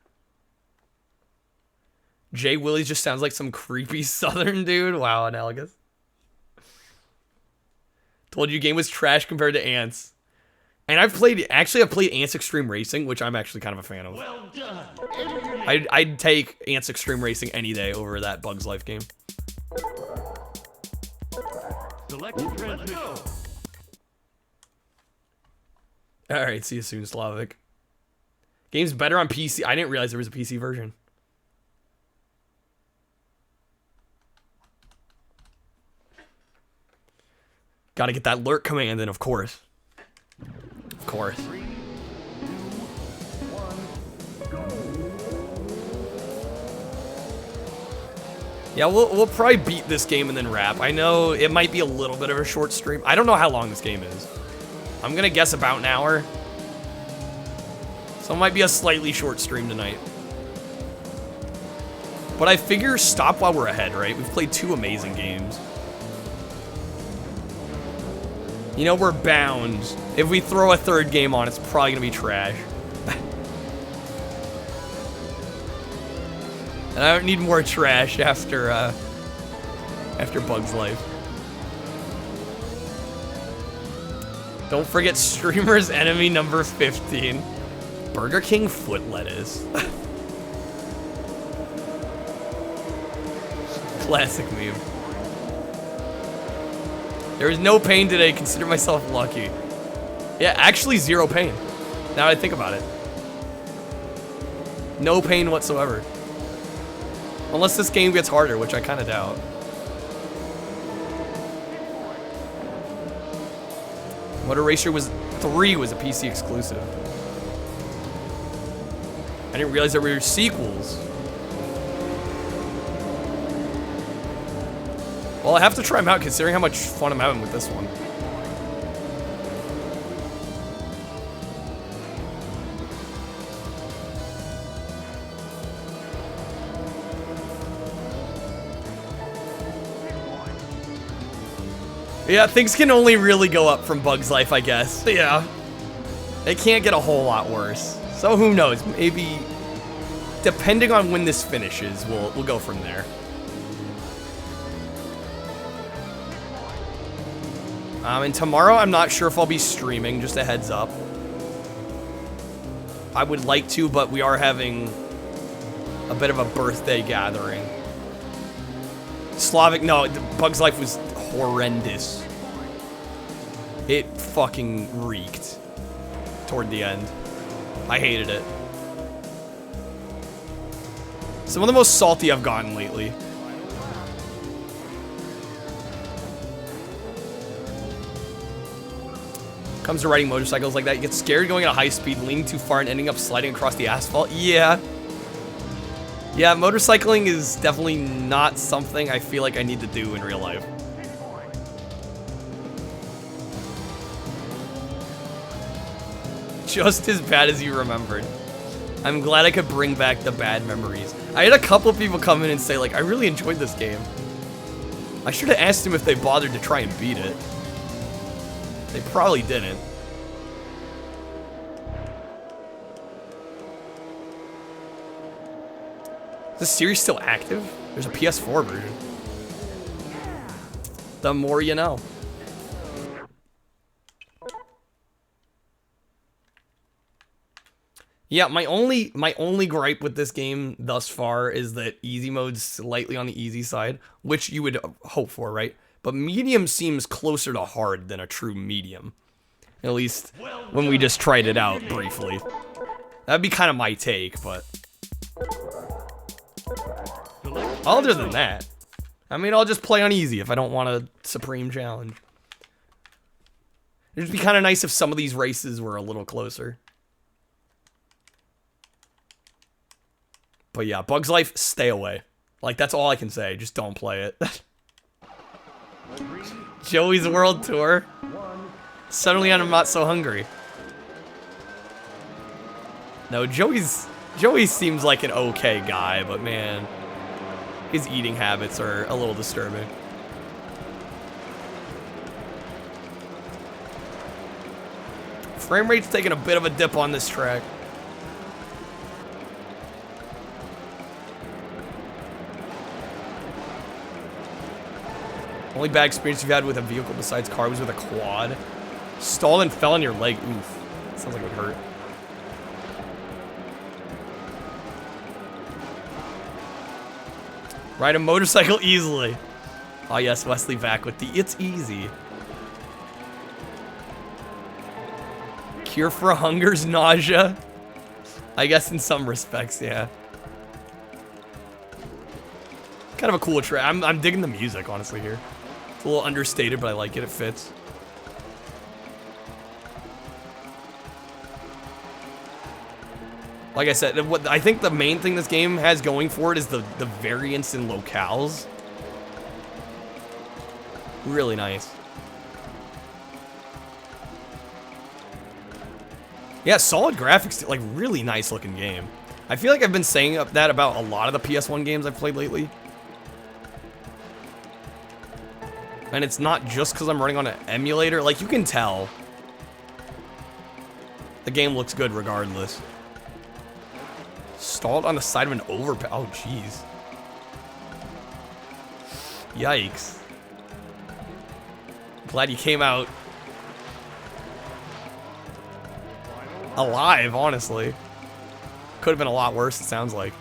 [SPEAKER 1] Jay Willie just sounds like some creepy southern dude. Wow, analogous. Told you game was trash compared to Ants. And I've played Ants Extreme Racing, which I'm actually kind of a fan of.
[SPEAKER 14] Well done.
[SPEAKER 1] I'd take Ants Extreme Racing any day over that Bug's Life game.
[SPEAKER 14] Select transmission.
[SPEAKER 1] Alright, see you soon, Slavic. Game's better on PC. I didn't realize there was a PC version. Gotta get that lurk command in, of course. Of course.
[SPEAKER 14] 3, 2, 1, go.
[SPEAKER 1] Yeah, we'll probably beat this game and then wrap. I know it might be a little bit of a short stream. I don't know how long this game is. I'm gonna guess about an hour. So it might be a slightly short stream tonight. But I figure stop while we're ahead, right? We've played 2 amazing games. You know, we're bound. If we throw a 3rd game on, it's probably gonna be trash. And I don't need more trash after Bug's Life. Don't forget streamer's enemy number 15. Burger King foot lettuce. Classic meme. There was no pain today, consider myself lucky. Yeah, actually 0 pain. Now that I think about it. No pain whatsoever. Unless this game gets harder, which I kind of doubt. Motor Racer 3 was a PC exclusive. I didn't realize there were sequels. Well, I have to try them out considering how much fun I'm having with this one. Yeah, things can only really go up from Bug's Life, I guess. Yeah. It can't get a whole lot worse. So who knows? Maybe, depending on when this finishes, we'll go from there. And tomorrow, I'm not sure if I'll be streaming, just a heads up. I would like to, but we are having a bit of a birthday gathering. Slavic, no, Bug's Life was horrendous. It fucking reeked toward the end. I hated it. Some of the most salty I've gotten lately. Comes to riding motorcycles like that, you get scared going at a high speed, leaning too far, and ending up sliding across the asphalt. Yeah. Yeah, motorcycling is definitely not something I feel like I need to do in real life. Just as bad as you remembered. I'm glad I could bring back the bad memories. I had a couple people come in and say, like, I really enjoyed this game. I should have asked them if they bothered to try and beat it. They probably didn't. Is this series still active? There's a PS4 version. The more you know. Yeah, my only gripe with this game thus far is that easy mode's slightly on the easy side, which you would hope for, right? But medium seems closer to hard than a true medium. At least when we just tried it out briefly. That'd be kind of my take, but other than that, I mean, I'll just play on easy if I don't want a supreme challenge. It'd be kind of nice if some of these races were a little closer. But yeah, Bug's Life, stay away. Like, that's all I can say. Just don't play it. Joey's World Tour. Suddenly I'm not so hungry. No, Joey seems like an okay guy, but man, his eating habits are a little disturbing. Frame rate's taking a bit of a dip on this track. Only bad experience you've had with a vehicle besides car was with a quad. Stalled and fell on your leg. Oof. Sounds like it would hurt. Ride a motorcycle easily. Oh yes, Wesley back with the it's easy. Cure for hunger's nausea. I guess in some respects, yeah. Kind of a cool track. I'm digging the music, honestly, here. It's a little understated, but I like it. It fits. Like I said, what I think the main thing this game has going for it is the variance in locales. Really nice. Yeah, solid graphics, like really nice looking game. I feel like I've been saying that about a lot of the PS1 games I've played lately. And it's not just because I'm running on an emulator. Like, you can tell. The game looks good regardless. Stalled on the side of an overpass. Oh, jeez. Yikes. Glad you came out alive, honestly. Could have been a lot worse, it sounds like.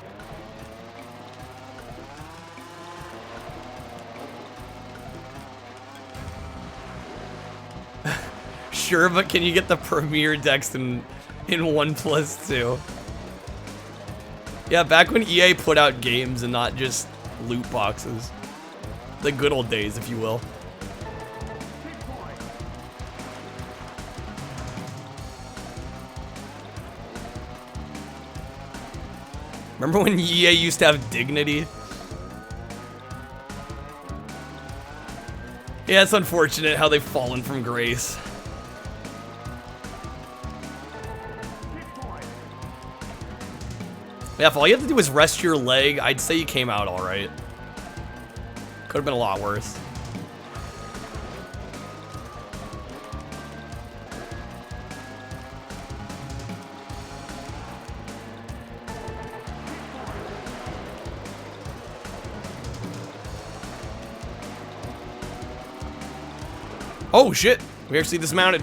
[SPEAKER 1] Sure, but can you get the premier decks in 1+2? Yeah, back when EA put out games and not just loot boxes. The good old days, if you will. Remember when EA used to have dignity? Yeah, it's unfortunate how they've fallen from grace. Yeah, if all you have to do is rest your leg, I'd say you came out alright. Could have been a lot worse. Oh shit! We actually dismounted.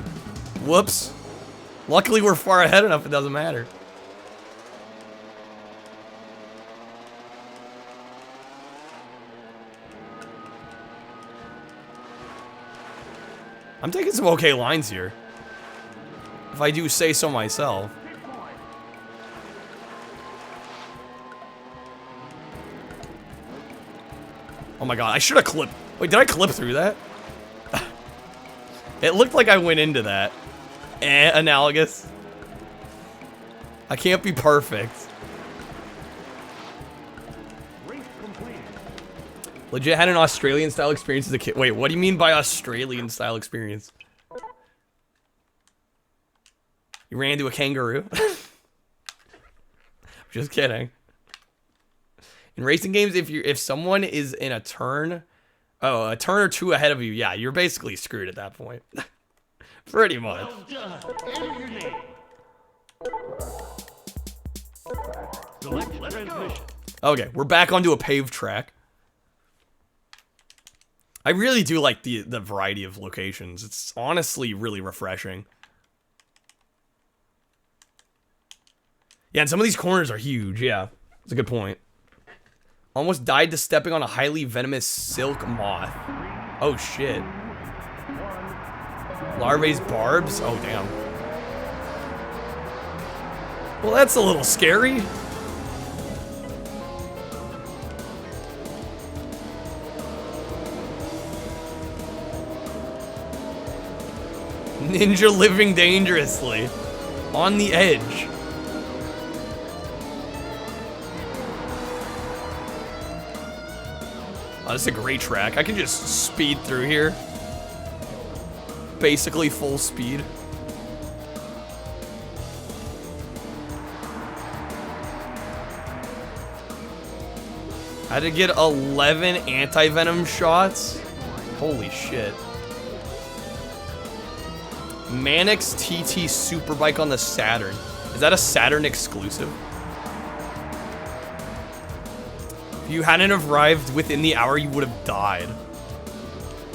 [SPEAKER 1] Whoops. Luckily we're far ahead enough it doesn't matter. I'm taking some okay lines here. If I do say so myself. Oh my god, I should have clipped. Wait, did I clip through that? It looked like I went into that. Analogous. I can't be perfect. Legit had an Australian style experience as a kid. Wait, what do you mean by Australian style experience? You ran into a kangaroo? Just kidding. In racing games, if someone is in a turn or two ahead of you, yeah, you're basically screwed at that point. Pretty much.
[SPEAKER 14] Well done. Enter your name. Select transmission.
[SPEAKER 1] Okay, we're back onto a paved track. I really do like the variety of locations. It's honestly really refreshing. Yeah, and some of these corners are huge. Yeah, that's a good point. Almost died to stepping on a highly venomous silk moth. Oh, shit. Larvae's barbs? Oh, damn. Well, that's a little scary. Ninja living dangerously. On the edge. Oh, this is a great track. I can just speed through here. Basically full speed. I had to get 11 anti-venom shots. Holy shit. Mannix TT Superbike on the Saturn. Is that a Saturn exclusive? If you hadn't arrived within the hour, you would have died.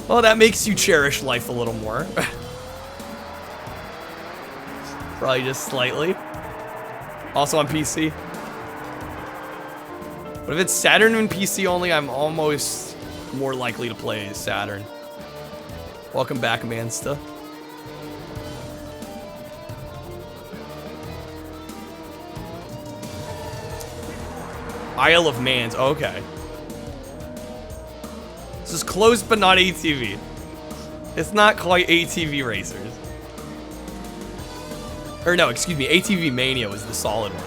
[SPEAKER 1] Well, that makes you cherish life a little more. Probably just slightly. Also on PC. But if it's Saturn and PC only, I'm almost more likely to play Saturn. Welcome back, Mansta. Isle of Mans. Okay. This is close, but not ATV. It's not quite ATV Racers. Or no, excuse me. ATV Mania was the solid one.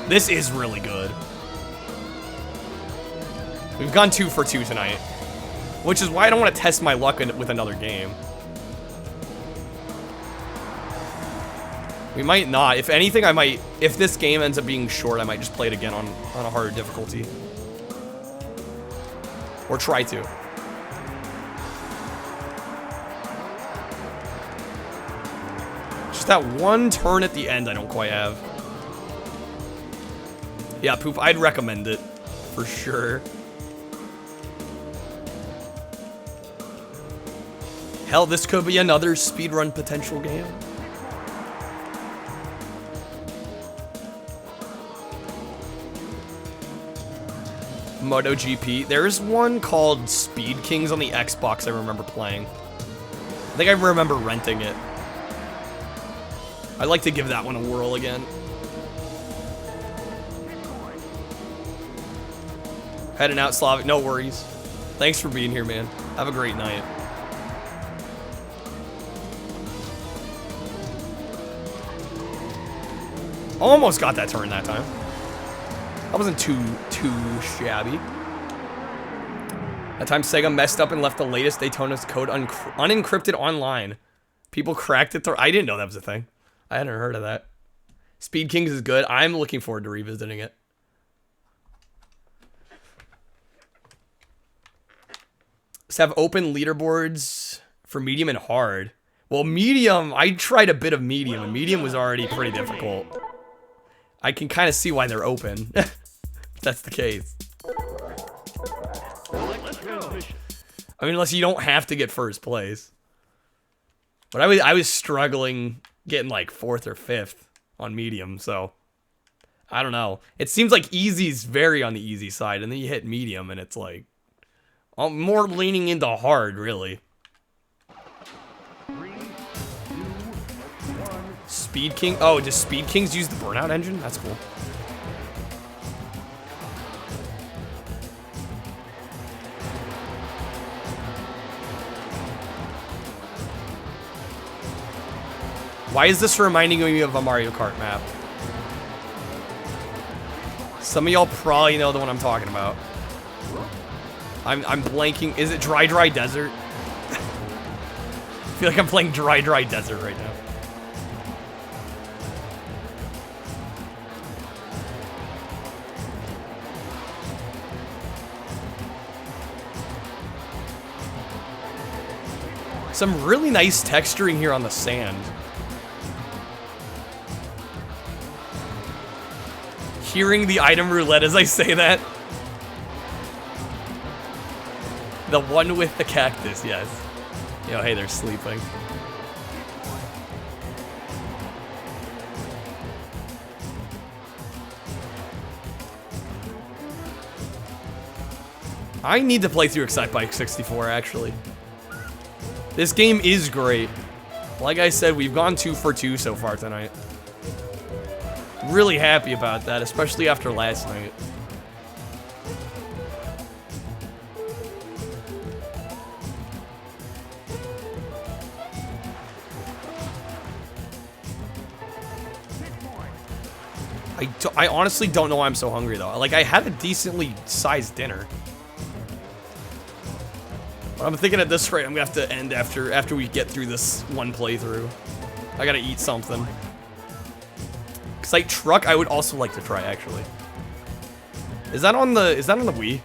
[SPEAKER 1] This is really good. We've gone 2 for 2 tonight. Which is why I don't want to test my luck with another game. We might not. If anything, I might... If this game ends up being short, I might just play it again on a harder difficulty. Or try to. Just that one turn at the end I don't quite have. Yeah, Poop, I'd recommend it. For sure. Hell, this could be another speedrun potential game. Moto GP. There's one called Speed Kings on the Xbox I remember playing. I think I remember renting it. I'd like to give that one a whirl again. Heading out, Slavic. No worries. Thanks for being here, man. Have a great night. Almost got that turn that time. That wasn't too shabby. That time Sega messed up and left the latest Daytona's code unencrypted online. People cracked it through. I didn't know that was a thing. I hadn't heard of that. Speed Kings is good. I'm looking forward to revisiting it. Let's have open leaderboards for medium and hard. Well, medium, I tried a bit of medium, and medium was already pretty difficult. I can kind of see why they're open. If that's the case. I mean, unless you don't have to get first place. But I was struggling getting like 4th or 5th on medium, so I don't know. It seems like easy's very on the easy side, and then you hit medium, and it's like more leaning into hard, really.
[SPEAKER 14] 3, 2, 1.
[SPEAKER 1] Speed King. Oh, does Speed Kings use the burnout engine? That's cool. Why is this reminding me of a Mario Kart map? Some of y'all probably know the one I'm talking about. I'm blanking. Is it Dry Desert? I feel like I'm playing Dry Desert right now. Some really nice texturing here on the sand. Hearing the item roulette as I say that. The one with the cactus, yes. Yo, hey, they're sleeping. I need to play through Excitebike 64, actually. This game is great. Like I said, we've gone 2 for 2 so far tonight. Really happy about that, especially after last night. I honestly don't know why I'm so hungry, though. Like, I had a decently sized dinner. But I'm thinking at this rate, I'm gonna have to end after we get through this one playthrough. I gotta eat something. Excite Truck, I would also like to try, actually. Is that on the Wii?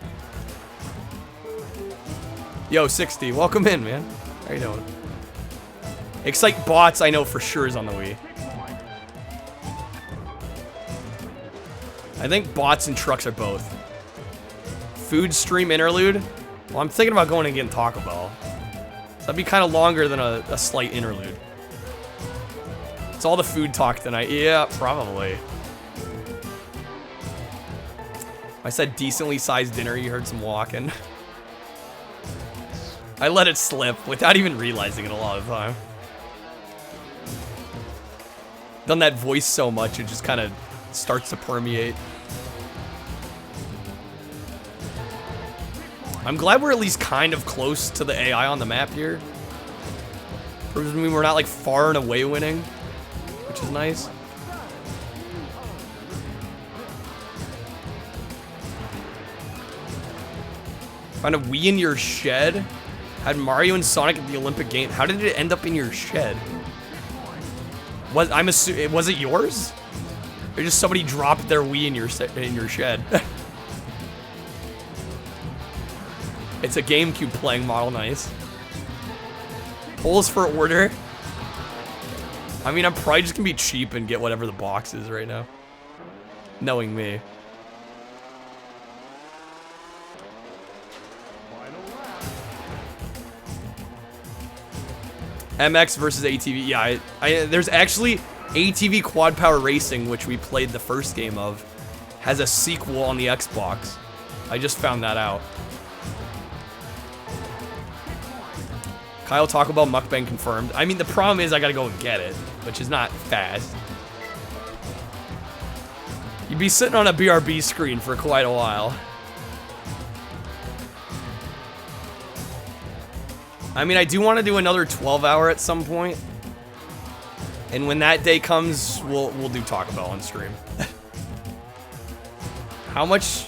[SPEAKER 1] Yo, 60, welcome in, man. How you doing? Excite Bots, I know for sure is on the Wii. I think Bots and Trucks are both. Food Stream Interlude? Well, I'm thinking about going and getting Taco Bell. So that'd be kind of longer than a slight interlude. It's all the food talk tonight. Yeah, probably. I said decently sized dinner, you heard some walking. I let it slip without even realizing it a lot of the time. Done that voice so much, it just kind of starts to permeate. I'm glad we're at least kind of close to the AI on the map here. Proves me we're not like far and away winning, which is nice. Find a Wii in your shed. Had Mario and Sonic at the Olympic Games. How did it end up in your shed? Was it yours? Or just somebody dropped their Wii in your shed? It's a GameCube playing model, nice. Polls for order. I mean, I'm probably just gonna be cheap and get whatever the box is right now. Knowing me. MX versus ATV. Yeah, there's actually ATV Quad Power Racing, which we played the first game of, has a sequel on the Xbox. I just found that out. Kyle, Taco Bell mukbang confirmed. I mean, the problem is I gotta go and get it, which is not fast. You'd be sitting on a BRB screen for quite a while. I mean, I do want to do another 12-hour at some point. And when that day comes, we'll do Taco Bell on stream. How much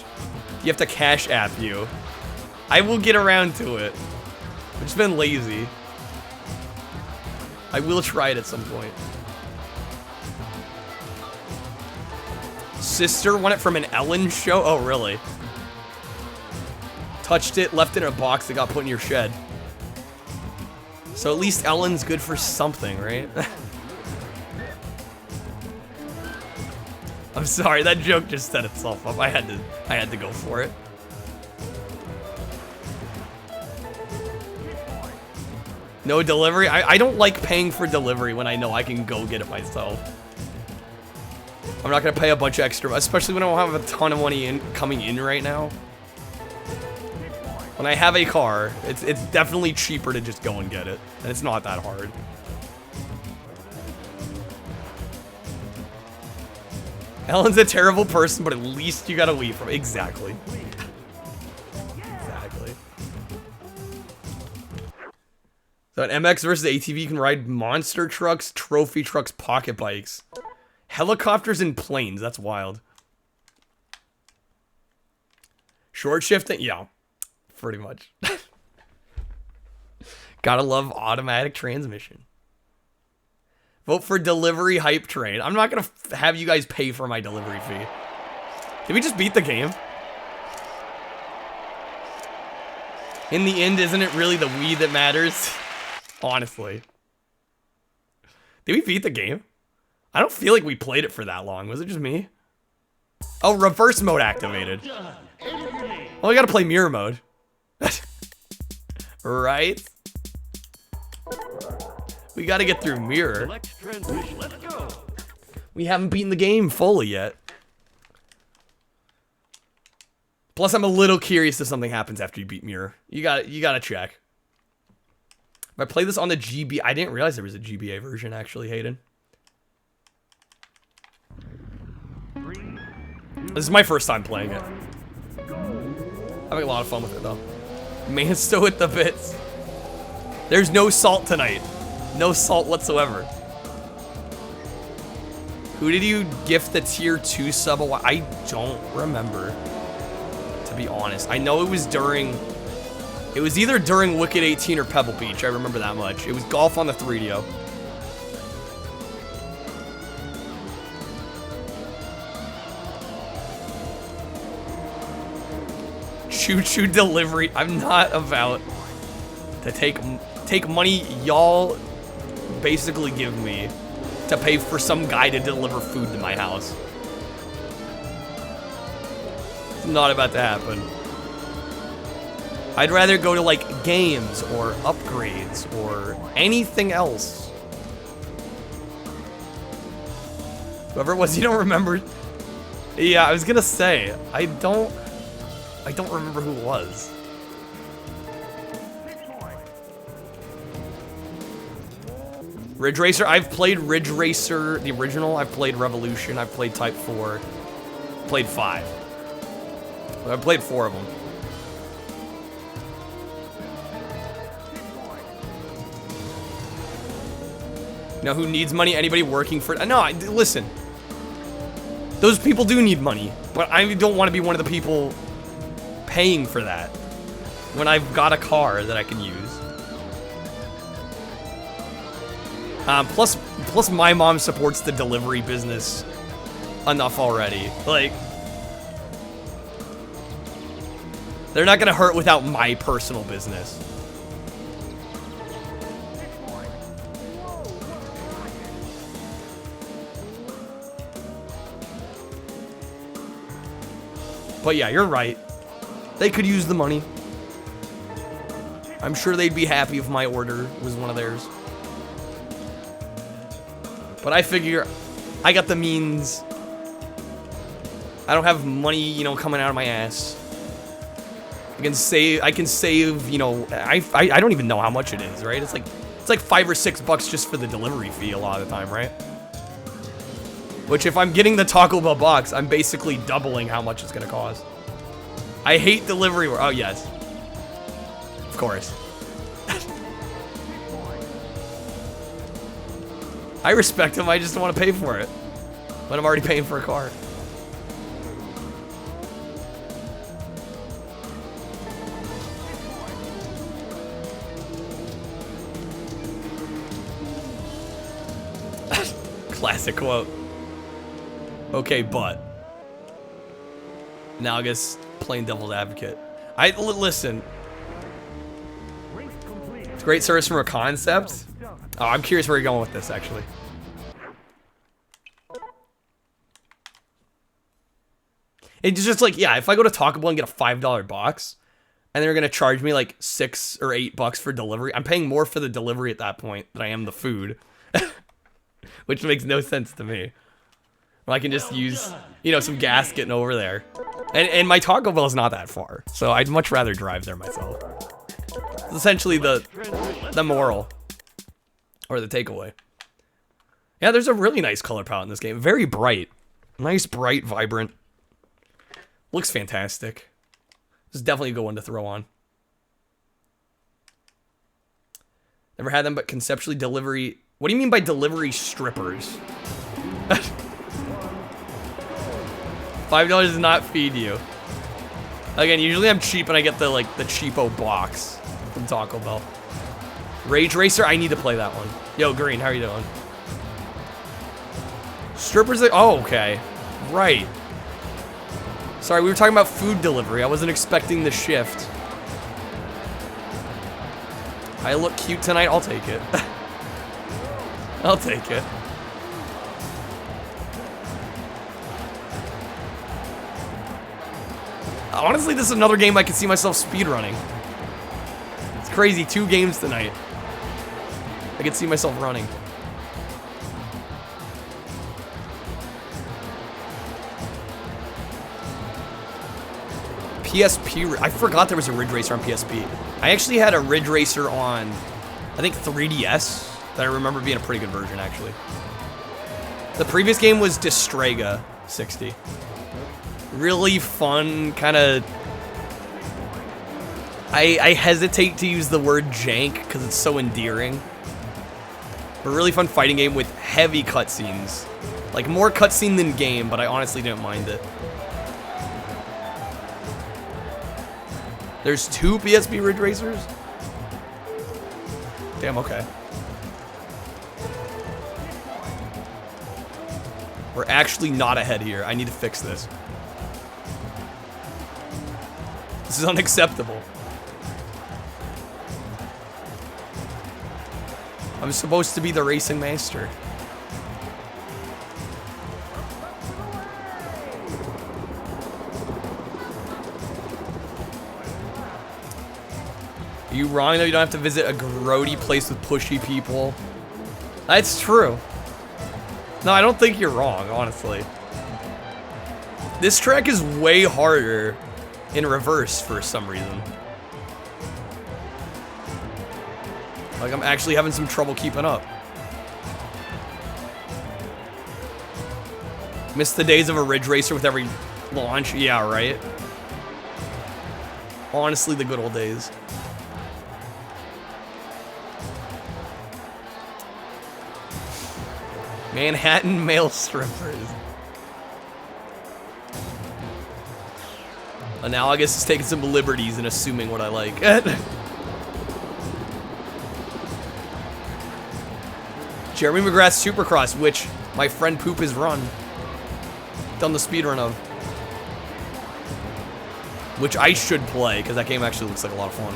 [SPEAKER 1] you have to Cash App you? I will get around to it. I've just been lazy. I will try it at some point. Sister won it from an Ellen show? Oh, really? Touched it, left it in a box that got put in your shed. So at least Ellen's good for something, right? I'm sorry, that joke just set itself up. I had to go for it. No delivery? I don't like paying for delivery when I know I can go get it myself. I'm not gonna pay a bunch of extra, especially when I don't have a ton of money coming in right now. When I have a car, it's definitely cheaper to just go and get it. And it's not that hard. Ellen's a terrible person, but at least you got a Wii from. Exactly. Exactly. So an MX versus ATV can ride monster trucks, trophy trucks, pocket bikes, helicopters, and planes. That's wild. Short shifting? Yeah, pretty much. Gotta love automatic transmission. Vote for delivery hype train. I'm not gonna have you guys pay for my delivery fee. Did we just beat the game? In the end, isn't it really the Wii that matters? Honestly. Did we beat the game? I don't feel like we played it for that long. Was it just me? Oh, reverse mode activated. Well, we gotta play mirror mode. Right? We gotta get through mirror.
[SPEAKER 14] Let's go.
[SPEAKER 1] We haven't beaten the game fully yet. Plus, I'm a little curious if something happens after you beat mirror. You gotta check. If I play this on the GB, I didn't realize there was a GBA version actually, Hayden. This is my first time playing it. Having a lot of fun with it though. Man, still with the bits. There's no salt tonight. No salt whatsoever. Who did you gift the tier 2 sub? I don't remember, to be honest. I know it was during... It was either during Wicked 18 or Pebble Beach. I remember that much. It was golf on the 3DO. Choo-choo delivery. I'm not about to take money y'all basically give me to pay for some guy to deliver food to my house. It's not about to happen. I'd rather go to like games or upgrades or anything else. Whoever it was, you don't remember? Yeah, I was gonna say, I don't remember who it was. Ridge Racer, I've played Ridge Racer, the original. I've played Revolution. I've played Type 4. Played 5. I've played 4 of them. You know who needs money? Anybody working for... No, listen. Those people do need money, but I don't want to be one of the people paying for that when I've got a car that I can use. Plus my mom supports the delivery business enough already. Like, they're not gonna hurt without my personal business. But yeah, you're right. They could use the money. I'm sure they'd be happy if my order was one of theirs. But I figure I got the means. I don't have money, you know, coming out of my ass. I can save, you know, I don't even know how much it is, right? It's like $5 or $6 just for the delivery fee a lot of the time, right? Which if I'm getting the Taco Bell box, I'm basically doubling how much it's gonna cost. I hate delivery. Oh yes. Of course. I respect him, I just don't want to pay for it. When I'm already paying for a car. Classic quote. Okay, but. Now I guess playing devil's advocate. Listen. It's great service from a concept. Oh, I'm curious where you're going with this, actually. It's just like, yeah, if I go to Taco Bell and get a $5 box, and they're gonna charge me like $6 or $8 for delivery, I'm paying more for the delivery at that point than I am the food. Which makes no sense to me. Well, I can just use, you know, some gas getting over there. And my Taco Bell is not that far, so I'd much rather drive there myself. It's essentially the moral. Or the takeaway. Yeah, there's a really nice color palette in this game. Very bright. Nice, bright, vibrant. Looks fantastic. This is definitely a good one to throw on. Never had them, but conceptually delivery... What do you mean by delivery strippers? $5 does not feed you. Again, usually I'm cheap and I get the cheapo box from Taco Bell. Rage Racer, I need to play that one. Yo, Green, how are you doing? Strippers, oh, okay. Right. Sorry, we were talking about food delivery. I wasn't expecting the shift. I look cute tonight, I'll take it. I'll take it. Honestly, this is another game I can see myself speedrunning. It's crazy, 2 games tonight. I can see myself running. PSP, I forgot there was a Ridge Racer on PSP. I actually had a Ridge Racer on, I think 3DS, that I remember being a pretty good version, actually. The previous game was Destrega 60. Really fun, kind of... I hesitate to use the word jank, because it's so endearing. But really fun fighting game with heavy cutscenes. Like, more cutscene than game, but I honestly didn't mind it. There's 2 PSP Ridge Racers? Damn, okay. We're actually not ahead here. I need to fix this. This is unacceptable. I'm supposed to be the racing master. Are you wrong though? You don't have to visit a grody place with pushy people. That's true. No, I don't think you're wrong, honestly. This track is way harder in reverse for some reason. Like, I'm actually having some trouble keeping up. Miss the days of a Ridge Racer with every launch? Yeah, right? Honestly, the good old days. Manhattan male strippers. Analogous is taking some liberties and assuming what I like. Jeremy McGrath's Supercross, which my friend Poop has run. Done the speedrun of. Which I should play, because that game actually looks like a lot of fun.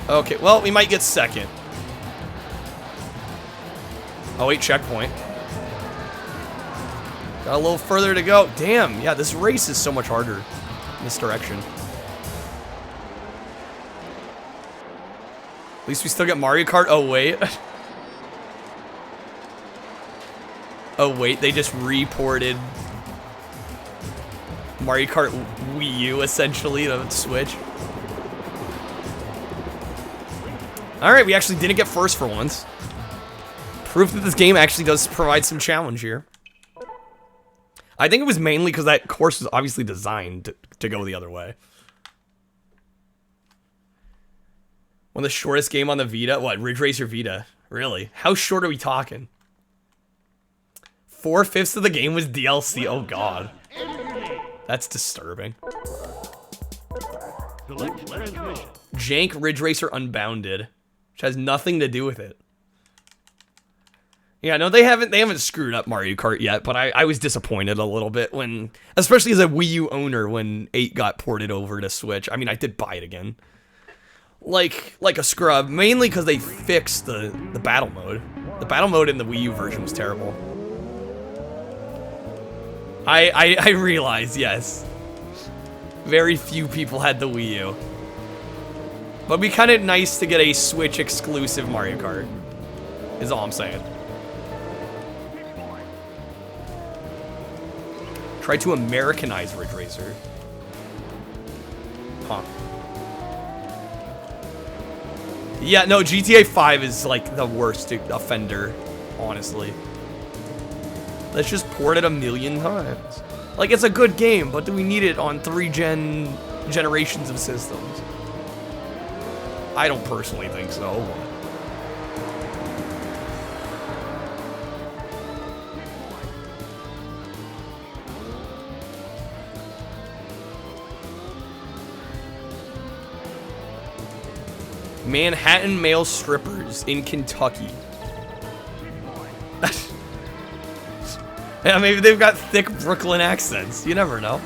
[SPEAKER 1] Okay, well, we might get second. Oh, wait, checkpoint. Got a little further to go. Damn, yeah, this race is so much harder in this direction. At least we still get Mario Kart. Oh, wait. Oh, wait, they just reported Mario Kart Wii U, essentially, to Switch. Alright, we actually didn't get first for once. Proof that this game actually does provide some challenge here. I think it was mainly because that course was obviously designed to go the other way. One of the shortest game on the Vita? What, Ridge Racer Vita? Really? How short are we talking? 4/5 of the game was DLC? Oh god. That's disturbing. Jank Ridge Racer Unbounded. Which has nothing to do with it. Yeah, no, they haven't screwed up Mario Kart yet, but I was disappointed a little bit when, especially as a Wii U owner, when 8 got ported over to Switch. I mean, I did buy it again. Like a scrub, mainly because they fixed the battle mode. The battle mode in the Wii U version was terrible. I realize, yes. Very few people had the Wii U. But it'd be kind of nice to get a Switch exclusive Mario Kart. Is all I'm saying. Try to Americanize Ridge Racer. Huh. Yeah, no, GTA 5 is like the worst offender, honestly. Let's just port it a million times. Like, it's a good game, but do we need it on 3 generations of systems? I don't personally think so. Manhattan male strippers in Kentucky. Yeah, maybe they've got thick Brooklyn accents. You never know.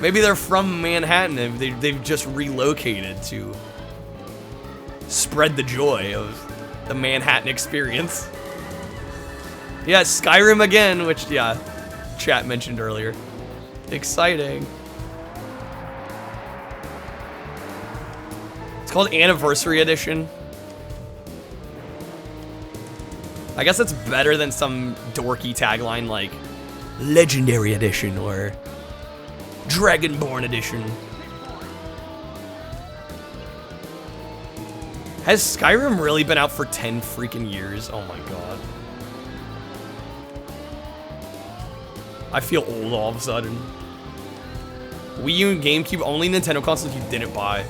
[SPEAKER 1] Maybe they're from Manhattan and they've just relocated to spread the joy of the Manhattan experience. Yeah, Skyrim again, which, yeah, chat mentioned earlier. Exciting. It's called Anniversary Edition. I guess it's better than some dorky tagline like Legendary Edition or Dragonborn Edition. Has Skyrim really been out for 10 freaking years? Oh my god. I feel old all of a sudden. Wii U and GameCube, only Nintendo consoles you didn't buy.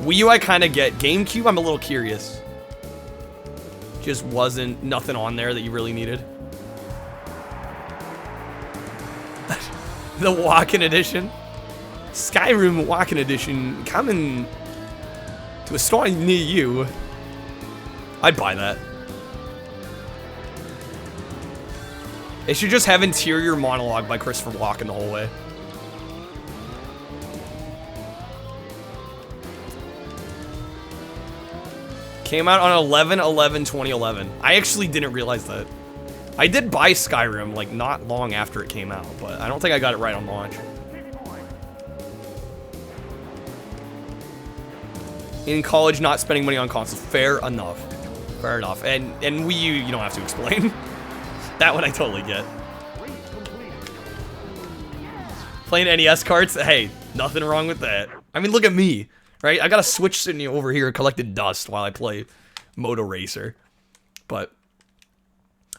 [SPEAKER 1] Wii U I kind of get. GameCube I'm a little curious. Just wasn't nothing on there that you really needed. The walk-in edition. Skyrim walk-in edition coming to a store near you. I'd buy that. It should just have interior monologue by Christopher Walken the whole way. Came out on 11/11/2011. I actually didn't realize that. I did buy Skyrim, like, not long after it came out, but I don't think I got it right on launch. In college, not spending money on consoles. Fair enough. Fair enough. And Wii U, you don't have to explain. That one I totally get. Playing NES carts? Hey, nothing wrong with that. I mean, look at me. Right, I got a Switch sitting over here collecting dust while I play Moto Racer. But,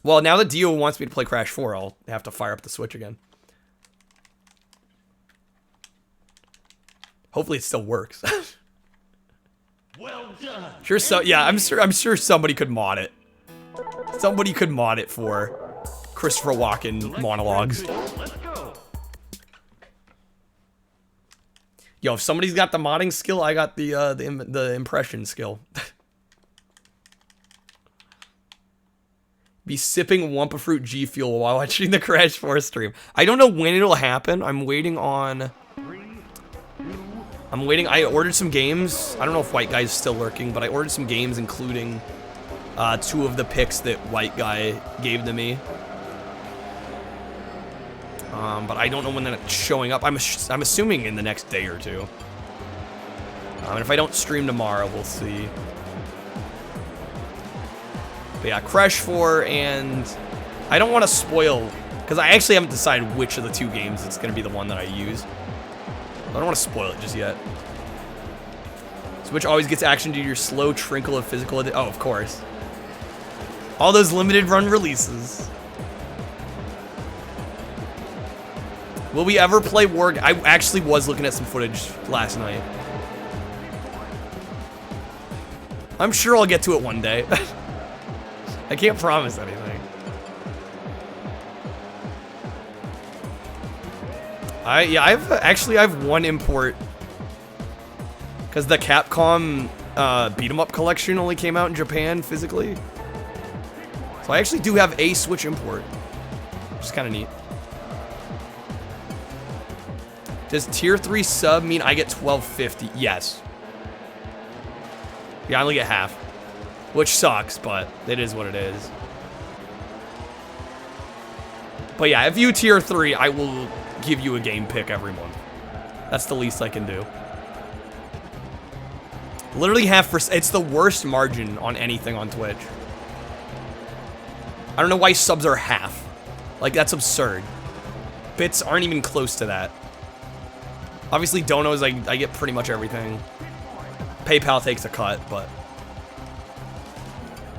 [SPEAKER 1] well, now that Dio wants me to play Crash 4, I'll have to fire up the Switch again. Hopefully it still works.
[SPEAKER 14] Well done.
[SPEAKER 1] Sure, so yeah, I'm sure somebody could mod it. Somebody could mod it for Christopher Walken monologues.
[SPEAKER 14] Let's go.
[SPEAKER 1] Yo, if somebody's got the modding skill, I got the impression skill. Be sipping Wumpa Fruit G Fuel while watching the Crash 4 stream. I don't know when it'll happen. I'm waiting on... I ordered some games. I don't know if White Guy's still lurking, but I ordered some games, including 2 of the picks that White Guy gave to me. But I don't know when that's showing up. I'm assuming in the next day or 2. And if I don't stream tomorrow, we'll see. But yeah, Crash 4, and I don't want to spoil, because I actually haven't decided which of the 2 games it's going to be the one that I use. I don't want to spoil it just yet. Switch always gets action due to your slow trickle of physical... Oh, of course. All those limited run releases. Will we ever play War? I actually was looking at some footage last night. I'm sure I'll get to it one day. I can't promise anything. I have one import. Because the Capcom beat 'em up collection only came out in Japan physically. So I actually do have a Switch import. Which is kind of neat. Does tier 3 sub mean I get $12.50? Yes. Yeah, I only get half. Which sucks, but it is what it is. But yeah, if you tier 3, I will give you a game pick every month. That's the least I can do. Literally half for... It's the worst margin on anything on Twitch. I don't know why subs are half. Like, that's absurd. Bits aren't even close to that. Obviously, donos, I get pretty much everything. PayPal takes a cut, but...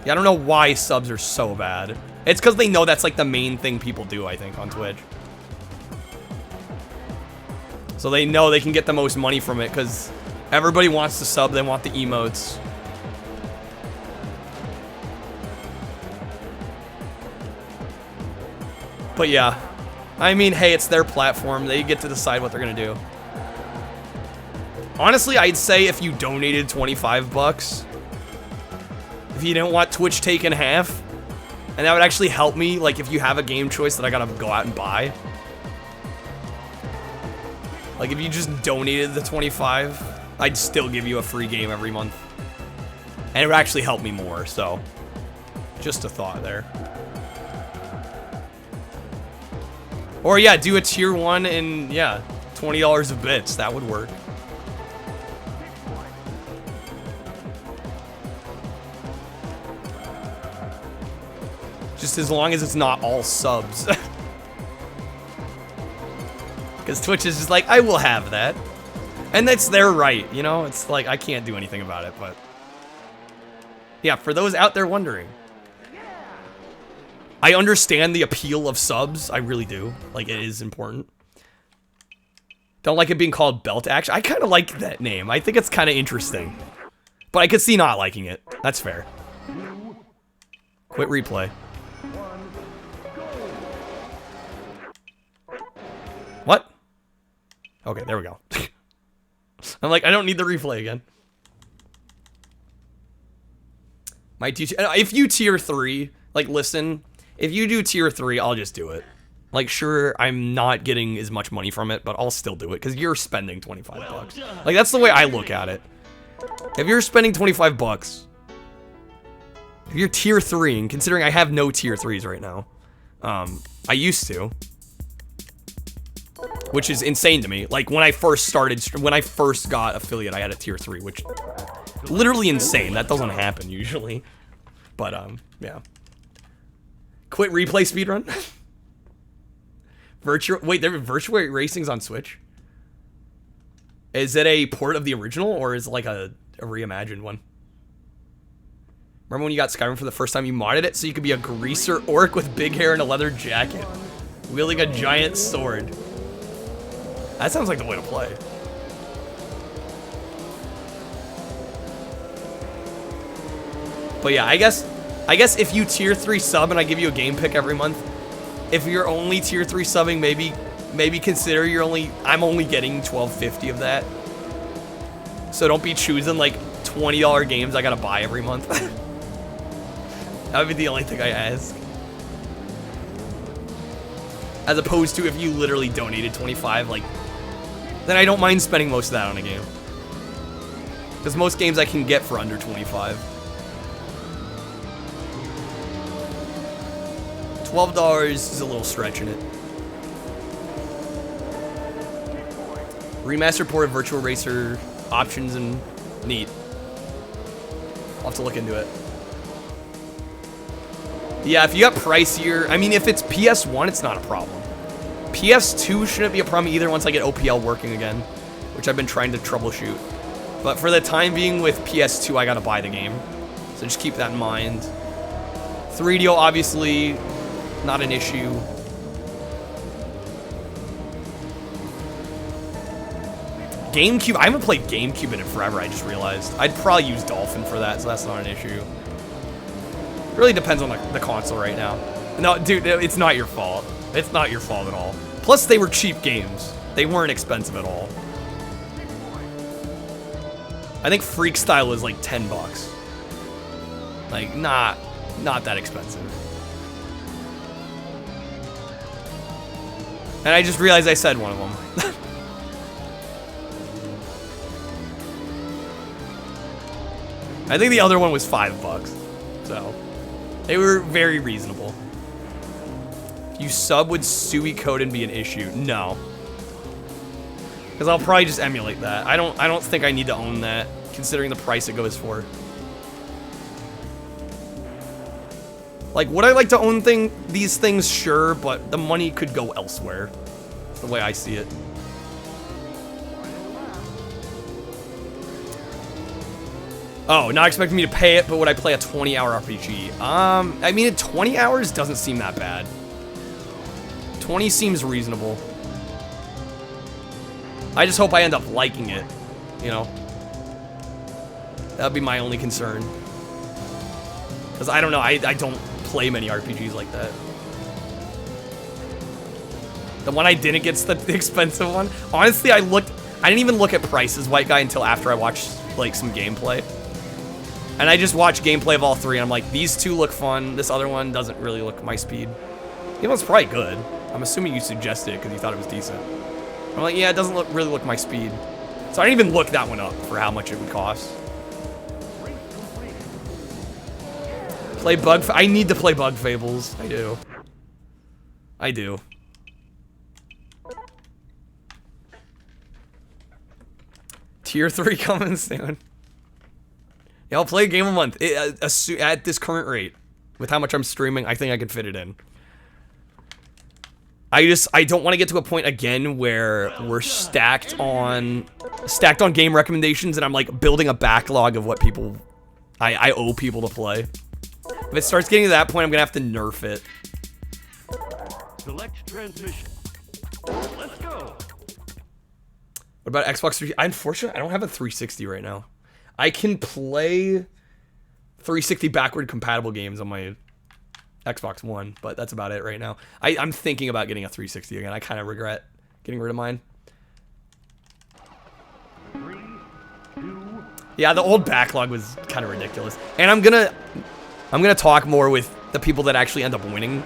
[SPEAKER 1] Yeah, I don't know why subs are so bad. It's because they know that's like the main thing people do, I think, on Twitch. So they know they can get the most money from it because everybody wants to sub, they want the emotes. But yeah, I mean, hey, it's their platform. They get to decide what they're gonna do. Honestly, I'd say if you donated 25 bucks, if you didn't want Twitch taken half, and that would actually help me, like if you have a game choice that I gotta go out and buy. Like if you just donated the 25, I'd still give you a free game every month. And it would actually help me more, so just a thought there. Or yeah, do a tier 1 and yeah, $20 of bits, that would work. Just as long as it's not all subs. Because Twitch is just like, I will have that. And that's their right, you know? It's like, I can't do anything about it, but... Yeah, for those out there wondering. I understand the appeal of subs, I really do. Like, it is important. Don't like it being called Belt Action. I kind of like that name. I think it's kind of interesting. But I could see not liking it. That's fair. Quit replay. What? Okay, there we go. I'm like, I don't need the replay again. My if you tier 3, like listen, if you do tier 3, I'll just do it. Like sure, I'm not getting as much money from it, but I'll still do it because you're spending 25 bucks. Like that's the way I look at it. If you're spending 25 bucks, if you're tier 3, and considering I have no tier 3s right now, I used to. Which is insane to me. Like when I first started, when I first got affiliate, I had a tier 3, which literally insane. That doesn't happen usually. But yeah. Quit replay speedrun. Wait, there virtual racing's on Switch. Is it a port of the original or is it like a reimagined one? Remember when you got Skyrim for the first time? You modded it so you could be a greaser orc with big hair and a leather jacket, wielding a giant sword. That sounds like the way to play. But yeah, I guess if you tier 3 sub and I give you a game pick every month, if you're only tier 3 subbing, maybe consider I'm only getting $12.50 of that. So don't be choosing like $20 games I gotta buy every month. That would be the only thing I ask. As opposed to if you literally donated 25, like, then I don't mind spending most of that on a game. Because most games I can get for under 25. $12 is a little stretching it. Remastered port of Virtual Racer options and neat. I'll have to look into it. Yeah, if you got pricier, I mean, if it's PS1, it's not a problem. PS2 shouldn't be a problem either once I get OPL working again, which I've been trying to troubleshoot. But for the time being with PS2, I gotta buy the game. So just keep that in mind. 3DO, obviously, not an issue. GameCube, I haven't played GameCube in it forever, I just realized. I'd probably use Dolphin for that, so that's not an issue. It really depends on the console right now. No, dude, it's not your fault. It's not your fault at all. Plus, they were cheap games. They weren't expensive at all. I think Freakstyle is like 10 bucks. Like, not that expensive. And I just realized I said one of them. I think the other one was 5 bucks. So, they were very reasonable. You sub with Suikoden be an issue? No. Because I'll probably just emulate that. I don't think I need to own that, considering the price it goes for. Like, would I like to own these things? Sure, but the money could go elsewhere. That's the way I see it. Oh, not expecting me to pay it, but would I play a 20-hour RPG? I mean, 20 hours doesn't seem that bad. 20 seems reasonable. I just hope I end up liking it, you know? That'd be my only concern. Because I don't know, I don't play many RPGs like that. The one I didn't get's the expensive one. Honestly, I didn't even look at prices, White Guy, until after I watched, like, some gameplay. And I just watched gameplay of all three, and I'm like, these two look fun, this other one doesn't really look my speed. You know, it's probably good. I'm assuming you suggested it because you thought it was decent. I'm like, yeah, it doesn't really look my speed. So I didn't even look that one up for how much it would cost. Play I need to play Bug Fables. I do. I do. Tier 3 coming soon. Yeah, I'll play a game a month. At this current rate, with how much I'm streaming, I think I can fit it in. I don't want to get to a point again where we're stacked on game recommendations and I'm like building a backlog of what I owe people to play. If it starts getting to that point, I'm gonna have to nerf it.
[SPEAKER 14] Select transmission. Let's go.
[SPEAKER 1] What about Xbox 3? Unfortunately, I don't have a 360 right now. I can play 360 backward compatible games on my Xbox One, but that's about it right now. I'm thinking about getting a 360 again. I kind of regret getting rid of mine.
[SPEAKER 14] 3, 2.
[SPEAKER 1] Yeah, the old backlog was kind of ridiculous. And I'm gonna talk more with the people that actually end up winning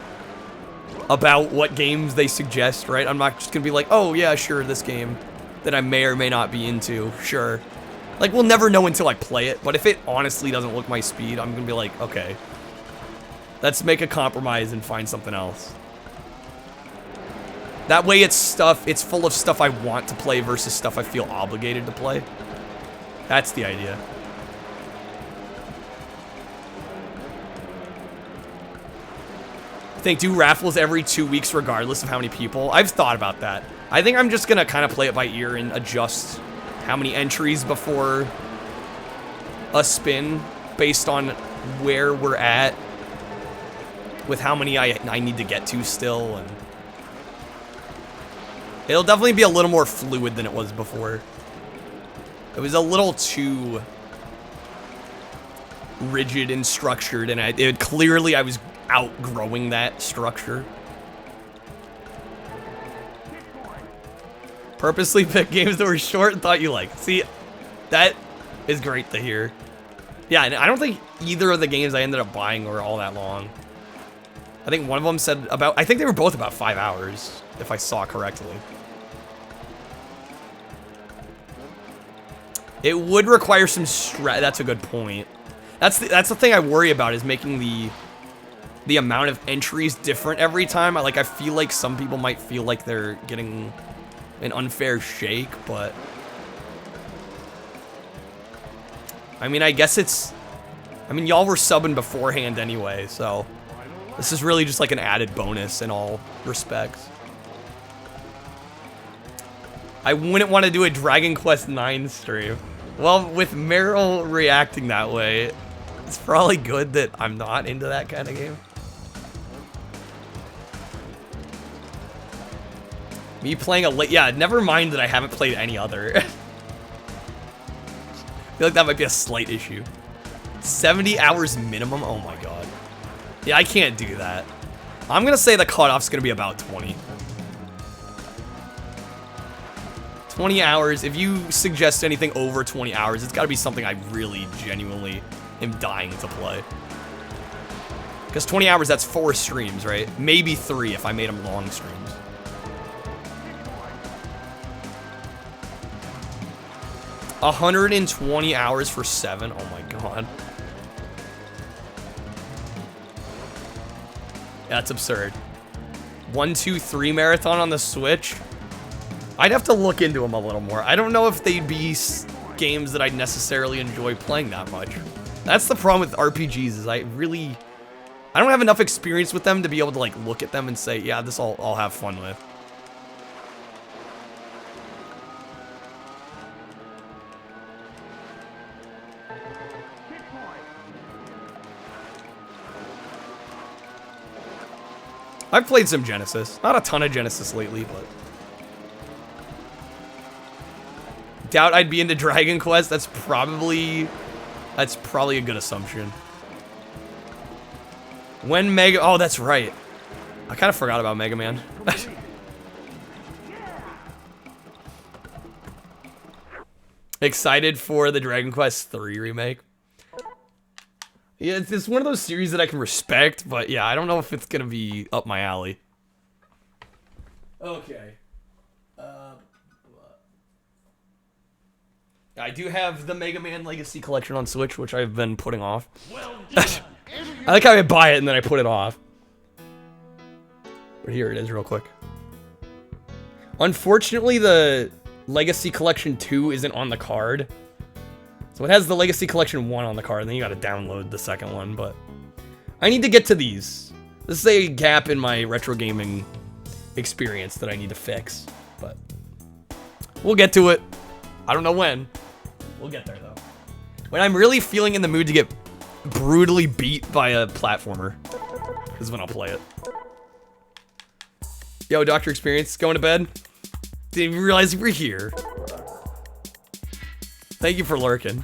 [SPEAKER 1] about what games they suggest, right? I'm not just gonna be like, oh yeah, sure, this game that I may or may not be into, sure. Like, we'll never know until I play it, but if it honestly doesn't look my speed, I'm gonna be like, okay, let's make a compromise and find something else. That way it's full of stuff I want to play versus stuff I feel obligated to play. That's the idea. I think do raffles every 2 weeks regardless of how many people. I've thought about that. I think I'm just gonna kind of play it by ear and adjust how many entries before a spin based on where we're at with how many I need to get to still, and it'll definitely be a little more fluid than it was before. It was a little too rigid and structured, and clearly I was outgrowing that structure. Purposely picked games that were short and thought you liked. See, that is great to hear. Yeah, and I don't think either of the games I ended up buying were all that long. I think one of them said I think they were both about 5 hours, if I saw correctly. It would require some that's a good point. That's the thing I worry about, is making the amount of entries different every time. I feel like some people might feel like they're getting an unfair shake, but I mean, I guess y'all were subbing beforehand anyway, so this is really just like an added bonus in all respects. I wouldn't want to do a Dragon Quest IX stream. Well, with Meryl reacting that way, it's probably good that I'm not into that kind of game. Me playing yeah, never mind that I haven't played any other. I feel like that might be a slight issue. 70 hours minimum? Oh my god. Yeah, I can't do that. I'm gonna say the cutoff's gonna be about 20. 20 hours. If you suggest anything over 20 hours, it's gotta be something I really genuinely am dying to play. Because 20 hours, that's 4 streams, right? Maybe 3 if I made them long streams. $120 hours for 7? Oh my god. That's absurd. 1, 2, 3 marathon on the Switch? I'd have to look into them a little more. I don't know if they'd be games that I'd necessarily enjoy playing that much. That's the problem with RPGs, is I don't have enough experience with them to be able to like look at them and say, yeah, this I'll have fun with. I've played some Genesis. Not a ton of Genesis lately, but... Doubt I'd be into Dragon Quest. That's probably a good assumption. When Mega... Oh, that's right. I kind of forgot about Mega Man. Excited for the Dragon Quest 3 remake. Yeah, it's one of those series that I can respect, but yeah, I don't know if it's gonna be up my alley. Okay. I do have the Mega Man Legacy Collection on Switch, which I've been putting off. I like how I buy it and then I put it off. But here it is real quick. Unfortunately, the Legacy Collection 2 isn't on the card. So it has the Legacy Collection 1 on the card, and then you gotta download the second one, but... I need to get to these. This is a gap in my retro gaming experience that I need to fix, but... We'll get to it. I don't know when. We'll get there, though. When I'm really feeling in the mood to get brutally beat by a platformer is when I'll play it. Yo, Dr. Experience, going to bed? Didn't even realize you were here. Thank you for lurking.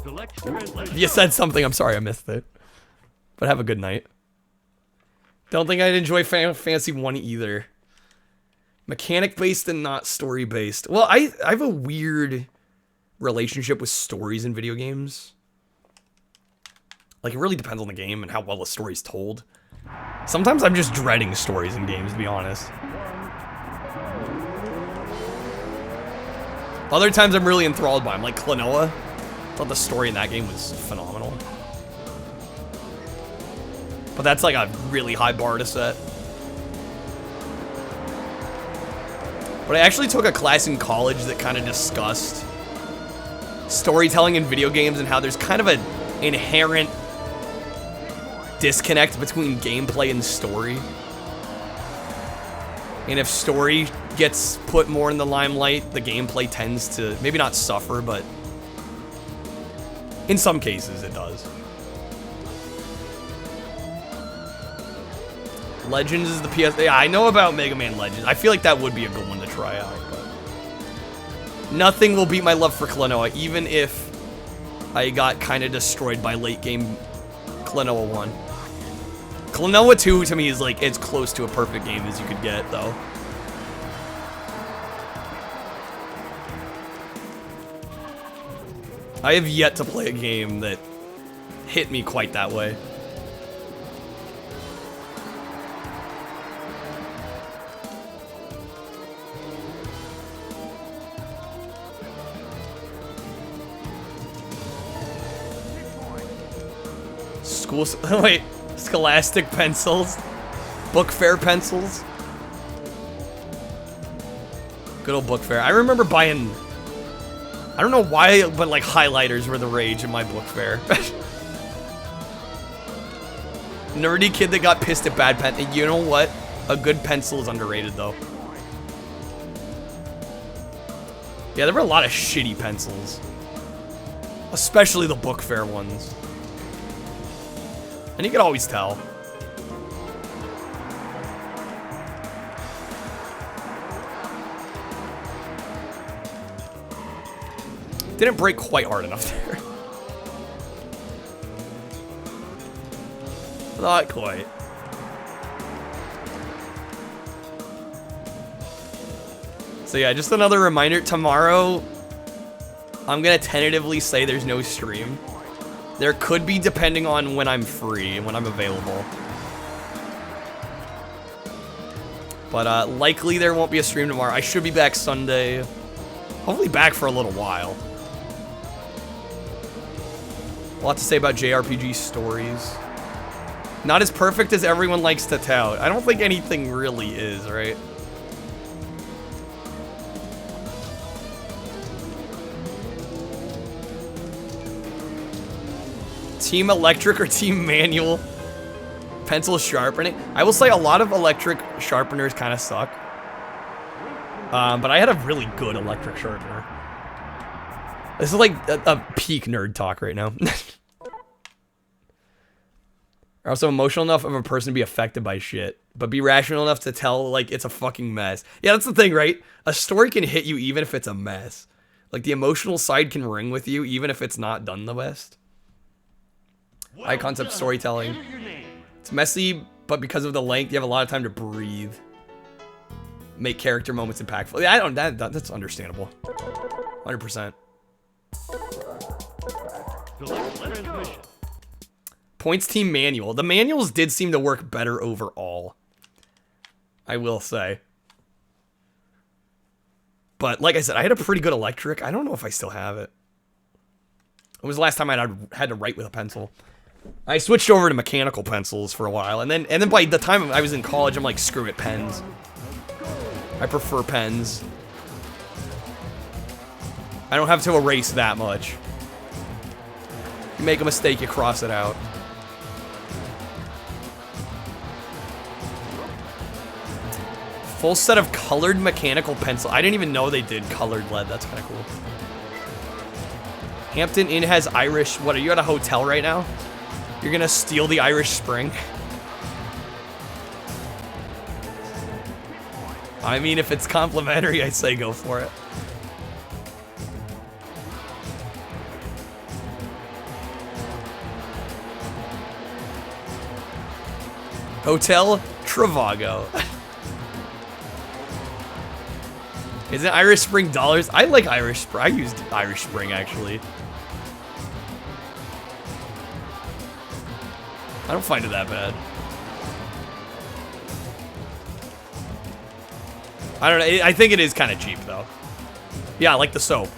[SPEAKER 1] If you said something, I'm sorry I missed it. But have a good night. Don't think I'd enjoy Final Fantasy 1 either. Mechanic-based and not story-based. Well, I have a weird relationship with stories in video games. Like, it really depends on the game and how well the story's told. Sometimes I'm just dreading stories in games, to be honest. Other times I'm really enthralled by them, like Klonoa. I thought the story in that game was phenomenal. But that's like a really high bar to set. But I actually took a class in college that kind of discussed storytelling in video games and how there's kind of an inherent disconnect between gameplay and story. And if story gets put more in the limelight, the gameplay tends to maybe not suffer, but in some cases it does. Legends is the PS... Yeah, I know about Mega Man Legends. I feel like that would be a good one to try out, but... Nothing will beat my love for Klonoa, even if I got kind of destroyed by late game Klonoa 1. Klonoa 2 to me is like as close to a perfect game as you could get, though. I have yet to play a game that hit me quite that way. Wait, Scholastic pencils? Book Fair pencils? Good old Book Fair. I remember buying... I don't know why, but like highlighters were the rage in my Book Fair. Nerdy kid that got pissed at bad pen. And you know what? A good pencil is underrated, though. Yeah, there were a lot of shitty pencils. Especially the Book Fair ones. And you could always tell. Didn't break quite hard enough there. Not quite. So yeah, just another reminder, tomorrow I'm gonna tentatively say there's no stream. There could be, depending on when I'm free and when I'm available. But likely there won't be a stream tomorrow. I should be back Sunday. Hopefully back for a little while. A lot to say about JRPG stories. Not as perfect as everyone likes to tout. I don't think anything really is, right? Team electric or team manual? Pencil sharpening? I will say a lot of electric sharpeners kind of suck. But I had a really good electric sharpener. This is like a peak nerd talk right now. Are also emotional enough of a person to be affected by shit, but be rational enough to tell, like, it's a fucking mess. Yeah, that's the thing, right? A story can hit you even if it's a mess. Like, the emotional side can ring with you even if it's not done the best. High concept storytelling. It's messy, but because of the length, you have a lot of time to breathe. Make character moments impactful. Yeah, that's understandable. 100%. Points team manual. The manuals did seem to work better overall, I will say. But like I said, I had a pretty good electric. I don't know if I still have it. When was the last time I had to write with a pencil? I switched over to mechanical pencils for a while, and then by the time I was in college, I'm like, screw it, pens. I prefer pens. I don't have to erase that much. You make a mistake, you cross it out. Full set of colored mechanical pencil. I didn't even know they did colored lead. That's kind of cool. Hampton Inn has Irish. What, are you at a hotel right now? You're gonna steal the Irish Spring? I mean, if it's complimentary, I say go for it. Hotel Travago. Isn't Irish Spring dollars? I like Irish Spring. I used Irish Spring, actually. I don't find it that bad. I don't know. I think it is kind of cheap, though. Yeah, I like the soap.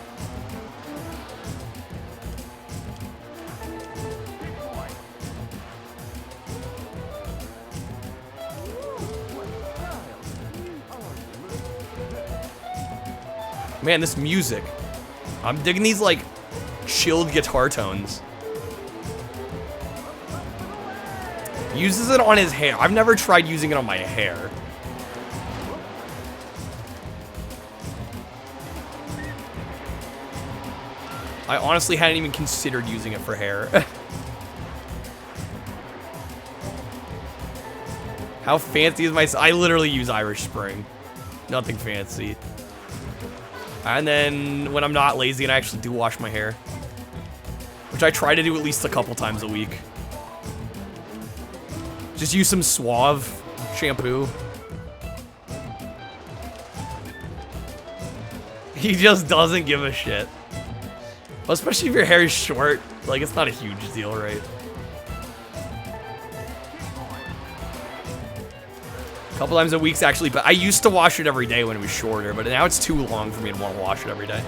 [SPEAKER 1] Man, this music. I'm digging these, like, chilled guitar tones. Uses it on his hair. I've never tried using it on my hair. I honestly hadn't even considered using it for hair. How fancy is my... I literally use Irish Spring. Nothing fancy. And then when I'm not lazy and I actually do wash my hair, which I try to do at least a couple times a week. Just use some Suave shampoo. He just doesn't give a shit. Well, especially if your hair is short, like, it's not a huge deal, right? A couple times a week's actually, but I used to wash it every day when it was shorter, but now it's too long for me to want to wash it every day.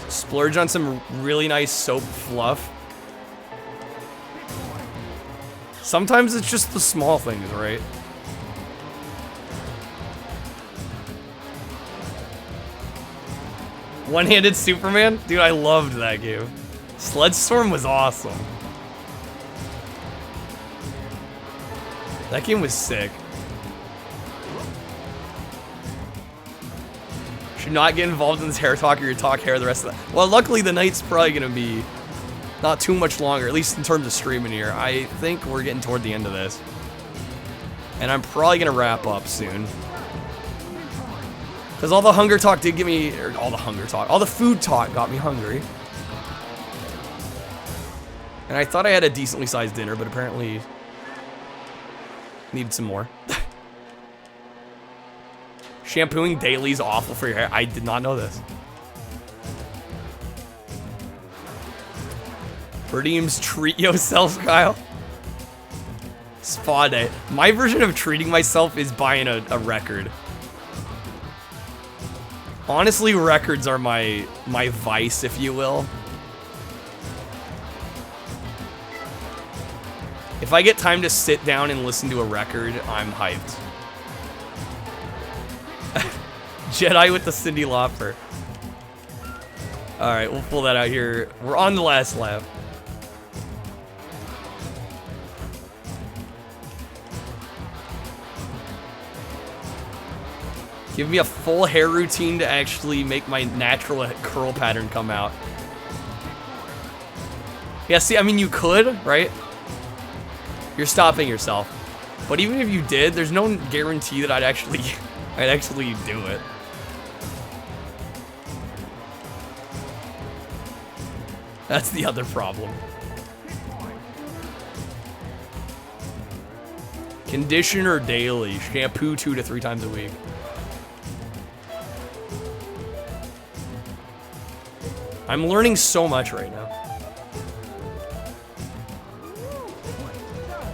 [SPEAKER 1] Splurge on some really nice soap fluff. Sometimes it's just the small things, right? One-handed Superman? Dude, I loved that game. Sledstorm was awesome. That game was sick. Should not get involved in this hair talk or you talk hair the rest of the... Well, luckily the night's probably going to be not too much longer, at least in terms of streaming here. I think we're getting toward the end of this. And I'm probably going to wrap up soon. Because all the hunger talk did get me... Or all the food talk got me hungry. And I thought I had a decently sized dinner, but apparently needed some more. Shampooing daily is awful for your hair. I did not know this. Redeems treat yourself, Kyle. Spa day. My version of treating myself is buying a record. Honestly, records are my vice, if you will. If I get time to sit down and listen to a record, I'm hyped. Jedi with the Cyndi Lauper. Alright, we'll pull that out here. We're on the last lap. Give me a full hair routine to actually make my natural curl pattern come out. Yeah, see, I mean, you could, right? You're stopping yourself. But even if you did, there's no guarantee that I'd actually do it. That's the other problem. Conditioner daily. Shampoo 2 to 3 times a week. I'm learning so much right now.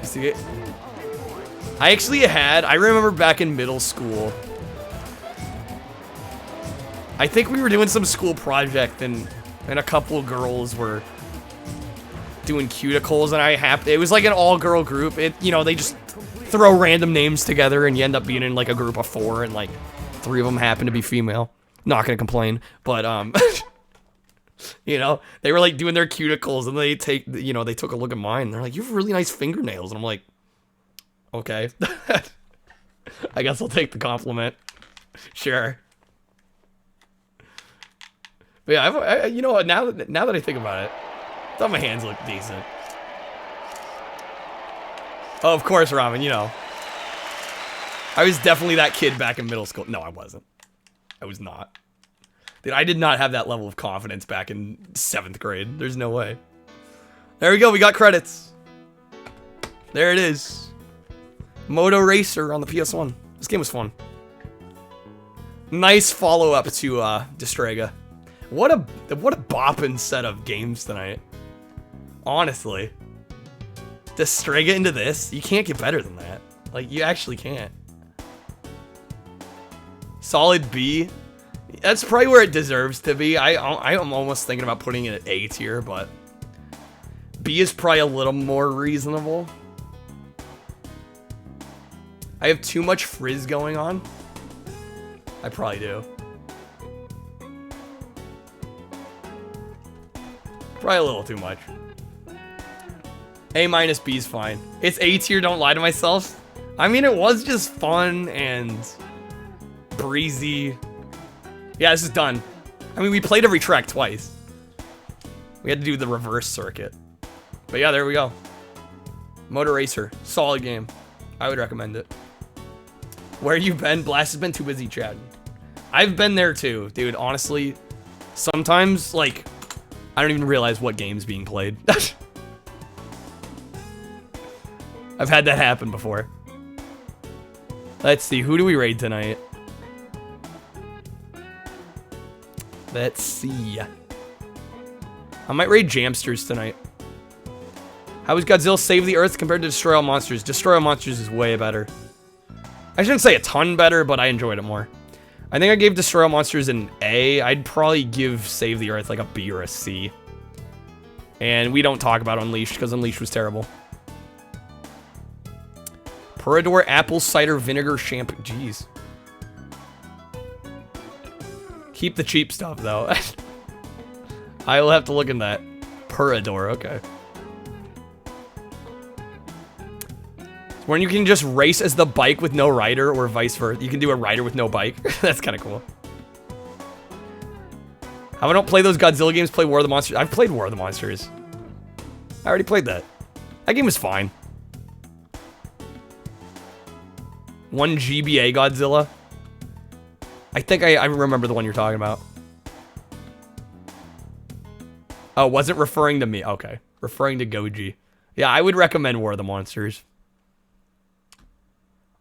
[SPEAKER 1] You see it? I remember back in middle school, I think we were doing some school project and a couple of girls were doing cuticles and it was like an all-girl group. You know, they just throw random names together and you end up being in like a group of 4 and like 3 of them happen to be female. Not gonna complain, but you know, they were like doing their cuticles and they took a look at mine and they're like, you have really nice fingernails. And I'm like, okay. I guess I'll take the compliment. Sure. But yeah, you know what, now that I think about it, I thought my hands looked decent. Oh, of course, Ramen, you know. I was definitely that kid back in middle school. No, I wasn't. I was not. Dude, I did not have that level of confidence back in 7th grade. There's no way. There we go, we got credits. There it is. Moto Racer on the PS1. This game was fun. Nice follow-up to Destrega. What a boppin' set of games tonight. Honestly. Destrega into this? You can't get better than that. Like, you actually can't. Solid B. That's probably where it deserves to be. I am almost thinking about putting it at A tier, but B is probably a little more reasonable. I have too much frizz going on. I probably do. Probably a little too much. A minus B is fine. It's A tier, don't lie to myself. I mean, it was just fun and breezy. Yeah, this is done. I mean, we played every track twice. We had to do the reverse circuit. But yeah, there we go. Motor Racer. Solid game. I would recommend it. Where you been? Blast has been too busy chatting. I've been there too, dude. Honestly, sometimes, like, I don't even realize what game's being played. I've had that happen before. Let's see, who do we raid tonight? Let's see. I might raid Jamsters tonight. How is Godzilla Save the Earth compared to Destroy All Monsters? Destroy All Monsters is way better. I shouldn't say a ton better, but I enjoyed it more. I think I gave Destroy All Monsters an A. I'd probably give Save the Earth like a B or a C. And we don't talk about Unleashed, because Unleashed was terrible. Purador Apple Cider Vinegar Shampoo. Jeez. Keep the cheap stuff, though. I will have to look in that. Purador, okay. When you can just race as the bike with no rider, or vice versa. You can do a rider with no bike. That's kind of cool. How I don't play those Godzilla games, play War of the Monsters. I've played War of the Monsters. I already played that. That game was fine. 1 GBA Godzilla. I think I remember the one you're talking about. Oh, was it referring to me? Okay. Referring to Goji. Yeah, I would recommend War of the Monsters.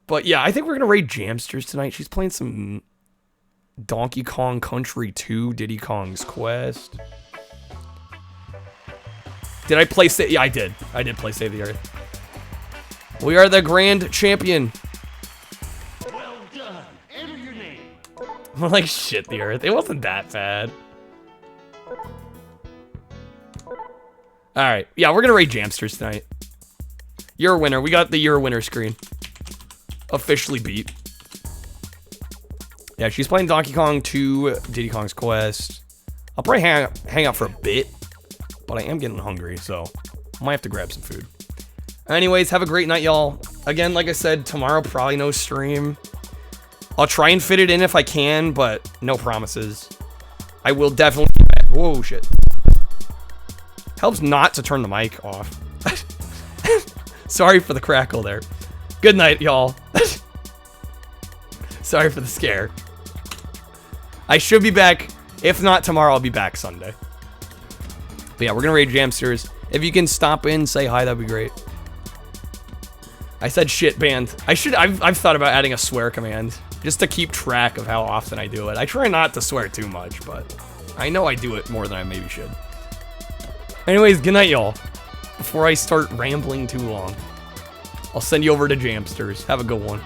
[SPEAKER 1] But yeah, I think we're going to raid Jamsters tonight. She's playing some Donkey Kong Country 2, Diddy Kong's Quest. Did I play Save? Yeah, I did. I did play Save the Earth. We are the grand champion.
[SPEAKER 14] Well done. Enter your name.
[SPEAKER 1] I'm like, shit, the Earth. It wasn't that bad. Alright. Yeah, we're going to raid Jamsters tonight. You're a winner. We got the You're a Winner screen. Officially beat. Yeah, she's playing Donkey Kong 2, Diddy Kong's Quest. I'll probably hang out for a bit, but I am getting hungry, so I might have to grab some food. Anyways, have a great night, y'all. Again, like I said, tomorrow probably no stream. I'll try and fit it in if I can, but no promises. I will definitely be back. Whoa, shit. Helps not to turn the mic off. Sorry for the crackle there. Good night, y'all. Sorry for the scare. I should be back. If not tomorrow, I'll be back Sunday. But yeah, we're gonna raid Jamsters. If you can stop in, say hi, that'd be great. I said shit banned. I've thought about adding a swear command just to keep track of how often I do it. I try not to swear too much, but I know I do it more than I maybe should. Anyways, good night, y'all. Before I start rambling too long, I'll send you over to Jamsters. Have a good one.